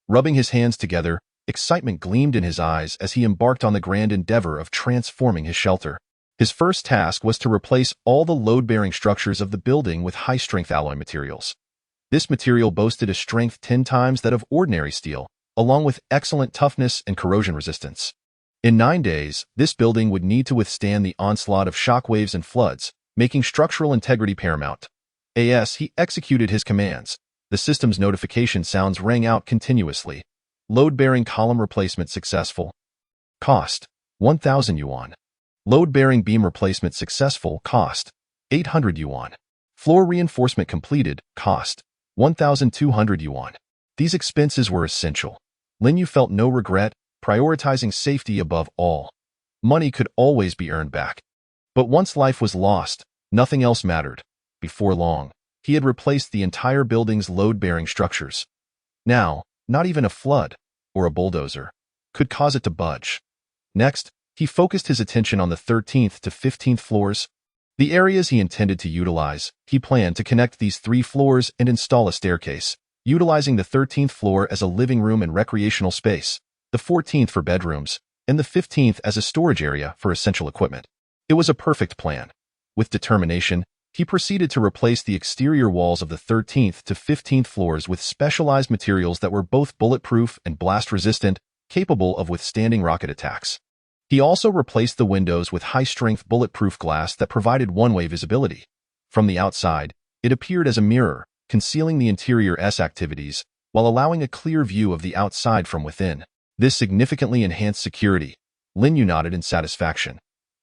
Rubbing his hands together, excitement gleamed in his eyes as he embarked on the grand endeavor of transforming his shelter. His first task was to replace all the load-bearing structures of the building with high-strength alloy materials. This material boasted a strength 10 times that of ordinary steel, along with excellent toughness and corrosion resistance. In 9 days, this building would need to withstand the onslaught of shockwaves and floods, making structural integrity paramount. As he executed his commands, the system's notification sounds rang out continuously. Load-bearing column replacement successful. Cost: 1,000 yuan. Load-bearing beam replacement successful. Cost: 800 yuan. Floor reinforcement completed. Cost: 1,200 yuan. These expenses were essential. Lin Yu felt no regret, prioritizing safety above all. Money could always be earned back. But once life was lost, nothing else mattered. Before long, he had replaced the entire building's load-bearing structures. Now, not even a flood, or a bulldozer, could cause it to budge. Next, he focused his attention on the 13th to 15th floors. The areas he intended to utilize, he planned to connect these 3 floors and install a staircase, utilizing the 13th floor as a living room and recreational space, the 14th for bedrooms, and the 15th as a storage area for essential equipment. It was a perfect plan. With determination, he proceeded to replace the exterior walls of the 13th to 15th floors with specialized materials that were both bulletproof and blast-resistant, capable of withstanding rocket attacks. He also replaced the windows with high-strength bulletproof glass that provided one-way visibility. From the outside, it appeared as a mirror, concealing the interior's activities, while allowing a clear view of the outside from within. This significantly enhanced security. Lin Yu nodded in satisfaction.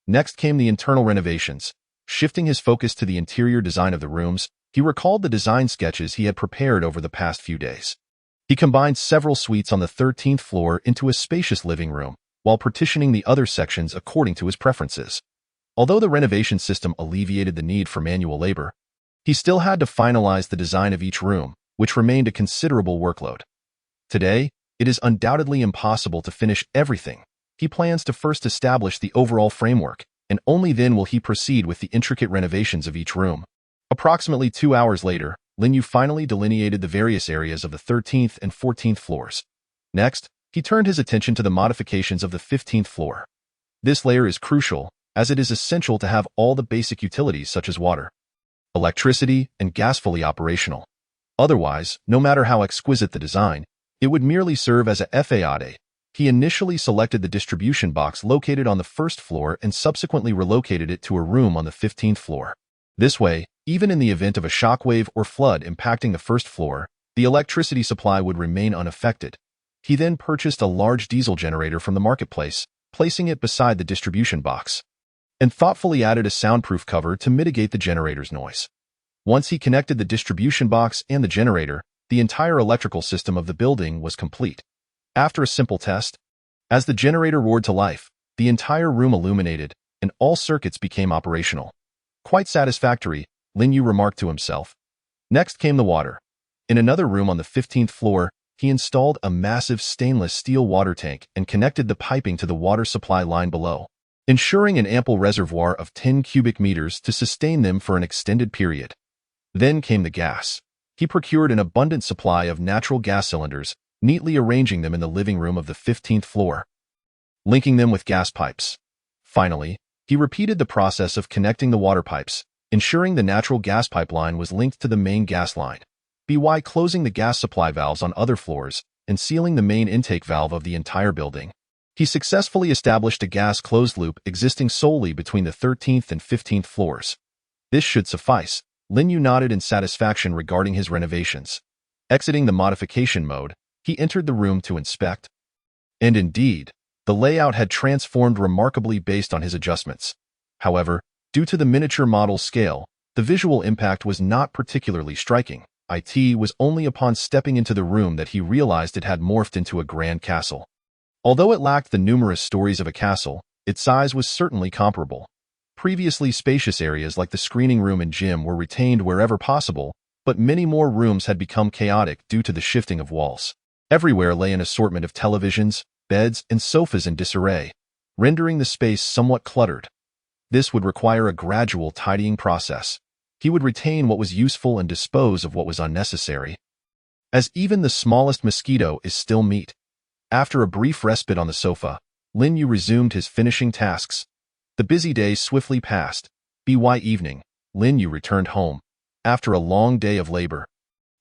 Next came the internal renovations. Shifting his focus to the interior design of the rooms, he recalled the design sketches he had prepared over the past few days. He combined several suites on the 13th floor into a spacious living room, while partitioning the other sections according to his preferences. Although the renovation system alleviated the need for manual labor, he still had to finalize the design of each room, which remained a considerable workload. Today, it is undoubtedly impossible to finish everything. He plans to first establish the overall framework, and only then will he proceed with the intricate renovations of each room. Approximately 2 hours later, Lin Yu finally delineated the various areas of the 13th and 14th floors. Next, he turned his attention to the modifications of the 15th floor. This layer is crucial, as it is essential to have all the basic utilities such as water, electricity, and gas fully operational. Otherwise, no matter how exquisite the design, it would merely serve as a façade. He initially selected the distribution box located on the first floor and subsequently relocated it to a room on the 15th floor. This way, even in the event of a shockwave or flood impacting the first floor, the electricity supply would remain unaffected. He then purchased a large diesel generator from the marketplace, placing it beside the distribution box, and thoughtfully added a soundproof cover to mitigate the generator's noise. Once he connected the distribution box and the generator, the entire electrical system of the building was complete. After a simple test, as the generator roared to life, the entire room illuminated, and all circuits became operational. Quite satisfactory, Lin Yu remarked to himself. Next came the water. In another room on the 15th floor, he installed a massive stainless steel water tank and connected the piping to the water supply line below, ensuring an ample reservoir of 10 cubic meters to sustain them for an extended period. Then came the gas. He procured an abundant supply of natural gas cylinders, neatly arranging them in the living room of the 15th floor, linking them with gas pipes. Finally, he repeated the process of connecting the water pipes, ensuring the natural gas pipeline was linked to the main gas line, by closing the gas supply valves on other floors and sealing the main intake valve of the entire building. He successfully established a gas closed loop existing solely between the 13th and 15th floors. This should suffice. Lin Yu nodded in satisfaction regarding his renovations. Exiting the modification mode, he entered the room to inspect. And indeed, the layout had transformed remarkably based on his adjustments. However, due to the miniature model scale, the visual impact was not particularly striking. It was only upon stepping into the room that he realized it had morphed into a grand castle. Although it lacked the numerous stories of a castle, its size was certainly comparable. Previously spacious areas like the screening room and gym were retained wherever possible, but many more rooms had become chaotic due to the shifting of walls. Everywhere lay an assortment of televisions, beds, and sofas in disarray, rendering the space somewhat cluttered. This would require a gradual tidying process. He would retain what was useful and dispose of what was unnecessary. As even the smallest mosquito is still meat. After a brief respite on the sofa, Lin Yu resumed his finishing tasks. The busy day swiftly passed. By evening, Lin Yu returned home, after a long day of labor.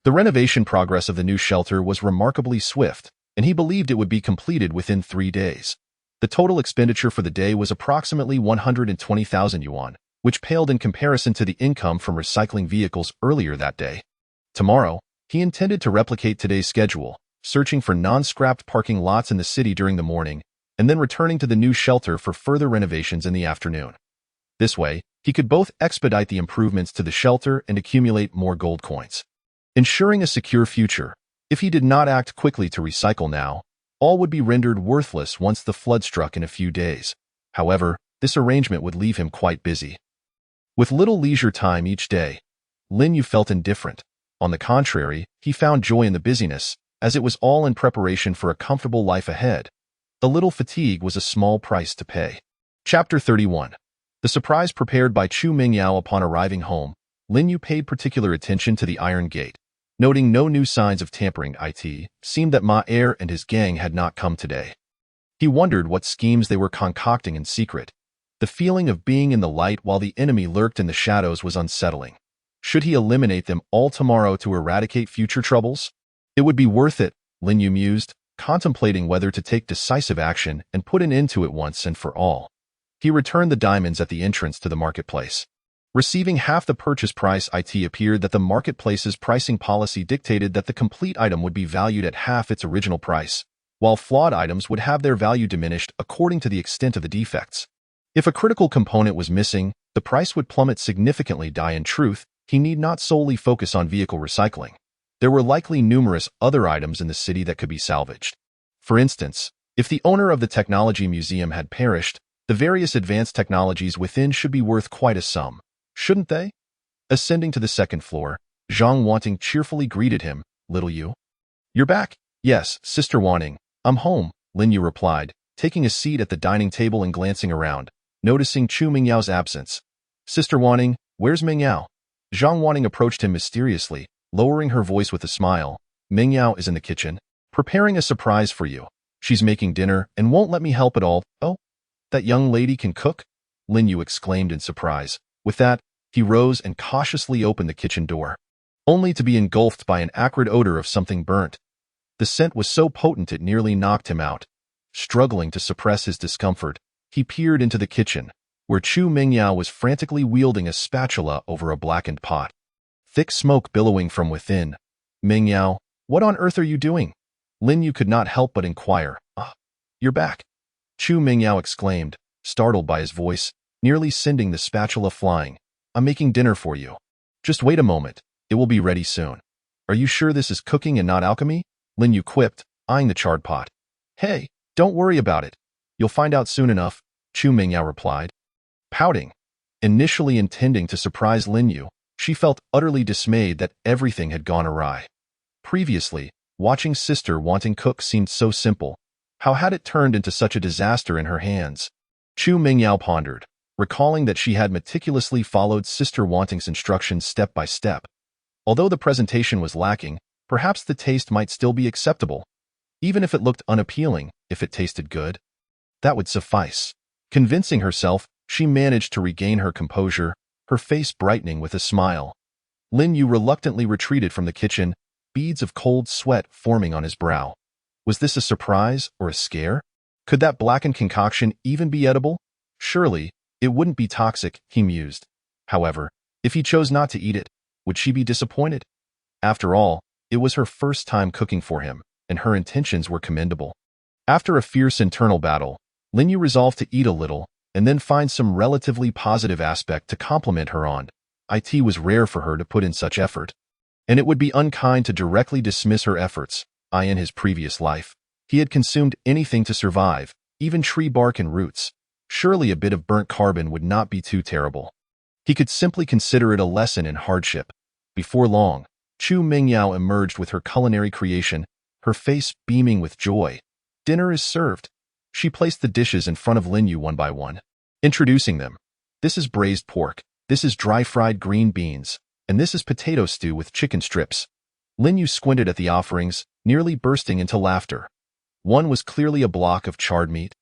The renovation progress of the new shelter was remarkably swift, and he believed it would be completed within 3 days. The total expenditure for the day was approximately 120,000 yuan, which paled in comparison to the income from recycling vehicles earlier that day. Tomorrow, he intended to replicate today's schedule, searching for non-scrapped parking lots in the city during the morning, and then returning to the new shelter for further renovations in the afternoon. This way, he could both expedite the improvements to the shelter and accumulate more gold coins. Ensuring a secure future, if he did not act quickly to recycle now, all would be rendered worthless once the flood struck in a few days. However, this arrangement would leave him quite busy. With little leisure time each day, Lin Yu felt indifferent. On the contrary, he found joy in the busyness, as it was all in preparation for a comfortable life ahead. A little fatigue was a small price to pay. Chapter 31. The surprise prepared by Chu Mingyao upon arriving home, Lin Yu paid particular attention to the iron gate. Noting no new signs of tampering, it seemed that Ma Er and his gang had not come today. He wondered what schemes they were concocting in secret. The feeling of being in the light while the enemy lurked in the shadows was unsettling. Should he eliminate them all tomorrow to eradicate future troubles? It would be worth it, Lin Yu mused, contemplating whether to take decisive action and put an end to it once and for all. He returned the diamonds at the entrance to the marketplace. Receiving half the purchase price, it appeared that the marketplace's pricing policy dictated that the complete item would be valued at half its original price, while flawed items would have their value diminished according to the extent of the defects. If a critical component was missing, the price would plummet significantly. In truth, he need not solely focus on vehicle recycling. There were likely numerous other items in the city that could be salvaged. For instance, if the owner of the technology museum had perished, the various advanced technologies within should be worth quite a sum, shouldn't they? Ascending to the second floor, Zhang Wanting cheerfully greeted him. Little Yu? You're back? Yes, Sister Wanting. I'm home, Lin Yu replied, taking a seat at the dining table and glancing around, noticing Chu Mingyao's absence. Sister Wanting, where's Mingyao? Zhang Wanting approached him mysteriously, lowering her voice with a smile. Mingyao is in the kitchen, preparing a surprise for you. She's making dinner and won't let me help at all. Oh, that young lady can cook? Lin Yu exclaimed in surprise. With that, he rose and cautiously opened the kitchen door, only to be engulfed by an acrid odor of something burnt. The scent was so potent it nearly knocked him out. Struggling to suppress his discomfort, he peered into the kitchen, where Chu Mingyao was frantically wielding a spatula over a blackened pot. Thick smoke billowing from within. Mingyao, what on earth are you doing? Lin Yu could not help but inquire. You're back. Chu Mingyao exclaimed, startled by his voice, nearly sending the spatula flying. I'm making dinner for you. Just wait a moment. It will be ready soon. Are you sure this is cooking and not alchemy? Lin Yu quipped, eyeing the charred pot. Hey, don't worry about it. You'll find out soon enough, Chu Mingyao replied. Pouting. Initially intending to surprise Lin Yu, she felt utterly dismayed that everything had gone awry. Previously, watching Sister Wanting cook seemed so simple. How had it turned into such a disaster in her hands? Chu Mingyao pondered, recalling that she had meticulously followed Sister Wanting's instructions step by step. Although the presentation was lacking, perhaps the taste might still be acceptable. Even if it looked unappealing, if it tasted good, that would suffice. Convincing herself, she managed to regain her composure, her face brightening with a smile. Lin Yu reluctantly retreated from the kitchen, beads of cold sweat forming on his brow. Was this a surprise or a scare? Could that blackened concoction even be edible? Surely, it wouldn't be toxic, he mused. However, if he chose not to eat it, Would she be disappointed? After all, it was her first time cooking for him, and her intentions were commendable. After a fierce internal battle, Lin Yu resolved to eat a little, and then find some relatively positive aspect to compliment her on. It was rare for her to put in such effort, and it would be unkind to directly dismiss her efforts. In his previous life, he had consumed anything to survive, even tree bark and roots. Surely a bit of burnt carbon would not be too terrible. He could simply consider it a lesson in hardship. Before long, Chu Mingyao emerged with her culinary creation, her face beaming with joy. Dinner is served. She placed the dishes in front of Lin Yu one by one, introducing them. This is braised pork, this is dry-fried green beans, and this is potato stew with chicken strips. Lin Yu squinted at the offerings, nearly bursting into laughter. One was clearly a block of charred meat,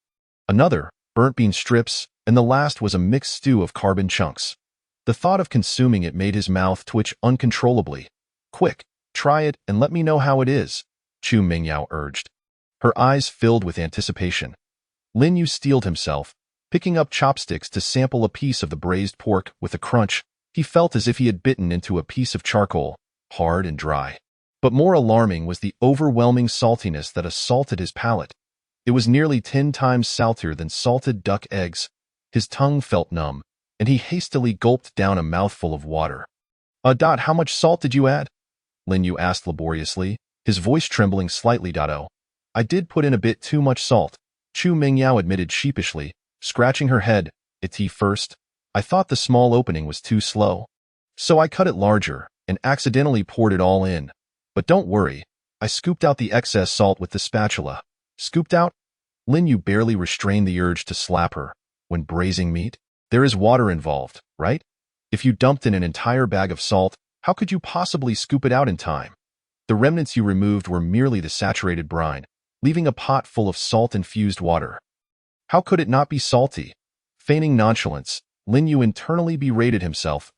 another, burnt bean strips, and the last was a mixed stew of carbon chunks. The thought of consuming it made his mouth twitch uncontrollably. Quick, try it and let me know how it is, Chu Mingyao urged. Her eyes filled with anticipation. Lin Yu steeled himself, picking up chopsticks to sample a piece of the braised pork. With a crunch, he felt as if he had bitten into a piece of charcoal, hard and dry. But more alarming was the overwhelming saltiness that assaulted his palate. It was nearly 10 times saltier than salted duck eggs. His tongue felt numb, and he hastily gulped down a mouthful of water. How much salt did you add? Lin Yu asked laboriously, his voice trembling slightly. Oh, I did put in a bit too much salt, Chu Mingyao admitted sheepishly, scratching her head. First, I thought the small opening was too slow, so I cut it larger and accidentally poured it all in. But don't worry, I scooped out the excess salt with the spatula. Scooped out? Lin Yu barely restrained the urge to slap her. When braising meat, there is water involved, right? If you dumped in an entire bag of salt, how could you possibly scoop it out in time? The remnants you removed were merely the saturated brine, leaving a pot full of salt-infused water. How could it not be salty? Feigning nonchalance, Lin Yu internally berated himself,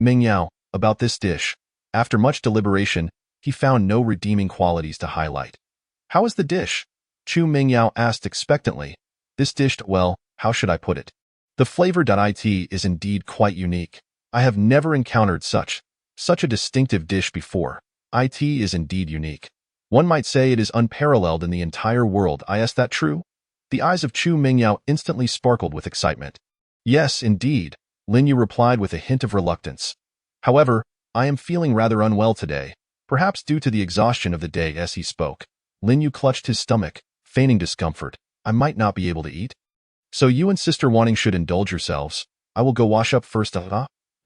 Mingyao, about this dish. After much deliberation, he found no redeeming qualities to highlight. How is the dish? Chu Mingyao asked expectantly. This dish, well, how should I put it? The flavor. It is indeed quite unique. I have never encountered such a distinctive dish before. It is indeed unique. One might say it is unparalleled in the entire world. Is that true? The eyes of Chu Mingyao instantly sparkled with excitement. Yes, indeed, Lin Yu replied with a hint of reluctance. However, I am feeling rather unwell today, perhaps due to the exhaustion of the day. As he spoke, Lin Yu clutched his stomach, feigning discomfort. I might not be able to eat. So you and Sister Wanting should indulge yourselves. I will go wash up first.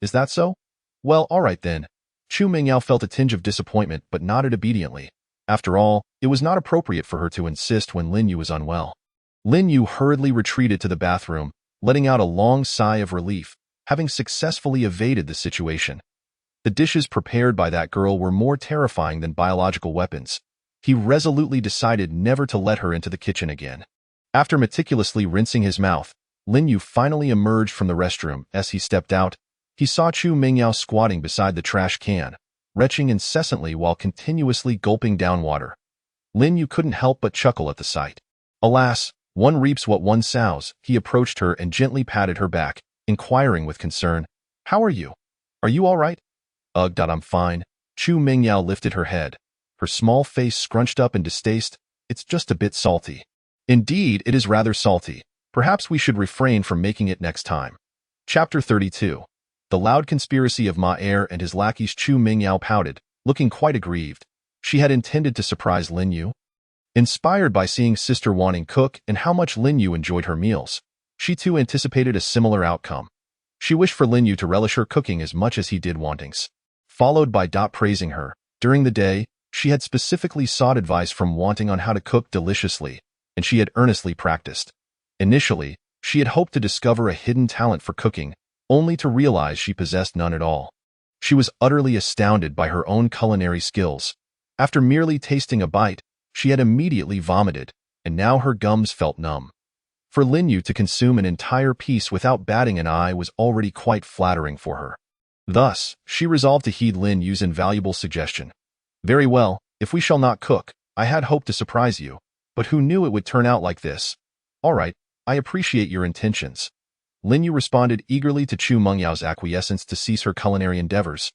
Is that so? Well, all right then. Chu Mingyao felt a tinge of disappointment but nodded obediently. After all, it was not appropriate for her to insist when Lin Yu was unwell. Lin Yu hurriedly retreated to the bathroom, letting out a long sigh of relief, having successfully evaded the situation. The dishes prepared by that girl were more terrifying than biological weapons. He resolutely decided never to let her into the kitchen again. After meticulously rinsing his mouth, Lin Yu finally emerged from the restroom. As he stepped out, he saw Chu Mingyao squatting beside the trash can, retching incessantly while continuously gulping down water. Lin Yu couldn't help but chuckle at the sight. Alas, one reaps what one sows. He approached her and gently patted her back, inquiring with concern, How are you? Are you all right? I'm fine. Chu Mingyao lifted her head, her small face scrunched up in distaste. It's just a bit salty. Indeed, it is rather salty. Perhaps we should refrain from making it next time. Chapter 32. The loud conspiracy of Ma Er and his lackeys. Chu Mingyao pouted, looking quite aggrieved. She had intended to surprise Lin Yu. Inspired by seeing Sister Wanting cook and how much Lin Yu enjoyed her meals, she too anticipated a similar outcome. She wished for Lin Yu to relish her cooking as much as he did Wanting's. Followed by praising her. During the day, she had specifically sought advice from Wanting on how to cook deliciously, and she had earnestly practiced. Initially, she had hoped to discover a hidden talent for cooking, only to realize she possessed none at all. She was utterly astounded by her own culinary skills. After merely tasting a bite, she had immediately vomited, and now her gums felt numb. For Lin Yu to consume an entire piece without batting an eye was already quite flattering for her. Thus, she resolved to heed Lin Yu's invaluable suggestion. Very well, if we shall not cook, I had hoped to surprise you, but who knew it would turn out like this? All right, I appreciate your intentions. Lin Yu responded eagerly to Chu Mengyao's acquiescence to cease her culinary endeavors.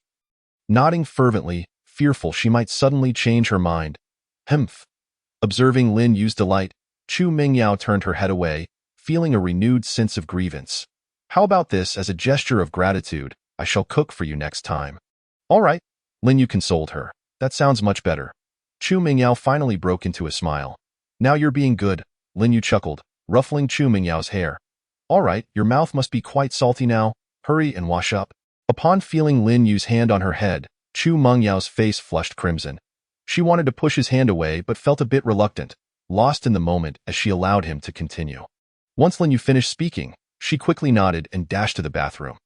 nodding fervently, fearful she might suddenly change her mind. Hemph. Observing Lin Yu's delight, Chu Mingyao turned her head away, feeling a renewed sense of grievance. How about this as a gesture of gratitude? I shall cook for you next time. All right, Lin Yu consoled her. That sounds much better. Chu Mingyao finally broke into a smile. Now you're being good, Lin Yu chuckled, ruffling Chu Mingyao's hair. All right, your mouth must be quite salty now. Hurry and wash up. Upon feeling Lin Yu's hand on her head, Chu Mingyao's face flushed crimson. She wanted to push his hand away but felt a bit reluctant, lost in the moment as she allowed him to continue. Once Lin Yu finished speaking, she quickly nodded and dashed to the bathroom.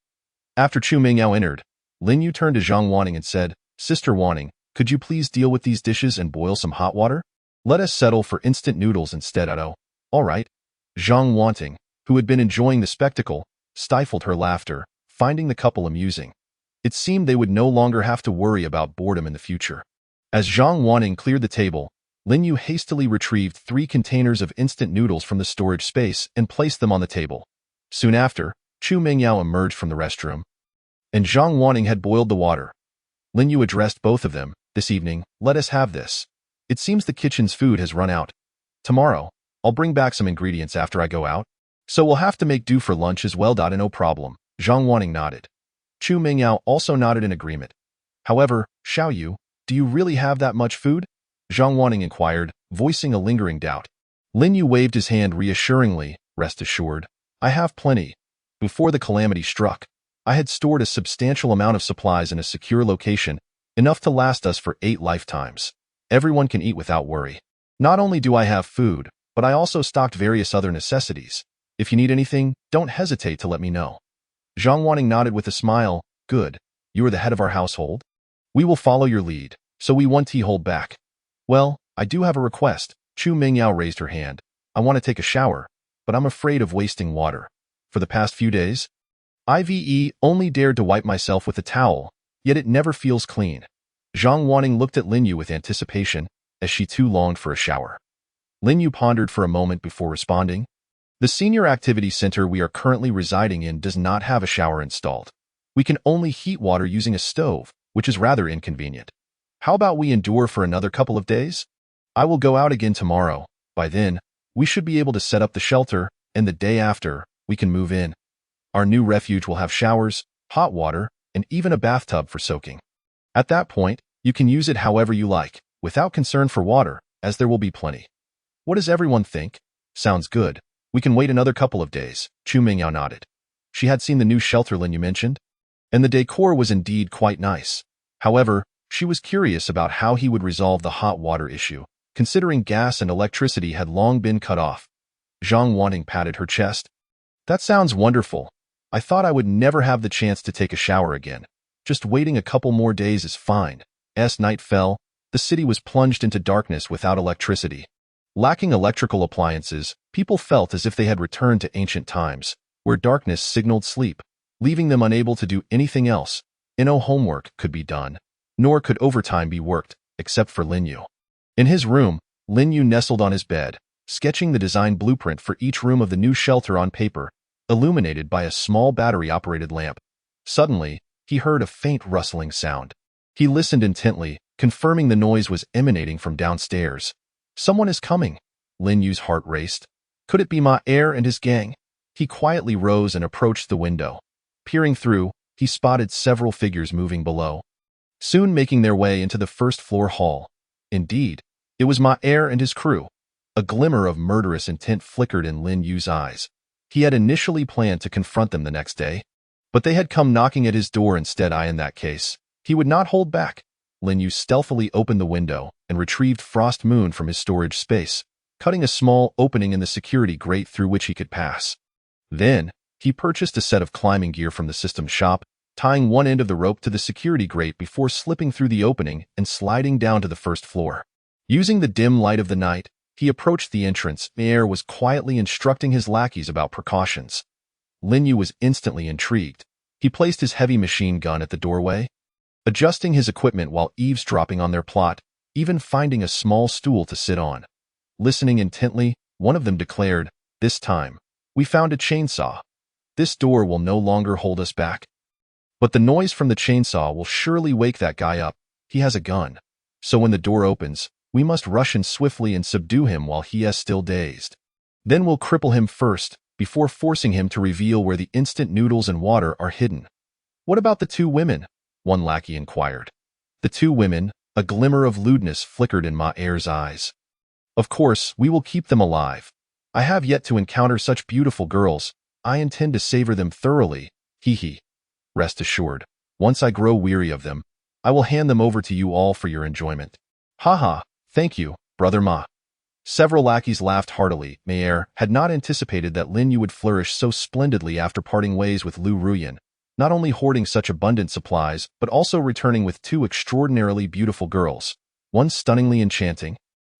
After Chu Mingyao entered, Lin Yu turned to Zhang Wanning and said, Sister Wanning, could you please deal with these dishes and boil some hot water? Let us settle for instant noodles instead. Oh, all right. Zhang Wanting, who had been enjoying the spectacle, stifled her laughter, finding the couple amusing. It seemed they would no longer have to worry about boredom in the future. As Zhang Wanning cleared the table, Lin Yu hastily retrieved 3 containers of instant noodles from the storage space and placed them on the table. Soon after, Chu Mingyao emerged from the restroom, and Zhang Wanning had boiled the water. Lin Yu addressed both of them. This evening, let us have this. It seems the kitchen's food has run out. Tomorrow, I'll bring back some ingredients after I go out. So we'll have to make do for lunch as well. No problem. Zhang Wanning nodded. Chu Mingyao also nodded in agreement. However, Xiao Yu, do you really have that much food? Zhang Wanning inquired, voicing a lingering doubt. Lin Yu waved his hand reassuringly. Rest assured, I have plenty. Before the calamity struck, I had stored a substantial amount of supplies in a secure location, enough to last us for 8 lifetimes. Everyone can eat without worry. Not only do I have food, but I also stocked various other necessities. If you need anything, don't hesitate to let me know. Zhang Wanning nodded with a smile. Good. You are the head of our household. We will follow your lead, so we won't hold back. Well, I do have a request. Chu Mingyao raised her hand. I want to take a shower, but I'm afraid of wasting water. For the past few days, I've only dared to wipe myself with a towel, yet it never feels clean. Zhang Wanning looked at Lin Yu with anticipation, as she too longed for a shower. Lin Yu pondered for a moment before responding. The senior activity center we are currently residing in does not have a shower installed. We can only heat water using a stove, which is rather inconvenient. How about we endure for another couple of days? I will go out again tomorrow. By then, we should be able to set up the shelter, and the day after, we can move in. Our new refuge will have showers, hot water, and even a bathtub for soaking. At that point, you can use it however you like, without concern for water, as there will be plenty. What does everyone think? Sounds good. We can wait another couple of days. Chu Mingyao nodded. She had seen the new shelter Lin Yu mentioned, and the decor was indeed quite nice. However, she was curious about how he would resolve the hot water issue, considering gas and electricity had long been cut off. Zhang Wanting patted her chest. That sounds wonderful. I thought I would never have the chance to take a shower again. Just waiting a couple more days is fine. As night fell, the city was plunged into darkness without electricity. Lacking electrical appliances, people felt as if they had returned to ancient times, where darkness signaled sleep, leaving them unable to do anything else. No homework could be done, nor could overtime be worked, except for Lin Yu. In his room, Lin Yu nestled on his bed, sketching the design blueprint for each room of the new shelter on paper, illuminated by a small battery-operated lamp. Suddenly, he heard a faint rustling sound. He listened intently, confirming the noise was emanating from downstairs. Someone is coming. Lin Yu's heart raced. Could it be Ma Er and his gang? He quietly rose and approached the window. Peering through, he spotted several figures moving below, soon making their way into the first-floor hall. Indeed, it was Ma Er and his crew. A glimmer of murderous intent flickered in Lin Yu's eyes. He had initially planned to confront them the next day, but they had come knocking at his door instead. In that case, he would not hold back. Lin Yu stealthily opened the window and retrieved Frost Moon from his storage space, cutting a small opening in the security grate through which he could pass. Then, he purchased a set of climbing gear from the system shop, tying one end of the rope to the security grate before slipping through the opening and sliding down to the first floor. Using the dim light of the night, he approached the entrance. Mayer was quietly instructing his lackeys about precautions. Lin Yu was instantly intrigued. He placed his heavy machine gun at the doorway, adjusting his equipment while eavesdropping on their plot, even finding a small stool to sit on. Listening intently, one of them declared, "This time, we found a chainsaw. This door will no longer hold us back." But the noise from the chainsaw will surely wake that guy up. He has a gun. So when the door opens, we must rush in swiftly and subdue him while he is still dazed. Then we'll cripple him first, before forcing him to reveal where the instant noodles and water are hidden. What about the two women? One lackey inquired. The two women, a glimmer of lewdness flickered in Ma Er's eyes. Of course, we will keep them alive. I have yet to encounter such beautiful girls. I intend to savor them thoroughly. Hee. Rest assured, once I grow weary of them, I will hand them over to you all for your enjoyment. Ha, thank you, Brother Ma. Several lackeys laughed heartily. Ma had not anticipated that Lin Yu would flourish so splendidly after parting ways with Lu Ruyan, not only hoarding such abundant supplies, but also returning with two extraordinarily beautiful girls, one stunningly enchanting,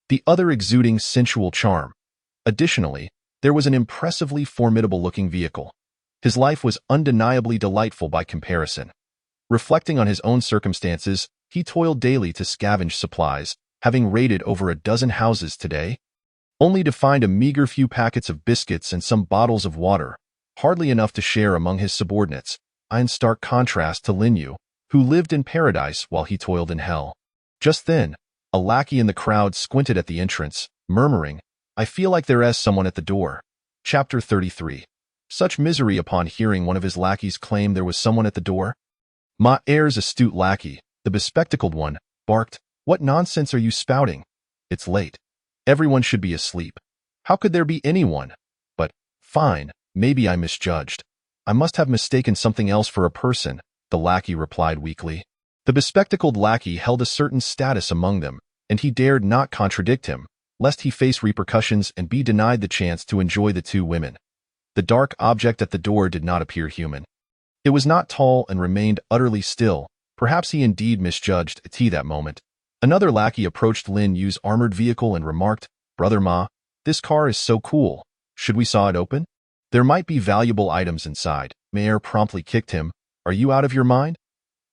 the other exuding sensual charm. Additionally, there was an impressively formidable-looking vehicle. His life was undeniably delightful by comparison. Reflecting on his own circumstances, he toiled daily to scavenge supplies, having raided over a dozen houses today, only to find a meager few packets of biscuits and some bottles of water, hardly enough to share among his subordinates, in stark contrast to Lin Yu, who lived in paradise while he toiled in hell. Just then, a lackey in the crowd squinted at the entrance, murmuring, "I feel like there is someone at the door." Chapter 33. Such misery upon hearing one of his lackeys claim there was someone at the door. Ma Er's astute lackey, the bespectacled one, barked, "What nonsense are you spouting? It's late. Everyone should be asleep. How could there be anyone? But, fine, maybe I misjudged. I must have mistaken something else for a person," the lackey replied weakly. The bespectacled lackey held a certain status among them, and he dared not contradict him, lest he face repercussions and be denied the chance to enjoy the two women. The dark object at the door did not appear human. It was not tall and remained utterly still. Perhaps he indeed misjudged it that moment. Another lackey approached Lin Yu's armored vehicle and remarked, "Brother Ma, this car is so cool. Should we saw it open? There might be valuable items inside." Mayer promptly kicked him. "Are you out of your mind?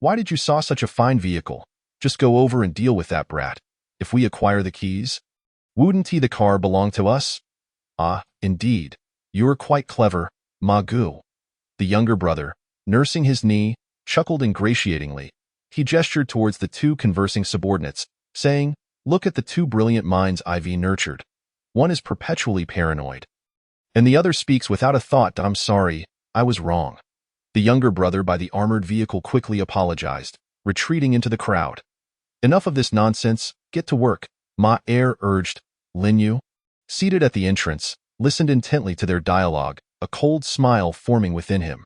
Why did you saw such a fine vehicle? Just go over and deal with that brat. If we acquire the keys, wouldn't the car belong to us?" "Ah, indeed. You're quite clever, Ma Gu." The younger brother, nursing his knee, chuckled ingratiatingly. He gestured towards the two conversing subordinates, saying, "Look at the two brilliant minds I've nurtured. One is perpetually paranoid, and the other speaks without a thought. I'm sorry, I was wrong." The younger brother by the armored vehicle quickly apologized, retreating into the crowd. "Enough of this nonsense, get to work," Ma Er urged. Lin Yu, seated at the entrance, listened intently to their dialogue, a cold smile forming within him.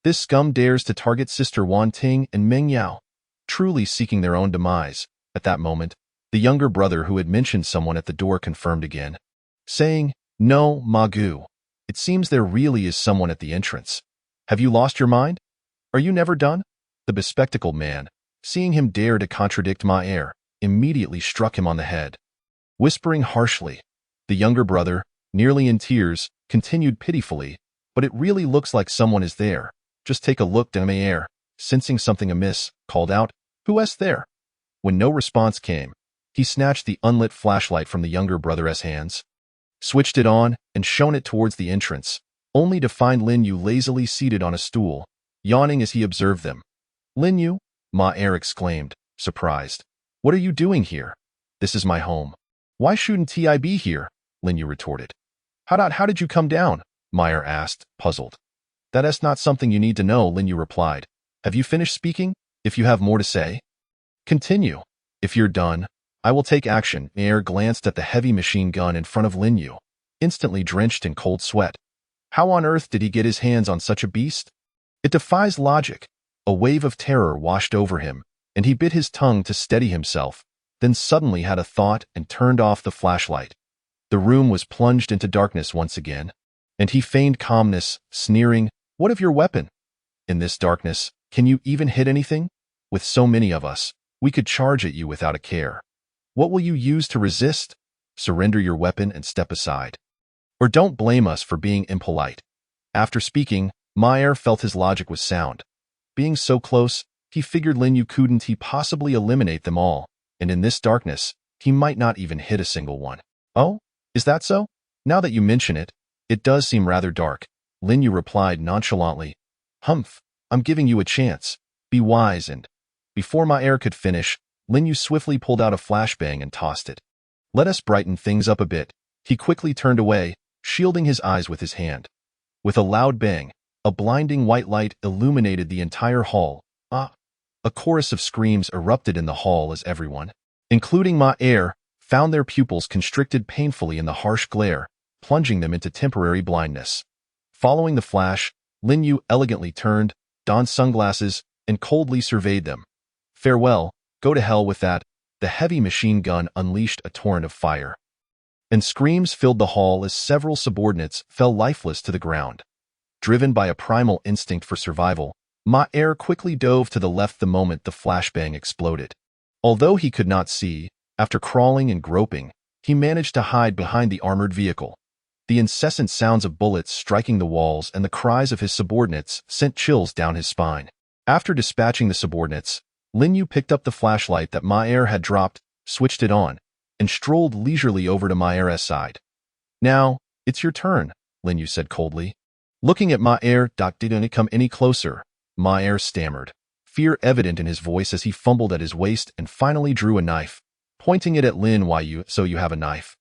This scum dares to target Sister Wan Ting and Meng Yao, truly seeking their own demise. At that moment, the younger brother who had mentioned someone at the door confirmed again, saying, "No, Ma Gu, it seems there really is someone at the entrance. Have you lost your mind? Are you never done?" The bespectacled man, seeing him dare to contradict Ma Er, immediately struck him on the head. Whispering harshly, the younger brother, nearly in tears, continued pitifully, "But it really looks like someone is there. Just take a look." Ma Er, sensing something amiss, called out, "Who is there?" When no response came, he snatched the unlit flashlight from the younger brother's hands, switched it on, and shone it towards the entrance, only to find Lin Yu lazily seated on a stool, yawning as he observed them. "Lin Yu?" Ma Er exclaimed, surprised. "What are you doing here? This is my home." "Why shouldn't I be here?" Lin Yu retorted. How did you come down?" Meyer asked, puzzled. "That is not something you need to know," Lin Yu replied. "Have you finished speaking? If you have more to say, continue. If you're done, I will take action." Meyer glanced at the heavy machine gun in front of Lin Yu, instantly drenched in cold sweat. How on earth did he get his hands on such a beast? It defies logic. A wave of terror washed over him, and he bit his tongue to steady himself, then suddenly had a thought and turned off the flashlight. The room was plunged into darkness once again, and he feigned calmness, sneering, "What of your weapon? In this darkness, can you even hit anything? With so many of us, we could charge at you without a care. What will you use to resist? Surrender your weapon and step aside. Or don't blame us for being impolite." After speaking, Meyer felt his logic was sound. Being so close, he figured Lin Yu couldn't he possibly eliminate them all, and in this darkness, he might not even hit a single one. "Oh, is that so? Now that you mention it, it does seem rather dark," Lin Yu replied nonchalantly. "Humph, I'm giving you a chance. Be wise and—" Before Ma Er could finish, Lin Yu swiftly pulled out a flashbang and tossed it. "Let us brighten things up a bit." He quickly turned away, shielding his eyes with his hand. With a loud bang, a blinding white light illuminated the entire hall. Ah! A chorus of screams erupted in the hall as everyone, including Ma Er, found their pupils constricted painfully in the harsh glare, plunging them into temporary blindness. Following the flash, Lin Yu elegantly turned, donned sunglasses, and coldly surveyed them. "Farewell, go to hell with that." The heavy machine gun unleashed a torrent of fire, and screams filled the hall as several subordinates fell lifeless to the ground. Driven by a primal instinct for survival, Ma Er quickly dove to the left the moment the flashbang exploded. Although he could not see, after crawling and groping, he managed to hide behind the armored vehicle. The incessant sounds of bullets striking the walls and the cries of his subordinates sent chills down his spine. After dispatching the subordinates, Lin Yu picked up the flashlight that Ma Er had dropped, switched it on, and strolled leisurely over to Ma Er's side. "Now, it's your turn," Lin Yu said coldly. Looking at Ma Er, "Didn't it come any closer?" Ma Er stammered, fear evident in his voice as he fumbled at his waist and finally drew a knife, pointing it at Lin Yu. "So you have a knife?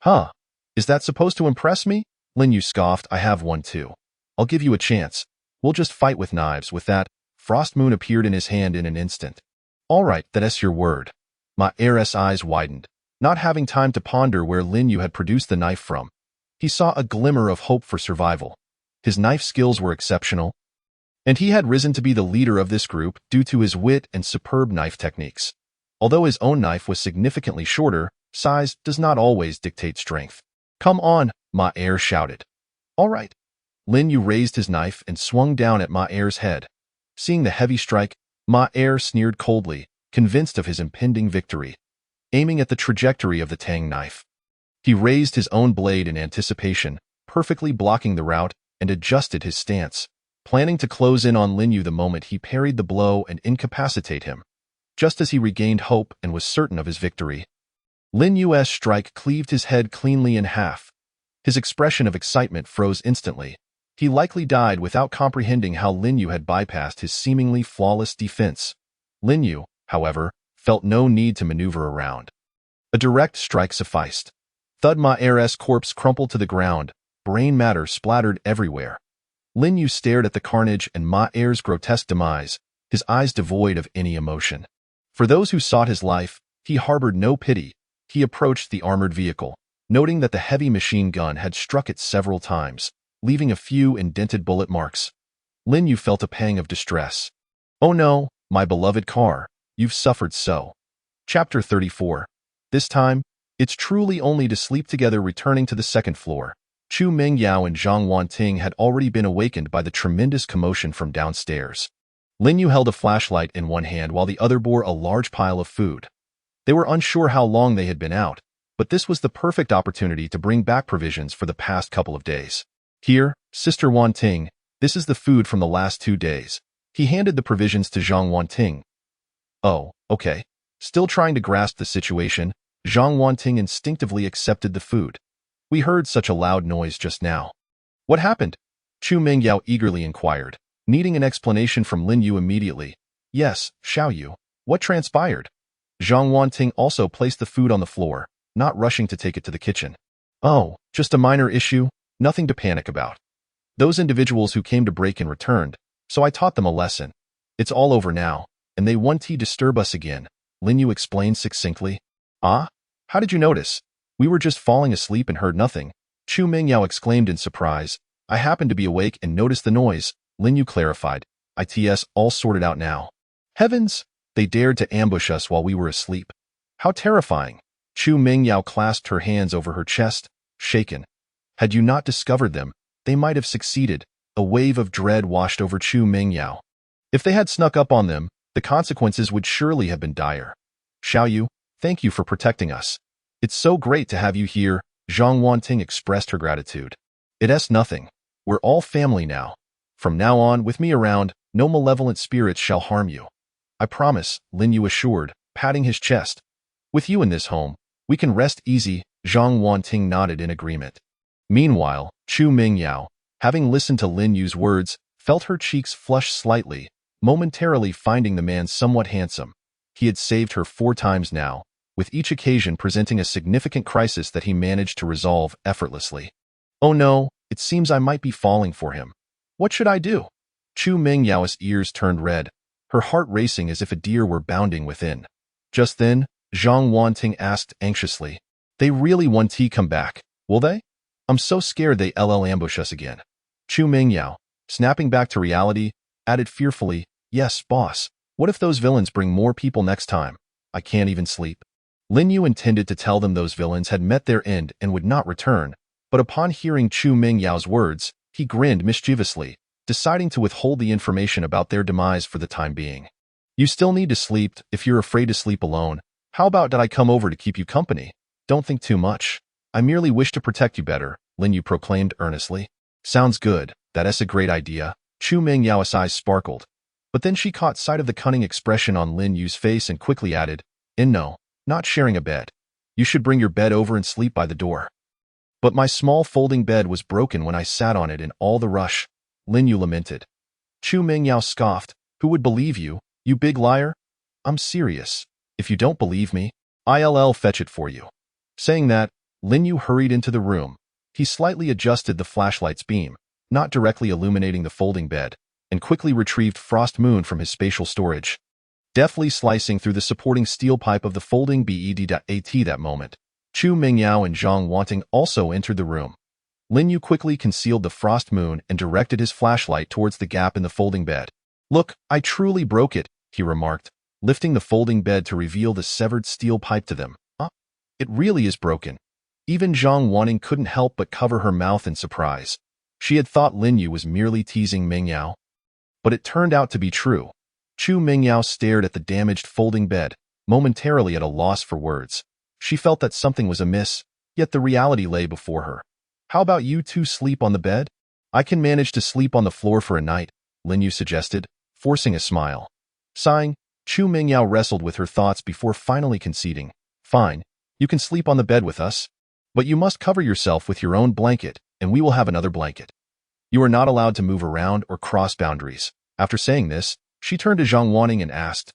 Huh? Is that supposed to impress me?" Lin Yu scoffed. "I have one too. I'll give you a chance. We'll just fight with knives." With that, Frost Moon appeared in his hand in an instant. "All right, that's your word." Ma Er's eyes widened, not having time to ponder where Lin Yu had produced the knife from. He saw a glimmer of hope for survival. His knife skills were exceptional, and he had risen to be the leader of this group due to his wit and superb knife techniques. Although his own knife was significantly shorter, size does not always dictate strength. "Come on," Ma Er shouted. "All right." Lin Yu raised his knife and swung down at Ma Er's head. Seeing the heavy strike, Ma Er sneered coldly, convinced of his impending victory. Aiming at the trajectory of the Tang knife, he raised his own blade in anticipation, perfectly blocking the route, and adjusted his stance, planning to close in on Lin Yu the moment he parried the blow and incapacitate him. Just as he regained hope and was certain of his victory, Lin Yu's strike cleaved his head cleanly in half. His expression of excitement froze instantly. He likely died without comprehending how Lin Yu had bypassed his seemingly flawless defense. Lin Yu, however, felt no need to maneuver around. A direct strike sufficed. Thud. Ma Er's corpse crumpled to the ground, brain matter splattered everywhere. Lin Yu stared at the carnage and Ma Er's grotesque demise, his eyes devoid of any emotion. For those who sought his life, he harbored no pity. He approached the armored vehicle, noting that the heavy machine gun had struck it several times, leaving a few indented bullet marks. Lin Yu felt a pang of distress. "Oh no, my beloved car, you've suffered so." Chapter 34. This time, it's truly only to sleep together. Returning to the second floor, Chu Mingyao and Zhang Wanting had already been awakened by the tremendous commotion from downstairs. Lin Yu held a flashlight in one hand while the other bore a large pile of food. They were unsure how long they had been out, but this was the perfect opportunity to bring back provisions for the past couple of days. "Here, Sister Wanting, this is the food from the last 2 days." He handed the provisions to Zhang Wanting. "Oh, okay." Still trying to grasp the situation, Zhang Wanting instinctively accepted the food. "We heard such a loud noise just now." "What happened?" Chu Mingyao eagerly inquired, needing an explanation from Lin Yu immediately. "Yes, Xiao Yu. What transpired?" Zhang Wanting also placed the food on the floor, not rushing to take it to the kitchen. "Oh, just a minor issue, nothing to panic about. Those individuals who came to break in returned, so I taught them a lesson. It's all over now, and they won't disturb us again," Lin Yu explained succinctly. "Ah? How did you notice? We were just falling asleep and heard nothing," Chu Mingyao exclaimed in surprise. "I happened to be awake and noticed the noise," Lin Yu clarified. "It's all sorted out now." "Heavens! They dared to ambush us while we were asleep. How terrifying!" Chu Mingyao clasped her hands over her chest, shaken. Had you not discovered them, they might have succeeded. A wave of dread washed over Chu Mingyao. If they had snuck up on them, the consequences would surely have been dire. "Xiao Yu, thank you for protecting us. It's so great to have you here," Zhang Wanting expressed her gratitude. "It's nothing. We're all family now. From now on, with me around, no malevolent spirits shall harm you. I promise," Lin Yu assured, patting his chest. "With you in this home, we can rest easy." Zhang Wanting nodded in agreement. Meanwhile, Chu Mingyao, having listened to Lin Yu's words, felt her cheeks flush slightly, momentarily finding the man somewhat handsome. He had saved her 4 times now, with each occasion presenting a significant crisis that he managed to resolve effortlessly. Oh no, it seems I might be falling for him. What should I do? Chu Mingyao's ears turned red, her heart racing as if a deer were bounding within. Just then, Zhang Wanting asked anxiously, "They really want to come back, will they? I'm so scared they LL ambush us again." Chu Mingyao, snapping back to reality, added fearfully, "Yes, boss. What if those villains bring more people next time? I can't even sleep." Lin Yu intended to tell them those villains had met their end and would not return, but upon hearing Chu Mingyao's words, he grinned mischievously, deciding to withhold the information about their demise for the time being. "You still need to sleep if you're afraid to sleep alone. How about that I come over to keep you company? Don't think too much. I merely wish to protect you better," Lin Yu proclaimed earnestly. "Sounds good. That's a great idea." Chu Mingyao's eyes sparkled. But then she caught sight of the cunning expression on Lin Yu's face and quickly added, "No, not sharing a bed. You should bring your bed over and sleep by the door." "But my small folding bed was broken when I sat on it in all the rush," Lin Yu lamented. Chu Mingyao scoffed, "Who would believe you, you big liar? I'm serious. If you don't believe me, I'll fetch it for you." Saying that, Lin Yu hurried into the room. He slightly adjusted the flashlight's beam, not directly illuminating the folding bed, and quickly retrieved Frost Moon from his spatial storage, deftly slicing through the supporting steel pipe of the folding bed. That moment, Chu Mingyao and Zhang Wanting also entered the room. Lin Yu quickly concealed the Frost Moon and directed his flashlight towards the gap in the folding bed. "Look, I truly broke it," he remarked, lifting the folding bed to reveal the severed steel pipe to them. It really is broken." Even Zhang Wanting couldn't help but cover her mouth in surprise. She had thought Lin Yu was merely teasing Mingyao, but it turned out to be true. Chu Mingyao stared at the damaged folding bed, momentarily at a loss for words. She felt that something was amiss, yet the reality lay before her. "How about you two sleep on the bed? I can manage to sleep on the floor for a night," Lin Yu suggested, forcing a smile. Sighing, Chu Mingyao wrestled with her thoughts before finally conceding. "Fine, you can sleep on the bed with us. But you must cover yourself with your own blanket, and we will have another blanket. You are not allowed to move around or cross boundaries." After saying this, she turned to Zhang Wanting and asked,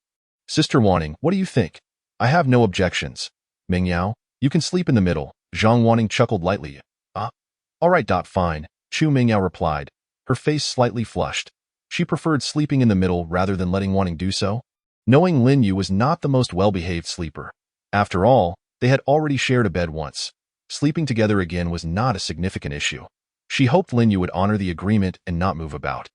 "Sister Wanting, what do you think?" "I have no objections. Mingyao, you can sleep in the middle." Zhang Wanting chuckled lightly. All right, fine," Chu Mingyao replied, her face slightly flushed. She preferred sleeping in the middle rather than letting Wanting do so, knowing Lin Yu was not the most well-behaved sleeper. After all, they had already shared a bed once. Sleeping together again was not a significant issue. She hoped Lin Yu would honor the agreement and not move about.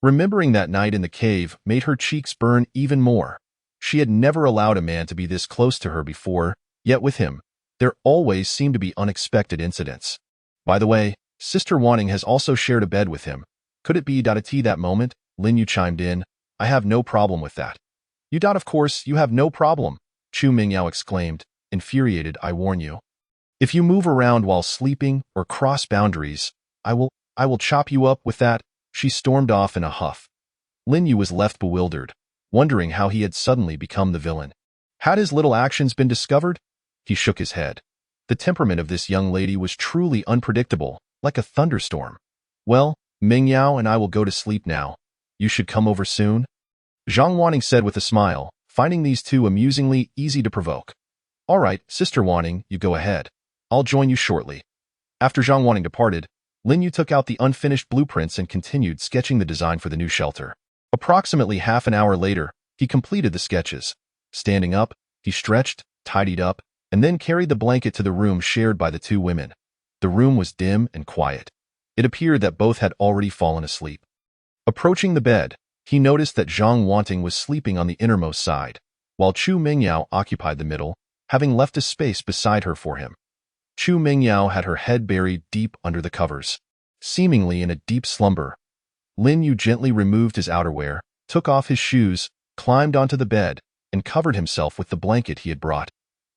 Remembering that night in the cave made her cheeks burn even more. She had never allowed a man to be this close to her before, yet with him, there always seemed to be unexpected incidents. "By the way, Sister Wanting has also shared a bed with him. Could it be that moment?" Lin Yu chimed in. "I have no problem with that." "You of course, you have no problem," Chu Mingyao exclaimed, infuriated. "I warn you. If you move around while sleeping or cross boundaries, I will chop you up with that." She stormed off in a huff. Lin Yu was left bewildered, wondering how he had suddenly become the villain. Had his little actions been discovered? He shook his head. The temperament of this young lady was truly unpredictable, like a thunderstorm. "Well, Mingyao and I will go to sleep now. You should come over soon," Zhang Wanting said with a smile, finding these two amusingly easy to provoke. "All right, Sister Wanting, you go ahead. I'll join you shortly." After Zhang Wanting departed, Lin Yu took out the unfinished blueprints and continued sketching the design for the new shelter. Approximately half an hour later, he completed the sketches. Standing up, he stretched, tidied up, and then carried the blanket to the room shared by the two women. The room was dim and quiet. It appeared that both had already fallen asleep. Approaching the bed, he noticed that Zhang Wanting was sleeping on the innermost side, while Chu Mingyao occupied the middle, having left a space beside her for him. Chu Mingyao had her head buried deep under the covers, seemingly in a deep slumber. Lin Yu gently removed his outerwear, took off his shoes, climbed onto the bed, and covered himself with the blanket he had brought.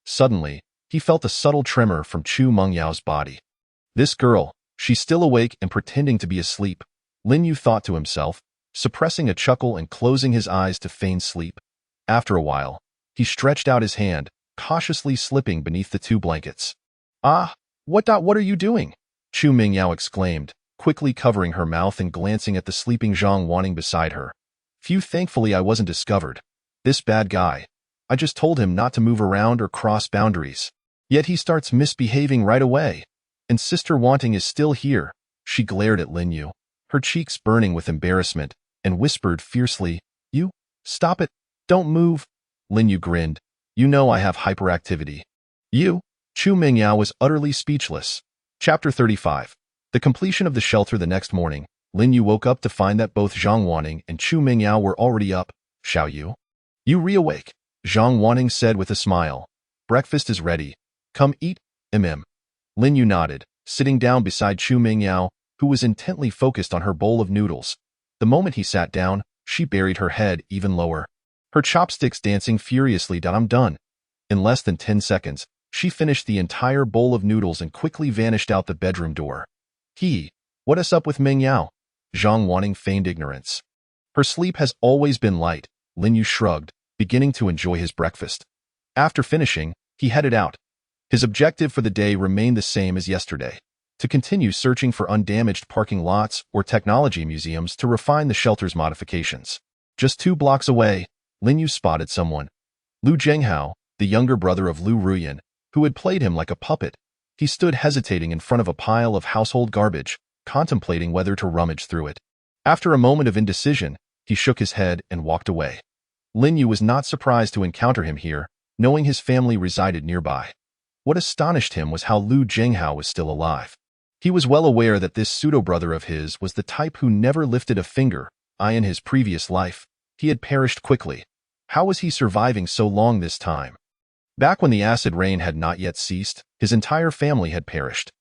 Suddenly, he felt a subtle tremor from Chu Mengyao's body. "This girl, she's still awake and pretending to be asleep," Lin Yu thought to himself, suppressing a chuckle and closing his eyes to feign sleep. After a while, he stretched out his hand, cautiously slipping beneath the two blankets. What are you doing?" Chu Mingyao exclaimed, quickly covering her mouth and glancing at the sleeping Zhang Wanting beside her. Phew, thankfully I wasn't discovered. This bad guy. I just told him not to move around or cross boundaries. Yet he starts misbehaving right away. And Sister Wanting is still here. She glared at Lin Yu, her cheeks burning with embarrassment, and whispered fiercely, "You? Stop it. Don't move." Lin Yu grinned. "You know I have hyperactivity." "You?" Chu Mingyao was utterly speechless. Chapter 35. The completion of the shelter the next morning, Lin Yu woke up to find that both Zhang Wanting and Chu Mingyao were already up. "Xiao Yu? You reawake," Zhang Wanting said with a smile. "Breakfast is ready. Come eat, mm." Lin Yu nodded, sitting down beside Chu Mingyao, who was intently focused on her bowl of noodles. The moment he sat down, she buried her head even lower, her chopsticks dancing furiously. "I'm done." In less than 10 seconds, she finished the entire bowl of noodles and quickly vanished out the bedroom door. What is up with Mingyao?" Zhang Wanting feigned ignorance. "Her sleep has always been light," Lin Yu shrugged, beginning to enjoy his breakfast. After finishing, he headed out. His objective for the day remained the same as yesterday: to continue searching for undamaged parking lots or technology museums to refine the shelter's modifications. Just 2 blocks away, Lin Yu spotted someone. Lu Zhenghao, the younger brother of Lu Ruyan, who had played him like a puppet. He stood hesitating in front of a pile of household garbage, contemplating whether to rummage through it. After a moment of indecision, he shook his head and walked away. Lin Yu was not surprised to encounter him here, knowing his family resided nearby. What astonished him was how Lu Zhenghao was still alive. He was well aware that this pseudo-brother of his was the type who never lifted a finger. In his previous life, he had perished quickly. How was he surviving so long this time? Back when the acid rain had not yet ceased, his entire family had perished.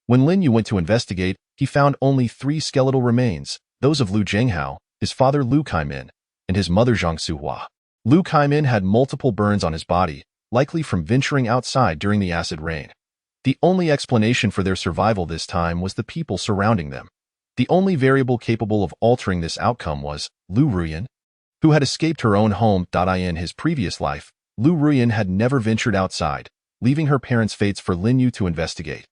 When Lin Yu went to investigate, he found only 3 skeletal remains, those of Lu Zhenghao, his father Lu Kaimin, and his mother Zhang Suhua. Lu Kaimin had multiple burns on his body, likely from venturing outside during the acid rain. The only explanation for their survival this time was the people surrounding them. The only variable capable of altering this outcome was Lu Ruyan, who had escaped her own home. In his previous life, Lu Ruyan had never ventured outside, leaving her parents' fates for Lin Yu to investigate.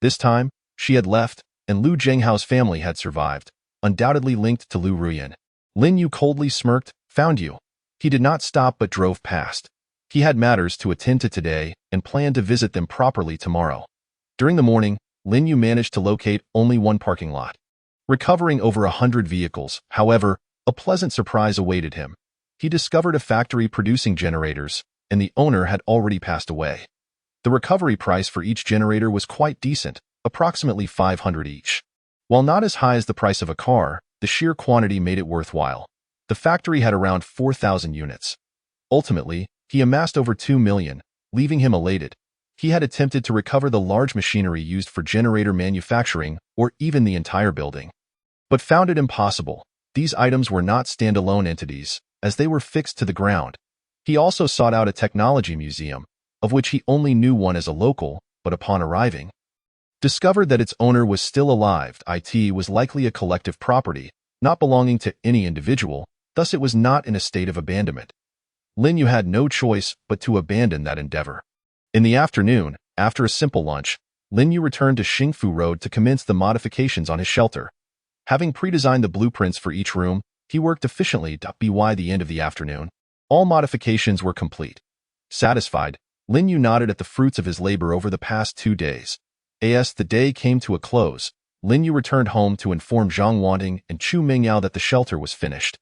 This time, she had left, and Lu Zhenghao's family had survived, undoubtedly linked to Lu Ruyan. Lin Yu coldly smirked. "Found you." He did not stop but drove past. He had matters to attend to today and planned to visit them properly tomorrow. During the morning, Lin Yu managed to locate only one parking lot, recovering over 100 vehicles. However, a pleasant surprise awaited him. He discovered a factory producing generators, and the owner had already passed away. The recovery price for each generator was quite decent, approximately 500 each. While not as high as the price of a car, the sheer quantity made it worthwhile. The factory had around 4,000 units. Ultimately, he amassed over 2 million, leaving him elated. He had attempted to recover the large machinery used for generator manufacturing, or even the entire building, but found it impossible. These items were not standalone entities, as they were fixed to the ground. He also sought out a technology museum, of which he only knew one as a local, but upon arriving, discovered that its owner was still alive. It was likely a collective property, not belonging to any individual, thus it was not in a state of abandonment. Lin Yu had no choice but to abandon that endeavor. In the afternoon, after a simple lunch, Lin Yu returned to Xingfu Road to commence the modifications on his shelter. Having pre-designed the blueprints for each room, he worked efficiently. By the end of the afternoon, all modifications were complete. Satisfied, Lin Yu nodded at the fruits of his labor over the past 2 days. As the day came to a close, Lin Yu returned home to inform Zhang Wanting and Chu Mingyao that the shelter was finished.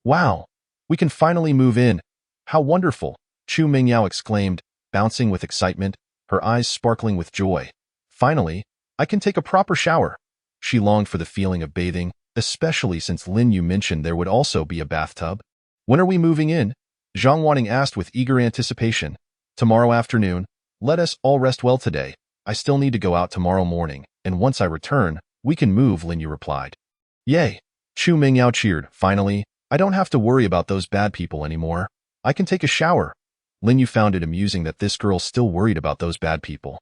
"Wow! We can finally move in. How wonderful!" Chu Mingyao exclaimed, bouncing with excitement, her eyes sparkling with joy. "Finally, I can take a proper shower." She longed for the feeling of bathing, especially since Lin Yu mentioned there would also be a bathtub. "When are we moving in?" Zhang Wanting asked with eager anticipation. "Tomorrow afternoon. Let us all rest well today. I still need to go out tomorrow morning, and once I return, we can move," Lin Yu replied. "Yay!" Chu Mingyao cheered. "Finally, I don't have to worry about those bad people anymore. I can take a shower." Lin Yu found it amusing that this girl still worried about those bad people.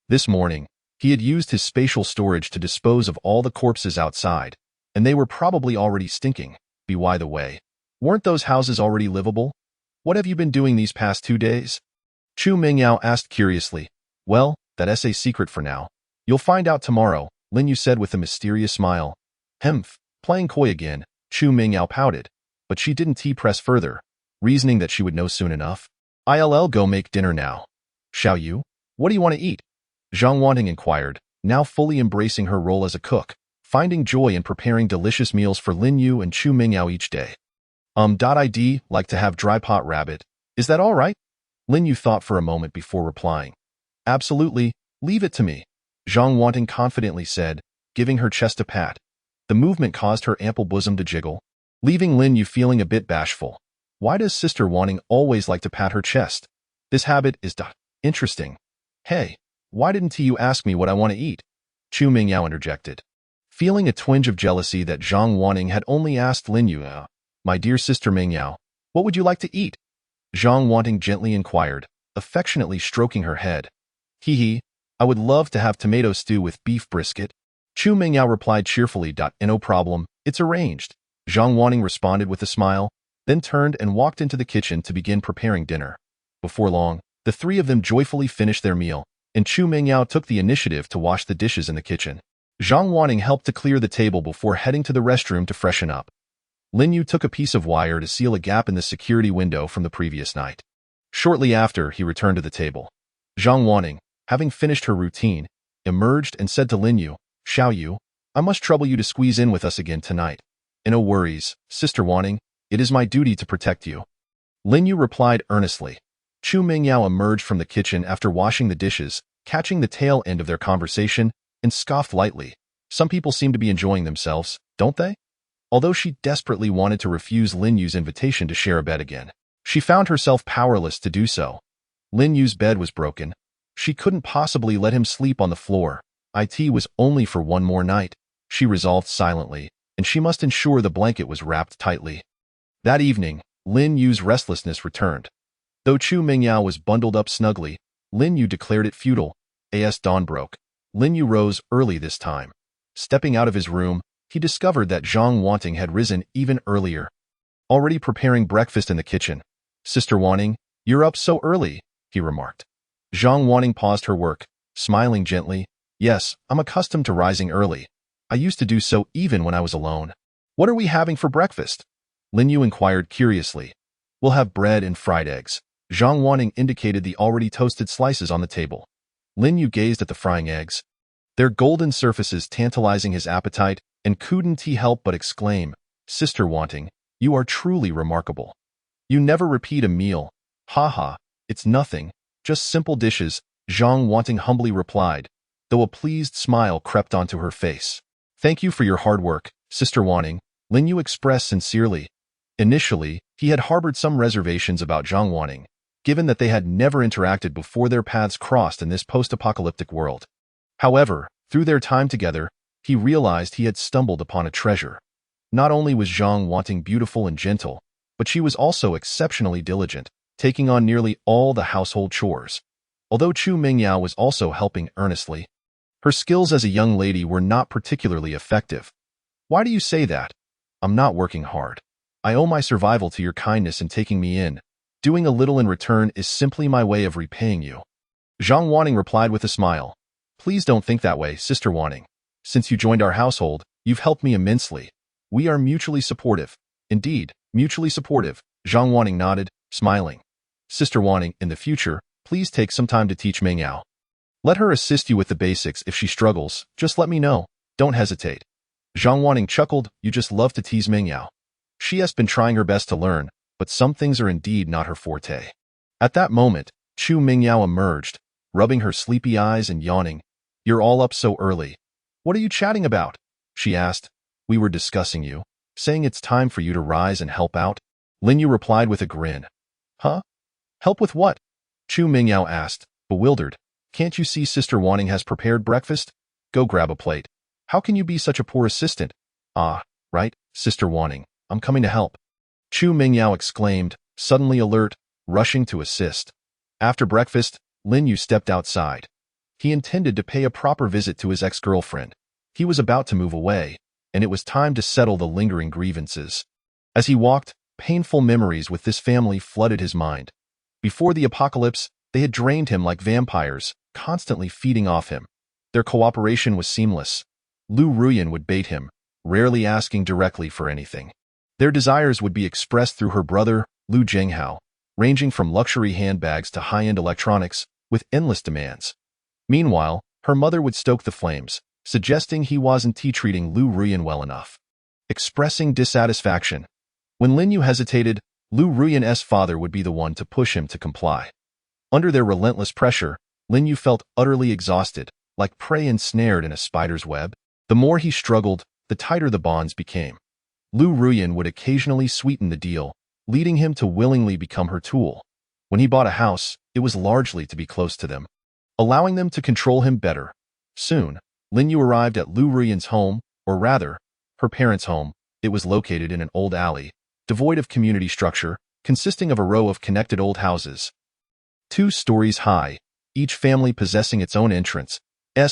This morning, he had used his spatial storage to dispose of all the corpses outside, and they were probably already stinking. By the way, weren't those houses already livable? What have you been doing these past 2 days? Chu Mingyao asked curiously. "Well, that's a secret for now. You'll find out tomorrow," Lin Yu said with a mysterious smile. Hemph, playing coy again, Chu Mingyao pouted, but she didn't press further, reasoning that she would know soon enough. I'll go make dinner now. Shall you? What do you want to eat? Zhang Wanting inquired, now fully embracing her role as a cook, finding joy in preparing delicious meals for Lin Yu and Chu Mingyao each day. I'd like to have dry pot rabbit. Is that all right? Lin Yu thought for a moment before replying. Absolutely, leave it to me, Zhang Wanting confidently said, giving her chest a pat. The movement caused her ample bosom to jiggle, leaving Lin Yu feeling a bit bashful. Why does Sister Wanting always like to pat her chest? This habit is interesting. Hey, why didn't you ask me what I want to eat? Chu Mingyao interjected, feeling a twinge of jealousy that Zhang Wanting had only asked Lin Yu. My dear Sister Mingyao, what would you like to eat? Zhang Wanting gently inquired, affectionately stroking her head. Hee, I would love to have tomato stew with beef brisket. Chu Mingyao replied cheerfully. No problem, it's arranged. Zhang Wanting responded with a smile, then turned and walked into the kitchen to begin preparing dinner. Before long, the three of them joyfully finished their meal, and Chu Mingyao took the initiative to wash the dishes in the kitchen. Zhang Wanting helped to clear the table before heading to the restroom to freshen up. Lin Yu took a piece of wire to seal a gap in the security window from the previous night. Shortly after, he returned to the table. Zhang Wanting, having finished her routine, emerged and said to Lin Yu, Xiao Yu, I must trouble you to squeeze in with us again tonight. No worries, Sister Wanting, it is my duty to protect you. Lin Yu replied earnestly. Chu Mingyao emerged from the kitchen after washing the dishes, catching the tail end of their conversation, and scoffed lightly. Some people seem to be enjoying themselves, don't they? Although she desperately wanted to refuse Lin Yu's invitation to share a bed again, she found herself powerless to do so. Lin Yu's bed was broken. She couldn't possibly let him sleep on the floor. It was only for one more night, she resolved silently, and she must ensure the blanket was wrapped tightly. That evening, Lin Yu's restlessness returned. Though Chu Mingyao was bundled up snugly, Lin Yu declared it futile. As dawn broke, Lin Yu rose early this time. Stepping out of his room, he discovered that Zhang Wanting had risen even earlier, already preparing breakfast in the kitchen. Sister Wanting, you're up so early, he remarked. Zhang Wanting paused her work, smiling gently. Yes, I'm accustomed to rising early. I used to do so even when I was alone. What are we having for breakfast? Lin Yu inquired curiously. We'll have bread and fried eggs. Zhang Wanting indicated the already toasted slices on the table. Lin Yu gazed at the frying eggs, their golden surfaces tantalizing his appetite, and couldn't he help but exclaim, Sister Wanting, you are truly remarkable. You never repeat a meal. Ha, it's nothing, just simple dishes, Zhang Wanting humbly replied, though a pleased smile crept onto her face. Thank you for your hard work, Sister Wanting, Lin Yu expressed sincerely. Initially, he had harbored some reservations about Zhang Wanting, given that they had never interacted before their paths crossed in this post-apocalyptic world. However, through their time together, he realized he had stumbled upon a treasure. Not only was Zhang Wanting beautiful and gentle, but she was also exceptionally diligent, taking on nearly all the household chores. Although Chu Mingyao was also helping earnestly, her skills as a young lady were not particularly effective. Why do you say that? I'm not working hard. I owe my survival to your kindness in taking me in. Doing a little in return is simply my way of repaying you. Zhang Wanting replied with a smile. Please don't think that way, Sister Wanting. Since you joined our household, you've helped me immensely. We are mutually supportive. Indeed, mutually supportive, Zhang Wanting nodded, smiling. Sister Wanting, in the future, please take some time to teach Mingyao. Let her assist you with the basics. If she struggles, just let me know. Don't hesitate. Zhang Wanting chuckled. You just love to tease Mingyao. She has been trying her best to learn, but some things are indeed not her forte. At that moment, Chu Mingyao emerged, rubbing her sleepy eyes and yawning. You're all up so early. What are you chatting about? She asked. We were discussing you, saying it's time for you to rise and help out. Lin Yu replied with a grin. Huh? Help with what? Chu Mingyao asked, bewildered. Can't you see Sister Wanting has prepared breakfast? Go grab a plate. How can you be such a poor assistant? Ah, right, Sister Wanting. I'm coming to help. Chu Mingyao exclaimed, suddenly alert, rushing to assist. After breakfast, Lin Yu stepped outside. He intended to pay a proper visit to his ex-girlfriend. He was about to move away, and it was time to settle the lingering grievances. As he walked, painful memories with this family flooded his mind. Before the apocalypse, they had drained him like vampires, constantly feeding off him. Their cooperation was seamless. Lu Ruyan would bait him, rarely asking directly for anything. Their desires would be expressed through her brother, Lu Jinghao, ranging from luxury handbags to high-end electronics, with endless demands. Meanwhile, her mother would stoke the flames, suggesting he wasn't treating Lu Ruyan well enough. Expressing dissatisfaction. When Lin Yu hesitated, Lu Ruyan's father would be the one to push him to comply. Under their relentless pressure, Lin Yu felt utterly exhausted, like prey ensnared in a spider's web. The more he struggled, the tighter the bonds became. Lu Ruyan would occasionally sweeten the deal, leading him to willingly become her tool. When he bought a house, it was largely to be close to them, allowing them to control him better. Soon, Lin Yu arrived at Lu Ruyan's home, or rather, her parents' home. It was located in an old alley, devoid of community structure, consisting of a row of connected old houses, 2 stories high, each family possessing its own entrance.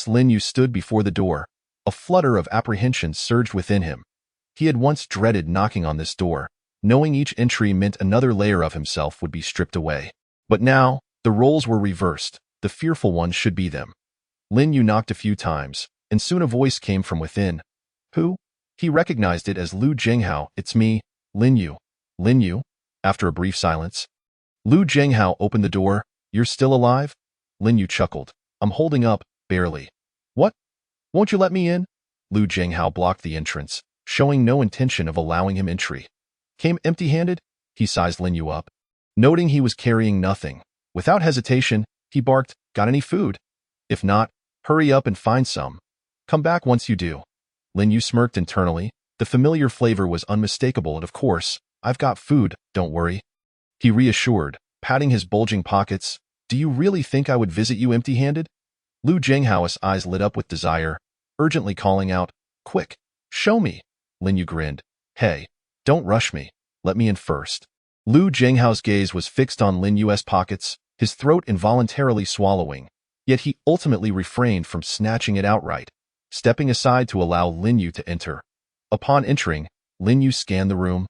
Lin Yu stood before the door. A flutter of apprehension surged within him. He had once dreaded knocking on this door, knowing each entry meant another layer of himself would be stripped away. But now, the roles were reversed. The fearful one should be them. Lin Yu knocked a few times, and soon a voice came from within. Who? He recognized it as Lu Jinghao. It's me, Lin Yu. Lin Yu? After a brief silence. Lu Jinghao opened the door. You're still alive? Lin Yu chuckled. I'm holding up, barely. What? Won't you let me in? Lu Jinghao blocked the entrance, showing no intention of allowing him entry. Came empty-handed? He sized Lin Yu up. Noting he was carrying nothing, without hesitation, he barked, Got any food? If not, hurry up and find some. Come back once you do. Lin Yu smirked internally. The familiar flavor was unmistakable, and of course, I've got food, don't worry. He reassured, patting his bulging pockets. Do you really think I would visit you empty-handed? Lu Jinghao's eyes lit up with desire, urgently calling out, Quick, show me. Lin Yu grinned. Hey, don't rush me. Let me in first. Lu Jinghao's gaze was fixed on Lin Yu's pockets, his throat involuntarily swallowing, yet he ultimately refrained from snatching it outright, stepping aside to allow Lin Yu to enter. Upon entering, Lin Yu scanned the room.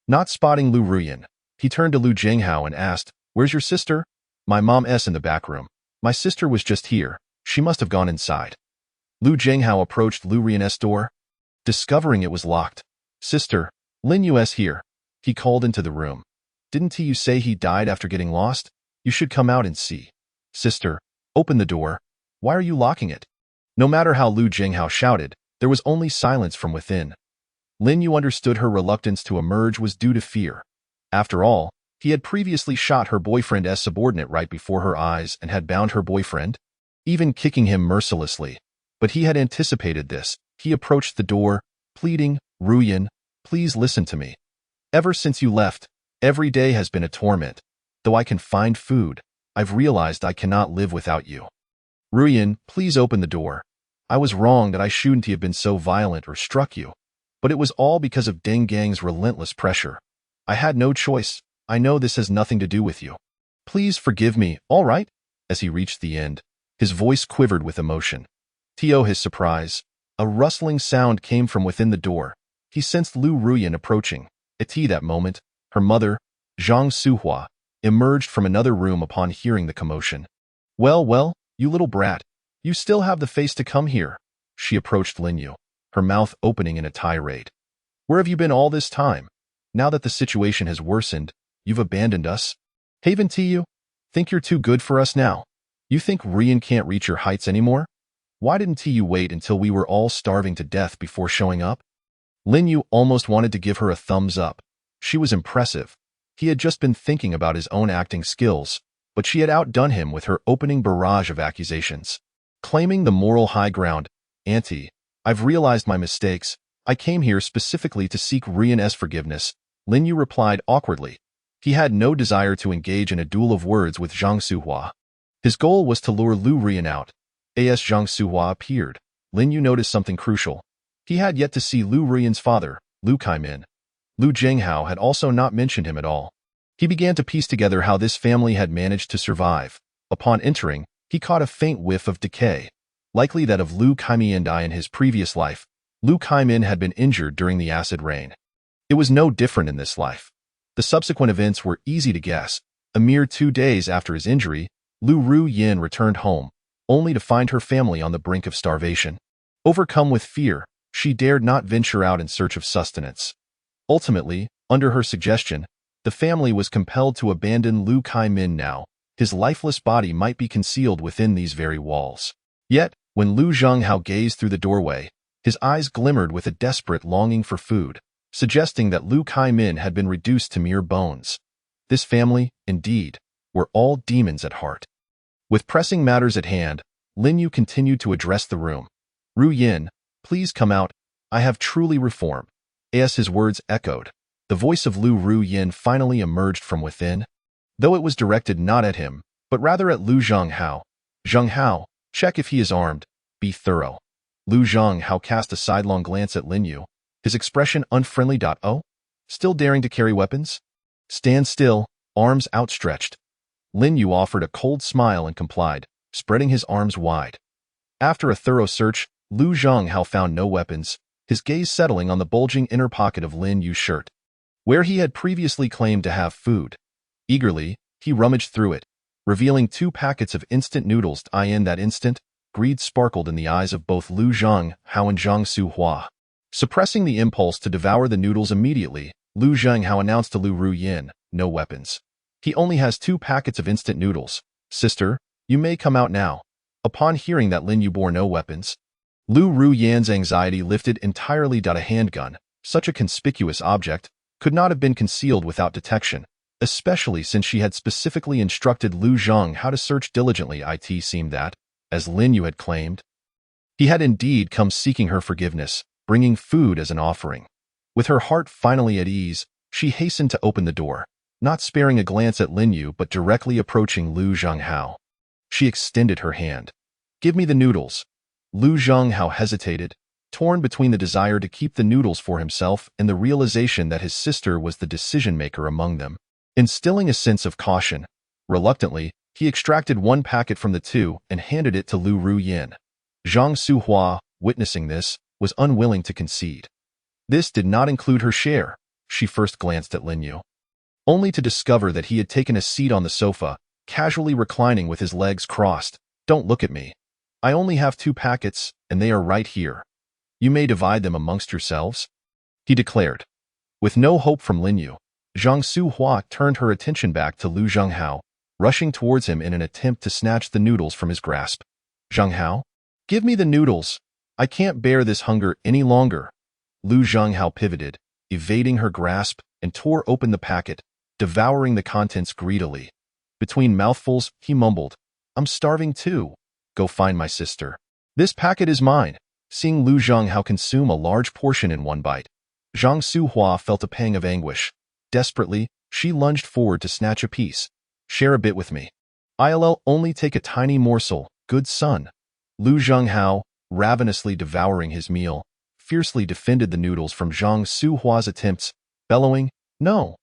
Not spotting Lu Ruyan, he turned to Lu Jinghao and asked, Where's your sister? My mom's in the back room. My sister was just here. She must have gone inside. Lu Jinghao approached Lu Ruyan's door, discovering it was locked. Sister, Lin Yu's here. He called into the room. Didn't you say he died after getting lost? You should come out and see. Sister, open the door. Why are you locking it? No matter how Lu Jinghao shouted, there was only silence from within. Lin Yu understood her reluctance to emerge was due to fear. After all, he had previously shot her boyfriend's subordinate right before her eyes and had bound her boyfriend, even kicking him mercilessly. But he had anticipated this. He approached the door, pleading, Ruyan, please listen to me. Ever since you left, every day has been a torment. Though I can find food, I've realized I cannot live without you. Ruyan, please open the door. I was wrong that I shouldn't have been so violent or struck you. But it was all because of Deng Gang's relentless pressure. I had no choice. I know this has nothing to do with you. Please forgive me, all right? As he reached the end, his voice quivered with emotion. To his surprise, a rustling sound came from within the door. He sensed Lu Ruyan approaching. At that moment, her mother, Zhang Suhua, emerged from another room upon hearing the commotion. Well, you little brat. You still have the face to come here. She approached Lin Yu, her mouth opening in a tirade. Where have you been all this time? Now that the situation has worsened, you've abandoned us? Haven't you? Think you're too good for us now? You think Ruyan can't reach your heights anymore? Why didn't you wait until we were all starving to death before showing up? Lin Yu almost wanted to give her a thumbs up. She was impressive. He had just been thinking about his own acting skills, but she had outdone him with her opening barrage of accusations. Claiming the moral high ground, Auntie, I've realized my mistakes. I came here specifically to seek Ruyan's forgiveness, Lin Yu replied awkwardly. He had no desire to engage in a duel of words with Zhang Suhua. His goal was to lure Lu Ruyan out. As Zhang Suhua appeared, Lin Yu noticed something crucial. He had yet to see Lu Ruyan's father, Lu Kaimin. Lu Jinghao had also not mentioned him at all. He began to piece together how this family had managed to survive. Upon entering, he caught a faint whiff of decay, likely that of Lu Kaimin in his previous life. Lu Kaimin had been injured during the acid rain. It was no different in this life. The subsequent events were easy to guess. A mere 2 days after his injury, Lu Ruyan returned home, only to find her family on the brink of starvation. Overcome with fear, she dared not venture out in search of sustenance. Ultimately, under her suggestion, the family was compelled to abandon Lu Kai-min now. His lifeless body might be concealed within these very walls. Yet, when Lu Zhenghao gazed through the doorway, his eyes glimmered with a desperate longing for food, suggesting that Lu Kai-min had been reduced to mere bones. This family, indeed, were all demons at heart. With pressing matters at hand, Lin Yu continued to address the room. Ru Yin, please come out. I have truly reformed. As his words echoed, the voice of Ru Yin finally emerged from within, though it was directed not at him, but rather at Lu Zhenghao. Zhenghao, check if he is armed. Be thorough. Lu Zhenghao cast a sidelong glance at Lin Yu, his expression unfriendly. Oh? Still daring to carry weapons? Stand still, arms outstretched. Lin Yu offered a cold smile and complied, spreading his arms wide. After a thorough search, Lu Zhenghao found no weapons, his gaze settling on the bulging inner pocket of Lin Yu's shirt, where he had previously claimed to have food. Eagerly, he rummaged through it, revealing 2 packets of instant noodles. In that instant, greed sparkled in the eyes of both Lu Zhenghao and Zhang Suhua. Suppressing the impulse to devour the noodles immediately, Lu Zhenghao announced to Ru Yin, no weapons. He only has 2 packets of instant noodles. Sister, you may come out now. Upon hearing that Lin Yu bore no weapons, Ru Yin's anxiety lifted entirely. A handgun, such a conspicuous object, could not have been concealed without detection, especially since she had specifically instructed Lu Zhenghao how to search diligently. It seemed that, as Lin Yu had claimed, he had indeed come seeking her forgiveness, bringing food as an offering. With her heart finally at ease, she hastened to open the door, not sparing a glance at Lin Yu but directly approaching Lu Zhenghao. She extended her hand. Give me the noodles. Lu Zhenghao hesitated, torn between the desire to keep the noodles for himself and the realization that his sister was the decision-maker among them. Instilling a sense of caution, reluctantly, he extracted 1 packet from the 2 and handed it to Ru Yin. Zhang Suhua, witnessing this, was unwilling to concede. This did not include her share. She first glanced at Lin Yu, only to discover that he had taken a seat on the sofa, casually reclining with his legs crossed. Don't look at me. I only have 2 packets, and they are right here. You may divide them amongst yourselves, he declared. With no hope from Lin Yu, Zhang Suhua turned her attention back to Lu Zhenghao, rushing towards him in an attempt to snatch the noodles from his grasp. Zhenghao, give me the noodles. I can't bear this hunger any longer. Lu Zhenghao pivoted, evading her grasp, and tore open the packet, devouring the contents greedily. Between mouthfuls, he mumbled, I'm starving too. Go find my sister. This packet is mine. Seeing Lu Zhenghao consume a large portion in one bite, Zhang Suhua felt a pang of anguish. Desperately, she lunged forward to snatch a piece. Share a bit with me. I'll only take a tiny morsel, good son. Lu Zhenghao, ravenously devouring his meal, fiercely defended the noodles from Zhang Suhua's attempts, bellowing, No,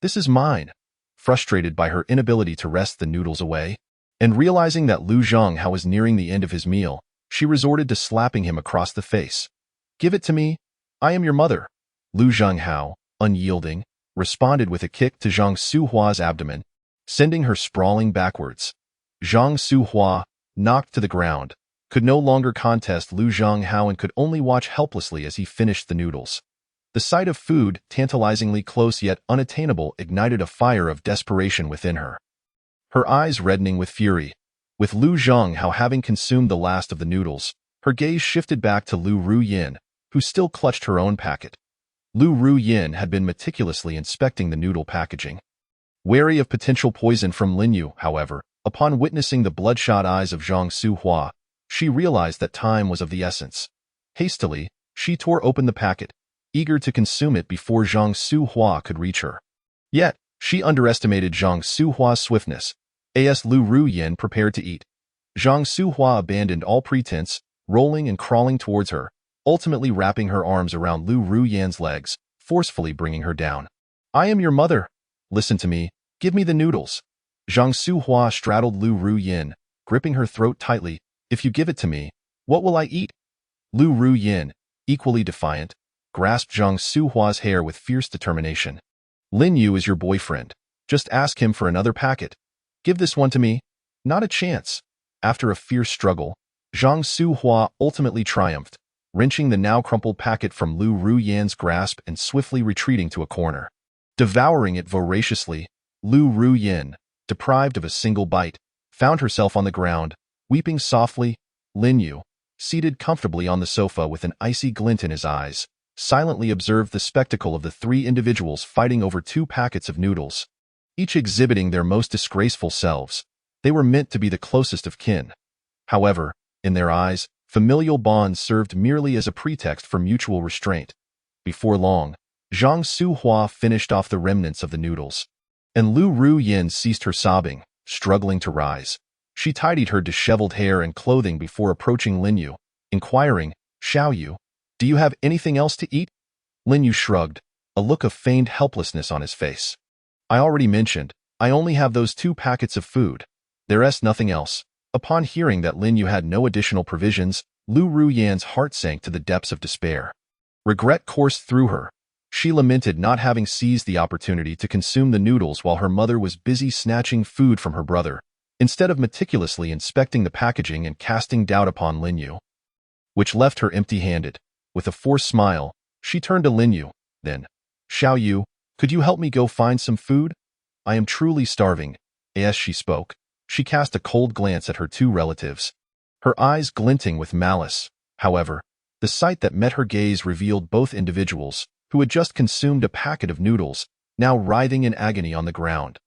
this is mine. Frustrated by her inability to wrest the noodles away, and realizing that Lu Zhenghao was nearing the end of his meal, she resorted to slapping him across the face. Give it to me. I am your mother. Lu Zhenghao, unyielding, responded with a kick to Zhang Suhua's abdomen, sending her sprawling backwards. Zhang Suhua, knocked to the ground, could no longer contest Lu Zhenghao and could only watch helplessly as he finished the noodles. The sight of food, tantalizingly close yet unattainable, ignited a fire of desperation within her. Her eyes reddening with fury, with Lu Zhenghao having consumed the last of the noodles, her gaze shifted back to Ru Yin, who still clutched her own packet. Ru Yin had been meticulously inspecting the noodle packaging. Wary of potential poison from Lin Yu, however, upon witnessing the bloodshot eyes of Zhang Suhua, she realized that time was of the essence. Hastily, she tore open the packet, eager to consume it before Zhang Suhua could reach her. Yet, she underestimated Zhang Suhua's swiftness. As Ru Yin prepared to eat, Zhang Suhua abandoned all pretense, rolling and crawling towards her, ultimately wrapping her arms around Ru Yin's legs, forcefully bringing her down. I am your mother. Listen to me. Give me the noodles. Zhang Suhua straddled Ru Yin, gripping her throat tightly. If you give it to me, what will I eat? Ru Yin, equally defiant, grasped Zhang Suhua's hair with fierce determination. Lin Yu is your boyfriend. Just ask him for another packet. Give this one to me. Not a chance. After a fierce struggle, Zhang Suhua ultimately triumphed, wrenching the now crumpled packet from Lu Ruyan's grasp and swiftly retreating to a corner. Devouring it voraciously, Lu Ruyan, deprived of a single bite, found herself on the ground, weeping softly. Lin Yu, seated comfortably on the sofa with an icy glint in his eyes, silently observed the spectacle of the three individuals fighting over 2 packets of noodles, each exhibiting their most disgraceful selves. They were meant to be the closest of kin. However, in their eyes, familial bonds served merely as a pretext for mutual restraint. Before long, Zhang Suhua finished off the remnants of the noodles, and Lu Ruyan ceased her sobbing, struggling to rise. She tidied her disheveled hair and clothing before approaching Lin Yu, inquiring, "Xiao Yu, do you have anything else to eat?" Lin Yu shrugged, a look of feigned helplessness on his face. "I already mentioned, I only have those 2 packets of food. There's nothing else." Upon hearing that Lin Yu had no additional provisions, Lu Ruyan's heart sank to the depths of despair. Regret coursed through her. She lamented not having seized the opportunity to consume the noodles while her mother was busy snatching food from her brother, instead of meticulously inspecting the packaging and casting doubt upon Lin Yu, which left her empty-handed. With a forced smile, she turned to Lin Yu, then, "Xiao Yu, could you help me go find some food? I am truly starving." As she spoke, she cast a cold glance at her 2 relatives, her eyes glinting with malice. However, the sight that met her gaze revealed both individuals, who had just consumed a packet of noodles, now writhing in agony on the ground.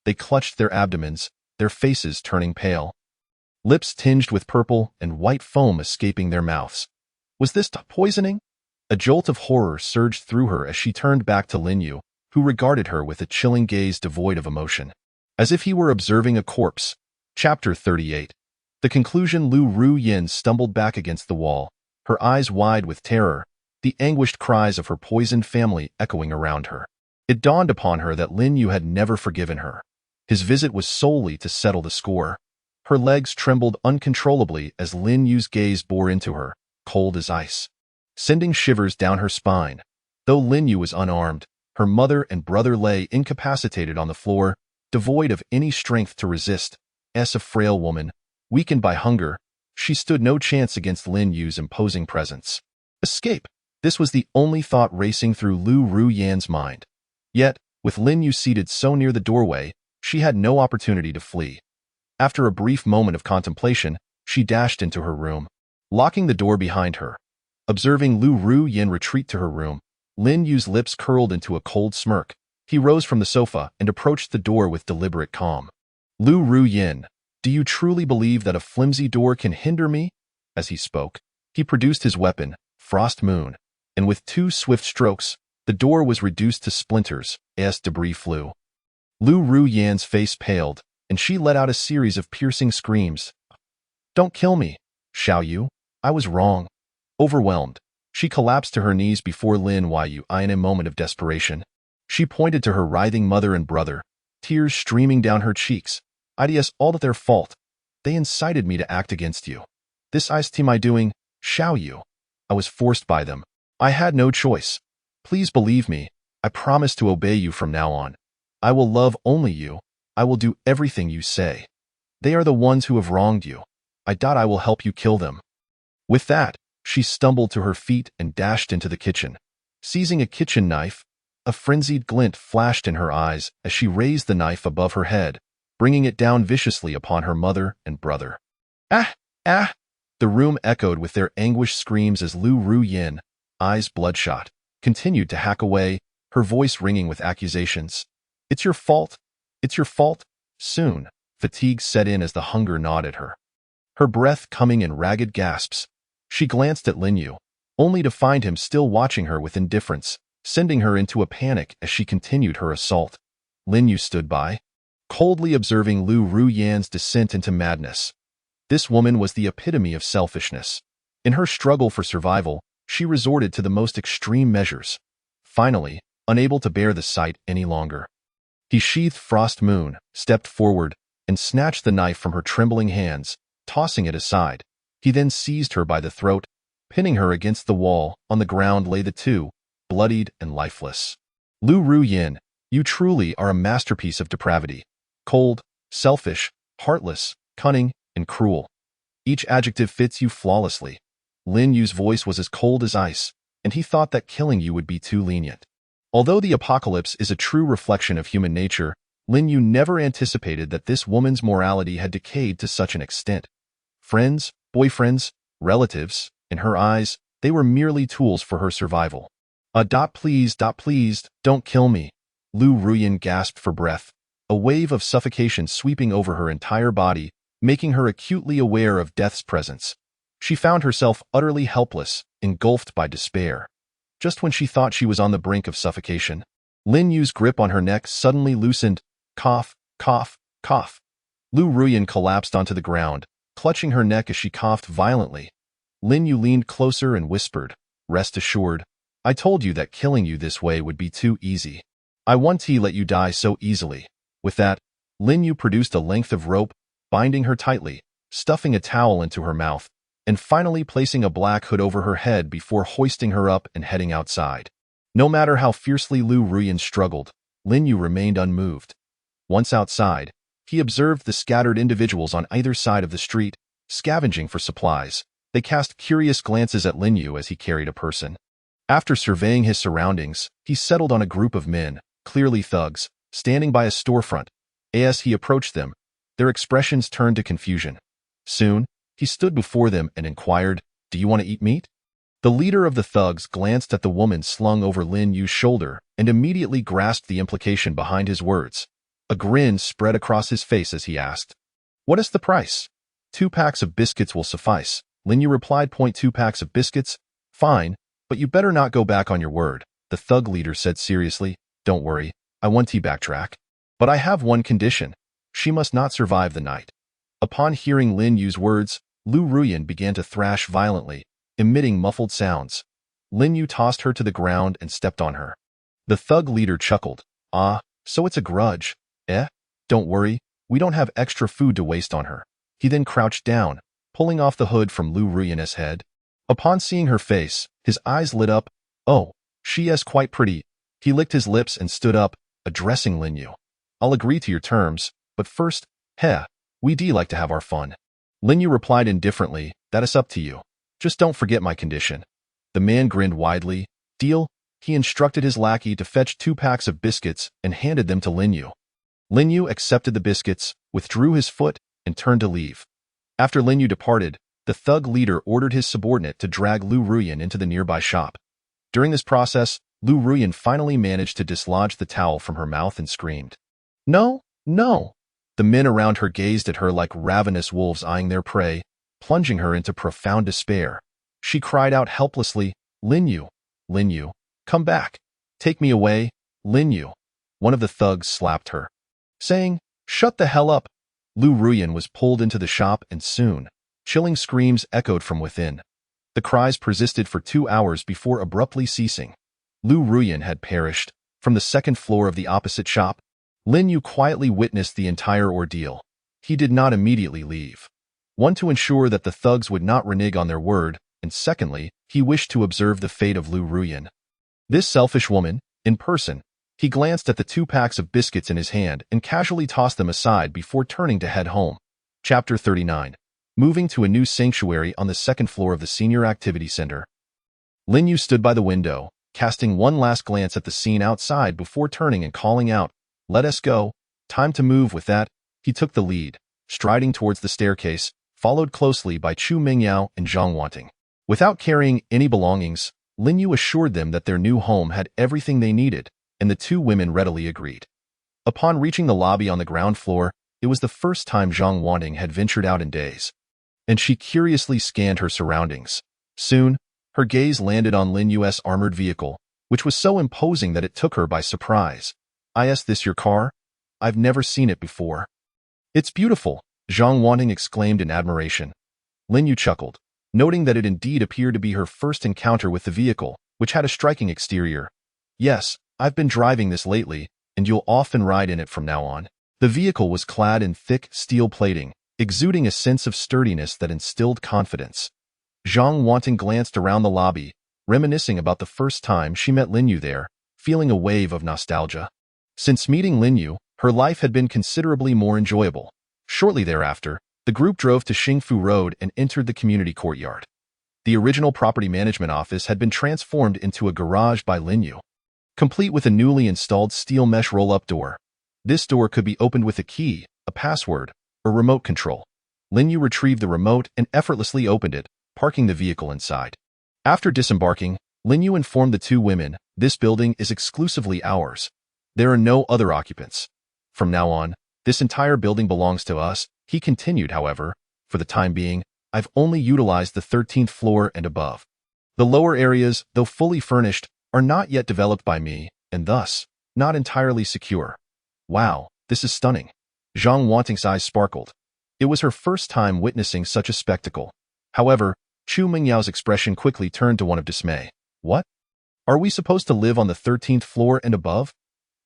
They clutched their abdomens, their faces turning pale, lips tinged with purple and white foam escaping their mouths. Was this poisoning? A jolt of horror surged through her as she turned back to Lin Yu, who regarded her with a chilling gaze devoid of emotion, as if he were observing a corpse. Chapter 38. The conclusion. Lu Ruyan stumbled back against the wall, her eyes wide with terror, the anguished cries of her poisoned family echoing around her. It dawned upon her that Lin Yu had never forgiven her. His visit was solely to settle the score. Her legs trembled uncontrollably as Lin Yu's gaze bore into her, cold as ice, sending shivers down her spine. Though Lin Yu was unarmed, her mother and brother lay incapacitated on the floor, devoid of any strength to resist. As a frail woman, weakened by hunger, she stood no chance against Lin Yu's imposing presence. Escape! This was the only thought racing through Lu Ruyan's mind. Yet, with Lin Yu seated so near the doorway, she had no opportunity to flee. After a brief moment of contemplation, she dashed into her room, locking the door behind her. Observing Lu Ruyan retreat to her room, Lin Yu's lips curled into a cold smirk. He rose from the sofa and approached the door with deliberate calm. "Lu Ruyan, do you truly believe that a flimsy door can hinder me?" As he spoke, he produced his weapon, Frost Moon, and with 2 swift strokes, the door was reduced to splinters as debris flew. Lu Ruyan's face paled, and she let out a series of piercing screams. "Don't kill me, Xiao Yu. I was wrong." Overwhelmed, she collapsed to her knees before Lin Yu in a moment of desperation. She pointed to her writhing mother and brother, tears streaming down her cheeks. "It's all their fault. They incited me to act against you. This is my doing, Xiao Yu. I was forced by them. I had no choice. Please believe me. I promise to obey you from now on. I will love only you. I will do everything you say. They are the ones who have wronged you. I will help you kill them." With that, she stumbled to her feet and dashed into the kitchen. Seizing a kitchen knife, a frenzied glint flashed in her eyes as she raised the knife above her head, bringing it down viciously upon her mother and brother. "Ah! Ah!" The room echoed with their anguished screams as Lu Ruyan, eyes bloodshot, continued to hack away, her voice ringing with accusations. "It's your fault. It's your fault." Soon, fatigue set in as the hunger gnawed at her, her breath coming in ragged gasps. She glanced at Lin Yu, only to find him still watching her with indifference, sending her into a panic as she continued her assault. Lin Yu stood by, coldly observing Lu Ruyan's descent into madness. This woman was the epitome of selfishness. In her struggle for survival, she resorted to the most extreme measures. Finally, unable to bear the sight any longer, he sheathed Frost Moon, stepped forward, and snatched the knife from her trembling hands, tossing it aside. He then seized her by the throat, pinning her against the wall. On the ground lay the 2, bloodied and lifeless. "Lu Ruyan, you truly are a masterpiece of depravity. Cold, selfish, heartless, cunning, and cruel. Each adjective fits you flawlessly. Lin Yu's voice was as cold as ice, and he thought that killing you would be too lenient. Although the apocalypse is a true reflection of human nature, Lin Yu never anticipated that this woman's morality had decayed to such an extent. Friends, boyfriends, relatives, in her eyes, they were merely tools for her survival. Please, don't kill me. Lu Ruyan gasped for breath, a wave of suffocation sweeping over her entire body, making her acutely aware of death's presence. She found herself utterly helpless, engulfed by despair. Just when she thought she was on the brink of suffocation, Lin Yu's grip on her neck suddenly loosened. Cough, cough, cough. Lu Ruyan collapsed onto the ground, clutching her neck as she coughed violently. Lin Yu leaned closer and whispered, "Rest assured, I told you that killing you this way would be too easy. I won't let you die so easily." With that, Lin Yu produced a length of rope, binding her tightly, stuffing a towel into her mouth, and finally placing a black hood over her head before hoisting her up and heading outside. No matter how fiercely Lu Ruyan struggled, Lin Yu remained unmoved. Once outside, he observed the scattered individuals on either side of the street, scavenging for supplies. They cast curious glances at Lin Yu as he carried a person. After surveying his surroundings, he settled on a group of men, clearly thugs, standing by a storefront. As he approached them, their expressions turned to confusion. Soon, he stood before them and inquired, "Do you want to eat meat?" The leader of the thugs glanced at the woman slung over Lin Yu's shoulder and immediately grasped the implication behind his words. A grin spread across his face as he asked, "What is the price?" "2 packs of biscuits will suffice," Lin Yu replied. "2 packs of biscuits? Fine, but you better not go back on your word," the thug leader said seriously. "Don't worry, I won't backtrack. But I have one condition. She must not survive the night." Upon hearing Lin Yu's words, Lu Ruyan began to thrash violently, emitting muffled sounds. Lin Yu tossed her to the ground and stepped on her. The thug leader chuckled. "Ah, so it's a grudge, eh? Don't worry, we don't have extra food to waste on her." He then crouched down, pulling off the hood from Lu Ruyan's head. Upon seeing her face, his eyes lit up. "Oh, she is quite pretty." He licked his lips and stood up, addressing Lin Yu. "I'll agree to your terms, but first, we'd like to have our fun." Lin Yu replied indifferently, "That is up to you. Just don't forget my condition." The man grinned widely. "Deal?" He instructed his lackey to fetch 2 packs of biscuits and handed them to Lin Yu. Lin Yu accepted the biscuits, withdrew his foot, and turned to leave. After Lin Yu departed, the thug leader ordered his subordinate to drag Lu Ruyan into the nearby shop. During this process, Lu Ruyan finally managed to dislodge the towel from her mouth and screamed, "No, no!" The men around her gazed at her like ravenous wolves eyeing their prey, plunging her into profound despair. She cried out helplessly, Lin Yu, come back. Take me away, Lin Yu." One of the thugs slapped her, saying, "Shut the hell up." Lu Ruyan was pulled into the shop and soon, chilling screams echoed from within. The cries persisted for 2 hours before abruptly ceasing. Lu Ruyan had perished. From the second floor of the opposite shop, Lin Yu quietly witnessed the entire ordeal. He did not immediately leave. One, to ensure that the thugs would not renege on their word, and secondly, he wished to observe the fate of Lu Ruyan. This selfish woman, in person, he glanced at the 2 packs of biscuits in his hand and casually tossed them aside before turning to head home. Chapter 39. Moving to a new sanctuary on the second floor of the Senior Activity Center. Lin Yu stood by the window, casting one last glance at the scene outside before turning and calling out, "Let us go. Time to move." With that, he took the lead, striding towards the staircase, followed closely by Chu Mingyao and Zhang Wanting. Without carrying any belongings, Lin Yu assured them that their new home had everything they needed, and the 2 women readily agreed. Upon reaching the lobby on the ground floor, it was the first time Zhang Wanting had ventured out in days, and she curiously scanned her surroundings. Soon, her gaze landed on Lin Yu's armored vehicle, which was so imposing that it took her by surprise. "Is this your car? I've never seen it before." "It's beautiful," Zhang Wanting exclaimed in admiration. Lin Yu chuckled, noting that it indeed appeared to be her first encounter with the vehicle, which had a striking exterior. "Yes, I've been driving this lately, and you'll often ride in it from now on." The vehicle was clad in thick steel plating, exuding a sense of sturdiness that instilled confidence. Zhang Wanting glanced around the lobby, reminiscing about the first time she met Lin Yu there, feeling a wave of nostalgia. Since meeting Lin Yu, her life had been considerably more enjoyable. Shortly thereafter, the group drove to Xingfu Road and entered the community courtyard. The original property management office had been transformed into a garage by Lin Yu, complete with a newly installed steel mesh roll-up door. This door could be opened with a key, a password, or remote control. Lin Yu retrieved the remote and effortlessly opened it, parking the vehicle inside. After disembarking, Lin Yu informed the two women, "This building is exclusively ours. There are no other occupants. From now on, this entire building belongs to us." He continued, "However, for the time being, I've only utilized the 13th floor and above. The lower areas, though fully furnished, are not yet developed by me, and thus, not entirely secure." "Wow, this is stunning." Zhang Wanting's eyes sparkled. It was her first time witnessing such a spectacle. However, Chu Mingyao's expression quickly turned to one of dismay. "What? Are we supposed to live on the 13th floor and above?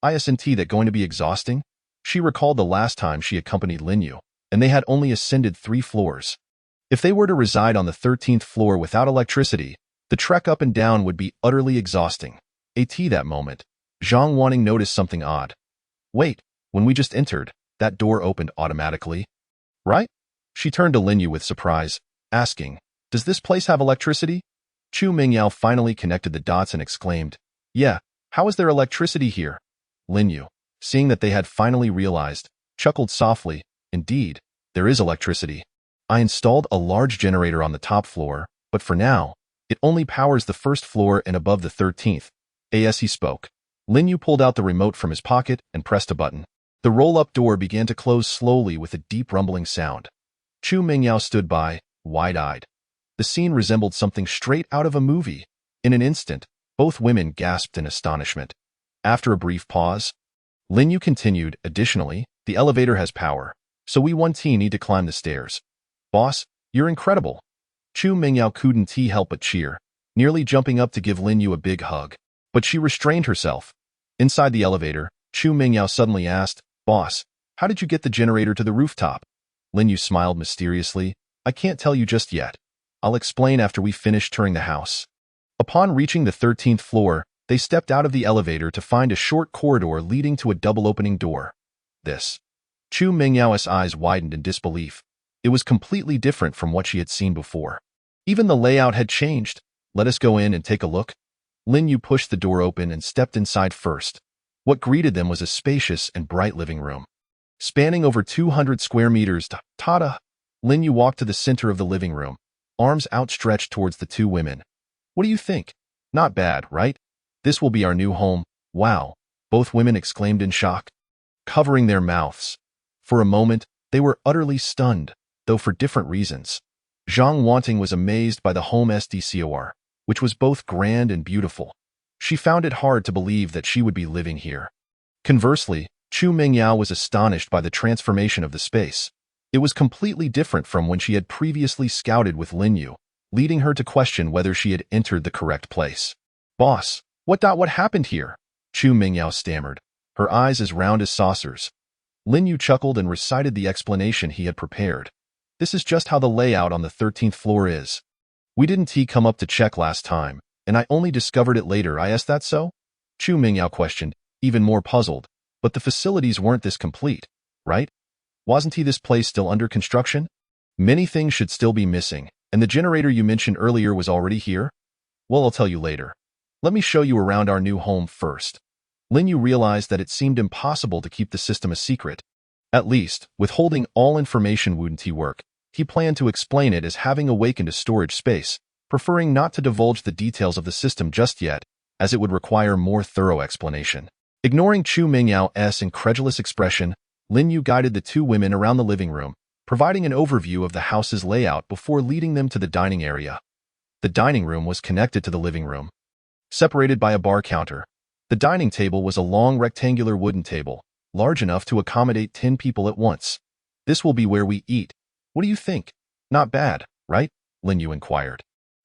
Isn't that going to be exhausting?" She recalled the last time she accompanied Lin Yu, and they had only ascended 3 floors. If they were to reside on the 13th floor without electricity, the trek up and down would be utterly exhausting. That moment, Zhang Wanting noticed something odd. "Wait, when we just entered, that door opened automatically, right?" She turned to Lin Yu with surprise, asking, "Does this place have electricity?" Chu Mingyao finally connected the dots and exclaimed, "Yeah, how is there electricity here?" Lin Yu, seeing that they had finally realized, chuckled softly, "Indeed, there is electricity. I installed a large generator on the top floor, but for now, it only powers the 1st floor and above the 13th. As he spoke, Lin Yu pulled out the remote from his pocket and pressed a button. The roll-up door began to close slowly with a deep rumbling sound. Chu Mingyao stood by, wide-eyed. The scene resembled something straight out of a movie. In an instant, both women gasped in astonishment. After a brief pause, Lin Yu continued, "Additionally, the elevator has power, so we need to climb the stairs." "Boss, you're incredible." Chu Mingyao couldn't help but cheer, nearly jumping up to give Lin Yu a big hug. But she restrained herself. Inside the elevator, Chu Mingyao suddenly asked, "Boss, how did you get the generator to the rooftop?" Lin Yu smiled mysteriously, "I can't tell you just yet. I'll explain after we finish touring the house." Upon reaching the 13th floor, they stepped out of the elevator to find a short corridor leading to a double-opening door. Chu Mingyao's eyes widened in disbelief. It was completely different from what she had seen before. Even the layout had changed. "Let us go in and take a look." Lin Yu pushed the door open and stepped inside first. What greeted them was a spacious and bright living room. Spanning over 200 square meters, Lin Yu walked to the center of the living room, arms outstretched towards the two women. "What do you think? Not bad, right? This will be our new home." "Wow," both women exclaimed in shock, covering their mouths. For a moment, they were utterly stunned, though for different reasons. Zhang Wanting was amazed by the home's decor, which was both grand and beautiful. She found it hard to believe that she would be living here. Conversely, Chu Mingyao was astonished by the transformation of the space. It was completely different from when she had previously scouted with Lin Yu, leading her to question whether she had entered the correct place. "Boss, what happened here?" Chu Mingyao stammered, her eyes as round as saucers. Lin Yu chuckled and recited the explanation he had prepared. "This is just how the layout on the 13th floor is. We didn't come up to check last time, and I only discovered it later. Is that so?" Chu Mingyao questioned, even more puzzled. "But the facilities weren't this complete, right? Wasn't this place still under construction? Many things should still be missing, and the generator you mentioned earlier was already here?" "Well, I'll tell you later. Let me show you around our new home first." Lin Yu realized that it seemed impossible to keep the system a secret. At least, withholding all information wouldn't work. He planned to explain it as having awakened a storage space, preferring not to divulge the details of the system just yet, as it would require more thorough explanation. Ignoring Chu Mingyao's incredulous expression, Lin Yu guided the two women around the living room, providing an overview of the house's layout before leading them to the dining area. The dining room was connected to the living room, separated by a bar counter. The dining table was a long rectangular wooden table, large enough to accommodate 10 people at once. "This will be where we eat. What do you think? Not bad, right?" Lin Yu inquired.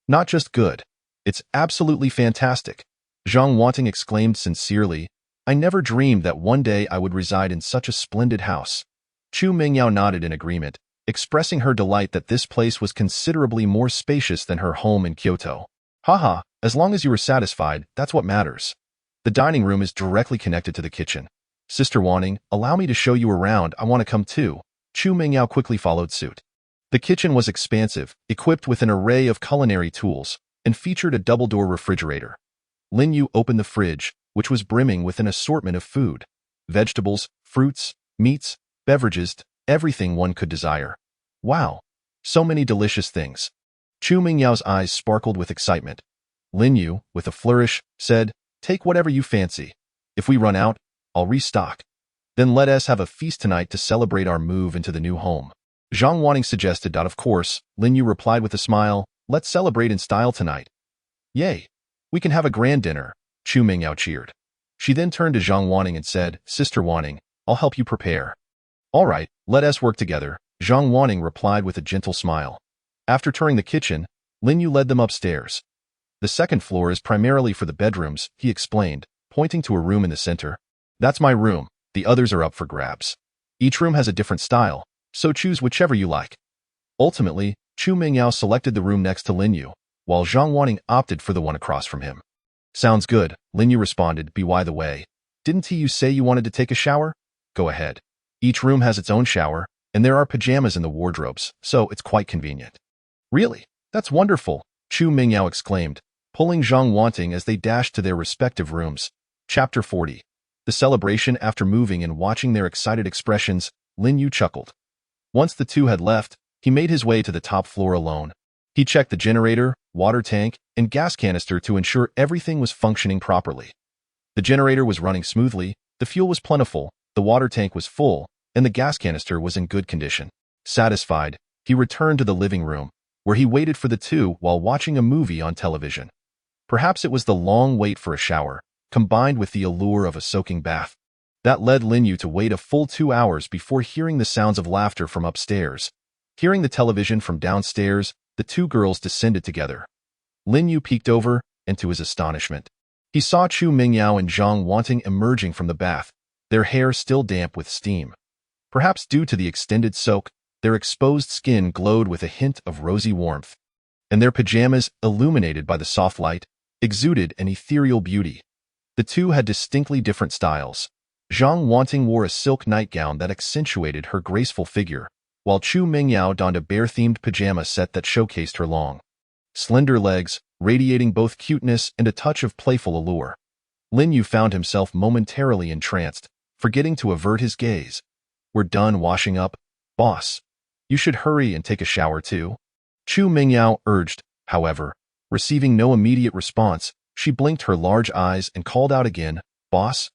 "Not just good. It's absolutely fantastic," Zhang Wanting exclaimed sincerely. "I never dreamed that one day I would reside in such a splendid house." Chu Mingyao nodded in agreement, expressing her delight that this place was considerably more spacious than her home in Kyoto. "Haha, as long as you were satisfied, that's what matters." The dining room is directly connected to the kitchen. "Sister Wanting, allow me to show you around. I want to come too." Chu Mingyao quickly followed suit. The kitchen was expansive, equipped with an array of culinary tools, and featured a double-door refrigerator. Lin Yu opened the fridge, which was brimming with an assortment of food. Vegetables, fruits, meats, beverages, everything one could desire. Wow! So many delicious things. Chu Mingyao's eyes sparkled with excitement. Lin Yu, with a flourish, said, "Take whatever you fancy. If we run out, I'll restock. Then let us have a feast tonight to celebrate our move into the new home." Zhang Wanting suggested that, of course. Lin Yu replied with a smile, "Let's celebrate in style tonight." "Yay! We can have a grand dinner," Chu Mingyao cheered. She then turned to Zhang Wanting and said, "Sister Wanting, I'll help you prepare." "All right, let us work together," Zhang Wanting replied with a gentle smile. After touring the kitchen, Lin Yu led them upstairs. "The second floor is primarily for the bedrooms," he explained, pointing to a room in the center. "That's my room. The others are up for grabs. Each room has a different style, so choose whichever you like." Ultimately, Chu Mingyao selected the room next to Lin Yu, while Zhang Wanting opted for the one across from him. "Sounds good," Lin Yu responded. "By the way, didn't you say you wanted to take a shower? Go ahead. Each room has its own shower, and there are pajamas in the wardrobes, so it's quite convenient." "Really? That's wonderful," Chu Mingyao exclaimed, pulling Zhang Wanting as they dashed to their respective rooms. Chapter 40. The celebration. After moving and watching their excited expressions, Lin Yu chuckled. Once the two had left, he made his way to the top floor alone. He checked the generator, water tank, and gas canister to ensure everything was functioning properly. The generator was running smoothly, the fuel was plentiful, the water tank was full, and the gas canister was in good condition. Satisfied, he returned to the living room, where he waited for the two while watching a movie on television. Perhaps it was the long wait for a shower, combined with the allure of a soaking bath, that led Lin Yu to wait a full 2 hours before hearing the sounds of laughter from upstairs. Hearing the television from downstairs, the two girls descended together. Lin Yu peeked over, and to his astonishment, he saw Chu Mingyao and Zhang Wanting emerging from the bath, their hair still damp with steam. Perhaps due to the extended soak, their exposed skin glowed with a hint of rosy warmth, and their pajamas, illuminated by the soft light, exuded an ethereal beauty. The two had distinctly different styles. Zhang Wanting wore a silk nightgown that accentuated her graceful figure, while Chu Mingyao donned a bear-themed pajama set that showcased her long, slender legs, radiating both cuteness and a touch of playful allure. Lin Yu found himself momentarily entranced, forgetting to avert his gaze. "We're done washing up, boss. You should hurry and take a shower too," Chu Mingyao urged. However, receiving no immediate response, she blinked her large eyes and called out again, "Boss?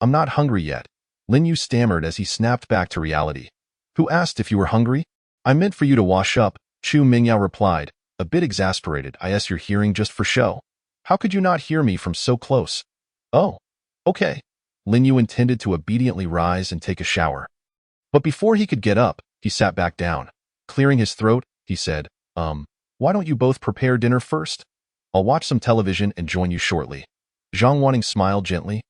I'm not hungry yet," Lin Yu stammered as he snapped back to reality. "Who asked if you were hungry? I meant for you to wash up," Chu Mingyao replied, a bit exasperated. "You're hearing just for show. How could you not hear me from so close?" "Oh, okay." Lin Yu intended to obediently rise and take a shower. But before he could get up, he sat back down. Clearing his throat, he said, "Why don't you both prepare dinner first? I'll watch some television and join you shortly." Zhang Wanting smiled gently,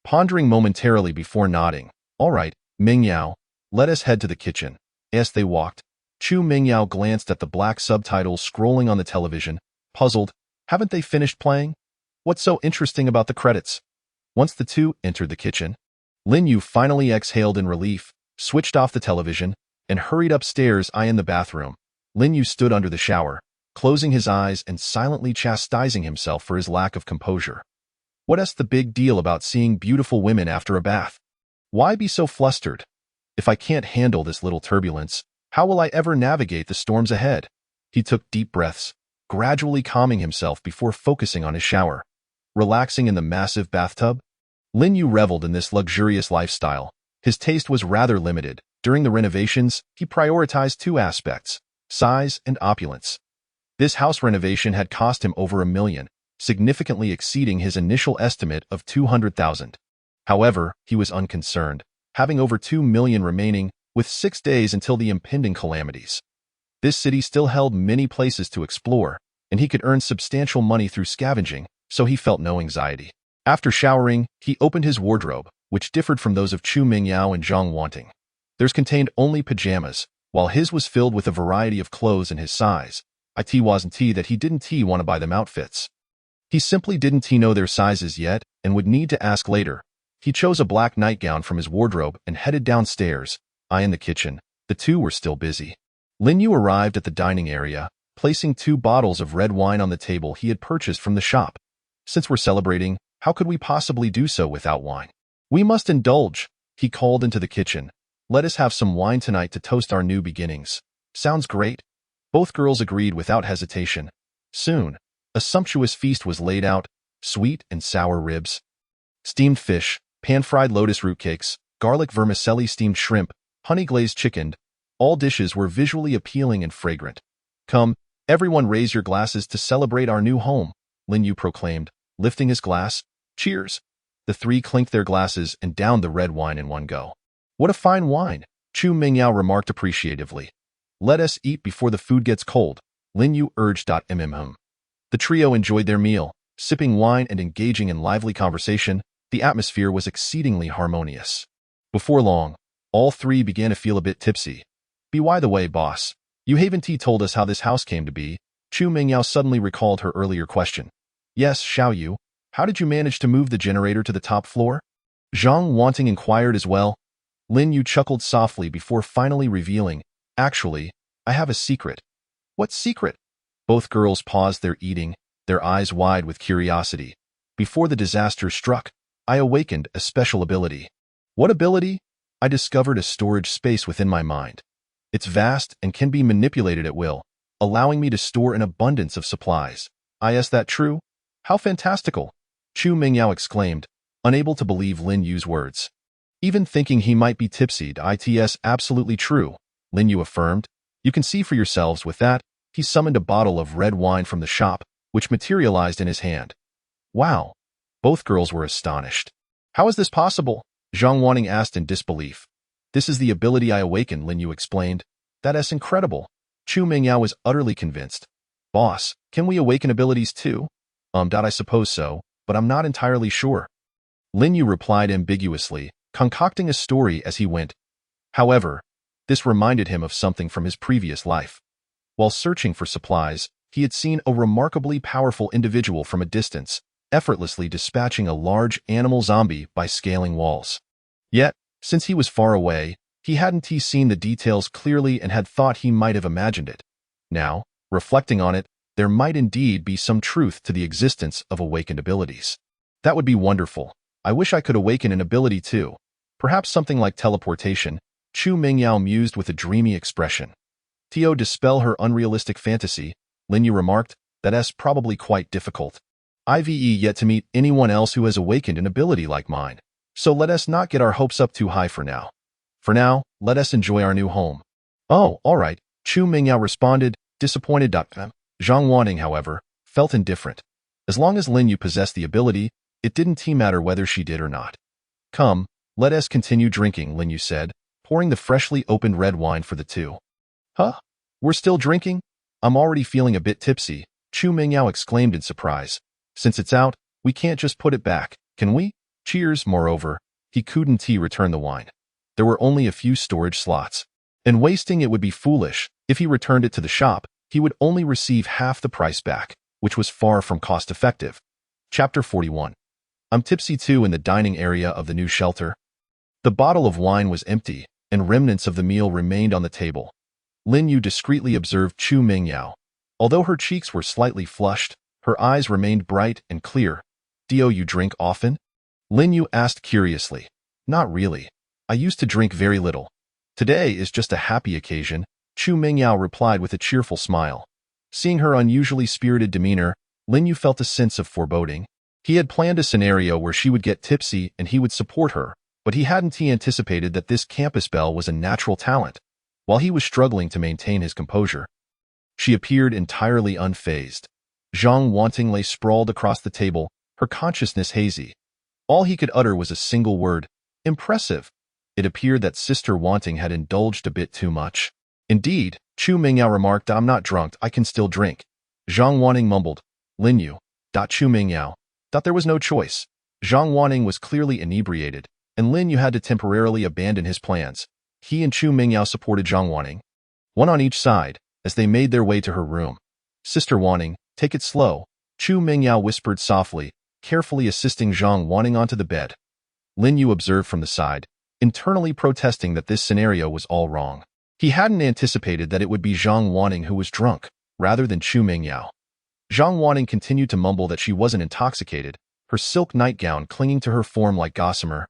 pondering momentarily before nodding. "All right, Mingyao, let us head to the kitchen." As they walked, Chu Mingyao glanced at the black subtitles scrolling on the television, puzzled. Haven't they finished playing? What's so interesting about the credits? Once the two entered the kitchen, Lin Yu finally exhaled in relief, switched off the television, and hurried upstairs. In the bathroom, Lin Yu stood under the shower, closing his eyes and silently chastising himself for his lack of composure. What's the big deal about seeing beautiful women after a bath? Why be so flustered? If I can't handle this little turbulence, how will I ever navigate the storms ahead? He took deep breaths, gradually calming himself before focusing on his shower. Relaxing in the massive bathtub, Lin Yu reveled in this luxurious lifestyle. His taste was rather limited. During the renovations, he prioritized two aspects: size and opulence. This house renovation had cost him over $1 million, significantly exceeding his initial estimate of $200,000. However, he was unconcerned, having over $2 million remaining, with 6 days until the impending calamities. This city still held many places to explore, and he could earn substantial money through scavenging, so he felt no anxiety. After showering, he opened his wardrobe, which differed from those of Chu Mingyao and Zhang Wanting. Theirs contained only pajamas, while his was filled with a variety of clothes in his size. It wasn't that he didn't want to buy them outfits. He simply didn't know their sizes yet and would need to ask later. He chose a black nightgown from his wardrobe and headed downstairs. In the kitchen, the two were still busy. Lin Yu arrived at the dining area, placing 2 bottles of red wine on the table he had purchased from the shop. Since we're celebrating, how could we possibly do so without wine? We must indulge, he called into the kitchen. Let us have some wine tonight to toast our new beginnings. Sounds great. Both girls agreed without hesitation. Soon, a sumptuous feast was laid out, sweet and sour ribs, steamed fish, pan-fried lotus root cakes, garlic vermicelli, steamed shrimp, honey-glazed chicken. All dishes were visually appealing and fragrant. Come, everyone raise your glasses to celebrate our new home, Lin Yu proclaimed, lifting his glass. Cheers! The 3 clinked their glasses and downed the red wine in one go. What a fine wine, Chu Mingyao remarked appreciatively. Let us eat before the food gets cold, Lin Yu urged. The trio enjoyed their meal, sipping wine and engaging in lively conversation. The atmosphere was exceedingly harmonious. Before long, all 3 began to feel a bit tipsy. By the way, boss, you haven't told us how this house came to be. Chu Mingyao suddenly recalled her earlier question. Yes, Xiao Yu, how did you manage to move the generator to the top floor? Zhang Wanting inquired as well. Lin Yu chuckled softly before finally revealing, actually, I have a secret. What secret? Both girls paused their eating, their eyes wide with curiosity. Before the disaster struck, I awakened a special ability. What ability? I discovered a storage space within my mind. It's vast and can be manipulated at will, allowing me to store an abundance of supplies. Is that true? How fantastical! Chu Mingyao exclaimed, unable to believe Lin Yu's words. Even thinking he might be tipsy, it's absolutely true, Lin Yu affirmed. You can see for yourselves with that. He summoned a bottle of red wine from the shop, which materialized in his hand. Wow! Both girls were astonished. How is this possible? Zhang Wanting asked in disbelief. This is the ability I awakened, Lin Yu explained. That's incredible. Chu Mingyao was utterly convinced. Boss, can we awaken abilities too? I suppose so, but I'm not entirely sure. Lin Yu replied ambiguously, concocting a story as he went. However, this reminded him of something from his previous life. While searching for supplies, he had seen a remarkably powerful individual from a distance, effortlessly dispatching a large animal zombie by scaling walls. Yet, since he was far away, he hadn't seen the details clearly and had thought he might have imagined it. Now, reflecting on it, there might indeed be some truth to the existence of awakened abilities. That would be wonderful. I wish I could awaken an ability too. Perhaps something like teleportation, Chu Mingyao mused with a dreamy expression. To dispel her unrealistic fantasy, Lin Yu remarked, that's probably quite difficult. I've yet to meet anyone else who has awakened an ability like mine. So let us not get our hopes up too high for now. For now, let us enjoy our new home. Oh, all right, Chu Mingyao responded, disappointed. Zhang Wanting, however, felt indifferent. As long as Lin Yu possessed the ability, it didn't matter whether she did or not. Come, let us continue drinking, Lin Yu said, pouring the freshly opened red wine for the 2. Huh? We're still drinking? I'm already feeling a bit tipsy, Chu Mingyao exclaimed in surprise. Since it's out, we can't just put it back, can we? Cheers, moreover, he couldn't return the wine. There were only a few storage slots, and wasting it would be foolish. If he returned it to the shop, he would only receive half the price back, which was far from cost-effective. Chapter 41. I'm tipsy too in the dining area of the new shelter. The bottle of wine was empty, and remnants of the meal remained on the table. Lin Yu discreetly observed Chu Mingyao. Although her cheeks were slightly flushed, her eyes remained bright and clear. Do you drink often? Lin Yu asked curiously. Not really. I used to drink very little. Today is just a happy occasion, Chu Mingyao replied with a cheerful smile. Seeing her unusually spirited demeanor, Lin Yu felt a sense of foreboding. He had planned a scenario where she would get tipsy and he would support her, but he hadn't anticipated that this campus belle was a natural talent. While he was struggling to maintain his composure, she appeared entirely unfazed. Zhang Wanting lay sprawled across the table, her consciousness hazy. All he could utter was a single word, impressive. It appeared that Sister Wanting had indulged a bit too much. Indeed, Chu Mingyao remarked, I'm not drunk, I can still drink. Zhang Wanting mumbled, Lin Yu. Chu Mingyao thought there was no choice. Zhang Wanting was clearly inebriated, and Lin Yu had to temporarily abandon his plans. He and Chu Mingyao supported Zhang Wanting, one on each side, as they made their way to her room. Sister Wanting, take it slow, Chu Mingyao whispered softly, carefully assisting Zhang Wanting onto the bed. Lin Yu observed from the side, internally protesting that this scenario was all wrong. He hadn't anticipated that it would be Zhang Wanning who was drunk, rather than Chu Mingyao. Zhang Wanning continued to mumble that she wasn't intoxicated, her silk nightgown clinging to her form like gossamer,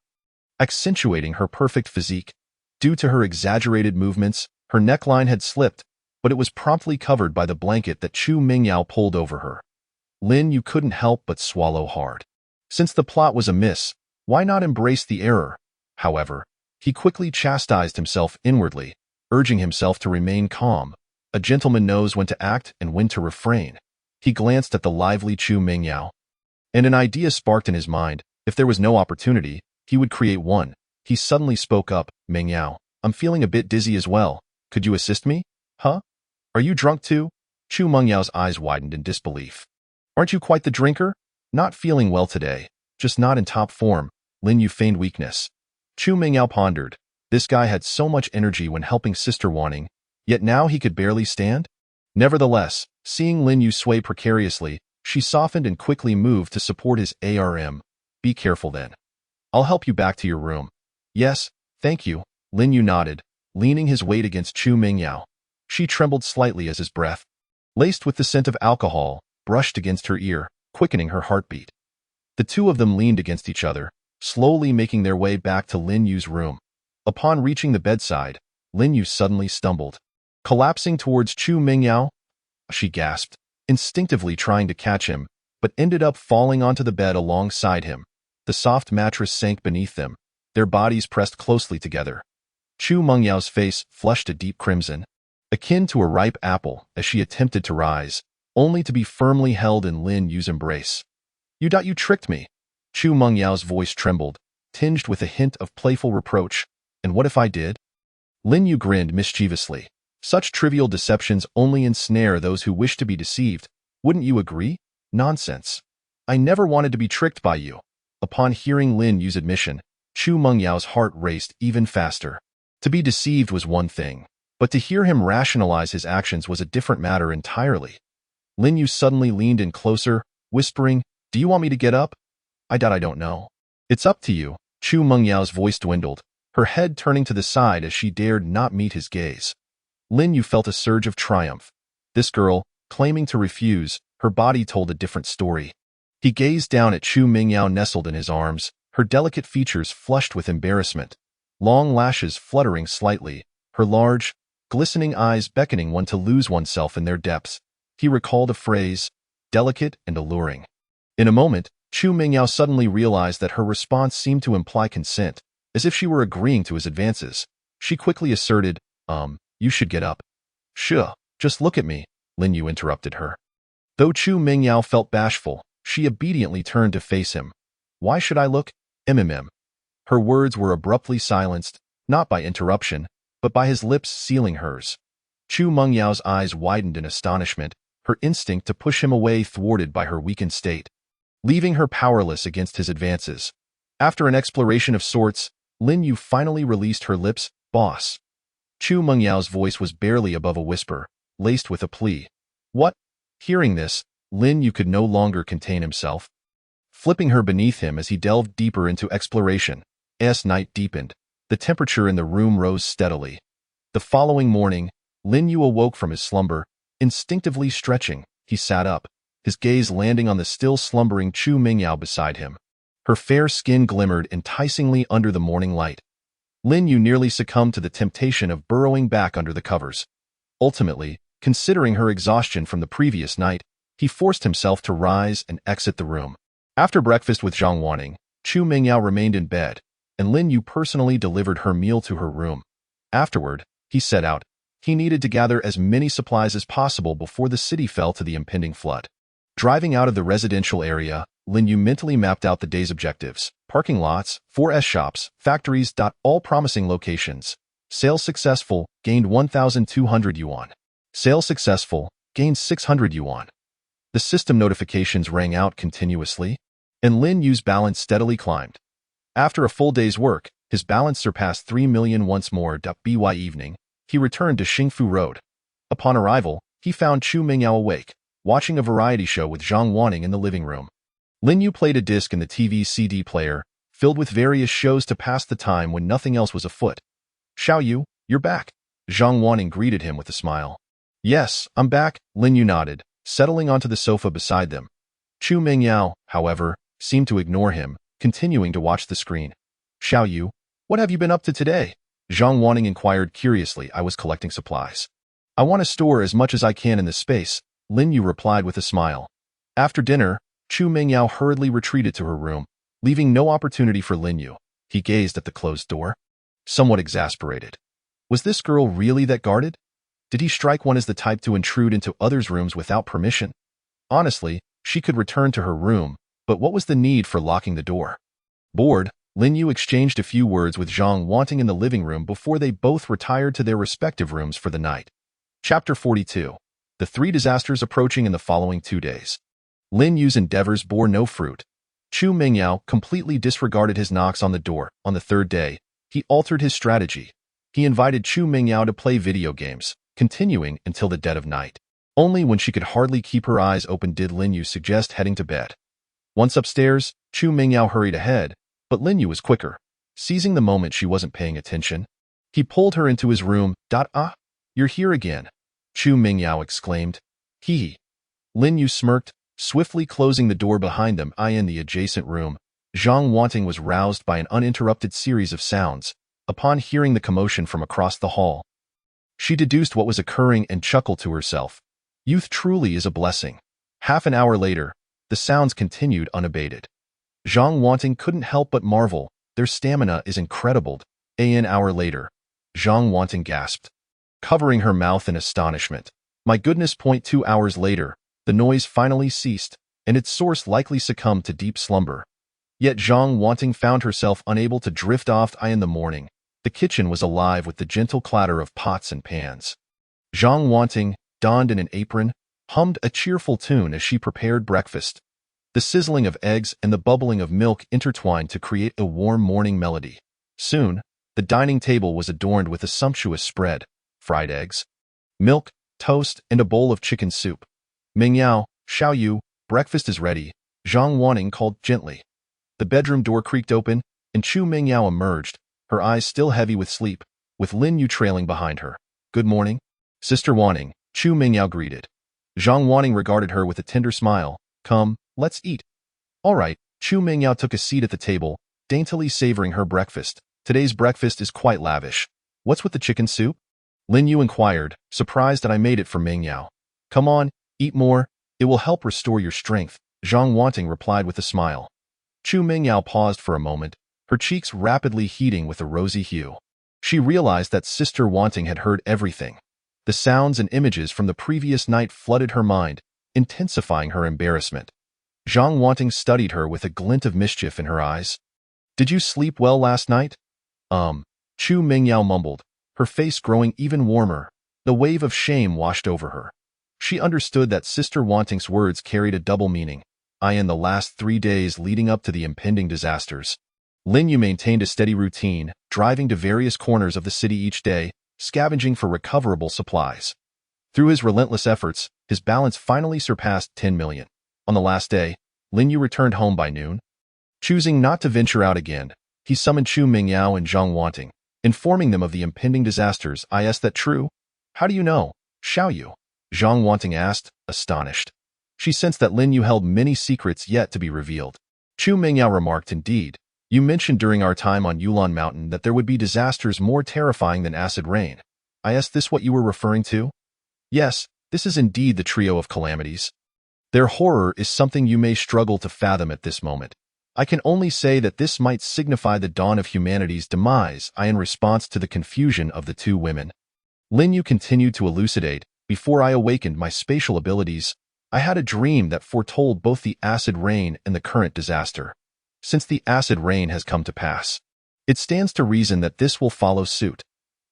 accentuating her perfect physique. Due to her exaggerated movements, her neckline had slipped, but it was promptly covered by the blanket that Chu Mingyao pulled over her. Lin Yu couldn't help but swallow hard. Since the plot was amiss, why not embrace the error? However, he quickly chastised himself inwardly, urging himself to remain calm. A gentleman knows when to act and when to refrain. He glanced at the lively Chu Mingyao, and an idea sparked in his mind. If there was no opportunity, he would create one. He suddenly spoke up, "Mingyao, I'm feeling a bit dizzy as well. Could you assist me?" "Huh? Are you drunk too?" Chu Mengyao's eyes widened in disbelief. "Aren't you quite the drinker?" "Not feeling well today. Just not in top form." Lin Yu feigned weakness. Chu Mingyao pondered. This guy had so much energy when helping Sister Wanning, yet now he could barely stand? Nevertheless, seeing Lin Yu sway precariously, she softened and quickly moved to support his arm. "Be careful then. I'll help you back to your room." "Yes, thank you." Lin Yu nodded, leaning his weight against Chu Mingyao. She trembled slightly as his breath, laced with the scent of alcohol, brushed against her ear, quickening her heartbeat. The two of them leaned against each other, slowly making their way back to Lin Yu's room. Upon reaching the bedside, Lin Yu suddenly stumbled. Collapsing towards Chu Mingyao, she gasped, instinctively trying to catch him, but ended up falling onto the bed alongside him. The soft mattress sank beneath them, their bodies pressed closely together. Chu Mengyao's face flushed a deep crimson, akin to a ripe apple, as she attempted to rise, only to be firmly held in Lin Yu's embrace. You tricked me." Chu Mengyao's voice trembled, tinged with a hint of playful reproach. "And what if I did?" Lin Yu grinned mischievously. "Such trivial deceptions only ensnare those who wish to be deceived. Wouldn't you agree?" "Nonsense. I never wanted to be tricked by you." Upon hearing Lin Yu's admission, Chu Mengyao's heart raced even faster. To be deceived was one thing, but to hear him rationalize his actions was a different matter entirely. Lin Yu suddenly leaned in closer, whispering, "Do you want me to get up?" I don't know." "It's up to you." Chu Mengyao's voice dwindled, her head turning to the side as she dared not meet his gaze. Lin Yu felt a surge of triumph. This girl, claiming to refuse, her body told a different story. He gazed down at Chu Mingyao nestled in his arms, her delicate features flushed with embarrassment, long lashes fluttering slightly, her large, glistening eyes beckoning one to lose oneself in their depths. He recalled a phrase, delicate and alluring. In a moment, Chu Mingyao suddenly realized that her response seemed to imply consent, as if she were agreeing to his advances. She quickly asserted, you should get up." "Sure, just look at me," Lin Yu interrupted her. Though Chu Mingyao felt bashful, she obediently turned to face him. "Why should I look? Her words were abruptly silenced, not by interruption, but by his lips sealing hers. Chu Mengyao's eyes widened in astonishment, her instinct to push him away thwarted by her weakened state, leaving her powerless against his advances. After an exploration of sorts, Lin Yu finally released her lips, "Boss." Chu Mengyao's voice was barely above a whisper, laced with a plea. "What?" Hearing this, Lin Yu could no longer contain himself, flipping her beneath him as he delved deeper into exploration. As night deepened, the temperature in the room rose steadily. The following morning, Lin Yu awoke from his slumber, instinctively stretching. He sat up, his gaze landing on the still slumbering Chu Mingyao beside him. Her fair skin glimmered enticingly under the morning light. Lin Yu nearly succumbed to the temptation of burrowing back under the covers. Ultimately, considering her exhaustion from the previous night, he forced himself to rise and exit the room. After breakfast with Zhang Wanning, Chu Mingyao remained in bed, and Lin Yu personally delivered her meal to her room. Afterward, he set out. He needed to gather as many supplies as possible before the city fell to the impending flood. Driving out of the residential area, Lin Yu mentally mapped out the day's objectives: parking lots, 4S shops, factories. All promising locations. Sales successful, gained 1,200 yuan. Sales successful, gained 600 yuan. The system notifications rang out continuously, and Lin Yu's balance steadily climbed. After a full day's work, his balance surpassed 3 million once more. By evening, he returned to Xingfu Road. Upon arrival, he found Chu Mingyao awake, watching a variety show with Zhang Wanning in the living room. Lin Yu played a disc in the TV CD player, filled with various shows to pass the time when nothing else was afoot. "Xiao Yu, you're back." Zhang Wanting greeted him with a smile. Yes, I'm back, Lin Yu nodded, settling onto the sofa beside them. Chu Mingyao, however, seemed to ignore him, continuing to watch the screen. Xiao Yu, what have you been up to today? Zhang Wanting inquired curiously. I was collecting supplies. I want to store as much as I can in this space, Lin Yu replied with a smile. After dinner, Chu Mingyao hurriedly retreated to her room, leaving no opportunity for Lin Yu. He gazed at the closed door, somewhat exasperated. Was this girl really that guarded? Did he strike one as the type to intrude into others' rooms without permission? Honestly, she could return to her room, but what was the need for locking the door? Bored, Lin Yu exchanged a few words with Zhang Wanting in the living room before they both retired to their respective rooms for the night. Chapter 42. The three disasters approaching in the following 2 days. Lin Yu's endeavors bore no fruit. Chu Mingyao completely disregarded his knocks on the door. On the third day, he altered his strategy. He invited Chu Mingyao to play video games, continuing until the dead of night. Only when she could hardly keep her eyes open did Lin Yu suggest heading to bed. Once upstairs, Chu Mingyao hurried ahead, but Lin Yu was quicker. Seizing the moment she wasn't paying attention, he pulled her into his room. Ah, you're here again, Chu Mingyao exclaimed. Hee. Lin Yu smirked, swiftly closing the door behind them. In the adjacent room, Zhang Wanting was roused by an uninterrupted series of sounds. Upon hearing the commotion from across the hall, she deduced what was occurring and chuckled to herself. Youth truly is a blessing. Half an hour later, the sounds continued unabated. Zhang Wanting couldn't help but marvel. Their stamina is incredible. An hour later, Zhang Wanting gasped, covering her mouth in astonishment. My goodness! 2 hours later, the noise finally ceased, and its source likely succumbed to deep slumber. Yet Zhang Wanting found herself unable to drift off. In the morning, the kitchen was alive with the gentle clatter of pots and pans. Zhang Wanting, donned in an apron, hummed a cheerful tune as she prepared breakfast. The sizzling of eggs and the bubbling of milk intertwined to create a warm morning melody. Soon, the dining table was adorned with a sumptuous spread: fried eggs, milk, toast, and a bowl of chicken soup. Mingyao, Xiao Yu, breakfast is ready, Zhang Wanting called gently. The bedroom door creaked open, and Chu Mingyao emerged, her eyes still heavy with sleep, with Lin Yu trailing behind her. Good morning, Sister Wanting, Chu Mingyao greeted. Zhang Wanting regarded her with a tender smile. Come, let's eat. All right, Chu Mingyao took a seat at the table, daintily savoring her breakfast. Today's breakfast is quite lavish. What's with the chicken soup? Lin Yu inquired, surprised that I made it for Mingyao. Come on, eat more. It will help restore your strength, Zhang Wanting replied with a smile. Chu Mingyao paused for a moment, her cheeks rapidly heating with a rosy hue. She realized that Sister Wanting had heard everything. The sounds and images from the previous night flooded her mind, intensifying her embarrassment. Zhang Wanting studied her with a glint of mischief in her eyes. Did you sleep well last night? Chu Mingyao mumbled, her face growing even warmer. The wave of shame washed over her. She understood that Sister Wanting's words carried a double meaning. In the last 3 days leading up to the impending disasters, Lin Yu maintained a steady routine, driving to various corners of the city each day, scavenging for recoverable supplies. Through his relentless efforts, his balance finally surpassed 10 million. On the last day, Lin Yu returned home by noon. Choosing not to venture out again, he summoned Chu Mingyao and Zhang Wanting, informing them of the impending disasters. Is that true? How do you know, Xiao Yu? Zhang Wanting asked, astonished. She sensed that Lin Yu held many secrets yet to be revealed. Chu Mingyao remarked, indeed, you mentioned during our time on Yulan Mountain that there would be disasters more terrifying than acid rain. Is this what you were referring to? Yes, this is indeed the trio of calamities. Their horror is something you may struggle to fathom at this moment. I can only say that this might signify the dawn of humanity's demise. In response to the confusion of the two women, Lin Yu continued to elucidate. Before I awakened my spatial abilities, I had a dream that foretold both the acid rain and the current disaster. Since the acid rain has come to pass, it stands to reason that this will follow suit.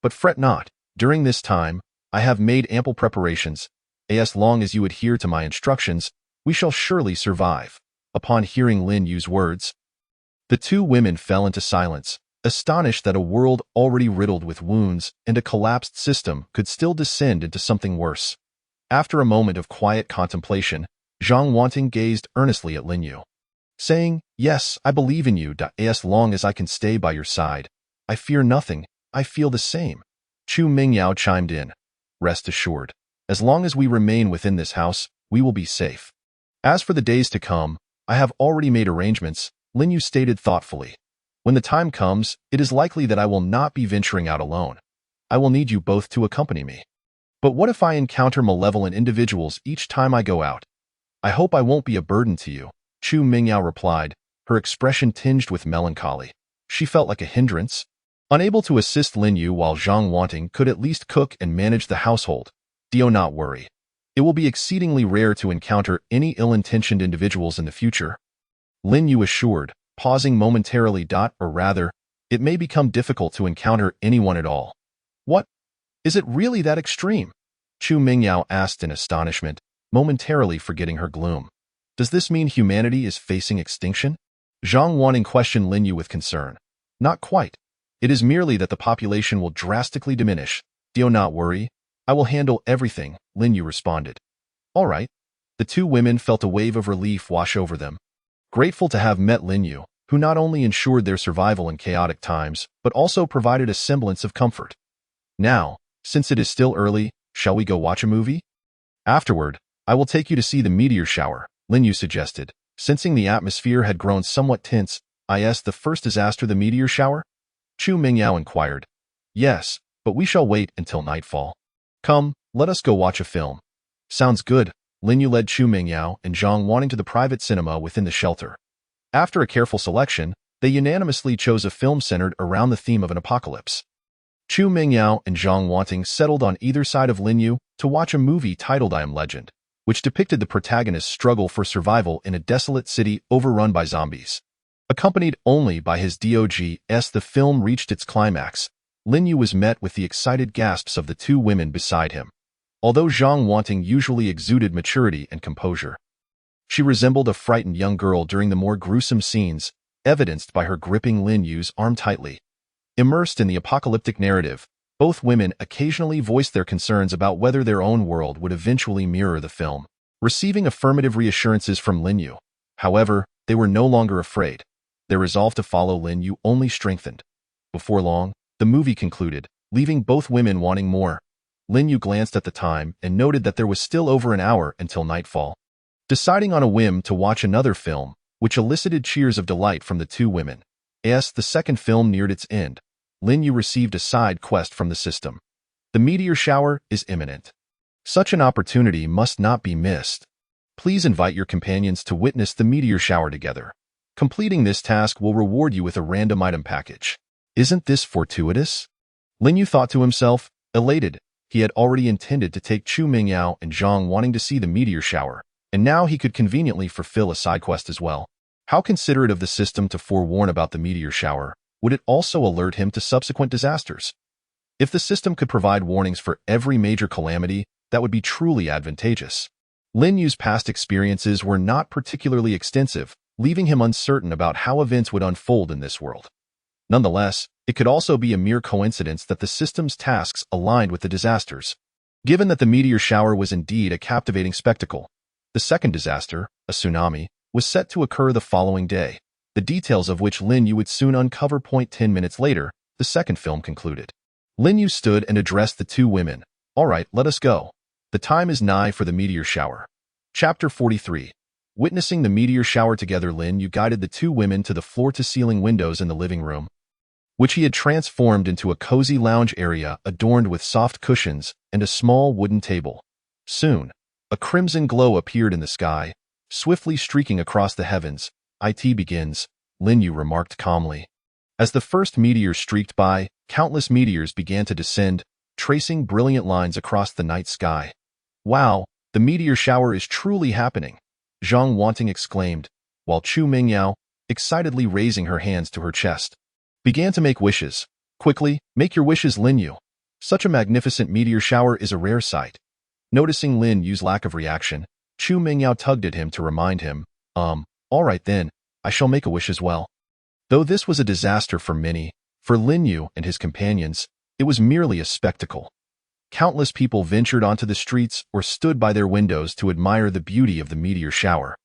But fret not, during this time, I have made ample preparations. As long as you adhere to my instructions, we shall surely survive. Upon hearing Lin Yu's words, the two women fell into silence, astonished that a world already riddled with wounds and a collapsed system could still descend into something worse. After a moment of quiet contemplation, Zhang Wanting gazed earnestly at Lin Yu, saying, Yes, I believe in you. As long as I can stay by your side, I fear nothing. I feel the same. Chu Mingyao chimed in. Rest assured, as long as we remain within this house, we will be safe. As for the days to come, I have already made arrangements, Lin Yu stated thoughtfully. When the time comes, it is likely that I will not be venturing out alone. I will need you both to accompany me. But what if I encounter malevolent individuals each time I go out? I hope I won't be a burden to you, Chu Mingyao replied, her expression tinged with melancholy. She felt like a hindrance. Unable to assist Lin Yu while Zhang Wanting could at least cook and manage the household. Do not worry. It will be exceedingly rare to encounter any ill-intentioned individuals in the future. Lin Yu assured, pausing momentarily. Or rather, it may become difficult to encounter anyone at all. What? Is it really that extreme? Chu Mingyao asked in astonishment, momentarily forgetting her gloom. Does this mean humanity is facing extinction? Zhang Wanting questioned Lin Yu with concern. Not quite. It is merely that the population will drastically diminish. Do not worry. I will handle everything, Lin Yu responded. All right. The two women felt a wave of relief wash over them. Grateful to have met Lin Yu, who not only ensured their survival in chaotic times, but also provided a semblance of comfort. Now, since it is still early, shall we go watch a movie? Afterward, I will take you to see the meteor shower, Lin Yu suggested. Sensing the atmosphere had grown somewhat tense, is the first disaster the meteor shower? Chu Mingyao inquired. Yes, but we shall wait until nightfall. Come, let us go watch a film. Sounds good. Lin Yu led Chu Mingyao and Zhang Wanting to the private cinema within the shelter. After a careful selection, they unanimously chose a film centered around the theme of an apocalypse. Chu Mingyao and Zhang Wanting settled on either side of Lin Yu to watch a movie titled I Am Legend, which depicted the protagonist's struggle for survival in a desolate city overrun by zombies. Accompanied only by his dogs, the film reached its climax. Lin Yu was met with the excited gasps of the two women beside him. Although Zhang Wanting usually exuded maturity and composure, she resembled a frightened young girl during the more gruesome scenes, evidenced by her gripping Lin Yu's arm tightly. Immersed in the apocalyptic narrative, both women occasionally voiced their concerns about whether their own world would eventually mirror the film. Receiving affirmative reassurances from Lin Yu, however, they were no longer afraid. Their resolve to follow Lin Yu only strengthened. Before long, the movie concluded, leaving both women wanting more. Lin Yu glanced at the time and noted that there was still over an hour until nightfall. Deciding on a whim to watch another film, which elicited cheers of delight from the two women. As the second film neared its end, Lin Yu received a side quest from the system. The meteor shower is imminent. Such an opportunity must not be missed. Please invite your companions to witness the meteor shower together. Completing this task will reward you with a random item package. Isn't this fortuitous? Lin Yu thought to himself, elated. He had already intended to take Chu Mingyao and Zhang Wanting to see the meteor shower, and now he could conveniently fulfill a side quest as well. How considerate of the system to forewarn about the meteor shower. Would it also alert him to subsequent disasters? If the system could provide warnings for every major calamity, that would be truly advantageous. Lin Yu's past experiences were not particularly extensive, leaving him uncertain about how events would unfold in this world. Nonetheless, it could also be a mere coincidence that the system's tasks aligned with the disasters. Given that the meteor shower was indeed a captivating spectacle, the second disaster, a tsunami, was set to occur the following day, the details of which Lin Yu would soon uncover. 10 minutes later, the second film concluded. Lin Yu stood and addressed the two women. All right, let us go. The time is nigh for the meteor shower. Chapter 43. Witnessing the meteor shower together, Lin Yu guided the two women to the floor-to-ceiling windows in the living room, which he had transformed into a cozy lounge area adorned with soft cushions and a small wooden table. Soon, a crimson glow appeared in the sky, swiftly streaking across the heavens. It begins, Lin Yu remarked calmly. As the first meteor streaked by, countless meteors began to descend, tracing brilliant lines across the night sky. Wow, the meteor shower is truly happening, Zhang Wanting exclaimed, while Chu Mingyao, excitedly raising her hands to her chest, began to make wishes. Quickly, make your wishes, Lin Yu. Such a magnificent meteor shower is a rare sight. Noticing Lin Yu's lack of reaction, Chu Mingyao tugged at him to remind him, all right then, I shall make a wish as well. Though this was a disaster for many, for Lin Yu and his companions, it was merely a spectacle. Countless people ventured onto the streets or stood by their windows to admire the beauty of the meteor shower,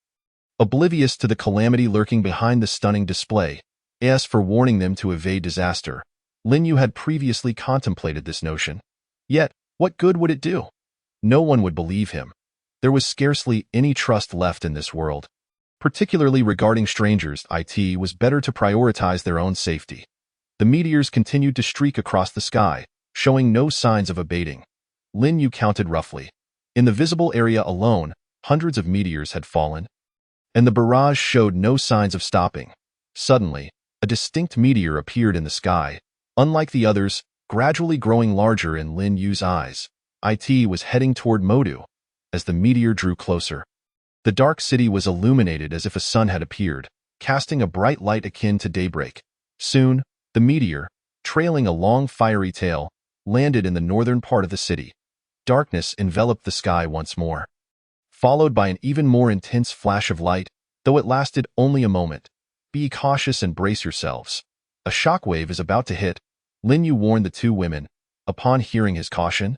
oblivious to the calamity lurking behind the stunning display. As for warning them to evade disaster, Lin Yu had previously contemplated this notion. Yet, what good would it do? No one would believe him. There was scarcely any trust left in this world. Particularly regarding strangers, it was better to prioritize their own safety. The meteors continued to streak across the sky, showing no signs of abating. Lin Yu counted roughly. In the visible area alone, hundreds of meteors had fallen, and the barrage showed no signs of stopping. Suddenly, a distinct meteor appeared in the sky. Unlike the others, gradually growing larger in Lin Yu's eyes, it was heading toward Modu. As the meteor drew closer, the dark city was illuminated as if a sun had appeared, casting a bright light akin to daybreak. Soon, the meteor, trailing a long fiery tail, landed in the northern part of the city. Darkness enveloped the sky once more, followed by an even more intense flash of light, though it lasted only a moment. Be cautious and brace yourselves. A shockwave is about to hit, Lin Yu warned the two women. Upon hearing his caution,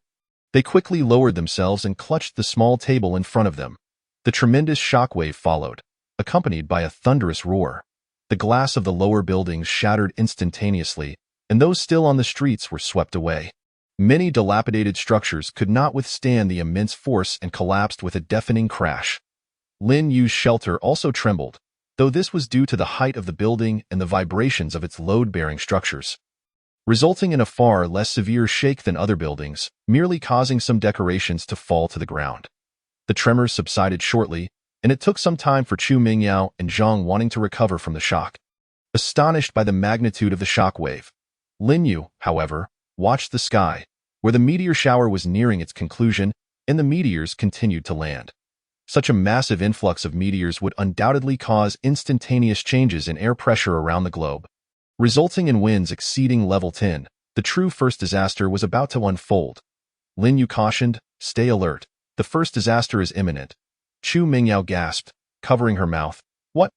they quickly lowered themselves and clutched the small table in front of them. The tremendous shockwave followed, accompanied by a thunderous roar. The glass of the lower buildings shattered instantaneously, and those still on the streets were swept away. Many dilapidated structures could not withstand the immense force and collapsed with a deafening crash. Lin Yu's shelter also trembled, though this was due to the height of the building and the vibrations of its load-bearing structures, resulting in a far less severe shake than other buildings, merely causing some decorations to fall to the ground. The tremors subsided shortly, and it took some time for Chu Mingyao and Zhang wanting to recover from the shock. Astonished by the magnitude of the shockwave, Lin Yu, however, watched the sky, where the meteor shower was nearing its conclusion, and the meteors continued to land. Such a massive influx of meteors would undoubtedly cause instantaneous changes in air pressure around the globe, resulting in winds exceeding level 10. The true first disaster was about to unfold. Lin Yu cautioned, "Stay alert. The first disaster is imminent." Chu Mingyao gasped, covering her mouth. "What?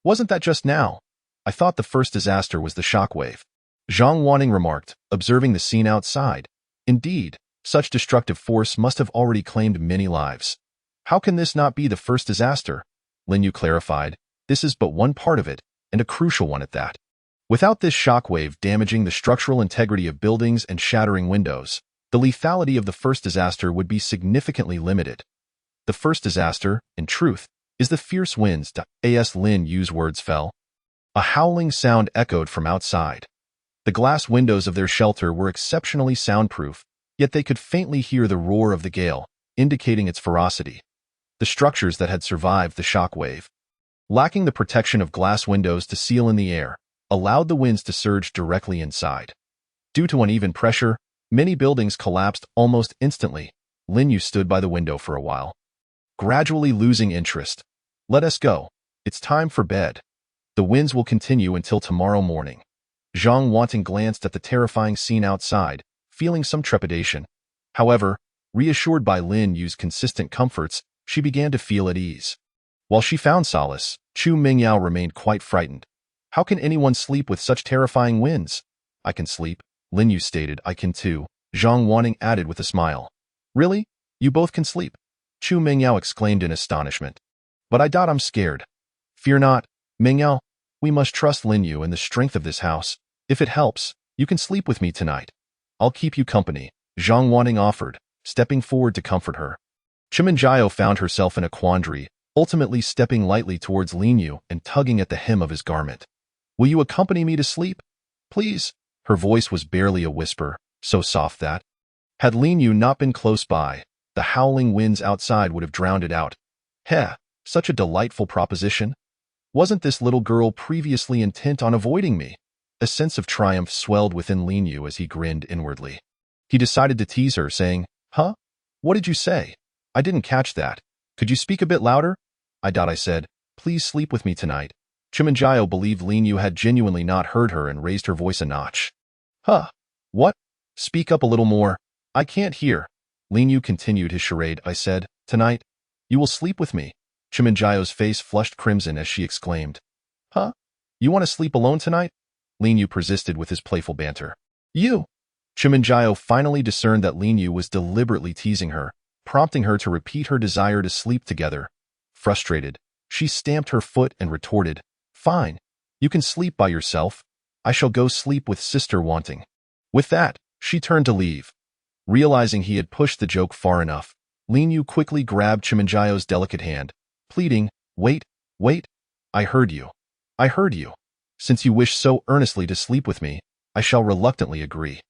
Wasn't that just now? I thought the first disaster was the shockwave." Zhang Wanning remarked, observing the scene outside. Indeed, such destructive force must have already claimed many lives. How can this not be the first disaster? Lin Yu clarified, this is but one part of it, and a crucial one at that. Without this shockwave damaging the structural integrity of buildings and shattering windows, the lethality of the first disaster would be significantly limited. The first disaster, in truth, is the fierce winds. As Lin Yu's words fell, a howling sound echoed from outside. The glass windows of their shelter were exceptionally soundproof, yet they could faintly hear the roar of the gale, indicating its ferocity. The structures that had survived the shockwave, lacking the protection of glass windows to seal in the air, allowed the winds to surge directly inside. Due to uneven pressure, many buildings collapsed almost instantly. Lin Yu stood by the window for a while, gradually losing interest. "Let us go. It's time for bed. The winds will continue until tomorrow morning." Zhang Wanting glanced at the terrifying scene outside, feeling some trepidation. However, reassured by Lin Yu's consistent comforts, she began to feel at ease. While she found solace, Chu Mingyao remained quite frightened. "How can anyone sleep with such terrifying winds?" "I can sleep," Lin Yu stated. "I can too," Zhang Wanting added with a smile. "Really? You both can sleep?" Chu Mingyao exclaimed in astonishment. "But I'm scared." "Fear not, Mingyao. We must trust Lin Yu and the strength of this house. If it helps, you can sleep with me tonight. I'll keep you company," Zhang Wanting offered, stepping forward to comfort her. Chiminjiao found herself in a quandary, ultimately stepping lightly towards Lin Yu and tugging at the hem of his garment. "Will you accompany me to sleep? Please?" Her voice was barely a whisper, so soft that, had Lin Yu not been close by, the howling winds outside would have drowned it out. Heh, such a delightful proposition. Wasn't this little girl previously intent on avoiding me? A sense of triumph swelled within Lin Yu as he grinned inwardly. He decided to tease her, saying, "Huh? What did you say? I didn't catch that. Could you speak a bit louder?" I said, "Please sleep with me tonight." Chiminjiao believed Lin Yu had genuinely not heard her and raised her voice a notch. "Huh? What? Speak up a little more. I can't hear." Lin Yu continued his charade. "I said, tonight, you will sleep with me." Chiminjiao's face flushed crimson as she exclaimed, "Huh? You want to sleep alone tonight?" Lin Yu persisted with his playful banter. "You!" Chiminjiao finally discerned that Lin Yu was deliberately teasing her, prompting her to repeat her desire to sleep together. Frustrated, she stamped her foot and retorted, "Fine, you can sleep by yourself. I shall go sleep with Sister Wanting." With that, she turned to leave. Realizing he had pushed the joke far enough, Lin Yu quickly grabbed Chimanjayo's delicate hand, pleading, "Wait, wait, I heard you. I heard you. Since you wish so earnestly to sleep with me, I shall reluctantly agree."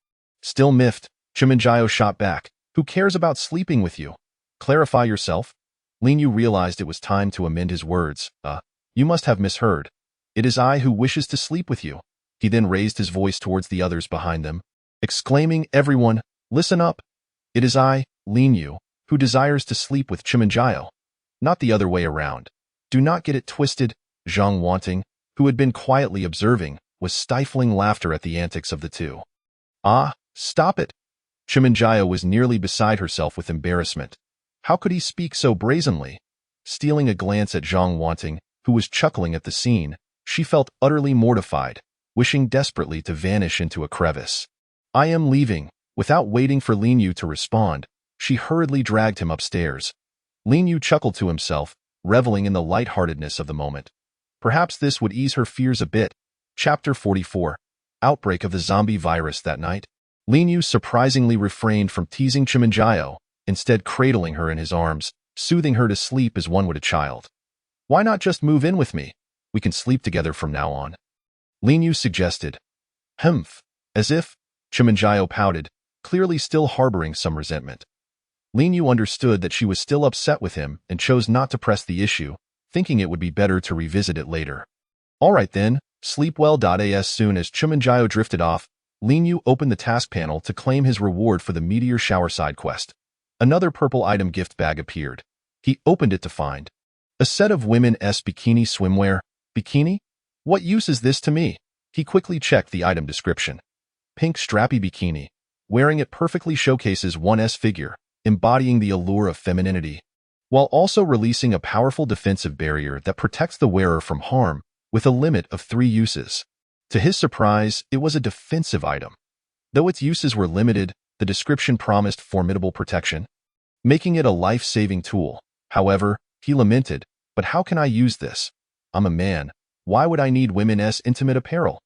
Still miffed, Chimanjayo shot back, "Who cares about sleeping with you? Clarify yourself." Lin Yu realized it was time to amend his words. You must have misheard. It is I who wishes to sleep with you." He then raised his voice towards the others behind them, exclaiming, "Everyone, listen up. It is I, Lin Yu, who desires to sleep with Chimanjayo. Not the other way around. Do not get it twisted." Zhang Wanting, who had been quietly observing, was stifling laughter at the antics of the two. "Ah, stop it." Chimanjayo was nearly beside herself with embarrassment. How could he speak so brazenly? Stealing a glance at Zhang Wanting, who was chuckling at the scene, she felt utterly mortified, wishing desperately to vanish into a crevice. "I am leaving." Without waiting for Lin Yu to respond, she hurriedly dragged him upstairs. Lin Yu chuckled to himself, reveling in the lightheartedness of the moment. Perhaps this would ease her fears a bit. Chapter 44. Outbreak of the zombie virus. That night, Lin Yu surprisingly refrained from teasing Chimanjayo, instead cradling her in his arms, soothing her to sleep as one would a child. "Why not just move in with me? We can sleep together from now on," Lin Yu suggested. "Humph." As if, Chimanjayo pouted, clearly still harboring some resentment. Lin Yu understood that she was still upset with him and chose not to press the issue, thinking it would be better to revisit it later. "All right then, sleep well." As soon as Chimanjayo drifted off, Lin Yu opened the task panel to claim his reward for the meteor shower side quest. Another purple item gift bag appeared. He opened it to find a set of women's bikini swimwear. Bikini? What use is this to me? He quickly checked the item description. Pink strappy bikini. Wearing it perfectly showcases one's figure, embodying the allure of femininity, while also releasing a powerful defensive barrier that protects the wearer from harm, with a limit of 3 uses. To his surprise, it was a defensive item. Though its uses were limited, the description promised formidable protection, making it a life-saving tool. However, he lamented, "But how can I use this? I'm a man. Why would I need women's intimate apparel?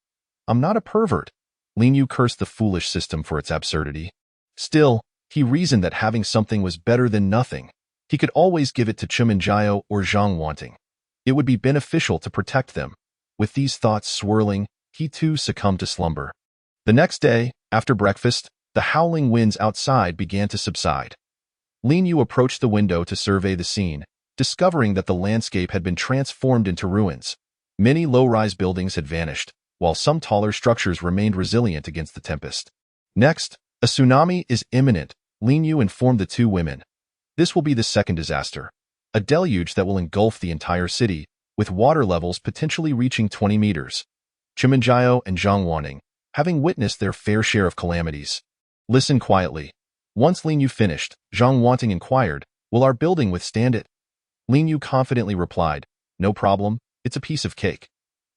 I'm not a pervert." Lin Yu cursed the foolish system for its absurdity. Still, he reasoned that having something was better than nothing. He could always give it to Chimanjayo or Zhang Wanting. It would be beneficial to protect them. With these thoughts swirling, he too succumbed to slumber. The next day, after breakfast, the howling winds outside began to subside. Lin Yu approached the window to survey the scene, discovering that the landscape had been transformed into ruins. Many low-rise buildings had vanished, while some taller structures remained resilient against the tempest. Next, a tsunami is imminent, Lin Yu informed the two women. This will be the second disaster, a deluge that will engulf the entire city, with water levels potentially reaching 20 meters. Chimanjayo and Zhang Wanting, having witnessed their fair share of calamities, listened quietly. Once Lin Yu finished, Zhang Wanting inquired, "Will our building withstand it?" Lin Yu confidently replied, "No problem, it's a piece of cake.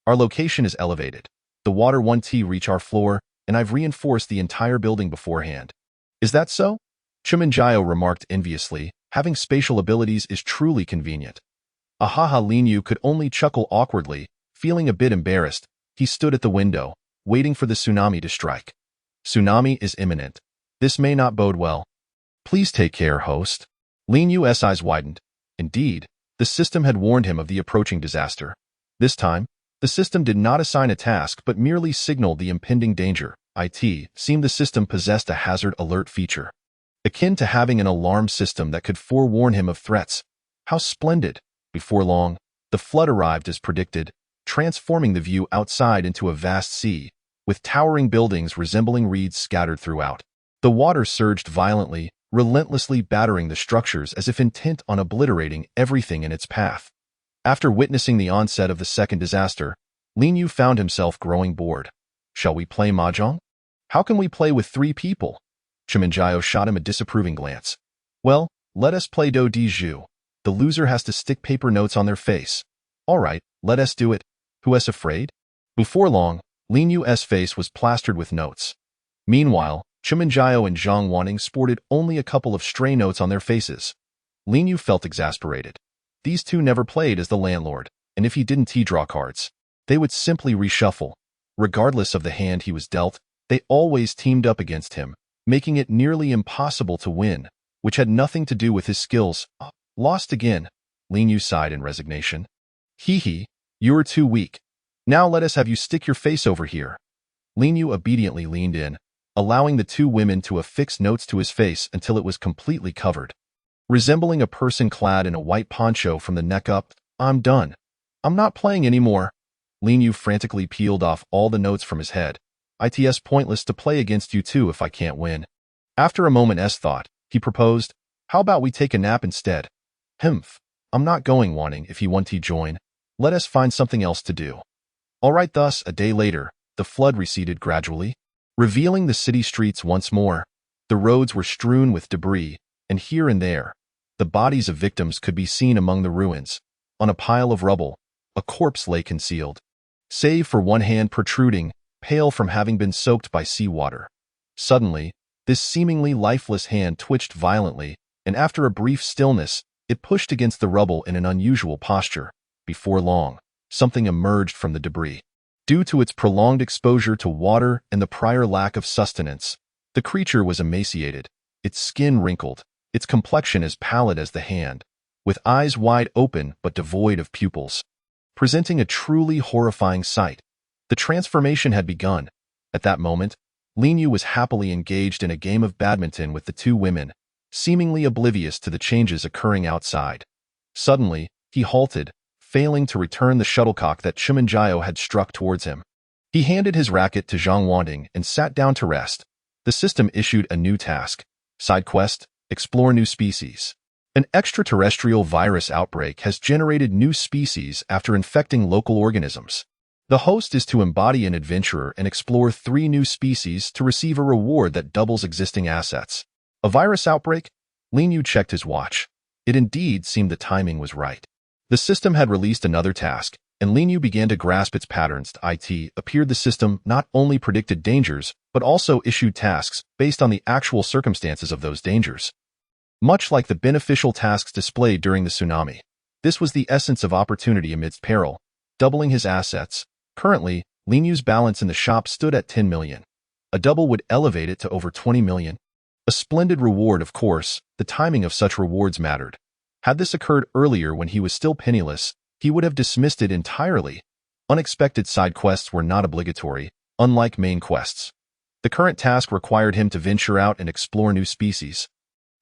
Our location is elevated. The water won't reach our floor, and I've reinforced the entire building beforehand." "Is that so?" Chimanjayo remarked enviously, "Having spatial abilities is truly convenient." Ahaha. Lin Yu could only chuckle awkwardly, feeling a bit embarrassed. He stood at the window, waiting for the tsunami to strike. "Tsunami is imminent. This may not bode well. Please take care, host." Lin Yu's eyes widened. Indeed, the system had warned him of the approaching disaster. This time, the system did not assign a task but merely signaled the impending danger. It seemed the system possessed a hazard alert feature, akin to having an alarm system that could forewarn him of threats. How splendid! Before long, the flood arrived as predicted, transforming the view outside into a vast sea, with towering buildings resembling reeds scattered throughout. The water surged violently, relentlessly battering the structures as if intent on obliterating everything in its path. After witnessing the onset of the second disaster, Lin Yu found himself growing bored. "Shall we play mahjong? How can we play with 3 people?" Chimanjayo shot him a disapproving glance. "Well, let us play do di ju. The loser has to stick paper notes on their face." "All right, let us do it. Who's afraid?" Before long, Lin Yu's face was plastered with notes. Meanwhile, Chimanjayo and Zhang Wanting sported only a couple of stray notes on their faces. Lin Yu felt exasperated. These two never played as the landlord, and if he didn't draw cards, they would simply reshuffle. Regardless of the hand he was dealt, They always teamed up against him, making it nearly impossible to win, which had nothing to do with his skills. Lost again, Lin Yu sighed in resignation. Hee hee, you are too weak. Now let us have you stick your face over here. Lin Yu obediently leaned in, allowing the two women to affix notes to his face until it was completely covered. Resembling a person clad in a white poncho from the neck up, I'm done. I'm not playing anymore. Lin Yu frantically peeled off all the notes from his head. It's pointless to play against you two if I can't win. After a moment's thought, he proposed, how about we take a nap instead? Humph, I'm not going wanting if you want to join. Let us find something else to do. All right. Thus, a day later, the flood receded gradually, revealing the city streets once more. The roads were strewn with debris, and here and there, the bodies of victims could be seen among the ruins. On a pile of rubble, a corpse lay concealed, save for one hand protruding, pale from having been soaked by seawater. Suddenly, this seemingly lifeless hand twitched violently, and after a brief stillness, it pushed against the rubble in an unusual posture. Before long, something emerged from the debris. Due to its prolonged exposure to water and the prior lack of sustenance, the creature was emaciated, its skin wrinkled, its complexion as pallid as the hand, with eyes wide open but devoid of pupils. Presenting a truly horrifying sight, the transformation had begun. At that moment, Lin Yu was happily engaged in a game of badminton with the two women, seemingly oblivious to the changes occurring outside. Suddenly, he halted, failing to return the shuttlecock that Chimanjiao had struck towards him. He handed his racket to Zhang Wanting and sat down to rest. The system issued a new task. Side quest, explore new species. An extraterrestrial virus outbreak has generated new species after infecting local organisms. The host is to embody an adventurer and explore 3 new species to receive a reward that doubles existing assets. A virus outbreak? Lin Yu checked his watch. It indeed seemed the timing was right. The system had released another task, and Lin Yu began to grasp its patterns. It appeared the system not only predicted dangers, but also issued tasks based on the actual circumstances of those dangers. Much like the beneficial tasks displayed during the tsunami, this was the essence of opportunity amidst peril, doubling his assets. Currently, Lin Yu's balance in the shop stood at 10 million. A double would elevate it to over 20 million. A splendid reward, of course. The timing of such rewards mattered. Had this occurred earlier when he was still penniless, he would have dismissed it entirely. Unexpected side quests were not obligatory, unlike main quests. The current task required him to venture out and explore new species,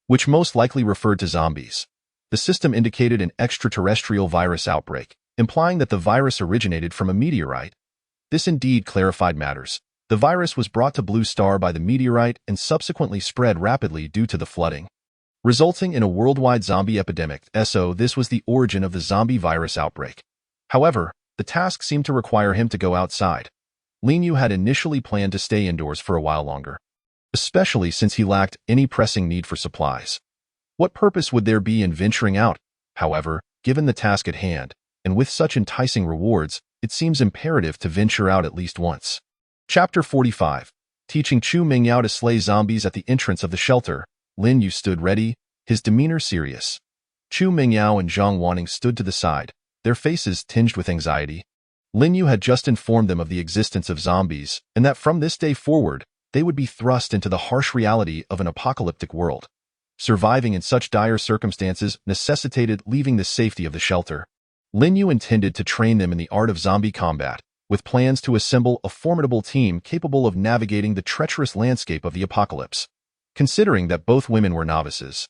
which most likely referred to zombies. The system indicated an extraterrestrial virus outbreak, implying that the virus originated from a meteorite. This indeed clarified matters. The virus was brought to Blue Star by the meteorite and subsequently spread rapidly due to the flooding, resulting in a worldwide zombie epidemic. So this was the origin of the zombie virus outbreak. However, the task seemed to require him to go outside. Lin Yu had initially planned to stay indoors for a while longer, especially since he lacked any pressing need for supplies. What purpose would there be in venturing out? However, given the task at hand, and with such enticing rewards, it seems imperative to venture out at least once. Chapter 45. Teaching Chu Mingyao to slay zombies. At the entrance of the shelter, Lin Yu stood ready, his demeanor serious. Chu Mingyao and Zhang Wanting stood to the side, their faces tinged with anxiety. Lin Yu had just informed them of the existence of zombies, and that from this day forward, they would be thrust into the harsh reality of an apocalyptic world. Surviving in such dire circumstances necessitated leaving the safety of the shelter. Lin Yu intended to train them in the art of zombie combat, with plans to assemble a formidable team capable of navigating the treacherous landscape of the apocalypse. Considering that both women were novices,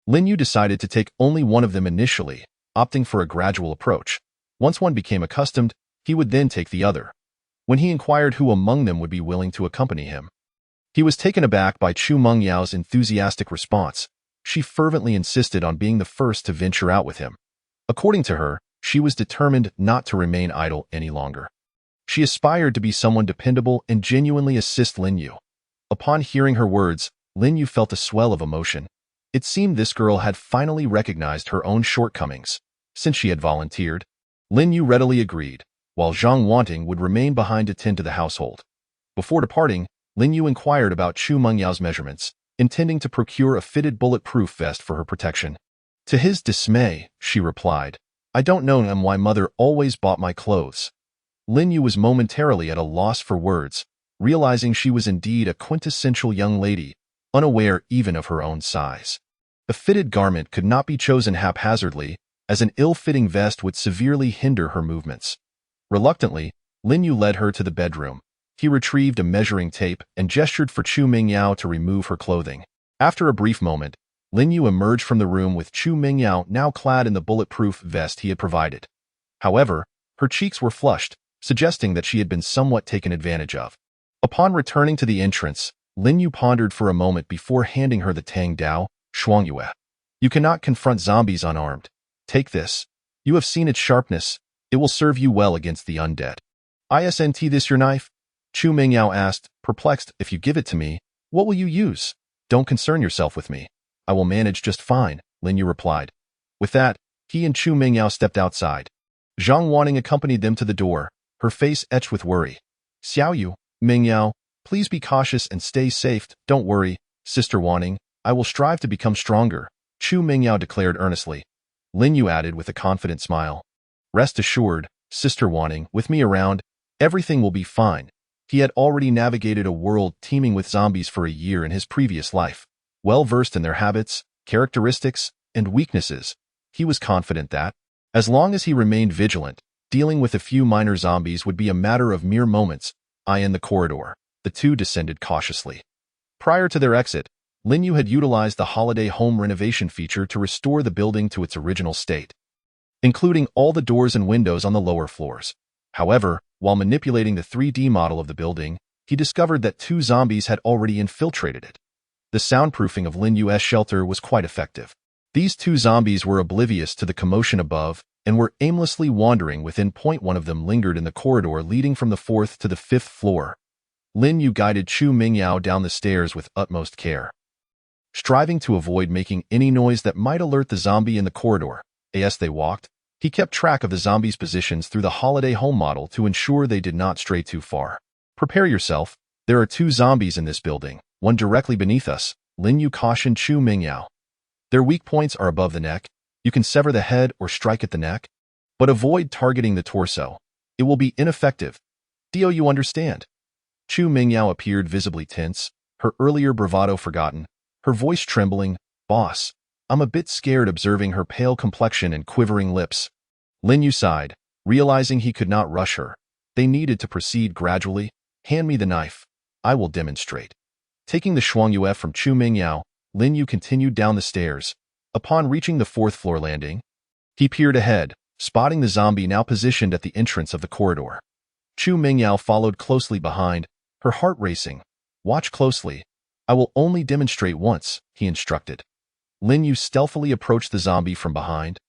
Lin Yu decided to take only one of them initially, opting for a gradual approach. Once one became accustomed, he would then take the other. When he inquired who among them would be willing to accompany him, he was taken aback by Chu Mengyao's enthusiastic response. She fervently insisted on being the first to venture out with him. According to her, she was determined not to remain idle any longer. She aspired to be someone dependable and genuinely assist Lin Yu. Upon hearing her words, Lin Yu felt a swell of emotion. It seemed this girl had finally recognized her own shortcomings. Since she had volunteered, Lin Yu readily agreed, while Zhang Wanting would remain behind to tend to the household. Before departing, Lin Yu inquired about Chu Mengyao's measurements, intending to procure a fitted bulletproof vest for her protection. To his dismay, she replied, "I don't know why mother always bought my clothes." Lin Yu was momentarily at a loss for words. realizing she was indeed a quintessential young lady, unaware even of her own size. A fitted garment could not be chosen haphazardly, as an ill-fitting vest would severely hinder her movements. Reluctantly, Lin Yu led her to the bedroom. He retrieved a measuring tape and gestured for Chu Mingyao to remove her clothing. After a brief moment, Lin Yu emerged from the room with Chu Mingyao now clad in the bulletproof vest he had provided. However, her cheeks were flushed, suggesting that she had been somewhat taken advantage of. Upon returning to the entrance, Lin Yu pondered for a moment before handing her the Tang Dao, Shuangyue. You cannot confront zombies unarmed. Take this. You have seen its sharpness. It will serve you well against the undead. Isn't this your knife? Chu Mingyao asked, perplexed. If you give it to me, what will you use? Don't concern yourself with me. I will manage just fine, Lin Yu replied. With that, he and Chu Mingyao stepped outside. Zhang Wanning accompanied them to the door, her face etched with worry. Xiaoyu, Mingyao, please be cautious and stay safe. Don't worry, Sister Wanning. I will strive to become stronger, Chu Mingyao declared earnestly. Lin Yu added with a confident smile. Rest assured, Sister Wanning, with me around, everything will be fine. He had already navigated a world teeming with zombies for a year in his previous life. Well versed in their habits, characteristics, and weaknesses, he was confident that, as long as he remained vigilant, dealing with a few minor zombies would be a matter of mere moments. In the corridor, the two descended cautiously. Prior to their exit, Lin Yu had utilized the holiday home renovation feature to restore the building to its original state, including all the doors and windows on the lower floors. However, while manipulating the 3D model of the building, he discovered that 2 zombies had already infiltrated it. The soundproofing of Lin Yu's shelter was quite effective. These 2 zombies were oblivious to the commotion above and were aimlessly wandering within. One of them lingered in the corridor leading from the 4th to the 5th floor. Lin Yu guided Chu Mingyao down the stairs with utmost care, striving to avoid making any noise that might alert the zombie in the corridor. As they walked, he kept track of the zombies' positions through the holiday home model to ensure they did not stray too far. Prepare yourself. There are 2 zombies in this building, one directly beneath us, Lin Yu cautioned Chu Mingyao. Their weak points are above the neck. You can sever the head or strike at the neck, but avoid targeting the torso. It will be ineffective. Do you understand? Chu Mingyao appeared visibly tense, her earlier bravado forgotten, her voice trembling. Boss, I'm a bit scared observing her pale complexion and quivering lips. Lin Yu sighed, realizing he could not rush her. They needed to proceed gradually. Hand me the knife. I will demonstrate. Taking the Shuangyue from Chu Mingyao, Lin Yu continued down the stairs. Upon reaching the 4th floor landing, he peered ahead, spotting the zombie now positioned at the entrance of the corridor. Chu Mingyao followed closely behind, her heart racing. Watch closely. I will only demonstrate once, he instructed. Lin Yu stealthily approached the zombie from behind,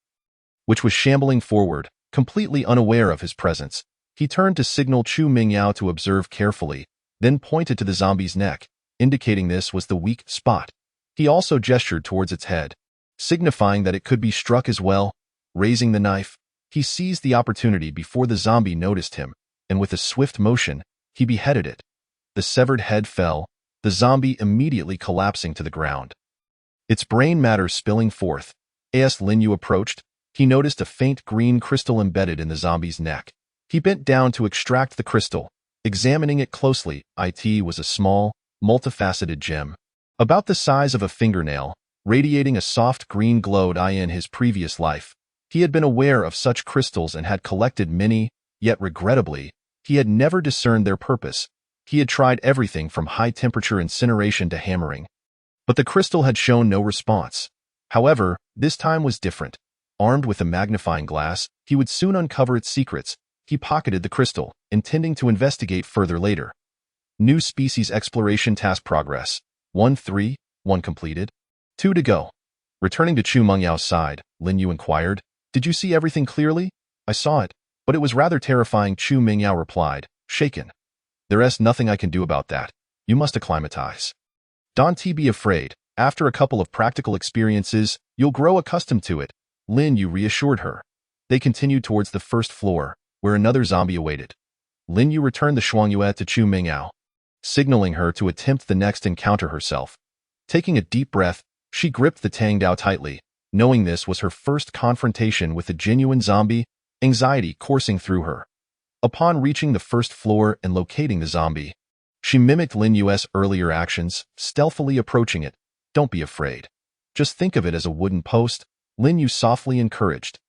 which was shambling forward, completely unaware of his presence. He turned to signal Chu Mingyao to observe carefully, then pointed to the zombie's neck, indicating this was the weak spot. He also gestured towards its head, signifying that it could be struck as well. Raising the knife, he seized the opportunity before the zombie noticed him, and with a swift motion, he beheaded it. The severed head fell, the zombie immediately collapsing to the ground, its brain matter spilling forth. As Lin Yu approached, he noticed a faint green crystal embedded in the zombie's neck. He bent down to extract the crystal, examining it closely. It was a small, multifaceted gem, about the size of a fingernail, radiating a soft green glow. In his previous life, he had been aware of such crystals and had collected many, yet regrettably, he had never discerned their purpose. He had tried everything from high-temperature incineration to hammering, but the crystal had shown no response. However, this time was different. Armed with a magnifying glass, he would soon uncover its secrets. He pocketed the crystal, intending to investigate further later. New species exploration task progress. 1-3, 1 completed. 2 to go. Returning to Chu Mengyao's side, Lin Yu inquired, Did you see everything clearly? I saw it, but it was rather terrifying, Chu Mingyao replied, shaken. There's nothing I can do about that. You must acclimatize. Don't be afraid. After a couple of practical experiences, you'll grow accustomed to it, Lin Yu reassured her. They continued towards the 1st floor, where another zombie awaited. Lin Yu returned the Shuangyue to Chu Mingyao, signaling her to attempt the next encounter herself. Taking a deep breath, she gripped the Tang Dao tightly. Knowing this was her first confrontation with a genuine zombie, anxiety coursing through her. Upon reaching the 1st floor and locating the zombie, She mimicked Lin Yu's earlier actions, stealthily approaching it. Don't be afraid. Just think of it as a wooden post, Lin Yu softly encouraged.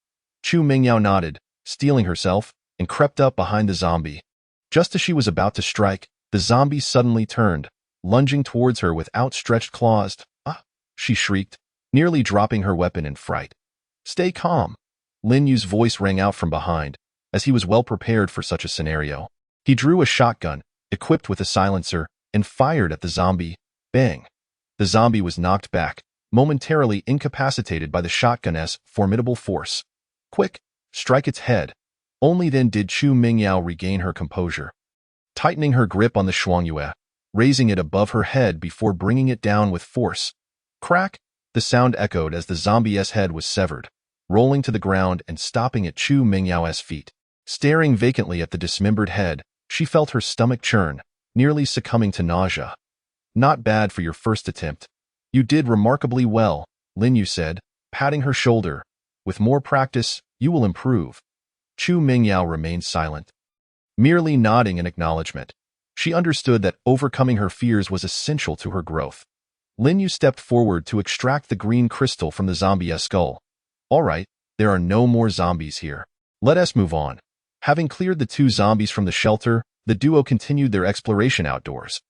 Chu Mingyao nodded, steeling herself, and crept up behind the zombie. Just as she was about to strike, the zombie suddenly turned, lunging towards her with outstretched claws. Ah! She shrieked, nearly dropping her weapon in fright. Stay calm. Lin Yu's voice rang out from behind, as he was well prepared for such a scenario. He drew a shotgun, equipped with a silencer, and fired at the zombie. Bang! The zombie was knocked back, momentarily incapacitated by the shotgun's formidable force. Quick! Strike its head. Only then did Chu Mingyao regain her composure. Tightening her grip on the Shuangyue, raising it above her head before bringing it down with force. Crack! The sound echoed as the zombie's head was severed, rolling to the ground and stopping at Chu Mingyao's feet. Staring vacantly at the dismembered head, she felt her stomach churn, nearly succumbing to nausea. Not bad for your first attempt. You did remarkably well, Lin Yu said, patting her shoulder. With more practice, you will improve. Chu Mingyao remained silent, merely nodding in acknowledgement. She understood that overcoming her fears was essential to her growth. Lin Yu stepped forward to extract the green crystal from the zombie's skull. All right, there are no more zombies here. Let us move on. Having cleared the two zombies from the shelter, the duo continued their exploration outdoors.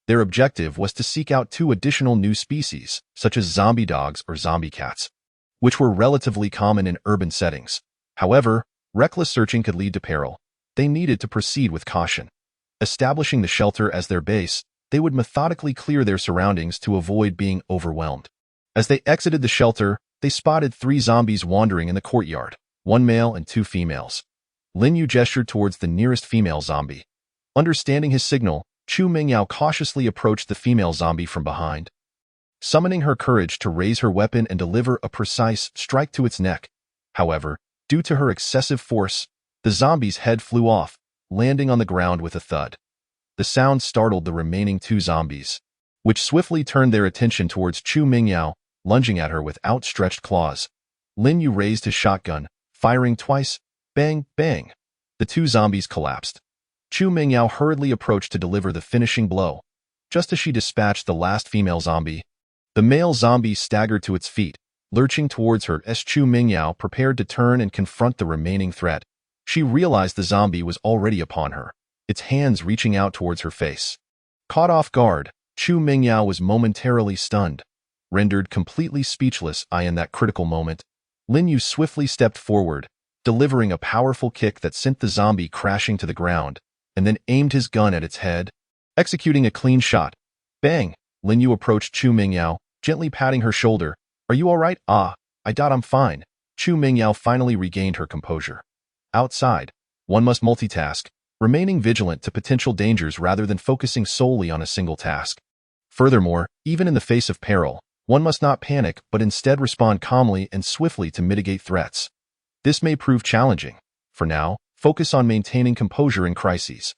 Their objective was to seek out two additional new species, such as zombie dogs or zombie cats, which were relatively common in urban settings. However, reckless searching could lead to peril. They needed to proceed with caution. Establishing the shelter as their base, they would methodically clear their surroundings to avoid being overwhelmed. As they exited the shelter, they spotted 3 zombies wandering in the courtyard, 1 male and 2 females. Lin Yu gestured towards the nearest female zombie. Understanding his signal, Chu Mingyao cautiously approached the female zombie from behind, summoning her courage to raise her weapon and deliver a precise strike to its neck. However, due to her excessive force, the zombie's head flew off, landing on the ground with a thud. The sound startled the remaining 2 zombies, which swiftly turned their attention towards Chu Mingyao, lunging at her with outstretched claws. Lin Yu raised his shotgun, firing twice. Bang, bang. The 2 zombies collapsed. Chu Mingyao hurriedly approached to deliver the finishing blow. Just as she dispatched the last female zombie, the male zombie staggered to its feet, lurching towards her as Chu Mingyao prepared to turn and confront the remaining threat. She realized the zombie was already upon her, its hands reaching out towards her face. Caught off guard, Chu Mingyao was momentarily stunned, rendered completely speechless. In that critical moment, Lin Yu swiftly stepped forward, delivering a powerful kick that sent the zombie crashing to the ground, and then aimed his gun at its head, executing a clean shot. Bang! Lin Yu approached Chu Mingyao, gently patting her shoulder. Are you all right? I'm fine. Chu Mingyao finally regained her composure. Outside, one must multitask, remaining vigilant to potential dangers rather than focusing solely on a single task. Furthermore, even in the face of peril, one must not panic but instead respond calmly and swiftly to mitigate threats. This may prove challenging. For now, focus on maintaining composure in crises.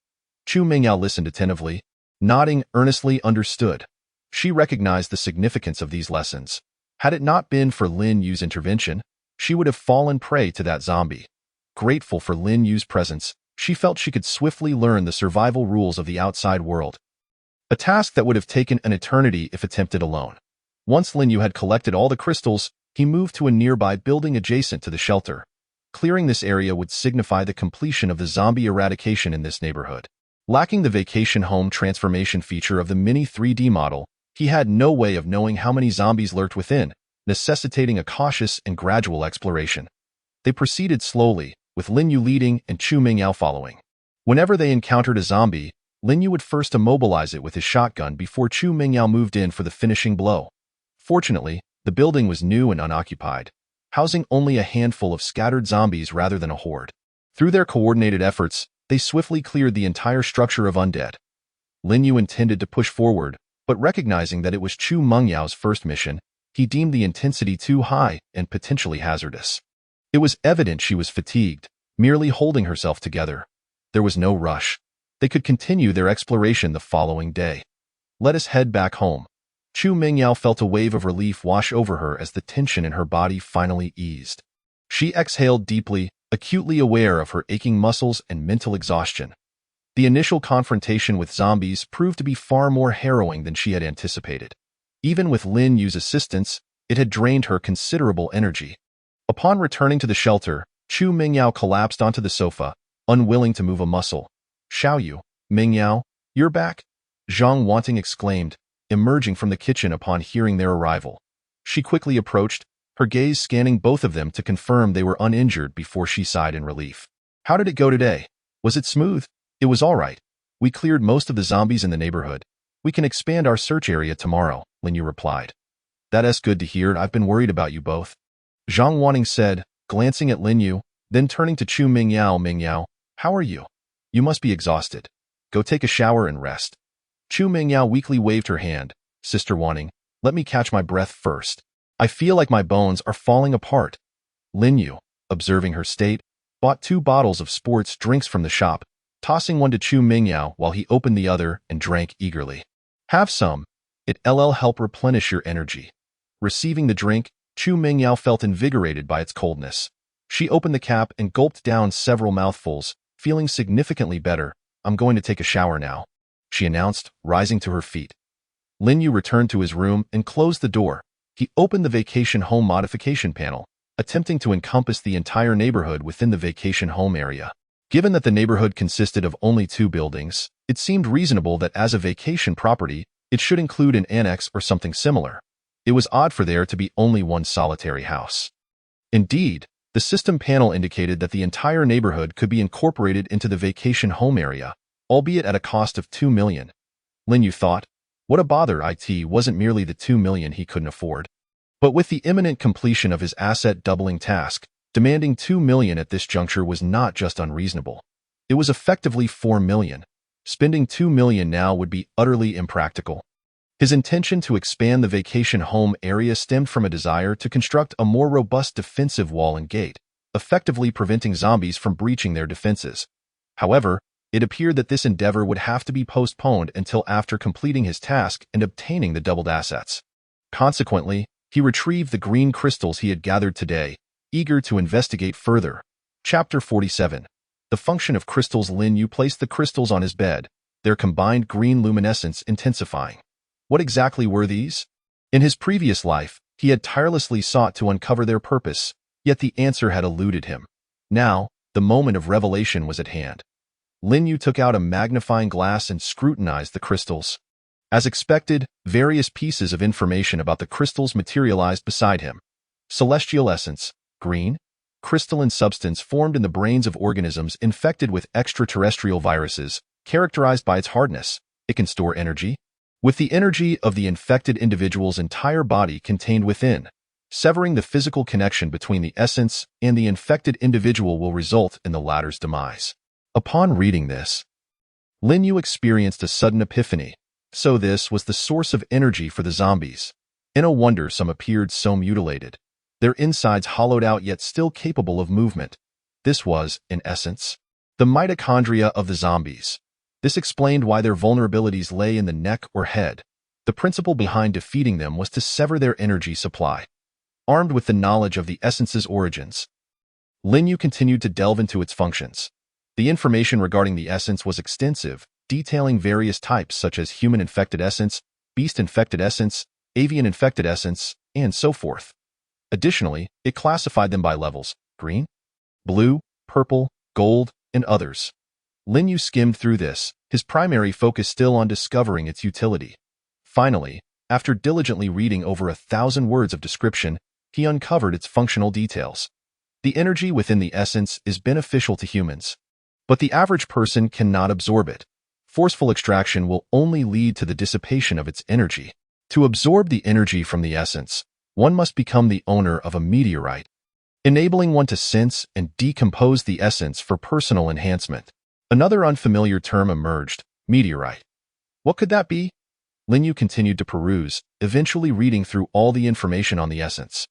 Chu Mingyao listened attentively, nodding earnestly. Understood. She recognized the significance of these lessons. Had it not been for Lin Yu's intervention, she would have fallen prey to that zombie. Grateful for Lin Yu's presence, she felt she could swiftly learn the survival rules of the outside world, a task that would have taken an eternity if attempted alone. Once Lin Yu had collected all the crystals, he moved to a nearby building adjacent to the shelter. Clearing this area would signify the completion of the zombie eradication in this neighborhood. Lacking the vacation home transformation feature of the Mini 3D model, he had no way of knowing how many zombies lurked within, necessitating a cautious and gradual exploration. They proceeded slowly, with Lin Yu leading and Chu Mingyao following. Whenever they encountered a zombie, Lin Yu would first immobilize it with his shotgun before Chu Mingyao moved in for the finishing blow. Fortunately, the building was new and unoccupied, housing only a handful of scattered zombies rather than a horde. Through their coordinated efforts, they swiftly cleared the entire structure of undead. Lin Yu intended to push forward, but recognizing that it was Chu Mengyao's first mission, he deemed the intensity too high and potentially hazardous. It was evident she was fatigued, merely holding herself together. There was no rush. They could continue their exploration the following day. Let us head back home. Chu Mingyao felt a wave of relief wash over her as the tension in her body finally eased. She exhaled deeply, acutely aware of her aching muscles and mental exhaustion. The initial confrontation with zombies proved to be far more harrowing than she had anticipated. Even with Lin Yu's assistance, it had drained her considerable energy. Upon returning to the shelter, Chu Mingyao collapsed onto the sofa, unwilling to move a muscle. "Xiaoyu, Mingyao, you're back?" Zhang Wanting exclaimed, emerging from the kitchen upon hearing their arrival. She quickly approached, her gaze scanning both of them to confirm they were uninjured before she sighed in relief. "How did it go today? Was it smooth?" "It was all right. We cleared most of the zombies in the neighborhood. We can expand our search area tomorrow," Lin Yu replied. "That's good to hear. I've been worried about you both," Zhang Wanting said, glancing at Lin Yu, then turning to Chu Mingyao. "Mingyao, how are you? You must be exhausted. Go take a shower and rest." Chu Mingyao weakly waved her hand. "Sister Wanting, let me catch my breath first. I feel like my bones are falling apart." Lin Yu, observing her state, bought 2 bottles of sports drinks from the shop, tossing one to Chu Mingyao while he opened the other and drank eagerly. "Have some. It'll help replenish your energy." Receiving the drink, Chu Mingyao felt invigorated by its coldness. She opened the cap and gulped down several mouthfuls, feeling significantly better. "I'm going to take a shower now," she announced, rising to her feet. Lin Yu returned to his room and closed the door. He opened the vacation home modification panel, attempting to encompass the entire neighborhood within the vacation home area. Given that the neighborhood consisted of only 2 buildings, it seemed reasonable that as a vacation property, it should include an annex or something similar. It was odd for there to be only one solitary house. Indeed, the system panel indicated that the entire neighborhood could be incorporated into the vacation home area, albeit at a cost of 2 million. Lin Yu thought, what a bother, it wasn't merely the 2 million he couldn't afford. But with the imminent completion of his asset doubling task, demanding 2 million at this juncture was not just unreasonable. It was effectively 4 million. Spending 2 million now would be utterly impractical. His intention to expand the vacation home area stemmed from a desire to construct a more robust defensive wall and gate, effectively preventing zombies from breaching their defenses. However, it appeared that this endeavor would have to be postponed until after completing his task and obtaining the doubled assets. Consequently, he retrieved the green crystals he had gathered today, eager to investigate further. Chapter 47. The function of crystals. Lin Yu placed the crystals on his bed, their combined green luminescence intensifying. What exactly were these? In his previous life, he had tirelessly sought to uncover their purpose, yet the answer had eluded him. Now, the moment of revelation was at hand. Lin Yu took out a magnifying glass and scrutinized the crystals. As expected, various pieces of information about the crystals materialized beside him. Celestial essence, green, crystalline substance formed in the brains of organisms infected with extraterrestrial viruses, characterized by its hardness. It can store energy, with the energy of the infected individual's entire body contained within. Severing the physical connection between the essence and the infected individual will result in the latter's demise. Upon reading this, Lin Yu experienced a sudden epiphany. So this was the source of energy for the zombies. No wonder some appeared so mutilated, their insides hollowed out yet still capable of movement. This was, in essence, the mitochondria of the zombies. This explained why their vulnerabilities lay in the neck or head. The principle behind defeating them was to sever their energy supply. Armed with the knowledge of the essence's origins, Lin Yu continued to delve into its functions. The information regarding the essence was extensive, detailing various types such as human-infected essence, beast-infected essence, avian-infected essence, and so forth. Additionally, it classified them by levels: green, blue, purple, gold, and others. Lin Yu skimmed through this, his primary focus still on discovering its utility. Finally, after diligently reading over 1,000 words of description, he uncovered its functional details. The energy within the essence is beneficial to humans, but the average person cannot absorb it. Forceful extraction will only lead to the dissipation of its energy. To absorb the energy from the essence, one must become the owner of a meteorite, enabling one to sense and decompose the essence for personal enhancement. Another unfamiliar term emerged: meteorite. What could that be? Lin Yu continued to peruse, eventually reading through all the information on the essence,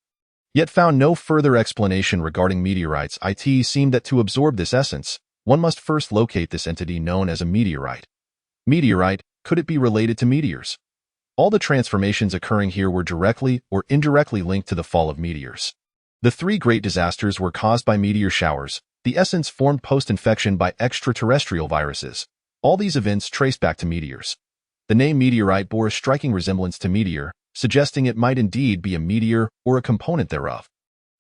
yet found no further explanation regarding meteorites. It seemed that to absorb this essence, one must first locate this entity known as a meteorite. Meteorite, could it be related to meteors? All the transformations occurring here were directly or indirectly linked to the fall of meteors. The 3 great disasters were caused by meteor showers. The essence formed post-infection by extraterrestrial viruses. All these events traced back to meteors. The name meteorite bore a striking resemblance to meteor, suggesting it might indeed be a meteor or a component thereof.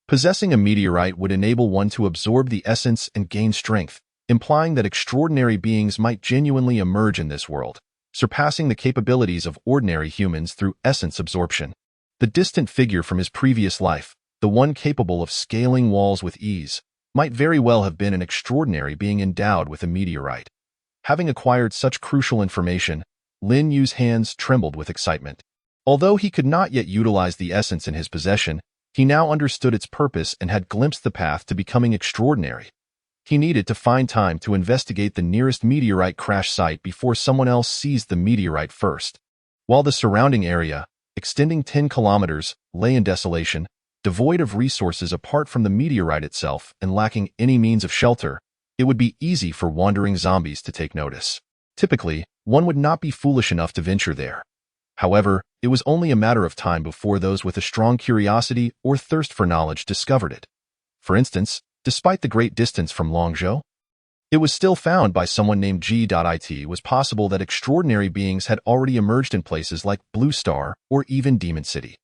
Possessing a meteorite would enable one to absorb the essence and gain strength, implying that extraordinary beings might genuinely emerge in this world, surpassing the capabilities of ordinary humans through essence absorption. The distant figure from his previous life, the one capable of scaling walls with ease, might very well have been an extraordinary being endowed with a meteorite. Having acquired such crucial information, Lin Yu's hands trembled with excitement. Although he could not yet utilize the essence in his possession, he now understood its purpose and had glimpsed the path to becoming extraordinary. He needed to find time to investigate the nearest meteorite crash site before someone else seized the meteorite first. While the surrounding area, extending 10 kilometers, lay in desolation, devoid of resources apart from the meteorite itself and lacking any means of shelter, it would be easy for wandering zombies to take notice. Typically, one would not be foolish enough to venture there. However, it was only a matter of time before those with a strong curiosity or thirst for knowledge discovered it. For instance, despite the great distance from Longzhou, it was still found by someone named G.it was possible that extraordinary beings had already emerged in places like Blue Star or even Demon City.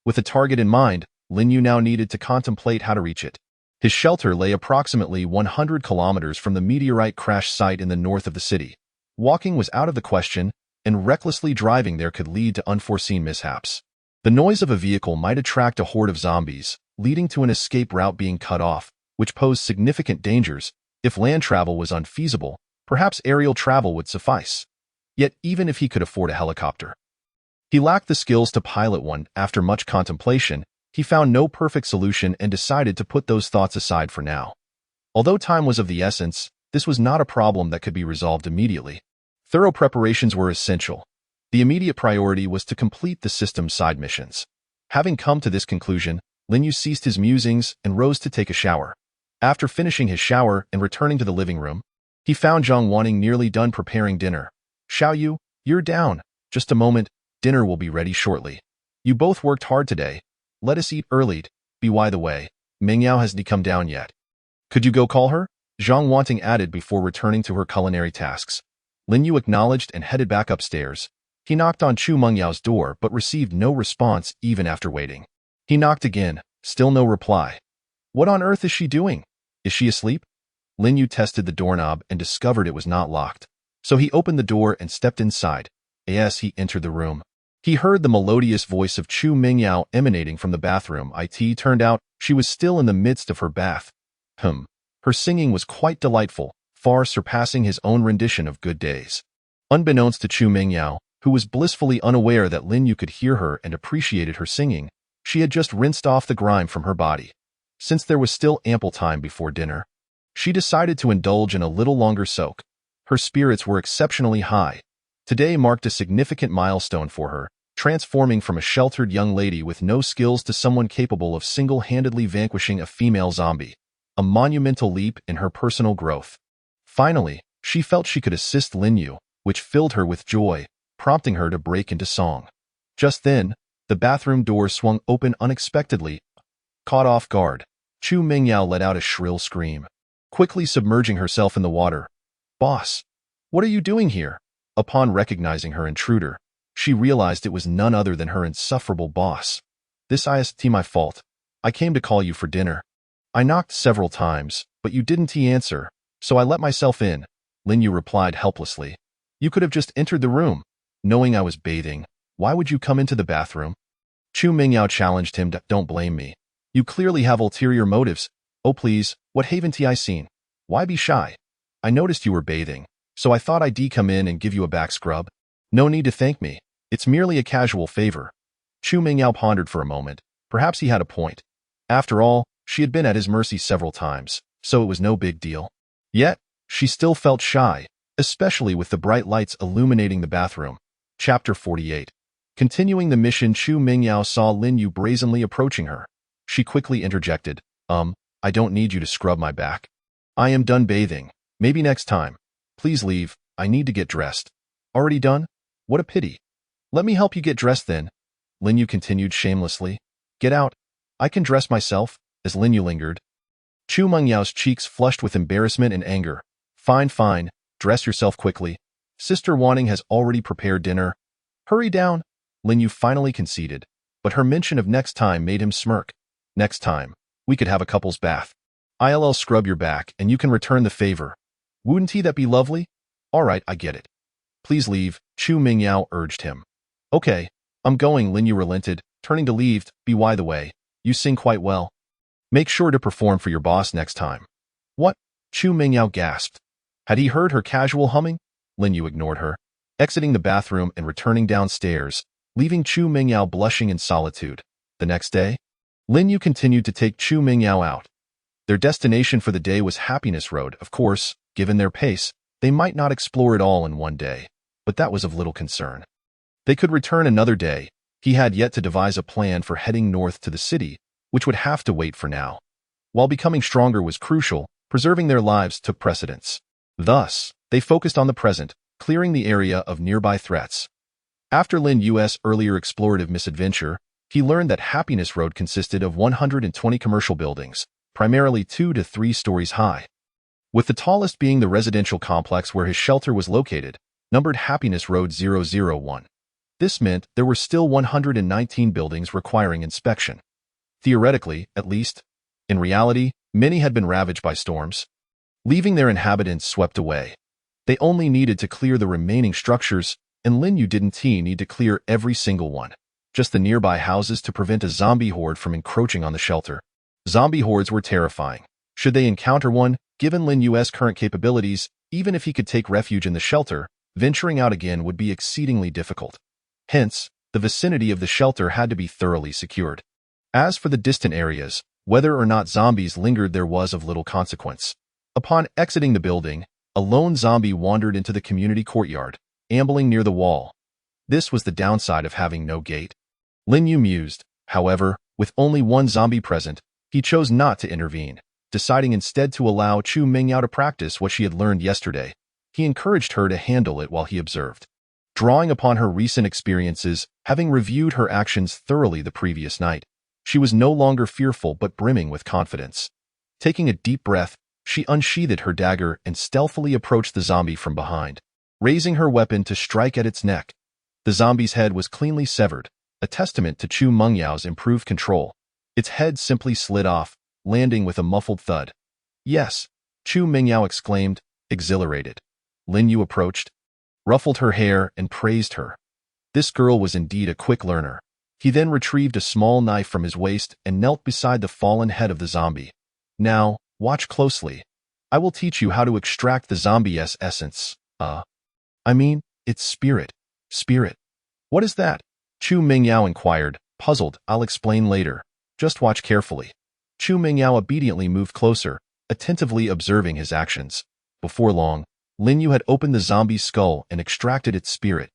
With a target in mind, Lin Yu now needed to contemplate how to reach it. His shelter lay approximately 100 kilometers from the meteorite crash site in the north of the city. Walking was out of the question, and recklessly driving there could lead to unforeseen mishaps. The noise of a vehicle might attract a horde of zombies, leading to an escape route being cut off, which posed significant dangers. If land travel was unfeasible, perhaps aerial travel would suffice. Yet even if he could afford a helicopter, he lacked the skills to pilot one. After much contemplation, he found no perfect solution and decided to put those thoughts aside for now. Although time was of the essence, this was not a problem that could be resolved immediately. Thorough preparations were essential. The immediate priority was to complete the system's side missions. Having come to this conclusion, Lin Yu ceased his musings and rose to take a shower. After finishing his shower and returning to the living room, he found Zhang Wanting nearly done preparing dinner. "Xiaoyu, you're down. Just a moment, dinner will be ready shortly. You both worked hard today. Let us eat early. By the way, Mengyao hasn't come down yet. Could you go call her?" Zhang Wanting added before returning to her culinary tasks. Lin Yu acknowledged and headed back upstairs. He knocked on Chu Mengyao's door but received no response even after waiting. He knocked again, still no reply. What on earth is she doing? Is she asleep? Lin Yu tested the doorknob and discovered it was not locked. So he opened the door and stepped inside. As he entered the room, he heard the melodious voice of Chu Mengyao emanating from the bathroom. It turned out she was still in the midst of her bath. Her singing was quite delightful, far surpassing his own rendition of Good Days. Unbeknownst to Chu Mengyao, who was blissfully unaware that Lin Yu could hear her and appreciated her singing, she had just rinsed off the grime from her body. Since there was still ample time before dinner, she decided to indulge in a little longer soak. Her spirits were exceptionally high. Today marked a significant milestone for her, transforming from a sheltered young lady with no skills to someone capable of single-handedly vanquishing a female zombie, a monumental leap in her personal growth. Finally, she felt she could assist Lin Yu, which filled her with joy, prompting her to break into song. Just then, the bathroom door swung open unexpectedly. Caught off guard, Chu Mengyao let out a shrill scream, quickly submerging herself in the water. "Boss, what are you doing here?" Upon recognizing her intruder, she realized it was none other than her insufferable boss. "This is my fault. I came to call you for dinner. I knocked several times, but you didn't answer, so I let myself in," Lin Yu replied helplessly. "You could have just entered the room. Knowing I was bathing, why would you come into the bathroom?" Chu Mengyao challenged him. "Don't blame me. You clearly have ulterior motives. Oh please, what haven't I seen? Why be shy? I noticed you were bathing, so I thought I'd come in and give you a back scrub. No need to thank me. It's merely a casual favor." Chu Mengyao pondered for a moment. Perhaps he had a point. After all, she had been at his mercy several times, so it was no big deal. Yet, she still felt shy, especially with the bright lights illuminating the bathroom. Chapter 48. Continuing the mission, Chu Mengyao saw Lin Yu brazenly approaching her. She quickly interjected, I don't need you to scrub my back. I am done bathing. Maybe next time. Please leave. I need to get dressed." "Already done? What a pity. Let me help you get dressed then," Lin Yu continued shamelessly. "Get out. I can dress myself." As Lin Yu lingered, Chu Mengyao's cheeks flushed with embarrassment and anger. Fine, dress yourself quickly. Sister Wanting has already prepared dinner. Hurry down, Lin Yu finally conceded, but her mention of next time made him smirk. Next time, we could have a couple's bath. I'll scrub your back and you can return the favor. Wouldn't that be lovely? All right, I get it. Please leave, Chu Mingyao urged him. Okay, I'm going, Lin Yu relented, turning to leave. By the way, you sing quite well. Make sure to perform for your boss next time. What? Chu Mingyao gasped. Had he heard her casual humming? Lin Yu ignored her, exiting the bathroom and returning downstairs, leaving Chu Mingyao blushing in solitude. The next day, Lin Yu continued to take Chu Mingyao out. Their destination for the day was Happiness Road. Of course, given their pace, they might not explore it all in one day, but that was of little concern. They could return another day. He had yet to devise a plan for heading north to the city, which would have to wait for now. While becoming stronger was crucial, preserving their lives took precedence. Thus, they focused on the present, clearing the area of nearby threats. After Lin Yu's earlier explorative misadventure, he learned that Happiness Road consisted of 120 commercial buildings, primarily 2 to 3 stories high. With the tallest being the residential complex where his shelter was located, numbered Happiness Road 001. This meant there were still 119 buildings requiring inspection. Theoretically, at least. In reality, many had been ravaged by storms, leaving their inhabitants swept away. They only needed to clear the remaining structures, and Lin Yu didn't need to clear every single one, just the nearby houses to prevent a zombie horde from encroaching on the shelter. Zombie hordes were terrifying. Should they encounter one, given Lin Yu's current capabilities, even if he could take refuge in the shelter, venturing out again would be exceedingly difficult. Hence, the vicinity of the shelter had to be thoroughly secured. As for the distant areas, whether or not zombies lingered there was of little consequence. Upon exiting the building, a lone zombie wandered into the community courtyard, ambling near the wall. This was the downside of having no gate. Lin Yu mused. However, with only one zombie present, he chose not to intervene, deciding instead to allow Chu Mingyao to practice what she had learned yesterday. He encouraged her to handle it while he observed. Drawing upon her recent experiences, having reviewed her actions thoroughly the previous night, she was no longer fearful but brimming with confidence. Taking a deep breath, she unsheathed her dagger and stealthily approached the zombie from behind, raising her weapon to strike at its neck. The zombie's head was cleanly severed, a testament to Chu Mengyao's improved control. Its head simply slid off, landing with a muffled thud. Yes, Chu Mingyao exclaimed, exhilarated. Lin Yu approached, ruffled her hair, and praised her. This girl was indeed a quick learner. He then retrieved a small knife from his waist and knelt beside the fallen head of the zombie. Now, watch closely. I will teach you how to extract the zombie's essence. Its spirit. Spirit. What is that? Chu Mingyao inquired, puzzled. I'll explain later. Just watch carefully. Chu Mingyao obediently moved closer, attentively observing his actions. Before long, Lin Yu had opened the zombie's skull and extracted its spirit.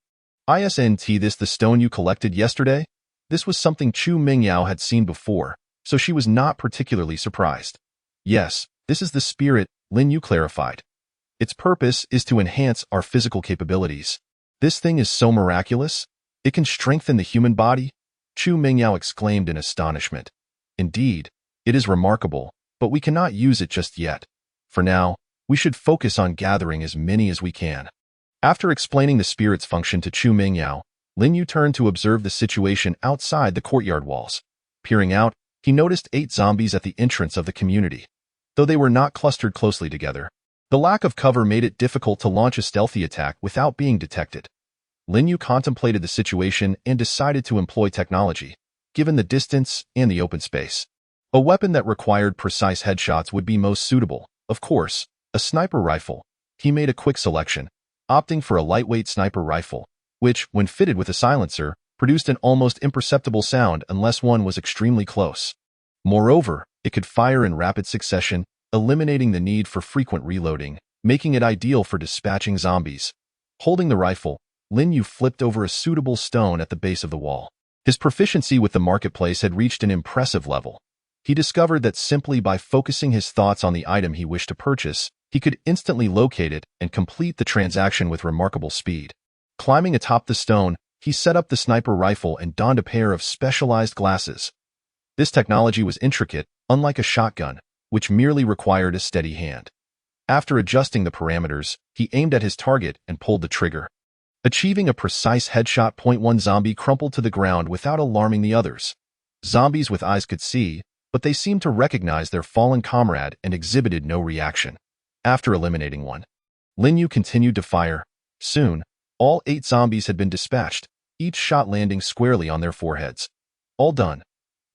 Isn't this the stone you collected yesterday? This was something Chu Mingyao had seen before, so she was not particularly surprised. Yes, this is the spirit, Lin Yu clarified. Its purpose is to enhance our physical capabilities. This thing is so miraculous. It can strengthen the human body? Chu Mingyao exclaimed in astonishment. Indeed, it is remarkable, but we cannot use it just yet. For now, we should focus on gathering as many as we can. After explaining the spirit's function to Chu Mingyao, Lin Yu turned to observe the situation outside the courtyard walls. Peering out, he noticed 8 zombies at the entrance of the community. Though they were not clustered closely together, the lack of cover made it difficult to launch a stealthy attack without being detected. Lin Yu contemplated the situation and decided to employ technology, given the distance and the open space. A weapon that required precise headshots would be most suitable. Of course, a sniper rifle. He made a quick selection, opting for a lightweight sniper rifle, which, when fitted with a silencer, produced an almost imperceptible sound unless one was extremely close. Moreover, it could fire in rapid succession, eliminating the need for frequent reloading, making it ideal for dispatching zombies. Holding the rifle, Lin Yu flipped over a suitable stone at the base of the wall. His proficiency with the marketplace had reached an impressive level. He discovered that simply by focusing his thoughts on the item he wished to purchase, he could instantly locate it and complete the transaction with remarkable speed. Climbing atop the stone, he set up the sniper rifle and donned a pair of specialized glasses. This technology was intricate, unlike a shotgun, which merely required a steady hand. After adjusting the parameters, he aimed at his target and pulled the trigger. Achieving a precise headshot, one zombie crumpled to the ground without alarming the others. Zombies with eyes could see, but they seemed to recognize their fallen comrade and exhibited no reaction. After eliminating one, Lin Yu continued to fire. Soon, all 8 zombies had bin dispatched, each shot landing squarely on their foreheads. All done.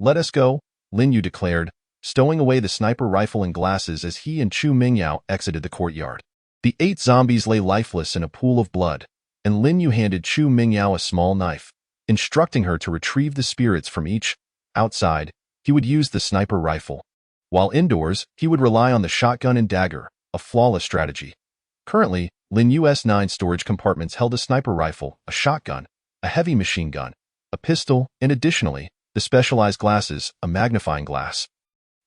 Let us go, Lin Yu declared, stowing away the sniper rifle and glasses as he and Chu Mingyao exited the courtyard. The 8 zombies lay lifeless in a pool of blood, and Lin Yu handed Chu Mingyao a small knife, instructing her to retrieve the spirits from each. Outside, he would use the sniper rifle, while indoors, he would rely on the shotgun and dagger, a flawless strategy. Currently, Lin Yu's 9 storage compartments held a sniper rifle, a shotgun, a heavy machine gun, a pistol, and additionally, the specialized glasses, a magnifying glass.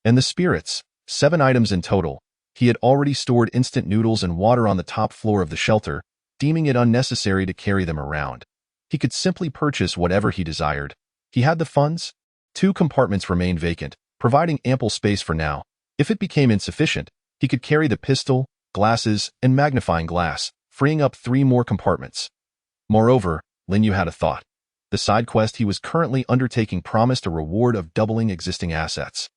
And the spirits, 7 items in total. He had already stored instant noodles and water on the top floor of the shelter, deeming it unnecessary to carry them around. He could simply purchase whatever he desired. He had the funds. 2 compartments remained vacant, providing ample space for now. If it became insufficient, he could carry the pistol, glasses, and magnifying glass, freeing up 3 more compartments. Moreover, Lin Yu had a thought. The side quest he was currently undertaking promised a reward of doubling existing assets.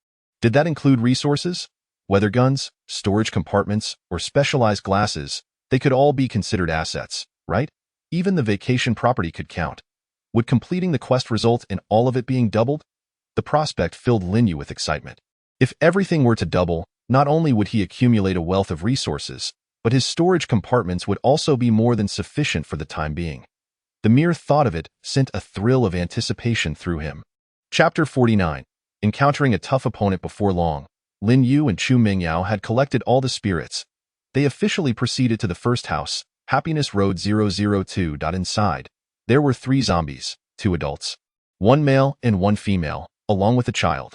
Did that include resources? Weather guns, storage compartments, or specialized glasses? They could all be considered assets, right? Even the vacation property could count. Would completing the quest result in all of it being doubled? The prospect filled Lin Yu with excitement. If everything were to double, not only would he accumulate a wealth of resources, but his storage compartments would also be more than sufficient for the time being. The mere thought of it sent a thrill of anticipation through him. Chapter 49. Encountering a tough opponent before long, Lin Yu and Chu Mingyao had collected all the spirits. They officially proceeded to the first house, Happiness Road 002. Inside, there were 3 zombies, 2 adults, 1 male and 1 female, along with a child.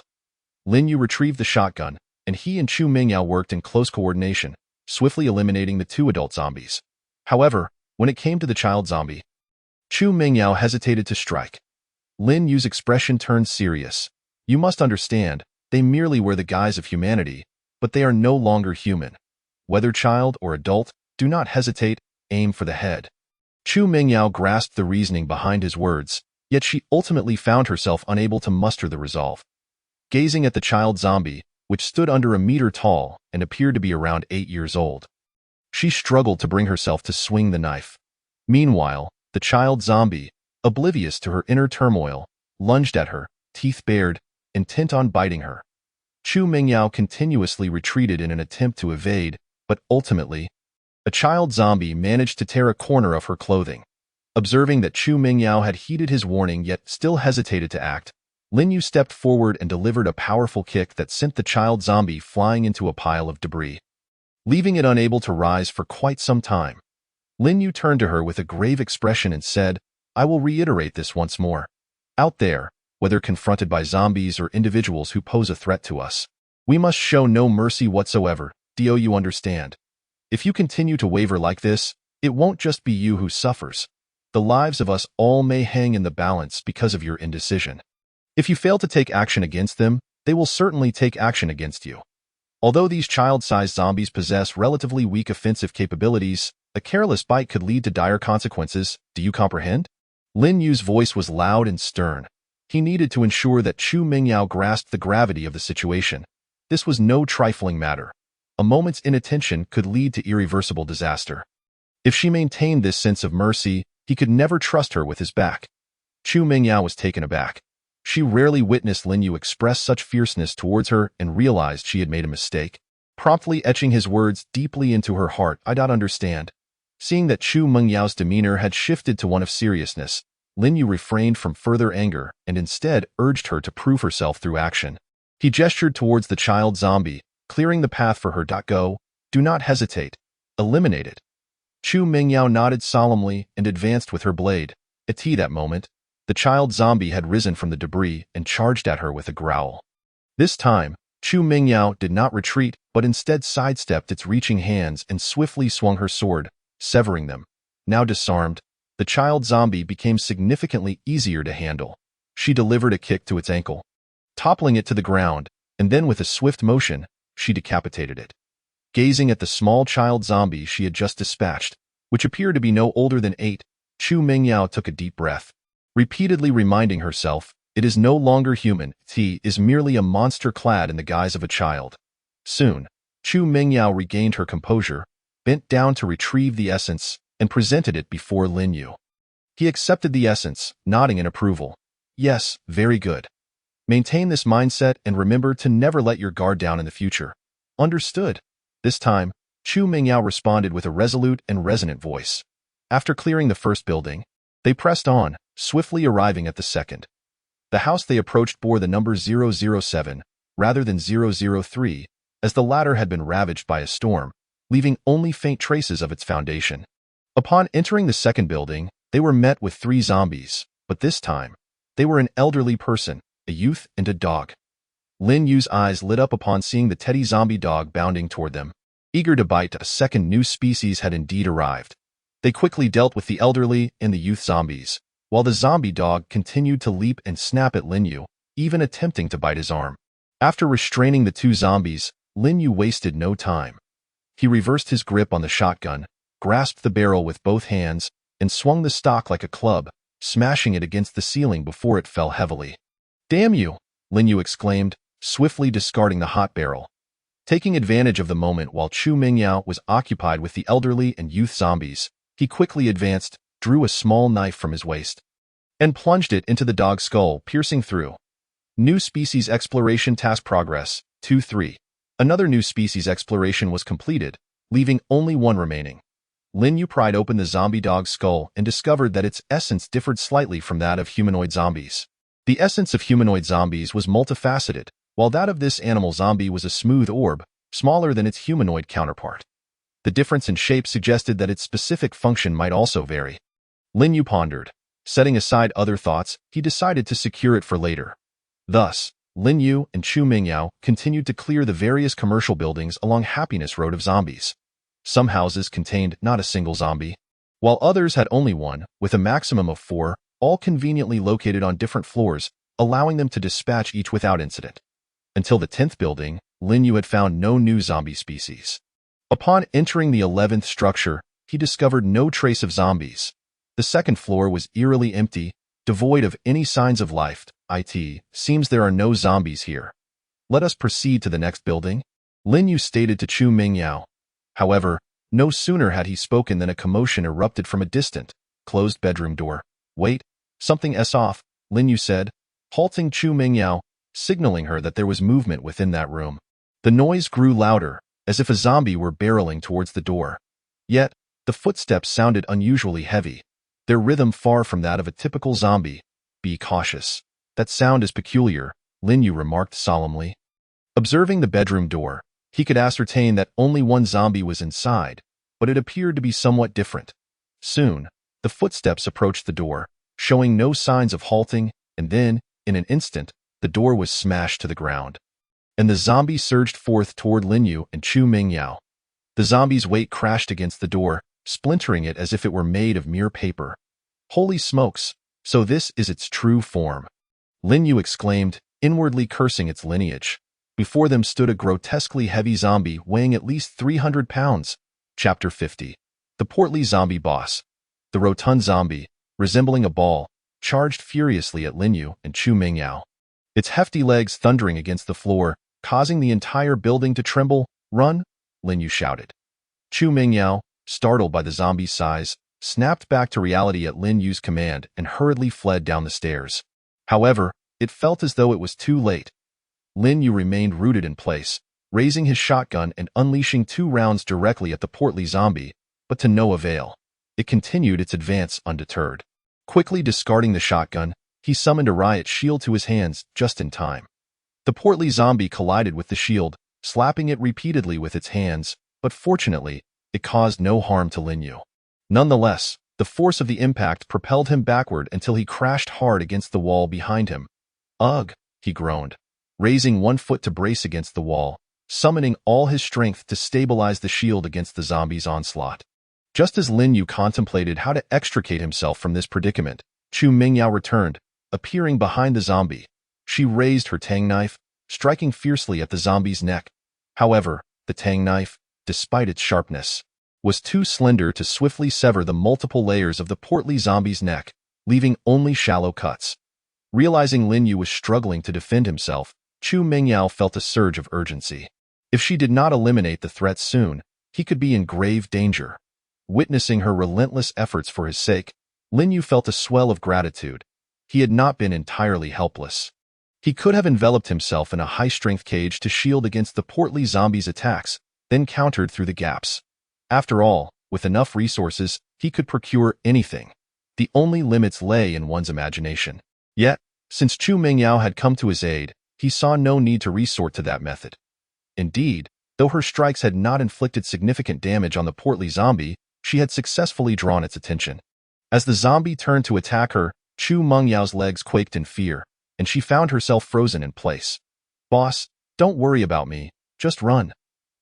Lin Yu retrieved the shotgun, and he and Chu Mingyao worked in close coordination, swiftly eliminating the 2 adult zombies. However, when it came to the child zombie, Chu Mingyao hesitated to strike. Lin Yu's expression turned serious. You must understand, they merely wear the guise of humanity, but they are no longer human. Whether child or adult, do not hesitate, aim for the head. Chu Mingyao grasped the reasoning behind his words, yet she ultimately found herself unable to muster the resolve. Gazing at the child zombie, which stood under a meter tall and appeared to be around 8 years old, she struggled to bring herself to swing the knife. Meanwhile, the child zombie, oblivious to her inner turmoil, lunged at her, teeth bared, intent on biting her. Chu Mingyao continuously retreated in an attempt to evade, but ultimately, a child zombie managed to tear a corner of her clothing. Observing that Chu Mingyao had heeded his warning yet still hesitated to act, Lin Yu stepped forward and delivered a powerful kick that sent the child zombie flying into a pile of debris, leaving it unable to rise for quite some time. Lin Yu turned to her with a grave expression and said, I will reiterate this once more. Out there, whether confronted by zombies or individuals who pose a threat to us, we must show no mercy whatsoever. Do you understand? If you continue to waver like this, it won't just be you who suffers. The lives of us all may hang in the balance because of your indecision. If you fail to take action against them, they will certainly take action against you. Although these child-sized zombies possess relatively weak offensive capabilities, a careless bite could lead to dire consequences. Do you comprehend? Lin Yu's voice was loud and stern. He needed to ensure that Chu Mingyao grasped the gravity of the situation. This was no trifling matter. A moment's inattention could lead to irreversible disaster. If she maintained this sense of mercy, he could never trust her with his back. Chu Mingyao was taken aback. She rarely witnessed Lin Yu express such fierceness towards her and realized she had made a mistake, promptly etching his words deeply into her heart. I don't understand. Seeing that Chu Mengyao's demeanor had shifted to one of seriousness, Lin Yu refrained from further anger and instead urged her to prove herself through action. He gestured towards the child zombie, clearing the path for her. Go, do not hesitate. Eliminate it. Chu Mingyao nodded solemnly and advanced with her blade. At that moment, the child zombie had risen from the debris and charged at her with a growl. This time, Chu Mingyao did not retreat, but instead sidestepped its reaching hands and swiftly swung her sword, severing them. Now disarmed, the child zombie became significantly easier to handle. She delivered a kick to its ankle, toppling it to the ground, and then with a swift motion, she decapitated it. Gazing at the small child zombie she had just dispatched, which appeared to be no older than 8, Chu Mingyao took a deep breath, repeatedly reminding herself, it is no longer human, it is merely a monster clad in the guise of a child. Soon, Chu Mingyao regained her composure, bent down to retrieve the essence, and presented it before Lin Yu. He accepted the essence, nodding in approval. Yes, very good. Maintain this mindset and remember to never let your guard down in the future. Understood. This time, Chu Mingyao responded with a resolute and resonant voice. After clearing the first building, they pressed on, swiftly arriving at the second. The house they approached bore the number 007, rather than 003, as the latter had been ravaged by a storm, leaving only faint traces of its foundation. Upon entering the second building, they were met with 3 zombies, but this time, they were an elderly person, a youth, and a dog. Lin Yu's eyes lit up upon seeing the teddy zombie dog bounding toward them. Eager to bite, a second new species had indeed arrived. They quickly dealt with the elderly and the youth zombies, while the zombie dog continued to leap and snap at Lin Yu, even attempting to bite his arm. After restraining the 2 zombies, Lin Yu wasted no time. He reversed his grip on the shotgun, grasped the barrel with both hands, and swung the stock like a club, smashing it against the ceiling before it fell heavily. Damn you! Lin Yu exclaimed, swiftly discarding the hot barrel. Taking advantage of the moment while Chu Mingyao was occupied with the elderly and youth zombies, he quickly advanced, drew a small knife from his waist, and plunged it into the dog's skull, piercing through. New species exploration task progress, 2-3. Another new species exploration was completed, leaving only one remaining. Lin Yu pried open the zombie dog's skull and discovered that its essence differed slightly from that of humanoid zombies. The essence of humanoid zombies was multifaceted, while that of this animal zombie was a smooth orb, smaller than its humanoid counterpart. The difference in shape suggested that its specific function might also vary. Lin Yu pondered. Setting aside other thoughts, he decided to secure it for later. Thus, Lin Yu and Chu Mingyao continued to clear the various commercial buildings along Happiness Road of zombies. Some houses contained not a single zombie, while others had only one, with a maximum of 4, all conveniently located on different floors, allowing them to dispatch each without incident. Until the 10th building, Lin Yu had found no new zombie species. Upon entering the 11th structure, he discovered no trace of zombies. The second floor was eerily empty, devoid of any signs of life. It seems there are no zombies here. Let us proceed to the next building, Lin Yu stated to Chu Mingyao. However, no sooner had he spoken than a commotion erupted from a distant, closed bedroom door. Wait, something's off, Lin Yu said, halting Chu Mingyao, signaling her that there was movement within that room. The noise grew louder, as if a zombie were barreling towards the door. Yet, the footsteps sounded unusually heavy, their rhythm far from that of a typical zombie. Be cautious. That sound is peculiar, Lin Yu remarked solemnly. Observing the bedroom door, he could ascertain that only one zombie was inside, but it appeared to be somewhat different. Soon, the footsteps approached the door, showing no signs of halting, and then, in an instant, the door was smashed to the ground. And the zombie surged forth toward Lin Yu and Chu Mingyao. The zombie's weight crashed against the door, splintering it as if it were made of mere paper. Holy smokes, so this is its true form, Lin Yu exclaimed, inwardly cursing its lineage. Before them stood a grotesquely heavy zombie weighing at least 300 pounds. Chapter 50. The portly zombie boss. The rotund zombie, resembling a ball, charged furiously at Lin Yu and Chu Mingyao, its hefty legs thundering against the floor, causing the entire building to tremble. Run, Lin Yu shouted. Chu Mingyao, startled by the zombie's size, snapped back to reality at Lin Yu's command and hurriedly fled down the stairs. However, it felt as though it was too late. Lin Yu remained rooted in place, raising his shotgun and unleashing 2 rounds directly at the portly zombie, but to no avail. It continued its advance undeterred. Quickly discarding the shotgun, he summoned a riot shield to his hands just in time. The portly zombie collided with the shield, slapping it repeatedly with its hands, but fortunately, it caused no harm to Lin Yu. Nonetheless, the force of the impact propelled him backward until he crashed hard against the wall behind him. Ugh, he groaned, raising one foot to brace against the wall, summoning all his strength to stabilize the shield against the zombie's onslaught. Just as Lin Yu contemplated how to extricate himself from this predicament, Chu Mingyao returned, appearing behind the zombie. She raised her tang knife, striking fiercely at the zombie's neck. However, the tang knife, despite its sharpness, was too slender to swiftly sever the multiple layers of the portly zombie's neck, leaving only shallow cuts. Realizing Lin Yu was struggling to defend himself, Chu Mingyao felt a surge of urgency. If she did not eliminate the threat soon, he could be in grave danger. Witnessing her relentless efforts for his sake, Lin Yu felt a swell of gratitude. He had not been entirely helpless. He could have enveloped himself in a high-strength cage to shield against the portly zombie's attacks, then countered through the gaps. After all, with enough resources, he could procure anything. The only limits lay in one's imagination. Yet, since Chu Mingyao had come to his aid, he saw no need to resort to that method. Indeed, though her strikes had not inflicted significant damage on the portly zombie, she had successfully drawn its attention. As the zombie turned to attack her, Chu Mengyao's legs quaked in fear, and she found herself frozen in place. "Boss, don't worry about me, just run,"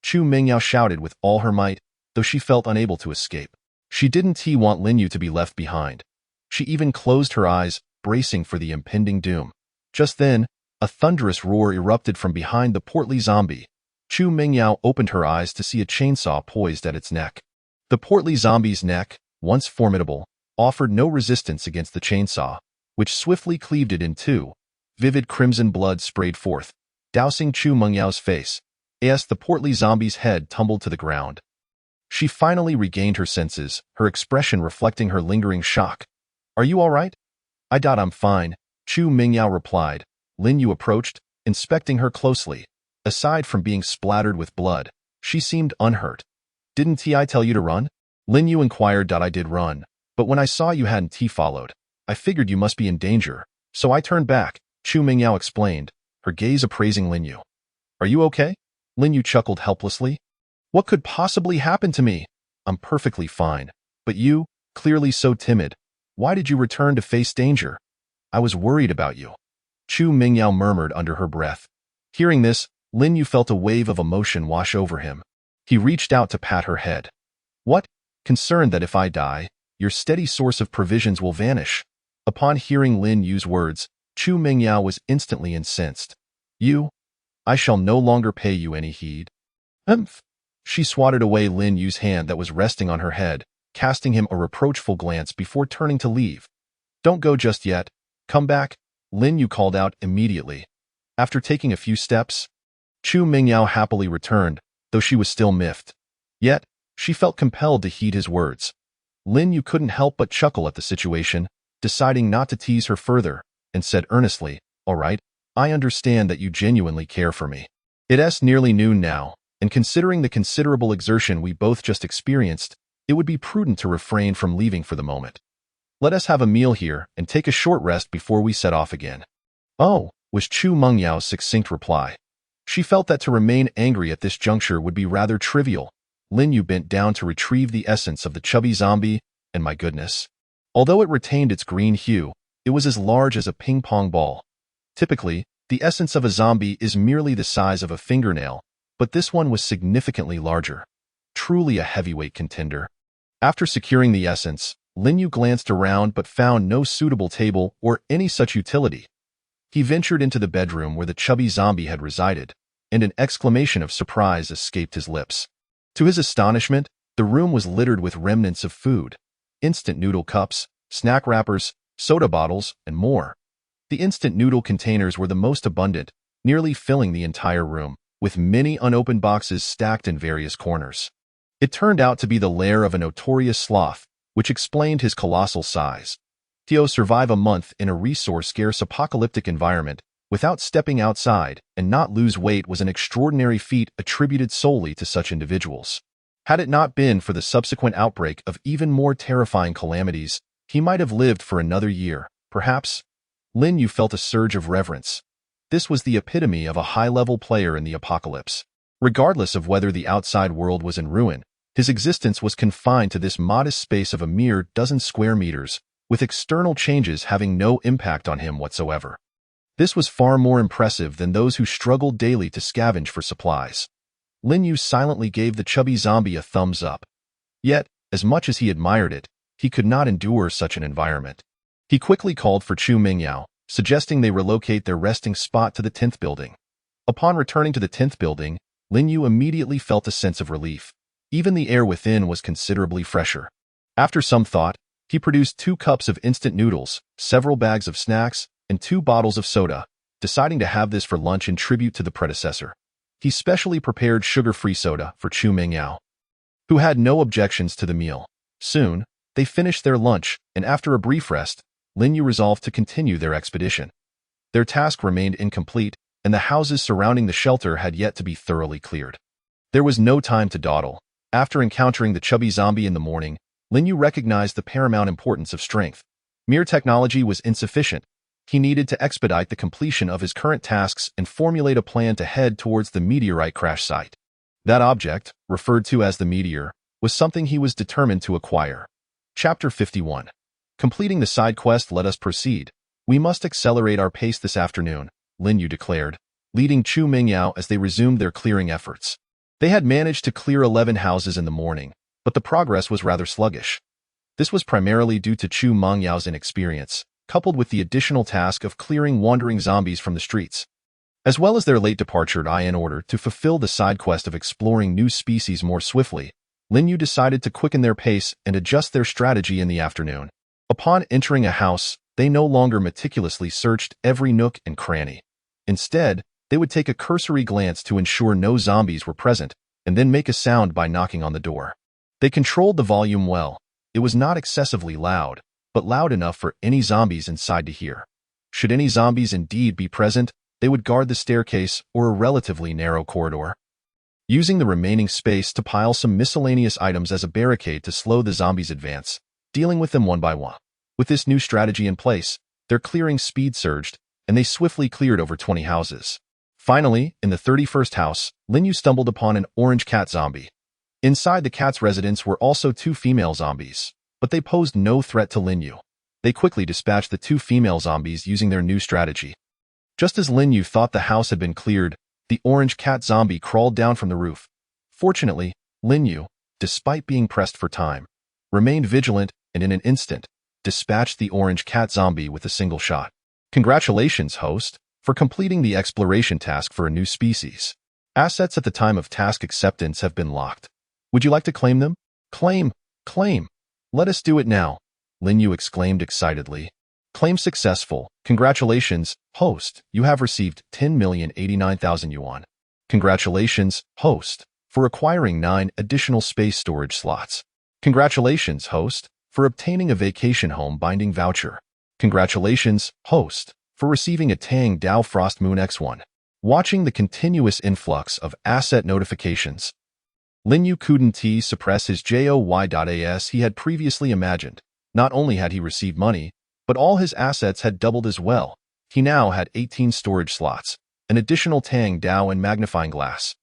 Chu Mingyao shouted with all her might, though she felt unable to escape. She didn't want Lin Yu to be left behind. She even closed her eyes, bracing for the impending doom. Just then, a thunderous roar erupted from behind the portly zombie. Chu Mingyao opened her eyes to see a chainsaw poised at its neck. The portly zombie's neck, once formidable, offered no resistance against the chainsaw, which swiftly cleaved it in two. Vivid crimson blood sprayed forth, dousing Chu Mengyao's face, as the portly zombie's head tumbled to the ground. She finally regained her senses, her expression reflecting her lingering shock. "Are you all right?" I'm fine," Chu Mingyao replied. Lin Yu approached, inspecting her closely. Aside from being splattered with blood, she seemed unhurt. "Didn't I tell you to run?" Lin Yu inquired. "I did run, but when I saw you hadn't followed, I figured you must be in danger, so I turned back," Chu Mingyao explained, her gaze appraising Lin Yu. "Are you okay?" Lin Yu chuckled helplessly. "What could possibly happen to me? I'm perfectly fine. But you, clearly so timid. Why did you return to face danger?" "I was worried about you," Chu Mingyao murmured under her breath. Hearing this, Lin Yu felt a wave of emotion wash over him. He reached out to pat her head. "What? Concerned that if I die, your steady source of provisions will vanish?" Upon hearing Lin Yu's words, Chu Mingyao was instantly incensed. I shall no longer pay you any heed." "Humph." She swatted away Lin Yu's hand that was resting on her head, casting him a reproachful glance before turning to leave. "Don't go just yet. Come back," Lin Yu called out immediately. After taking a few steps, Chu Mingyao happily returned, though she was still miffed. Yet, she felt compelled to heed his words. Lin Yu couldn't help but chuckle at the situation, deciding not to tease her further, and said earnestly, "All right, I understand that you genuinely care for me. It's nearly noon now, and considering the considerable exertion we both just experienced, it would be prudent to refrain from leaving for the moment. Let us have a meal here and take a short rest before we set off again." "Oh," was Chu Mengyao's succinct reply. She felt that to remain angry at this juncture would be rather trivial. Lin Yu bent down to retrieve the essence of the chubby zombie, and my goodness. Although it retained its green hue, it was as large as a ping-pong ball. Typically, the essence of a zombie is merely the size of a fingernail, but this one was significantly larger. Truly a heavyweight contender. After securing the essence, Lin Yu glanced around but found no suitable table or any such utility. He ventured into the bedroom where the chubby zombie had resided, and an exclamation of surprise escaped his lips. To his astonishment, the room was littered with remnants of food. Instant noodle cups, snack wrappers, soda bottles, and more. The instant noodle containers were the most abundant, nearly filling the entire room, with many unopened boxes stacked in various corners. It turned out to be the lair of a notorious sloth, which explained his colossal size. To survive a month in a resource-scarce apocalyptic environment without stepping outside and not lose weight was an extraordinary feat attributed solely to such individuals. Had it not been for the subsequent outbreak of even more terrifying calamities, he might have lived for another year, perhaps. Lin Yu felt a surge of reverence. This was the epitome of a high-level player in the apocalypse. Regardless of whether the outside world was in ruin, his existence was confined to this modest space of a mere dozen square meters, with external changes having no impact on him whatsoever. This was far more impressive than those who struggled daily to scavenge for supplies. Lin Yu silently gave the chubby zombie a thumbs up. Yet, as much as he admired it, he could not endure such an environment. He quickly called for Chu Mingyao, suggesting they relocate their resting spot to the 10th building. Upon returning to the 10th building, Lin Yu immediately felt a sense of relief. Even the air within was considerably fresher. After some thought, he produced 2 cups of instant noodles, several bags of snacks, and 2 bottles of soda, deciding to have this for lunch in tribute to the predecessor. He specially prepared sugar-free soda for Chu Mingyao, who had no objections to the meal. Soon, they finished their lunch, and after a brief rest, Lin Yu resolved to continue their expedition. Their task remained incomplete, and the houses surrounding the shelter had yet to be thoroughly cleared. There was no time to dawdle. After encountering the chubby zombie in the morning, Lin Yu recognized the paramount importance of strength. Mere technology was insufficient. He needed to expedite the completion of his current tasks and formulate a plan to head towards the meteorite crash site. That object, referred to as the meteor, was something he was determined to acquire. Chapter 51. Completing the side quest. Let us proceed. We must accelerate our pace this afternoon, Lin Yu declared, leading Chu Mingyao as they resumed their clearing efforts. They had managed to clear 11 houses in the morning, but the progress was rather sluggish. This was primarily due to Chu Mingyao's inexperience, coupled with the additional task of clearing wandering zombies from the streets, as well as their late departure. In order to fulfill the side quest of exploring new species more swiftly, Lin Yu decided to quicken their pace and adjust their strategy in the afternoon. Upon entering a house, they no longer meticulously searched every nook and cranny. Instead, they would take a cursory glance to ensure no zombies were present, and then make a sound by knocking on the door. They controlled the volume well. It was not excessively loud, but loud enough for any zombies inside to hear. Should any zombies indeed be present, they would guard the staircase or a relatively narrow corridor, using the remaining space to pile some miscellaneous items as a barricade to slow the zombies' advance, dealing with them one by one. With this new strategy in place, their clearing speed surged, and they swiftly cleared over 20 houses. Finally, in the 31st house, Lin Yu stumbled upon an orange cat zombie. Inside the cat's residence were also 2 female zombies, but they posed no threat to Lin Yu. They quickly dispatched the 2 female zombies using their new strategy. Just as Lin Yu thought the house had been cleared, the orange cat zombie crawled down from the roof. Fortunately, Lin Yu, despite being pressed for time, remained vigilant and in an instant, dispatched the orange cat zombie with a single shot. Congratulations, host, for completing the exploration task for a new species. Assets at the time of task acceptance have been locked. Would you like to claim them? Claim! Claim! Let us do it now, Lin Yu exclaimed excitedly. Claim successful. Congratulations, host, you have received 10,089,000 yuan. Congratulations, host, for acquiring 9 additional space storage slots. Congratulations, host, for obtaining a vacation home binding voucher. Congratulations, host, for receiving a Tang Dao Frost Moon X1. Watching the continuous influx of asset notifications, Lin Yu couldn't suppress his joy.as he had previously imagined. Not only had he received money, but all his assets had doubled as well. He now had 18 storage slots, an additional Tang Dao and magnifying glass,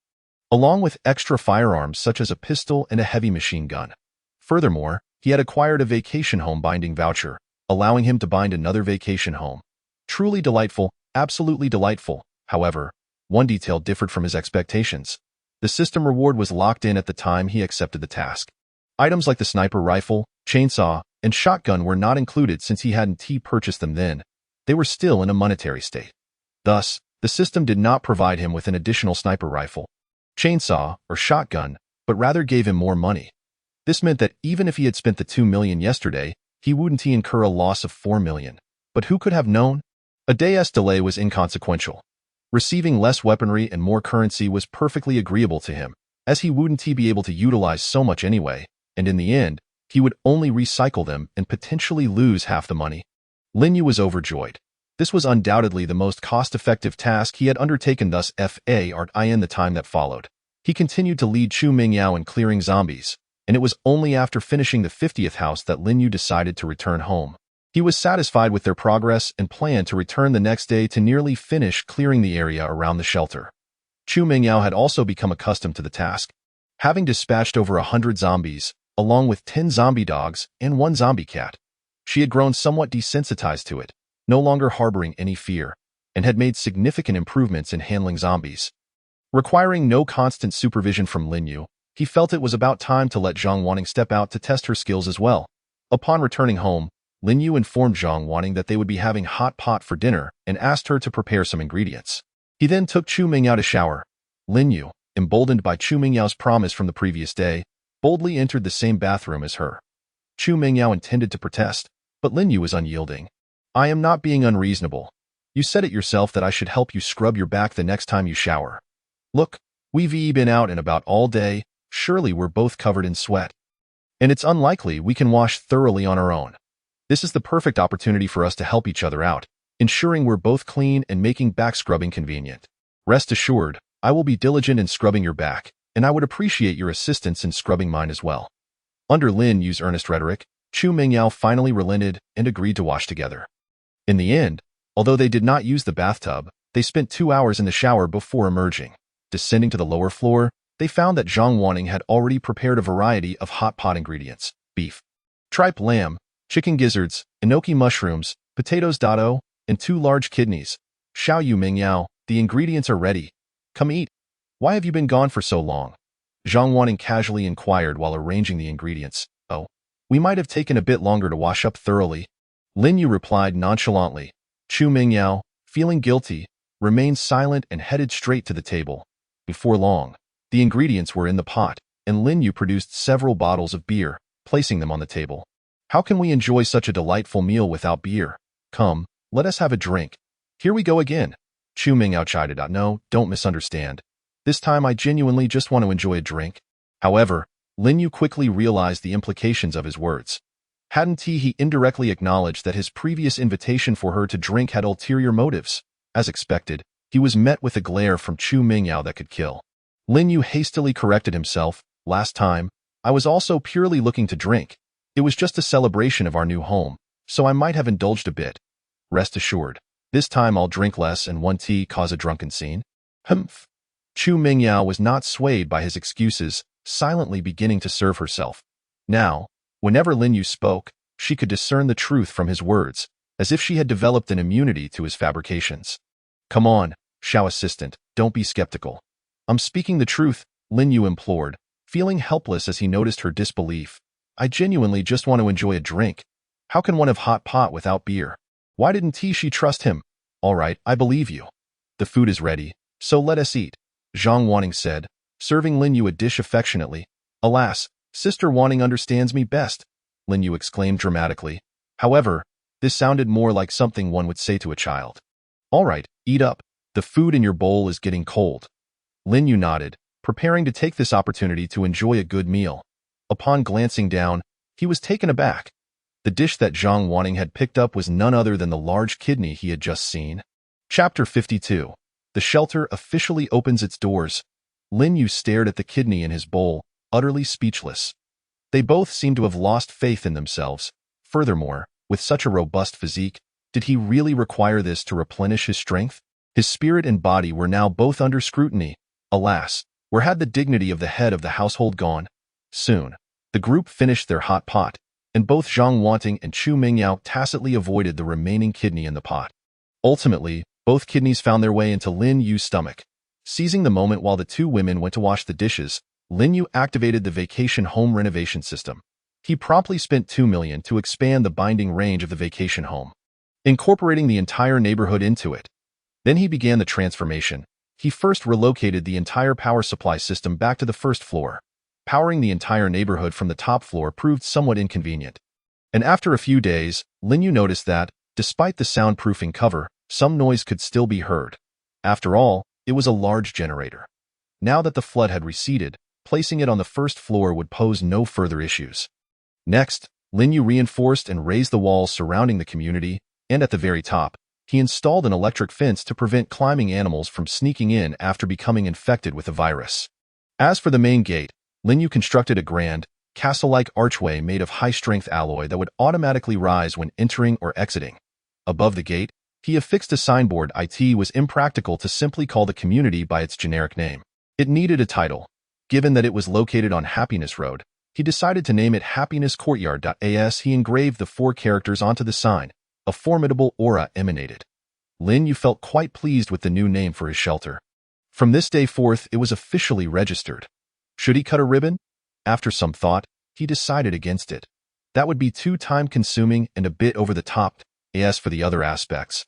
along with extra firearms such as a pistol and a heavy machine gun. Furthermore, he had acquired a vacation home binding voucher, allowing him to bind another vacation home. Truly delightful, absolutely delightful. However, one detail differed from his expectations. The system reward was locked in at the time he accepted the task. Items like the sniper rifle, chainsaw, and shotgun were not included since he hadn't purchased them then. They were still in a monetary state. Thus, the system did not provide him with an additional sniper rifle, chainsaw, or shotgun, but rather gave him more money. This meant that even if he had spent the 2 million yesterday, he wouldn't incur a loss of 4 million. But who could have known? A day's delay was inconsequential. Receiving less weaponry and more currency was perfectly agreeable to him, as he wouldn't be able to utilize so much anyway, and in the end, he would only recycle them and potentially lose half the money. Lin Yu was overjoyed. This was undoubtedly the most cost-effective task he had undertaken thus far in the time that followed. He continued to lead Chu Mingyao in clearing zombies, and it was only after finishing the 50th house that Lin Yu decided to return home. He was satisfied with their progress and planned to return the next day to nearly finish clearing the area around the shelter. Chu Mingyao had also become accustomed to the task, having dispatched over 100 zombies, along with 10 zombie dogs and 1 zombie cat. She had grown somewhat desensitized to it, no longer harboring any fear, and had made significant improvements in handling zombies. Requiring no constant supervision from Lin Yu, he felt it was about time to let Zhang Wanning step out to test her skills as well. Upon returning home, Lin Yu informed Zhang Wanning that they would be having hot pot for dinner and asked her to prepare some ingredients. He then took Chu Ming out to shower. Lin Yu, emboldened by Chu Mingyao's promise from the previous day, boldly entered the same bathroom as her. Chu Mingyao intended to protest, but Lin Yu was unyielding. I am not being unreasonable. You said it yourself that I should help you scrub your back the next time you shower. Look, we've been out and about all day, surely we're both covered in sweat. And it's unlikely we can wash thoroughly on our own. This is the perfect opportunity for us to help each other out, ensuring we're both clean and making back scrubbing convenient. Rest assured, I will be diligent in scrubbing your back, and I would appreciate your assistance in scrubbing mine as well. Under Lin Yu's earnest rhetoric, Chu Mingyao finally relented and agreed to wash together. In the end, although they did not use the bathtub, they spent 2 hours in the shower before emerging. Descending to the lower floor, they found that Zhang Wanning had already prepared a variety of hot pot ingredients: beef, tripe lamb, chicken gizzards, enoki mushrooms, potatoes dado, and 2 large kidneys. Xiao Yu Mingyao, the ingredients are ready. Come eat. Why have you been gone for so long? Zhang Wanning casually inquired while arranging the ingredients. Oh, we might have taken a bit longer to wash up thoroughly. Lin Yu replied nonchalantly. Chu Mingyao, feeling guilty, remained silent and headed straight to the table. Before long, the ingredients were in the pot, and Lin Yu produced several bottles of beer, placing them on the table. How can we enjoy such a delightful meal without beer? Come, let us have a drink. Here we go again. Chu Mingyao chided. No, don't misunderstand. This time I genuinely just want to enjoy a drink. However, Lin Yu quickly realized the implications of his words. Hadn't he indirectly acknowledged that his previous invitation for her to drink had ulterior motives? As expected, he was met with a glare from Chu Mingyao that could kill. Lin Yu hastily corrected himself. Last time, I was also purely looking to drink. It was just a celebration of our new home, so I might have indulged a bit. Rest assured, this time I'll drink less and won't cause a drunken scene. Humph. Chu Mingyao was not swayed by his excuses, silently beginning to serve herself. Now, whenever Lin Yu spoke, she could discern the truth from his words, as if she had developed an immunity to his fabrications. Come on, Xiao assistant, don't be skeptical. I'm speaking the truth, Lin Yu implored, feeling helpless as he noticed her disbelief. I genuinely just want to enjoy a drink. How can one have hot pot without beer? Why didn't she trust him? All right, I believe you. The food is ready, so let us eat, Zhang Wanning said, serving Lin Yu a dish affectionately. Alas, Sister Wanning understands me best, Lin Yu exclaimed dramatically. However, this sounded more like something one would say to a child. All right, eat up. The food in your bowl is getting cold. Lin Yu nodded, preparing to take this opportunity to enjoy a good meal. Upon glancing down, he was taken aback. The dish that Zhang Wanning had picked up was none other than the large kidney he had just seen. Chapter 52. The shelter officially opens its doors. Lin Yu stared at the kidney in his bowl, utterly speechless. They both seemed to have lost faith in themselves. Furthermore, with such a robust physique, did he really require this to replenish his strength? His spirit and body were now both under scrutiny. Alas, where had the dignity of the head of the household gone? Soon, the group finished their hot pot, and both Zhang Wanting and Chu Mingyao tacitly avoided the remaining kidney in the pot. Ultimately, both kidneys found their way into Lin Yu's stomach. Seizing the moment while the two women went to wash the dishes, Lin Yu activated the vacation home renovation system. He promptly spent 2 million to expand the binding range of the vacation home, incorporating the entire neighborhood into it. Then he began the transformation. He first relocated the entire power supply system back to the first floor. Powering the entire neighborhood from the top floor proved somewhat inconvenient. And after a few days, Lin Yu noticed that, despite the soundproofing cover, some noise could still be heard. After all, it was a large generator. Now that the flood had receded, placing it on the first floor would pose no further issues. Next, Lin Yu reinforced and raised the walls surrounding the community, and at the very top, he installed an electric fence to prevent climbing animals from sneaking in after becoming infected with the virus. As for the main gate, Lin Yu constructed a grand, castle-like archway made of high-strength alloy that would automatically rise when entering or exiting. Above the gate, he affixed a signboard. It was impractical to simply call the community by its generic name. It needed a title. Given that it was located on Happiness Road, he decided to name it Happiness Courtyard. As he engraved the 4 characters onto the sign, a formidable aura emanated. Lin Yu felt quite pleased with the new name for his shelter. From this day forth, it was officially registered. Should he cut a ribbon? After some thought, he decided against it. That would be too time-consuming and a bit over the top. As for the other aspects,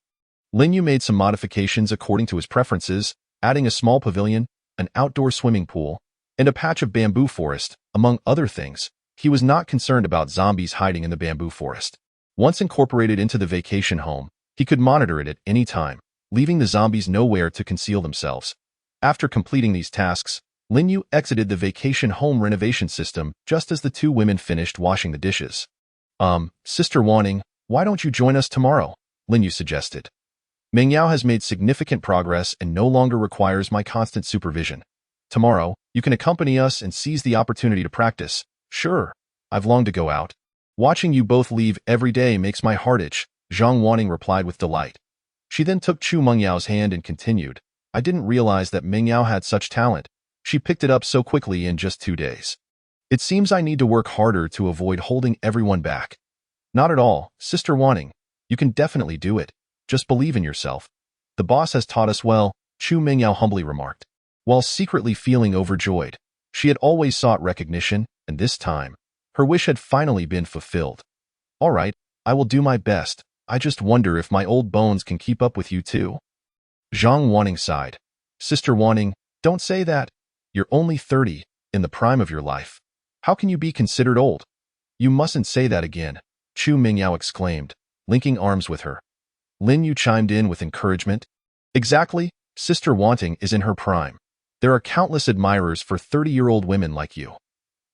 Lin Yu made some modifications according to his preferences, adding a small pavilion, an outdoor swimming pool, and a patch of bamboo forest, among other things. He was not concerned about zombies hiding in the bamboo forest. Once incorporated into the vacation home, he could monitor it at any time, leaving the zombies nowhere to conceal themselves. After completing these tasks, Lin Yu exited the vacation home renovation system just as the two women finished washing the dishes. Sister Wanting, why don't you join us tomorrow? Lin Yu suggested. Meng Yao has made significant progress and no longer requires my constant supervision. Tomorrow, you can accompany us and seize the opportunity to practice. Sure, I've longed to go out. Watching you both leave every day makes my heart itch, Zhang Wanting replied with delight. She then took Chu Mengyao's hand and continued, I didn't realize that Meng Yao had such talent. She picked it up so quickly in just 2 days. It seems I need to work harder to avoid holding everyone back. Not at all, Sister Wanting. You can definitely do it. Just believe in yourself. The boss has taught us well, Chu Mengyao humbly remarked. While secretly feeling overjoyed, she had always sought recognition, and this time, her wish had finally been fulfilled. All right, I will do my best. I just wonder if my old bones can keep up with you too. Zhang Wanting sighed. Sister Wanting, don't say that. You're only 30, in the prime of your life. How can you be considered old? You mustn't say that again, Chu Mengyao exclaimed, linking arms with her. Lin Yu chimed in with encouragement. Exactly, Sister Wanting is in her prime. There are countless admirers for 30-year-old women like you.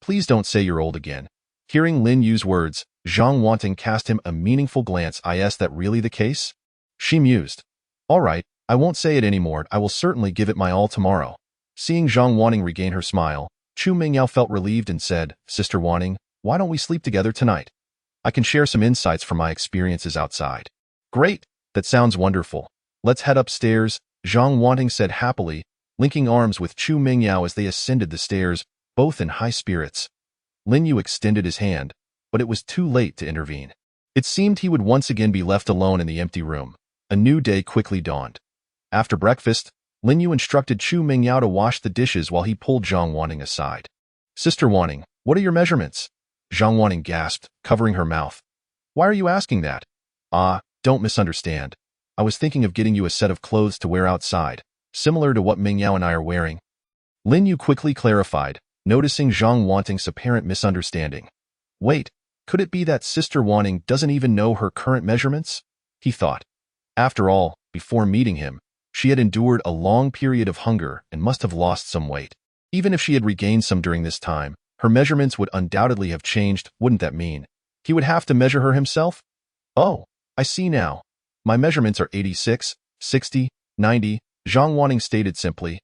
Please don't say you're old again. Hearing Lin Yu's words, Zhang Wanting cast him a meaningful glance. Is that really the case? She mused. All right, I won't say it anymore. I will certainly give it my all tomorrow. Seeing Zhang Wanting regain her smile, Chu Mengyao felt relieved and said, Sister Wanting, why don't we sleep together tonight? I can share some insights from my experiences outside. Great, that sounds wonderful. Let's head upstairs, Zhang Wanting said happily, linking arms with Chu Mengyao as they ascended the stairs, both in high spirits. Lin Yu extended his hand, but it was too late to intervene. It seemed he would once again be left alone in the empty room. A new day quickly dawned. After breakfast, Lin Yu instructed Chu Mengyao to wash the dishes while he pulled Zhang Wanting aside. Sister Wanting, what are your measurements? Zhang Wanting gasped, covering her mouth. Why are you asking that? Don't misunderstand. I was thinking of getting you a set of clothes to wear outside, similar to what Mengyao and I are wearing. Lin Yu quickly clarified, noticing Zhang Wanting's apparent misunderstanding. Wait, could it be that Sister Wanting doesn't even know her current measurements? He thought. After all, before meeting him, she had endured a long period of hunger and must have lost some weight. Even if she had regained some during this time, her measurements would undoubtedly have changed. Wouldn't that mean he would have to measure her himself? Oh, I see now. My measurements are 86, 60, 90, Zhang Wanting stated simply.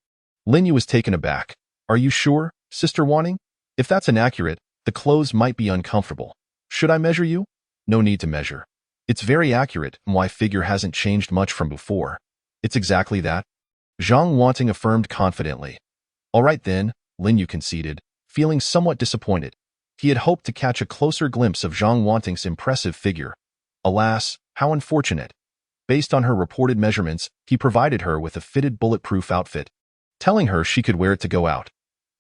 Lin Yu was taken aback. Are you sure, Sister Wanting? If that's inaccurate, the clothes might be uncomfortable. Should I measure you? No need to measure. It's very accurate, and my figure hasn't changed much from before. It's exactly that. Zhang Wanting affirmed confidently. All right then, Lin Yu conceded, feeling somewhat disappointed. He had hoped to catch a closer glimpse of Zhang Wanting's impressive figure. Alas, how unfortunate. Based on her reported measurements, he provided her with a fitted bulletproof outfit, telling her she could wear it to go out.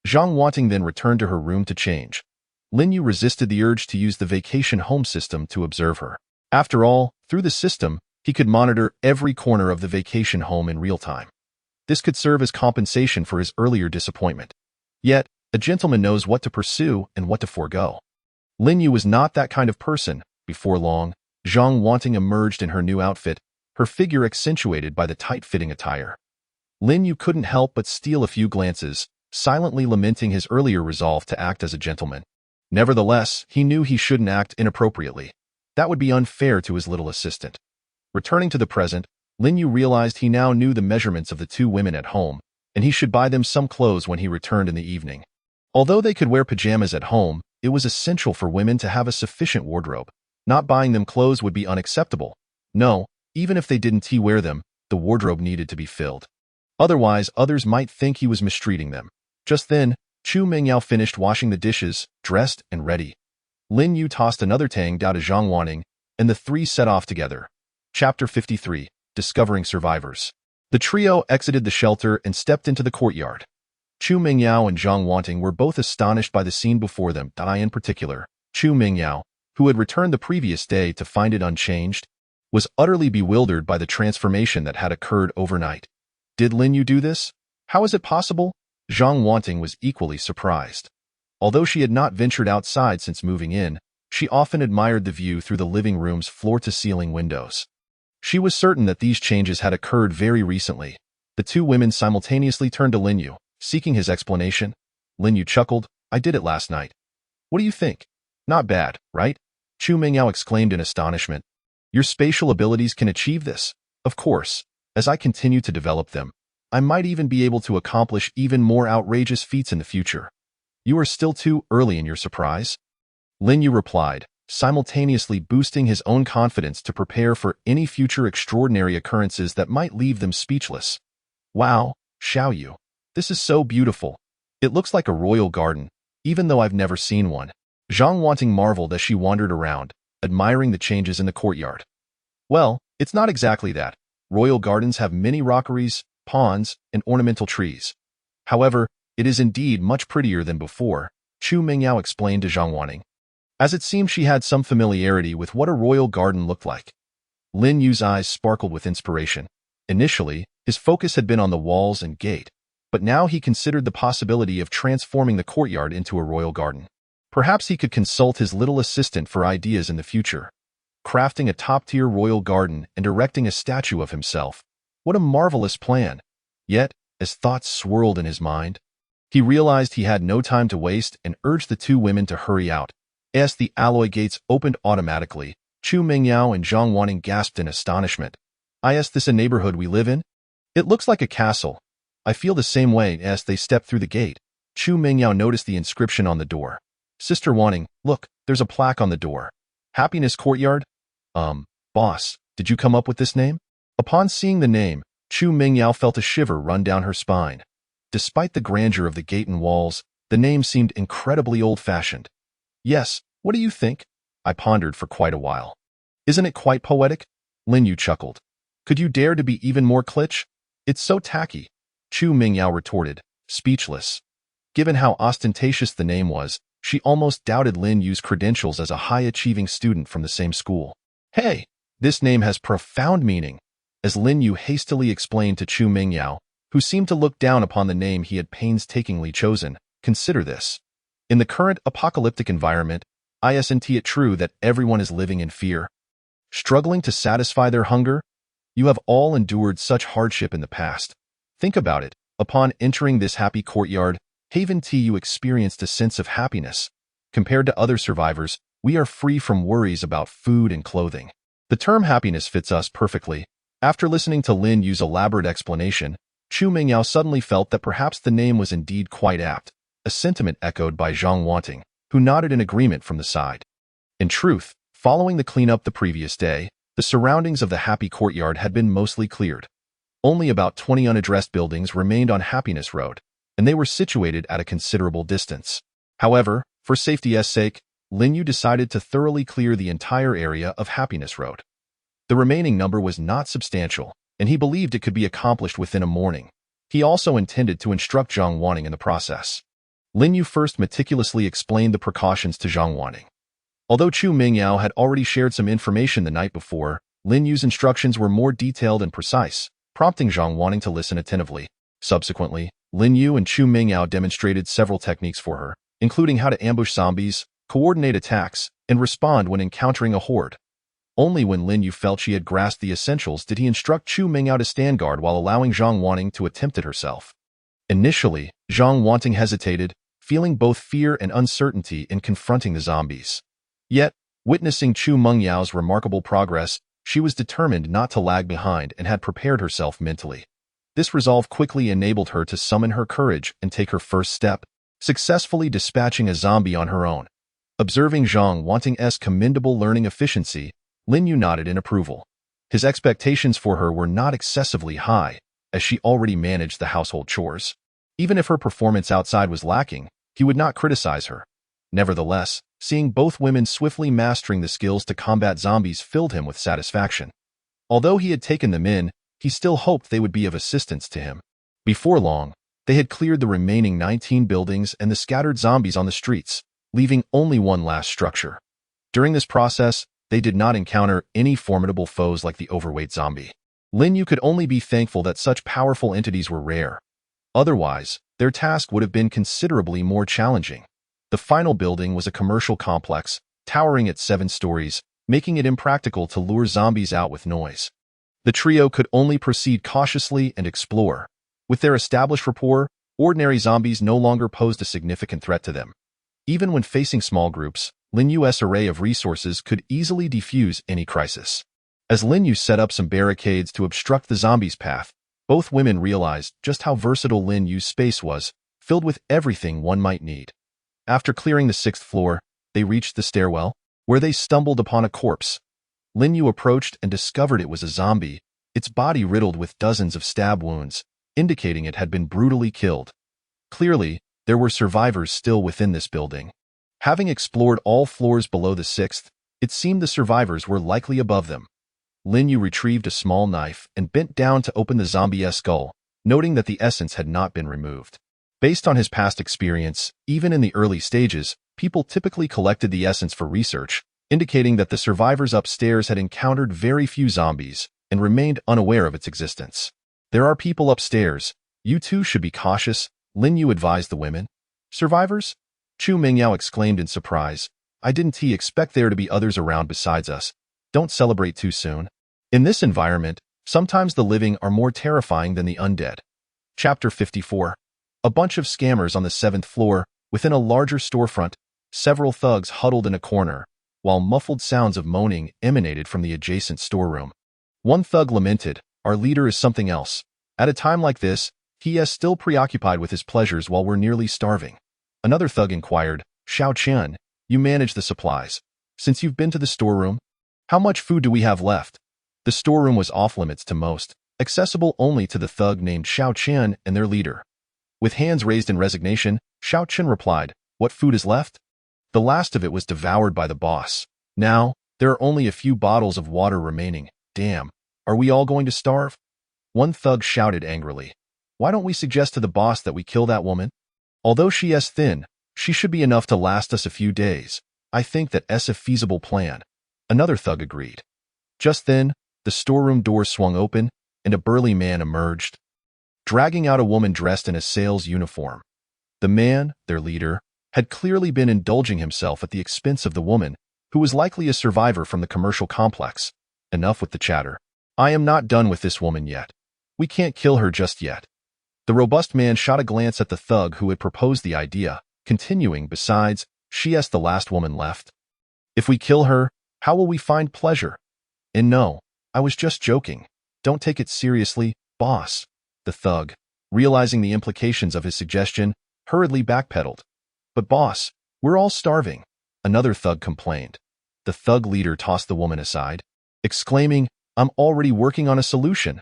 Zhang Wanting then returned to her room to change. Lin Yu resisted the urge to use the vacation home system to observe her. After all, through the system, he could monitor every corner of the vacation home in real time. This could serve as compensation for his earlier disappointment. Yet, a gentleman knows what to pursue and what to forego. Lin Yu was not that kind of person. Before long, Zhang Wanting emerged in her new outfit, her figure accentuated by the tight-fitting attire. Lin Yu couldn't help but steal a few glances, silently lamenting his earlier resolve to act as a gentleman. Nevertheless, he knew he shouldn't act inappropriately. That would be unfair to his little assistant. Returning to the present, Lin Yu realized he now knew the measurements of the two women at home, and he should buy them some clothes when he returned in the evening. Although they could wear pajamas at home, it was essential for women to have a sufficient wardrobe. Not buying them clothes would be unacceptable. No, even if they didn't wear them, the wardrobe needed to be filled. Otherwise, others might think he was mistreating them. Just then, Chu Mengyao finished washing the dishes, dressed and ready. Lin Yu tossed another tang dao to Zhang Wanting, and the three set off together. Chapter 53, Discovering Survivors. The trio exited the shelter and stepped into the courtyard. Chu Mengyao and Zhang Wanting were both astonished by the scene before them. In particular, Chu Mengyao, who had returned the previous day to find it unchanged, was utterly bewildered by the transformation that had occurred overnight. Did Lin Yu do this? How is it possible? Zhang Wanting was equally surprised. Although she had not ventured outside since moving in, she often admired the view through the living room's floor-to-ceiling windows. She was certain that these changes had occurred very recently. The two women simultaneously turned to Lin Yu, seeking his explanation. Lin Yu chuckled, "I did it last night." "What do you think?" "Not bad, right?" Chu Mingyao exclaimed in astonishment. "Your spatial abilities can achieve this?" "Of course. As I continue to develop them, I might even be able to accomplish even more outrageous feats in the future." "You are still too early in your surprise," Lin Yu replied, simultaneously boosting his own confidence to prepare for any future extraordinary occurrences that might leave them speechless. "Wow, Xiao Yu. This is so beautiful. It looks like a royal garden, even though I've never seen one." Zhang Wanting marveled as she wandered around, admiring the changes in the courtyard. "Well, it's not exactly that. Royal gardens have many rockeries, ponds, and ornamental trees. However, it is indeed much prettier than before," Chu Mingyao explained to Zhang Wanting, as it seemed she had some familiarity with what a royal garden looked like. Lin Yu's eyes sparkled with inspiration. Initially, his focus had been on the walls and gate, but now he considered the possibility of transforming the courtyard into a royal garden. Perhaps he could consult his little assistant for ideas in the future. Crafting a top-tier royal garden and erecting a statue of himself. What a marvelous plan! Yet, as thoughts swirled in his mind, he realized he had no time to waste and urged the two women to hurry out. As the alloy gates opened automatically, Chu Mingyao and Zhang Wanting gasped in astonishment. "Is this a neighborhood we live in? It looks like a castle." "I feel the same way." As they stepped through the gate, Chu Mingyao noticed the inscription on the door. "Sister Wanting, look, there's a plaque on the door. Happiness Courtyard?" Boss, did you come up with this name?" Upon seeing the name, Chu Mingyao felt a shiver run down her spine. Despite the grandeur of the gate and walls, the name seemed incredibly old-fashioned. "Yes, what do you think?" I pondered for quite a while. "Isn't it quite poetic?" Lin Yu chuckled. "Could you dare to be even more kitsch? It's so tacky," Chu Mingyao retorted, speechless. Given how ostentatious the name was, she almost doubted Lin Yu's credentials as a high-achieving student from the same school. "Hey, this name has profound meaning," as Lin Yu hastily explained to Chu Mingyao, who seemed to look down upon the name he had painstakingly chosen. "Consider this. In the current apocalyptic environment, isn't it true that everyone is living in fear, struggling to satisfy their hunger? You have all endured such hardship in the past. Think about it. Upon entering this happy courtyard, you experienced a sense of happiness. Compared to other survivors, we are free from worries about food and clothing. The term happiness fits us perfectly." After listening to Lin Yu's elaborate explanation, Chu Mingyao suddenly felt that perhaps the name was indeed quite apt, a sentiment echoed by Zhang Wanting, who nodded in agreement from the side. In truth, following the cleanup the previous day, the surroundings of the happy courtyard had been mostly cleared. Only about 20 unaddressed buildings remained on Happiness Road, and they were situated at a considerable distance. However, for safety's sake, Lin Yu decided to thoroughly clear the entire area of Happiness Road. The remaining number was not substantial, and he believed it could be accomplished within a morning. He also intended to instruct Zhang Wanting in the process. Lin Yu first meticulously explained the precautions to Zhang Wanting. Although Chu Mingyao had already shared some information the night before, Lin Yu's instructions were more detailed and precise, prompting Zhang Wanting to listen attentively. Subsequently, Lin Yu and Chu Mingyao demonstrated several techniques for her, including how to ambush zombies, coordinate attacks, and respond when encountering a horde. Only when Lin Yu felt she had grasped the essentials did he instruct Chu Mingyao to stand guard while allowing Zhang Wanting to attempt it herself. Initially, Zhang Wanting hesitated, feeling both fear and uncertainty in confronting the zombies. Yet, witnessing Chu Mengyao's remarkable progress, she was determined not to lag behind and had prepared herself mentally. This resolve quickly enabled her to summon her courage and take her first step, successfully dispatching a zombie on her own. Observing Zhang Wanting's commendable learning efficiency, Lin Yu nodded in approval. His expectations for her were not excessively high, as she already managed the household chores. Even if her performance outside was lacking, he would not criticize her. Nevertheless, seeing both women swiftly mastering the skills to combat zombies filled him with satisfaction. Although he had taken them in, he still hoped they would be of assistance to him. Before long, they had cleared the remaining 19 buildings and the scattered zombies on the streets, leaving only one last structure. During this process, they did not encounter any formidable foes like the overweight zombie. Lin Yu could only be thankful that such powerful entities were rare. Otherwise, their task would have been considerably more challenging. The final building was a commercial complex, towering at 7 stories, making it impractical to lure zombies out with noise. The trio could only proceed cautiously and explore. With their established rapport, ordinary zombies no longer posed a significant threat to them. Even when facing small groups, Lin Yu's array of resources could easily defuse any crisis. As Lin Yu set up some barricades to obstruct the zombies' path, both women realized just how versatile Lin Yu's space was, filled with everything one might need. After clearing the 6th floor, they reached the stairwell, where they stumbled upon a corpse. Lin Yu approached and discovered it was a zombie, its body riddled with dozens of stab wounds, indicating it had been brutally killed. Clearly, there were survivors still within this building. Having explored all floors below the 6th, it seemed the survivors were likely above them. Lin Yu retrieved a small knife and bent down to open the zombie's skull, noting that the essence had not been removed. Based on his past experience, even in the early stages, people typically collected the essence for research, indicating that the survivors upstairs had encountered very few zombies and remained unaware of its existence. There are people upstairs. You too should be cautious, Lin Yu advised the women. Survivors? Chu Mingyao exclaimed in surprise. I didn't expect there to be others around besides us. Don't celebrate too soon. In this environment, sometimes the living are more terrifying than the undead. Chapter 54. A bunch of scammers on the 7th floor, within a larger storefront, several thugs huddled in a corner, while muffled sounds of moaning emanated from the adjacent storeroom. One thug lamented, our leader is something else. At a time like this, he is still preoccupied with his pleasures while we're nearly starving. Another thug inquired, Xiao Qian, you manage the supplies. Since you've been to the storeroom, how much food do we have left? The storeroom was off-limits to most, accessible only to the thug named Xiao Qian and their leader. With hands raised in resignation, Xiao Qian replied, what food is left? The last of it was devoured by the boss. Now, there are only a few bottles of water remaining. Damn, are we all going to starve? One thug shouted angrily. Why don't we suggest to the boss that we kill that woman? Although she is thin, she should be enough to last us a few days. I think that's a feasible plan. Another thug agreed. Just then, the storeroom door swung open, and a burly man emerged, dragging out a woman dressed in a sales uniform. The man, their leader, had clearly been indulging himself at the expense of the woman, who was likely a survivor from the commercial complex. Enough with the chatter. I am not done with this woman yet. We can't kill her just yet. The robust man shot a glance at the thug who had proposed the idea, continuing, besides, she is the last woman left. If we kill her, how will we find pleasure? And no, I was just joking. Don't take it seriously, boss. The thug, realizing the implications of his suggestion, hurriedly backpedaled. But boss, we're all starving. Another thug complained. The thug leader tossed the woman aside, exclaiming, I'm already working on a solution.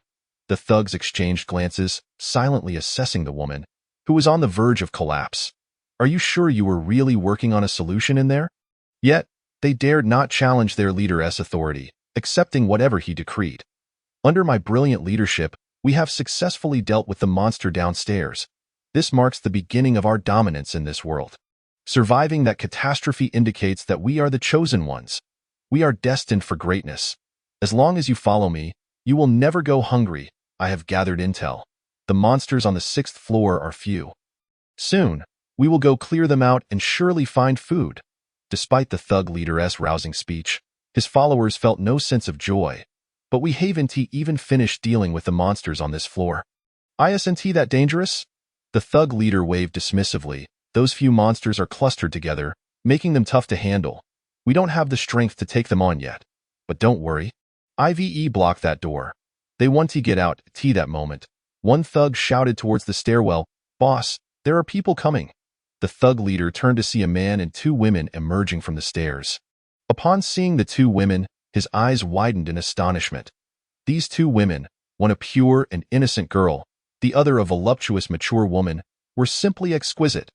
The thugs exchanged glances, silently assessing the woman, who was on the verge of collapse. Are you sure you were really working on a solution in there? Yet, they dared not challenge their leader's authority, accepting whatever he decreed. Under my brilliant leadership, we have successfully dealt with the monster downstairs. This marks the beginning of our dominance in this world. Surviving that catastrophe indicates that we are the chosen ones. We are destined for greatness. As long as you follow me, you will never go hungry. I have gathered intel. The monsters on the 6th floor are few. Soon, we will go clear them out and surely find food. Despite the thug leader's rousing speech, his followers felt no sense of joy. But we haven't even finished dealing with the monsters on this floor. Isn't that dangerous? The thug leader waved dismissively. Those few monsters are clustered together, making them tough to handle. We don't have the strength to take them on yet. But don't worry. IVE blocked that door. They want to get out. That moment, one thug shouted towards the stairwell, Boss, there are people coming. The thug leader turned to see a man and 2 women emerging from the stairs. Upon seeing the 2 women, his eyes widened in astonishment. These 2 women, one a pure and innocent girl, the other a voluptuous mature woman, were simply exquisite.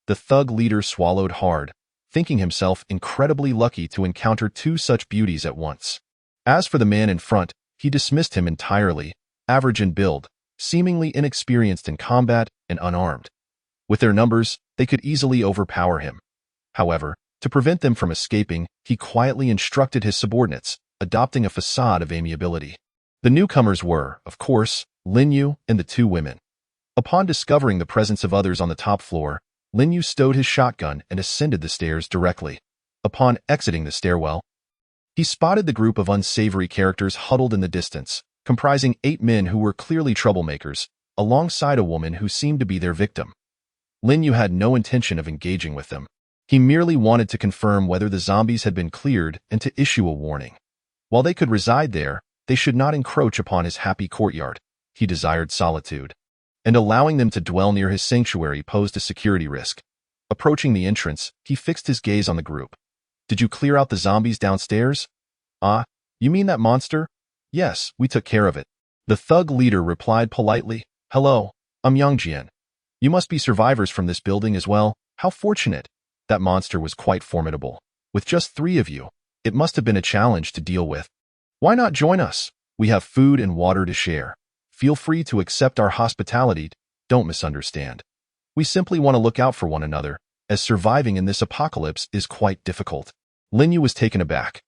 The thug leader swallowed hard, thinking himself incredibly lucky to encounter 2 such beauties at once. As for the man in front, he dismissed him entirely, average in build, seemingly inexperienced in combat and unarmed. With their numbers, they could easily overpower him. However, to prevent them from escaping, he quietly instructed his subordinates, adopting a facade of amiability. The newcomers were, of course, Lin Yu and the 2 women. Upon discovering the presence of others on the top floor, Lin Yu stowed his shotgun and ascended the stairs directly. Upon exiting the stairwell, he spotted the group of unsavory characters huddled in the distance, comprising 8 men who were clearly troublemakers, alongside a woman who seemed to be their victim. Lin Yu had no intention of engaging with them. He merely wanted to confirm whether the zombies had been cleared and to issue a warning. While they could reside there, they should not encroach upon his happy courtyard. He desired solitude, and allowing them to dwell near his sanctuary posed a security risk. Approaching the entrance, he fixed his gaze on the group. "Did you clear out the zombies downstairs?" "Ah, you mean that monster?" "Yes, we took care of it." The thug leader replied politely. "Hello, I'm Yang Jian. You must be survivors from this building as well. How fortunate." That monster was quite formidable. With just 3 of you, it must have been a challenge to deal with. "Why not join us? We have food and water to share. Feel free to accept our hospitality. Don't misunderstand. We simply want to look out for one another, as surviving in this apocalypse is quite difficult." Lin Yu was taken aback.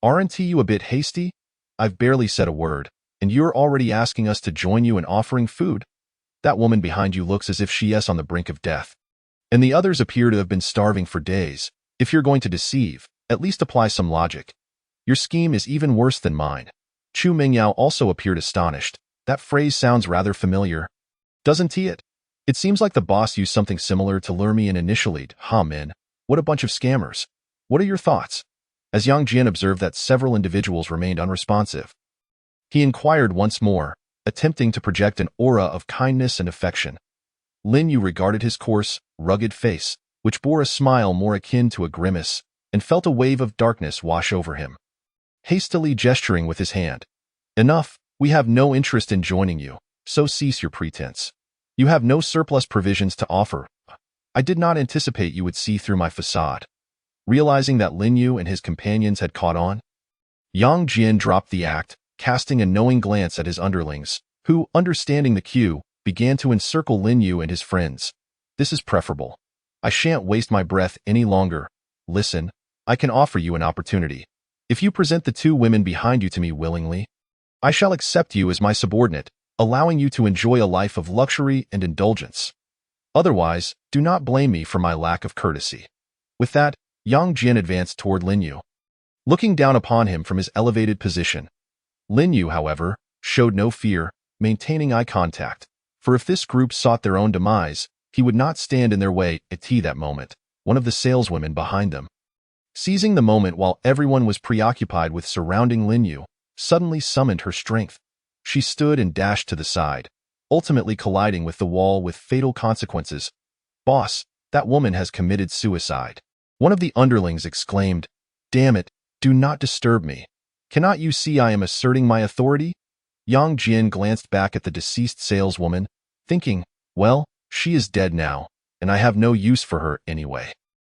"Aren't you a bit hasty? I've barely said a word, and you're already asking us to join you in offering food? That woman behind you looks as if she is on the brink of death, and the others appear to have been starving for days. If you're going to deceive, at least apply some logic. Your scheme is even worse than mine." Chu Mingyao also appeared astonished. "That phrase sounds rather familiar, doesn't it? It seems like the boss used something similar to lure me in initially. Men, what a bunch of scammers. What are your thoughts?" As Yang Jian observed that several individuals remained unresponsive, he inquired once more, attempting to project an aura of kindness and affection. Lin Yu regarded his coarse, rugged face, which bore a smile more akin to a grimace, and felt a wave of darkness wash over him. Hastily gesturing with his hand, "Enough, we have no interest in joining you, so cease your pretense. You have no surplus provisions to offer. I did not anticipate you would see through my facade." Realizing that Lin Yu and his companions had caught on, Yang Jian dropped the act, casting a knowing glance at his underlings, who, understanding the cue, began to encircle Lin Yu and his friends. "This is preferable. I shan't waste my breath any longer. Listen, I can offer you an opportunity. If you present the 2 women behind you to me willingly, I shall accept you as my subordinate, allowing you to enjoy a life of luxury and indulgence. Otherwise, do not blame me for my lack of courtesy." With that, Yang Jian advanced toward Lin Yu, looking down upon him from his elevated position. Lin Yu, however, showed no fear, maintaining eye contact, for if this group sought their own demise, he would not stand in their way. At that moment, one of the saleswomen behind them, seizing the moment while everyone was preoccupied with surrounding Lin Yu, suddenly summoned her strength. She stood and dashed to the side, ultimately colliding with the wall with fatal consequences. "Boss, that woman has committed suicide." One of the underlings exclaimed. "Damn it, do not disturb me. Cannot you see I am asserting my authority?" Yang Jian glanced back at the deceased saleswoman, thinking, well, she is dead now, and I have no use for her anyway.